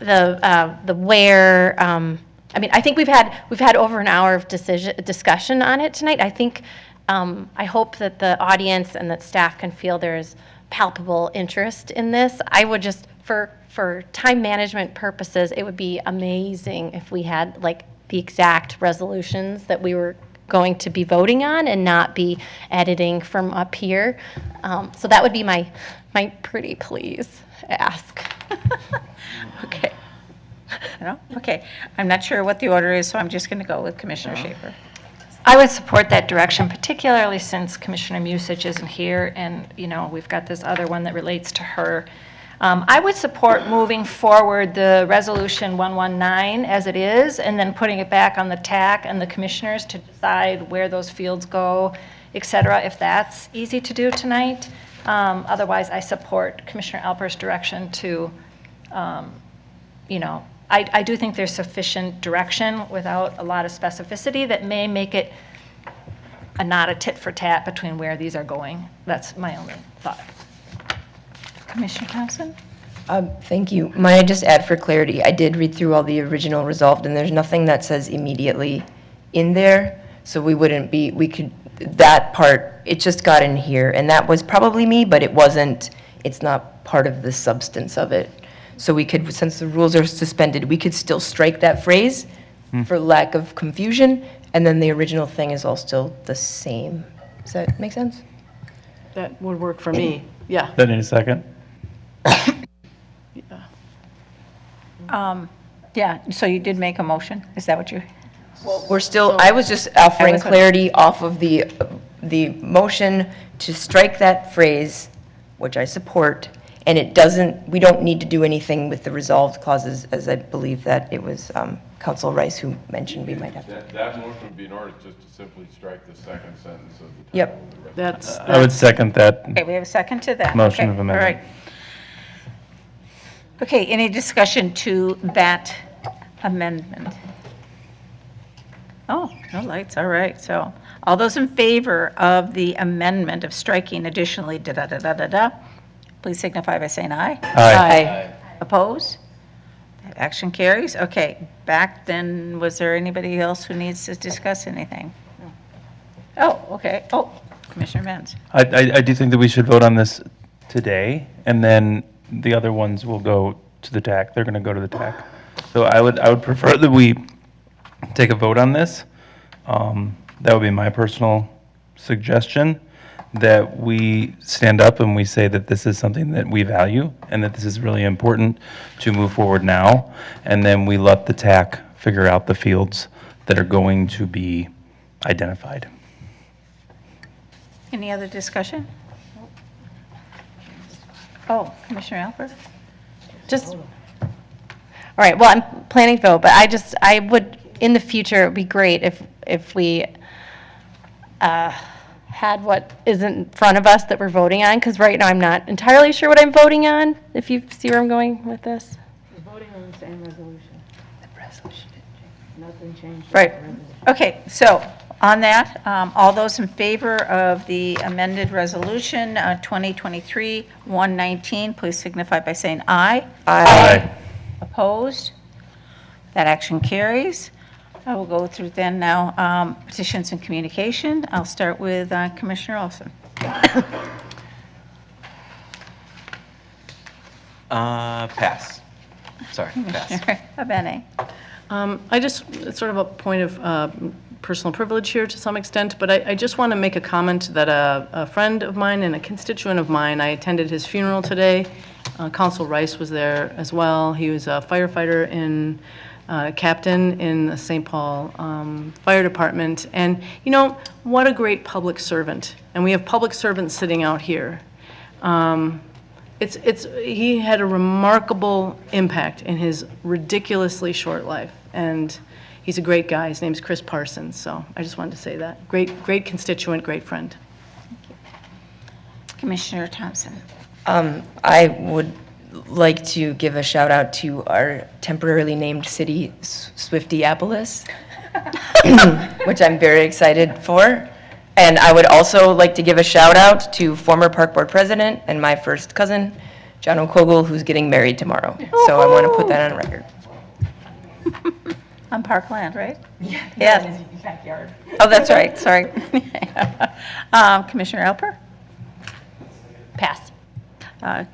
the where, I mean, I think we've had over an hour of discussion on it tonight. I think, I hope that the audience and that staff can feel there's palpable interest in this. I would just, for time management purposes, it would be amazing if we had like the exact resolutions that we were going to be voting on and not be editing from up here. So that would be my pretty please ask. Okay. No? Okay. I'm not sure what the order is, so I'm just going to go with Commissioner Schaefer. I would support that direction, particularly since Commissioner Musich isn't here, and, you know, we've got this other one that relates to her. I would support moving forward the Resolution 119 as it is, and then putting it back on the TAC and the commissioners to decide where those fields go, et cetera, if that's easy to do tonight. Otherwise, I support Commissioner Alper's direction to, you know, I do think there's sufficient direction without a lot of specificity that may make it not a tit for tat between where these are going. That's my only thought. Commissioner Thompson? Thank you. Might I just add for clarity, I did read through all the original resolved, and there's nothing that says immediately in there, so we could, that part, it just got in here, and that was probably me, but it's not part of the substance of it. So we could, since the rules are suspended, we could still strike that phrase for lack of confusion, and then the original thing is all still the same. Does that make sense? That would work for me, yeah. That need a second? Yeah, so you did make a motion? Is that what you? We're still, I was just offering clarity off of the motion to strike that phrase, which I support, and it doesn't, we don't need to do anything with the resolved clauses, as I believe that it was Council Rice who mentioned we might have to. That motion would be in order just to simply strike the second sentence of the title. Yep. Of the resolution. I would second that. Okay, we have a second to that. Motion Okay, of amendment. All right. Okay, any discussion to that amendment? Oh, no lights, all right. So all those in favor of the amendment of striking additionally da-da-da-da-da-da, please signify by saying aye. Aye. Opposed? That action carries. Okay, back then, was there anybody else who needs to discuss anything? Oh, okay. Oh, Commissioner Menz. I do think that we should vote on this today, and then the other ones will go to the TAC. They're going to go to the TAC. So I would prefer that we take a vote on this. That would be my personal suggestion, that we stand up and we say that this is something that we value and that this is really important to move forward now, and then we let the TAC figure out the fields that are going to be identified. Any other discussion? Oh, Commissioner Alper? Just, all right, well, I'm planning to vote, but I would, in the future, it would be great if we had what is in front of us that we're voting on, because right now I'm not entirely sure what I'm voting on, if you see where I'm going with this. We're voting on the same resolution. The resolution didn't change. Nothing changed. Right. Okay, so on that, all those in favor of the amended resolution 2023-119, please signify by saying aye. Aye. Opposed? That action carries. I will go through then now petitions and communication. I'll start with Commissioner Olson. Pass. Sorry, pass. Commissioner Abene. I just, it's sort of a point of personal privilege here to some extent, but I just want to make a comment that a friend of mine and a constituent of mine, I attended his funeral today. Council Rice was there as well. He was a firefighter in captain in the St. Paul Fire Department. And, you know, what a great public servant. And we have public servants sitting out here. He had a remarkable impact in his ridiculously short life. And he's a great guy. His name's Chris Parsons. So I just wanted to say that. Great constituent, great friend. Commissioner Thompson. I would like to give a shout out to our temporarily named city, Swiftiapolis, which I'm very excited for. And I would also like to give a shout out to former park board president and my first cousin, John O'Kogel, who's getting married tomorrow. So I want to put that on record. On Parkland, right? Yeah. In his backyard. Oh, that's right, sorry. Commissioner Alper? Pass.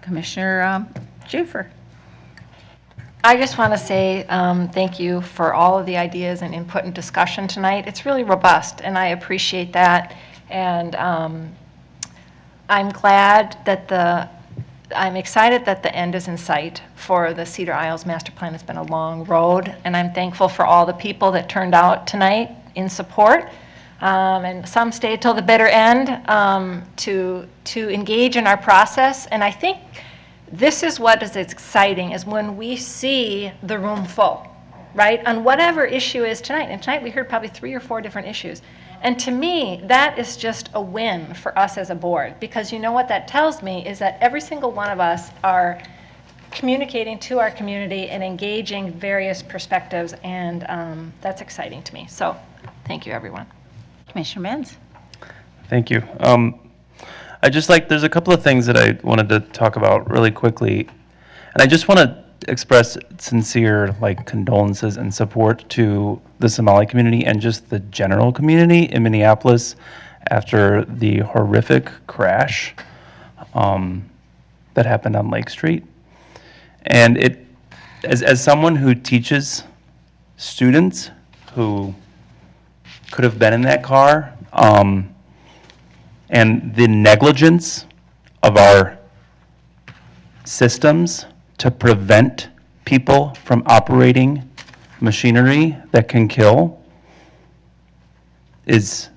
Commissioner Schaefer? I just want to say thank you for all of the ideas and input and discussion tonight. It's really robust, and I appreciate that. And I'm glad that I'm excited that the end is in sight for the Cedar Isles Master Plan. It's been a long road, and I'm thankful for all the people that turned out tonight in support. And some stayed till the bitter end to engage in our process. And I think this is what is exciting, is when we see the room full, right, on whatever issue is tonight. And tonight we heard probably 3 or 4 different issues. And to me, that is just a win for us as a board, because you know what that tells me is that every single one of us are communicating to our community and engaging various perspectives, and that's exciting to me. So thank you, everyone. Commissioner Menz? Thank you. There's a couple of things that I wanted to talk about really quickly. And I just want to express sincere condolences and support to the Somali community and just the general community in Minneapolis after the horrific crash that happened on Lake Street. And as someone who teaches students who could have been in that car, and the negligence of our systems to prevent people from operating machinery that can kill has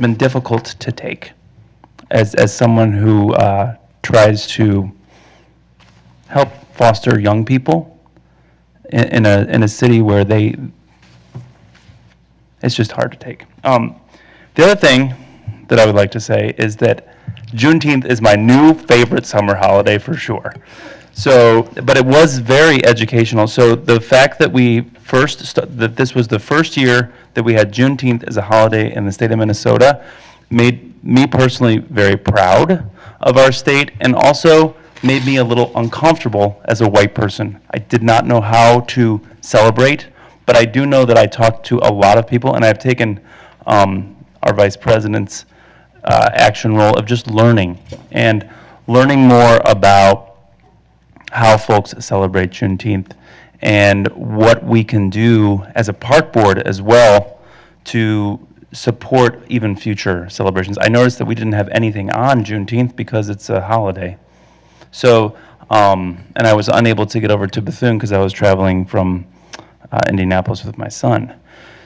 been difficult to take. As someone who tries to help foster young people in a city where it's just hard to take. The other thing that I would like to say is that Juneteenth is my new favorite summer holiday for sure. But it was very educational. So the fact that that this was the first year that we had Juneteenth as a holiday in the state of Minnesota made me personally very proud of our state, and also made me a little uncomfortable as a white person. I did not know how to celebrate, but I do know that I talked to a lot of people, and I've taken our vice president's action role of just learning more about how folks celebrate Juneteenth and what we can do as a park board as well to support even future celebrations. I noticed that we didn't have anything on Juneteenth because it's a holiday. So, and I was unable to get over to Bethune because I was traveling from Indianapolis with my son.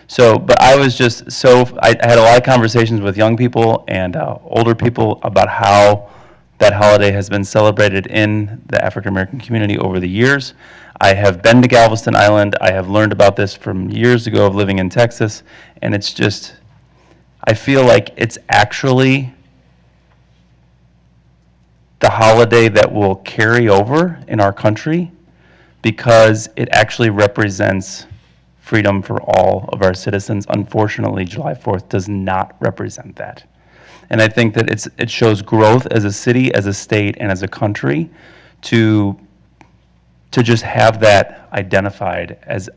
So, but I was just I had a lot of conversations with young people and older people about how that holiday has been celebrated in the African American community over the years. I have been to Galveston Island. I have learned about this from years ago of living in Texas, and it's just, I feel like it's actually the holiday that will carry over in our country because it actually represents freedom for all of our citizens. Unfortunately, July 4th does not represent that. And I think that it shows growth as a city, as a state, and as a country to just have that identified as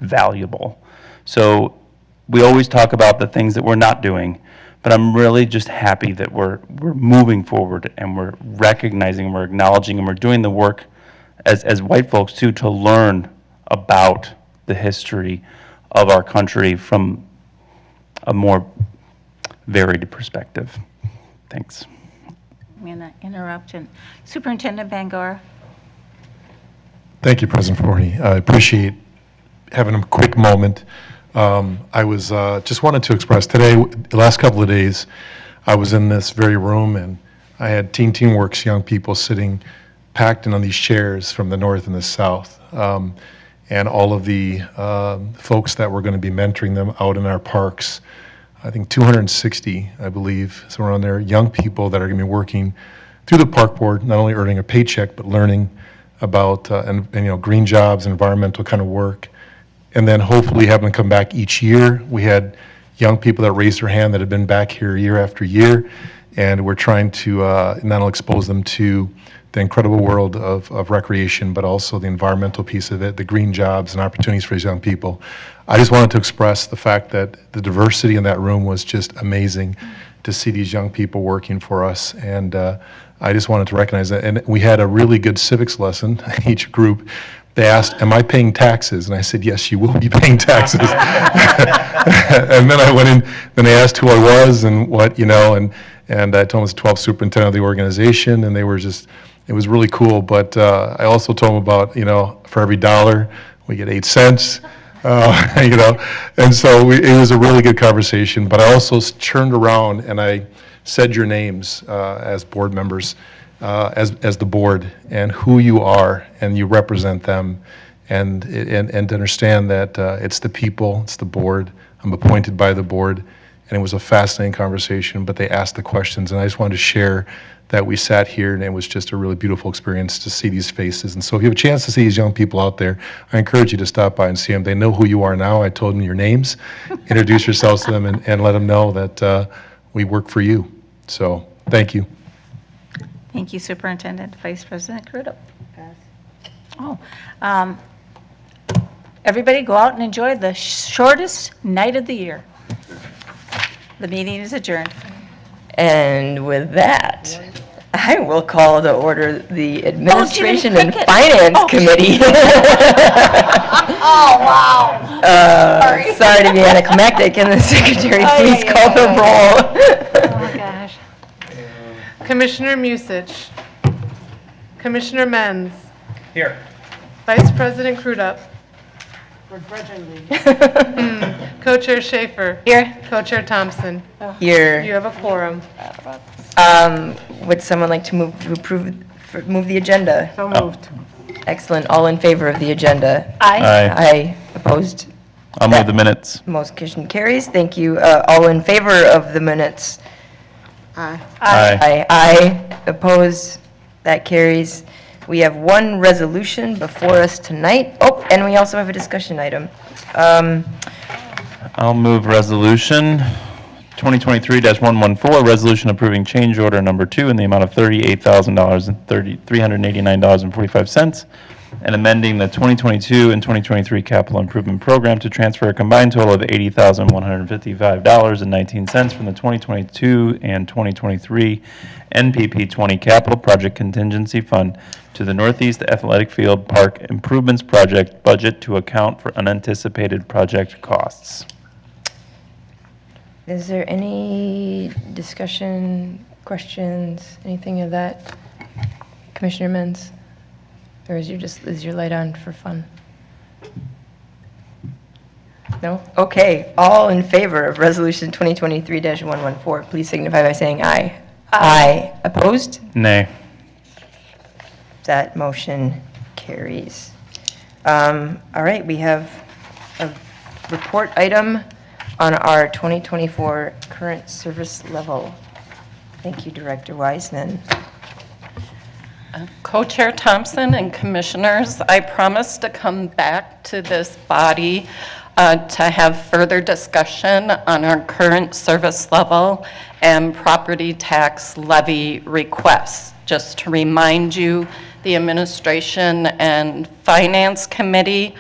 valuable. So we always talk about the things that we're not doing, but I'm really just happy that we're moving forward and we're recognizing, we're acknowledging, and we're doing the work as white folks too to learn about the history of our country from a more varied perspective. Thanks. I'm going to interrupt. And Superintendent Bangor? Thank you, President Forney. I appreciate having a quick moment. I was just wanted to express today, the last couple of days, I was in this very room and I had Teen Works young people sitting packed in on these chairs from the north and the south. And all of the folks that were going to be mentoring them out in our parks. I think 260, I believe, so around there, young people that are going to be working through the park board, not only earning a paycheck, but learning about and green jobs, environmental kind of work, and then hopefully having them come back each year. We had young people that raised their hand that had been back here year after year, and we're trying to not only expose them to the incredible world of recreation, but also the environmental piece of it, the green jobs and opportunities for these young people. I just wanted to express the fact that the diversity in that room was just amazing to see these young people working for us, and I just wanted to recognize that. And we had a really good civics lesson, each group. They asked, am I paying taxes? And I said, yes, you will be paying taxes. And then I went in, then they asked who I was and what, and I told them I was the 12th superintendent of the organization, and they were just, it was really cool. But I also told them about, for every $1, we get 8 cents. And so it was a really good conversation. But I also turned around and I said your names as board members, as the board, and who you are, and you represent them, and to understand that it's the people, it's the board. I'm appointed by the board, and it was a fascinating conversation. But they asked the questions, and I just wanted to share that we sat here, and it was just a really beautiful experience to see these faces. And so if you have a chance to see these young people out there, I encourage you to stop by and see them. They know who you are now. I told them your names. Introduce yourselves to them and let them know that we work for you. So thank you. Thank you, Superintendent Vice President Crudup. Everybody go out and enjoy the shortest night of the year. The meeting is adjourned. And with that, I will call to order the Administration and Finance Committee. Oh, wow. Sorry to be anticlimactic. Can the Secretary please call the roll? Oh, my gosh. Commissioner Musich. Commissioner Menz. Here. Vice President Crudup. Begrudgingly. Co-Chair Schaefer. Here. Co-Chair Thompson. Here. You have a quorum. Would someone like to move the agenda? So moved. Excellent. All in favor of the agenda? Aye. Aye. Opposed? I'll move the minutes. Motion carries. Thank you. All in favor of the minutes? Aye. Aye. Aye. Opposed? That carries. We have one resolution before us tonight. Oh, and we also have a discussion item. I'll move resolution 2023-114, resolution approving change order number 2 in the amount of $38,389.45, and amending the 2022 and 2023 capital improvement program to transfer a combined total of $80,155.19 from the 2022 and 2023 NPP 20 capital project contingency fund to the Northeast Athletic Field Park Improvements Project budget to account for unanticipated project costs. Is there any discussion, questions, anything of that? Commissioner Menz? Or is your light on for fun? No? Okay. All in favor of Resolution 2023-114, please signify by saying aye. Aye. Opposed? Nay. That motion carries. All right, we have a report item on our 2024 current service level. Thank you, Director Wiseman. Co-Chair Thompson and Commissioners, I promise to come back to this body to have further discussion on our current service level and property tax levy requests. Just to remind you, the Administration and Finance Committee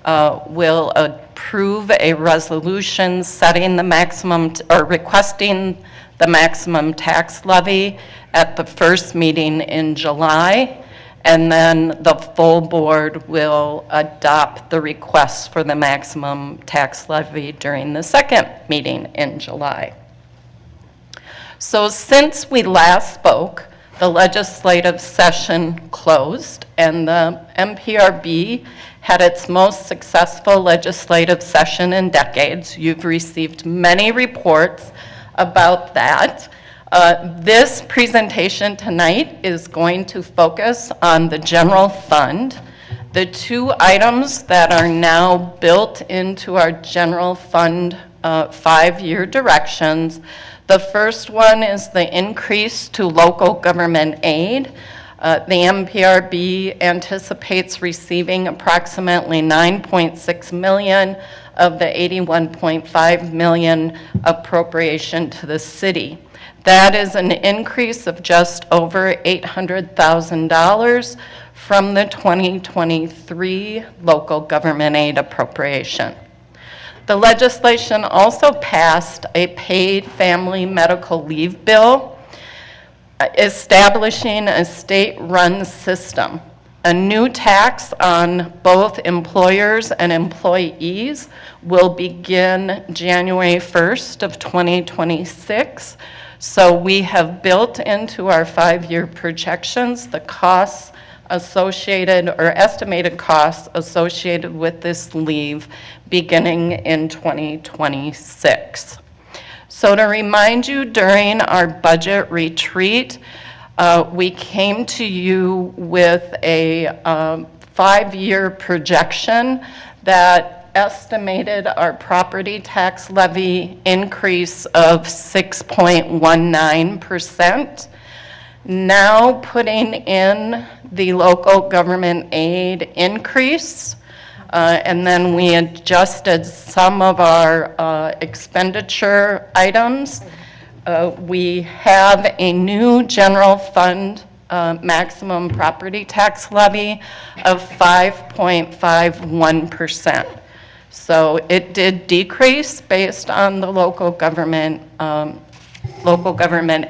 will approve a resolution setting the maximum, or requesting the maximum tax levy at the first meeting in July, and then the full board will adopt the request for the maximum tax levy during the second meeting in July. So since we last spoke, the legislative session closed, and the MPRB had its most successful legislative session in decades. You've received many reports about that. This presentation tonight is going to focus on the general fund. The two items that are now built into our general fund 5-year directions. The first one is the increase to local government aid. The MPRB anticipates receiving approximately $9.6 million of the $81.5 million appropriation to the city. That is an increase of just over $800,000 from the 2023 local government aid appropriation. The legislation also passed a paid family medical leave bill, establishing a state-run system. A new tax on both employers and employees will begin January 1st of 2026. So we have built into our 5-year projections the costs associated or estimated costs associated with this leave beginning in 2026. So to remind you, during our budget retreat, we came to you with a 5-year projection that estimated our property tax levy increase of 6.19%. Now putting in the local government aid increase, and then we adjusted some of our expenditure items. We have a new general fund maximum property tax levy of 5.51%. So it did decrease based on the local government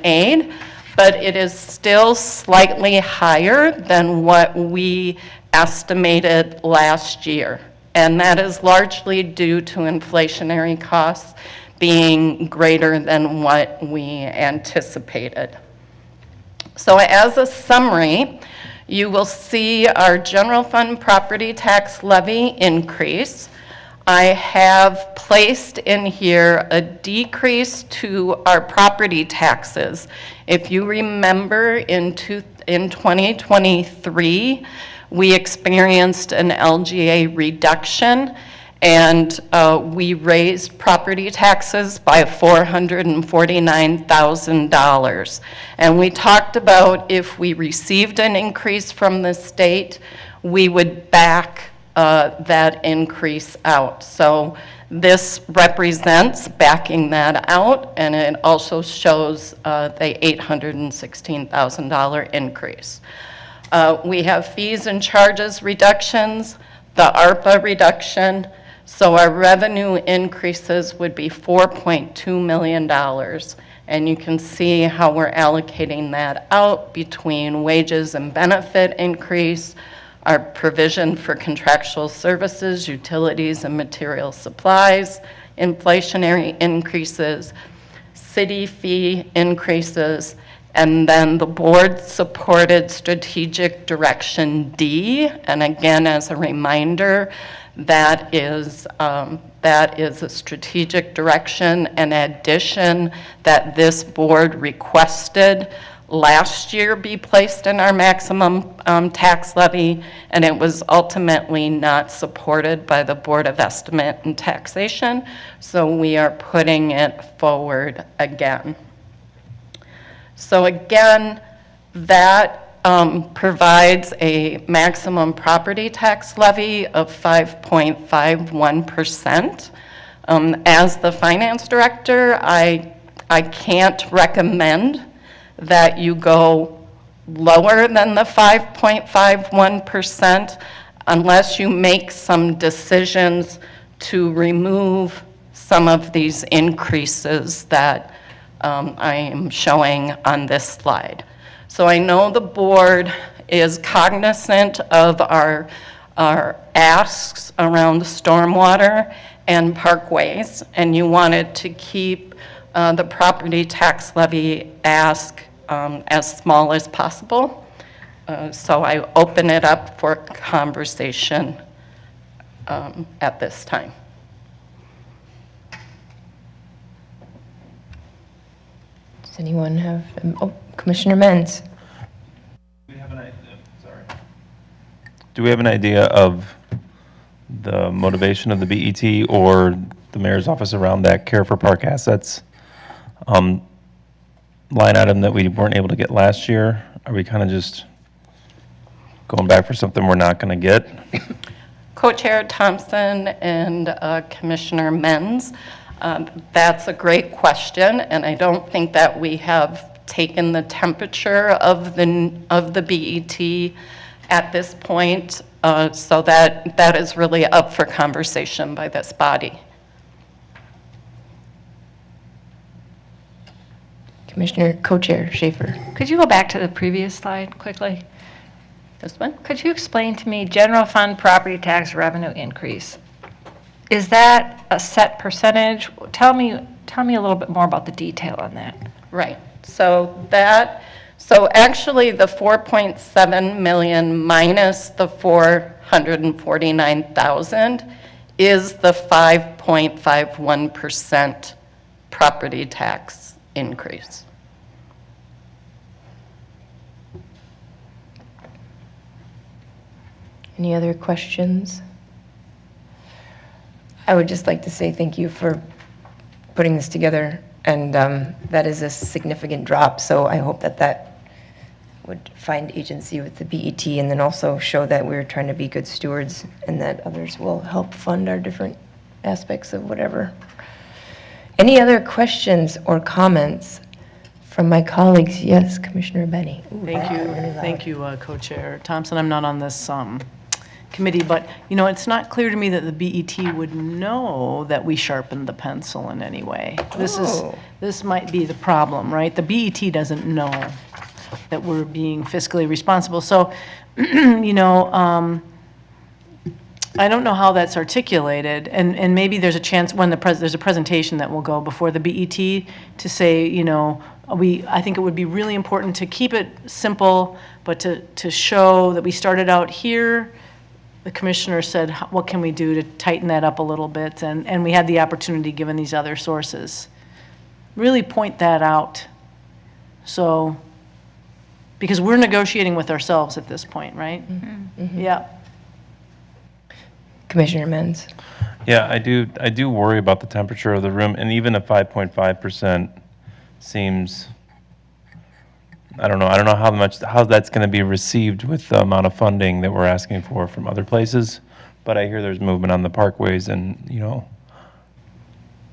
aid, but it is still slightly higher than what we estimated last year. And that is largely due to inflationary costs being greater than what we anticipated. So as a summary, you will see our general fund property tax levy increase. I have placed in here a decrease to our property taxes. If you remember, in 2023, we experienced an LGA reduction, and we raised property taxes by $449,000. And we talked about if we received an increase from the state, we would back that increase out. So this represents backing that out, and it also shows the $816,000 increase. We have fees and charges reductions, the ARPA reduction, so our revenue increases would be $4.2 million. And you can see how we're allocating that out between wages and benefit increase, our provision for contractual services, utilities, and material supplies, inflationary increases, city fee increases, and then the board supported strategic direction D. And again, as a reminder, that is a strategic direction and addition that this board requested last year be placed in our maximum tax levy, and it was ultimately not supported by the Board of Estimate and Taxation, so we are putting it forward again. So again, that provides a maximum property tax levy of 5.51%. As the finance director, I can't recommend that you go lower than the 5.51% unless you make some decisions to remove some of these increases that I am showing on this slide. So I know the board is cognizant of our asks around stormwater and parkways, and you wanted to keep the property tax levy ask as small as possible. So I open it up for conversation at this time. Does anyone have, Commissioner Menz? Do we have an idea of the motivation of the BET or the mayor's office around that Care for Park Assets line item that we weren't able to get last year? Are we kind of just going back for something we're not going to get? Co-Chair Thompson and Commissioner Menz, that's a great question, and I don't think that we have taken the temperature of the BET at this point, so that is really up for conversation by this body. Commissioner Co-Chair Schaefer. Could you go back to the previous slide quickly? This one? Could you explain to me general fund property tax revenue increase? Is that a set percentage? Tell me a little bit more about the detail on that. Right. So actually the 4.7 million minus the 449,000 is the 5.51% property tax increase. Any other questions? I would just like to say thank you for putting this together, and that is a significant drop, so I hope that would find agency with the BET and then also show that we're trying to be good stewards and that others will help fund our different aspects of whatever. Any other questions or comments from my colleagues? Yes, Commissioner Benny. Thank you, Co-Chair Thompson. I'm not on this committee, but it's not clear to me that the BET would know that we sharpened the pencil in any way. This might be the problem, right? The BET doesn't know that we're being fiscally responsible. So, I don't know how that's articulated, and maybe there's a chance when there's a presentation that will go before the BET to say, I think it would be really important to keep it simple, but to show that we started out here. The commissioner said, what can we do to tighten that up a little bit? And we had the opportunity given these other sources. Really point that out. So, because we're negotiating with ourselves at this point, right? Mm-hmm. Mm-hmm. Yeah. Commissioner Menz. Yeah, I do worry about the temperature of the room, and even a 5.5% seems, I don't know how that's going to be received with the amount of funding that we're asking for from other places, but I hear there's movement on the parkways, and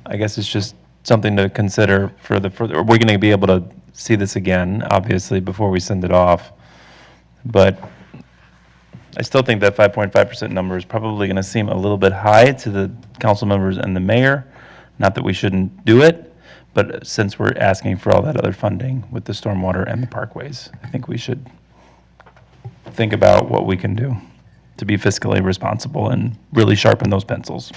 I guess it's just something to consider for we're going to be able to see this again, obviously, before we send it off, but I still think that 5.5% number is probably going to seem a little bit high to the council members and the mayor. Not that we shouldn't do it, but since we're asking for all that other funding with the stormwater and the parkways, I think we should think about what we can do to be fiscally responsible and really sharpen those pencils.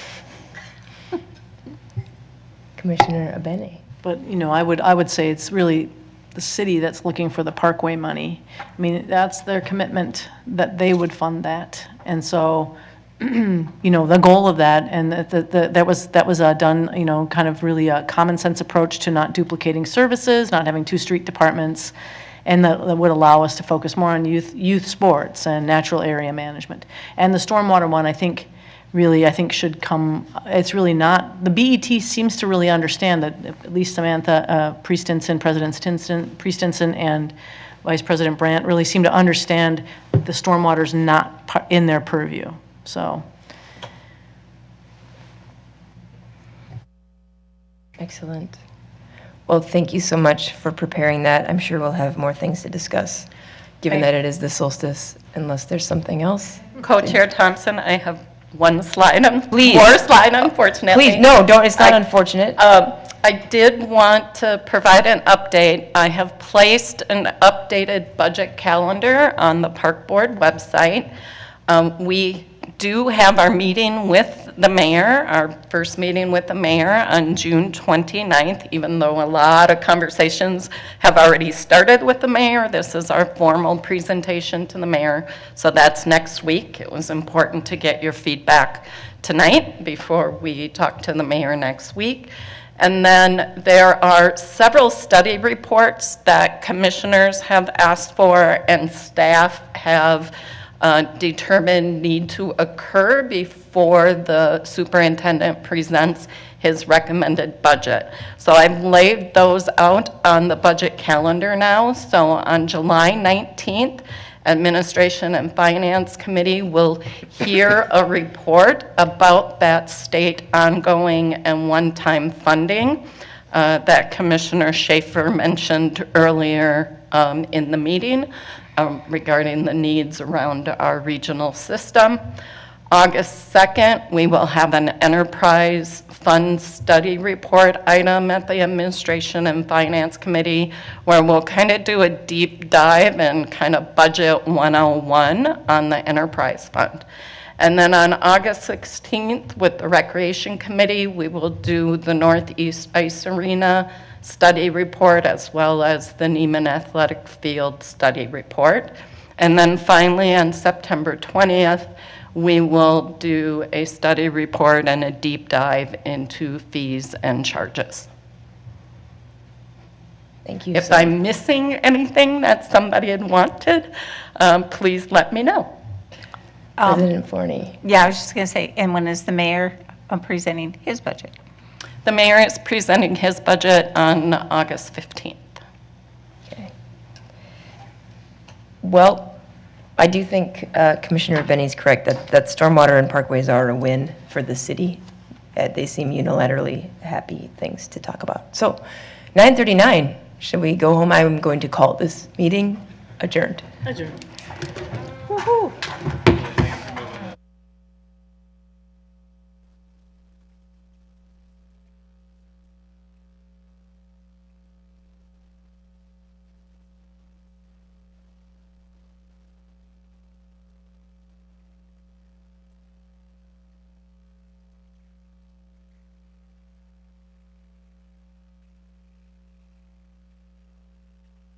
Commissioner Abene. But, I would say it's really the city that's looking for the parkway money. I mean, that's their commitment that they would fund that. And so, the goal of that, and that was done, kind of really a common sense approach to not duplicating services, not having two street departments, and that would allow us to focus more on youth sports and natural area management. And the stormwater one, I think should come, it's really not, the BET seems to really understand that, at least Samantha Priest-Stinson and Vice President Brandt really seem to understand the stormwater's not in their purview, so. Excellent. Well, thank you so much for preparing that. I'm sure we'll have more things to discuss, given that it is the solstice, unless there's something else. Co-Chair Thompson, I have one slide, Please. More slide, unfortunately. Please, no, don't, it's not unfortunate. I did want to provide an update. I have placed an updated budget calendar on the Park Board website. We do have our meeting with the mayor, our first meeting with the mayor on June 29th, even though a lot of conversations have already started with the mayor. This is our formal presentation to the mayor, so that's next week. It was important to get your feedback tonight before we talk to the mayor next week. And then there are several study reports that commissioners have asked for and staff have determined need to occur before the superintendent presents his recommended budget. So I've laid those out on the budget calendar now. So on July 19th, Administration and Finance Committee will hear a report about that state ongoing and one-time funding that Commissioner Schaefer mentioned earlier in the meeting regarding the needs around our regional system. August 2nd, we will have an enterprise fund study report item at the Administration and Finance Committee where we'll kind of do a deep dive and kind of budget 101 on the enterprise fund. And then on August 16th with the Recreation Committee, we will do the Northeast Ice Arena study report as well as the Neiman Athletic Field study report. And then finally on September 20th, we will do a study report and a deep dive into fees and charges. Thank you. If I'm missing anything that somebody had wanted, please let me know. President Forney. Yeah, I was just going to say, and when is the mayor presenting his budget? The mayor is presenting his budget on August 15th. Okay. Well, I do think Commissioner Benny's correct that stormwater and parkways are a win for the city. They seem unilaterally happy things to talk about. So 9:39, should we go home? I'm going to call this meeting adjourned. Adjourned. Woohoo.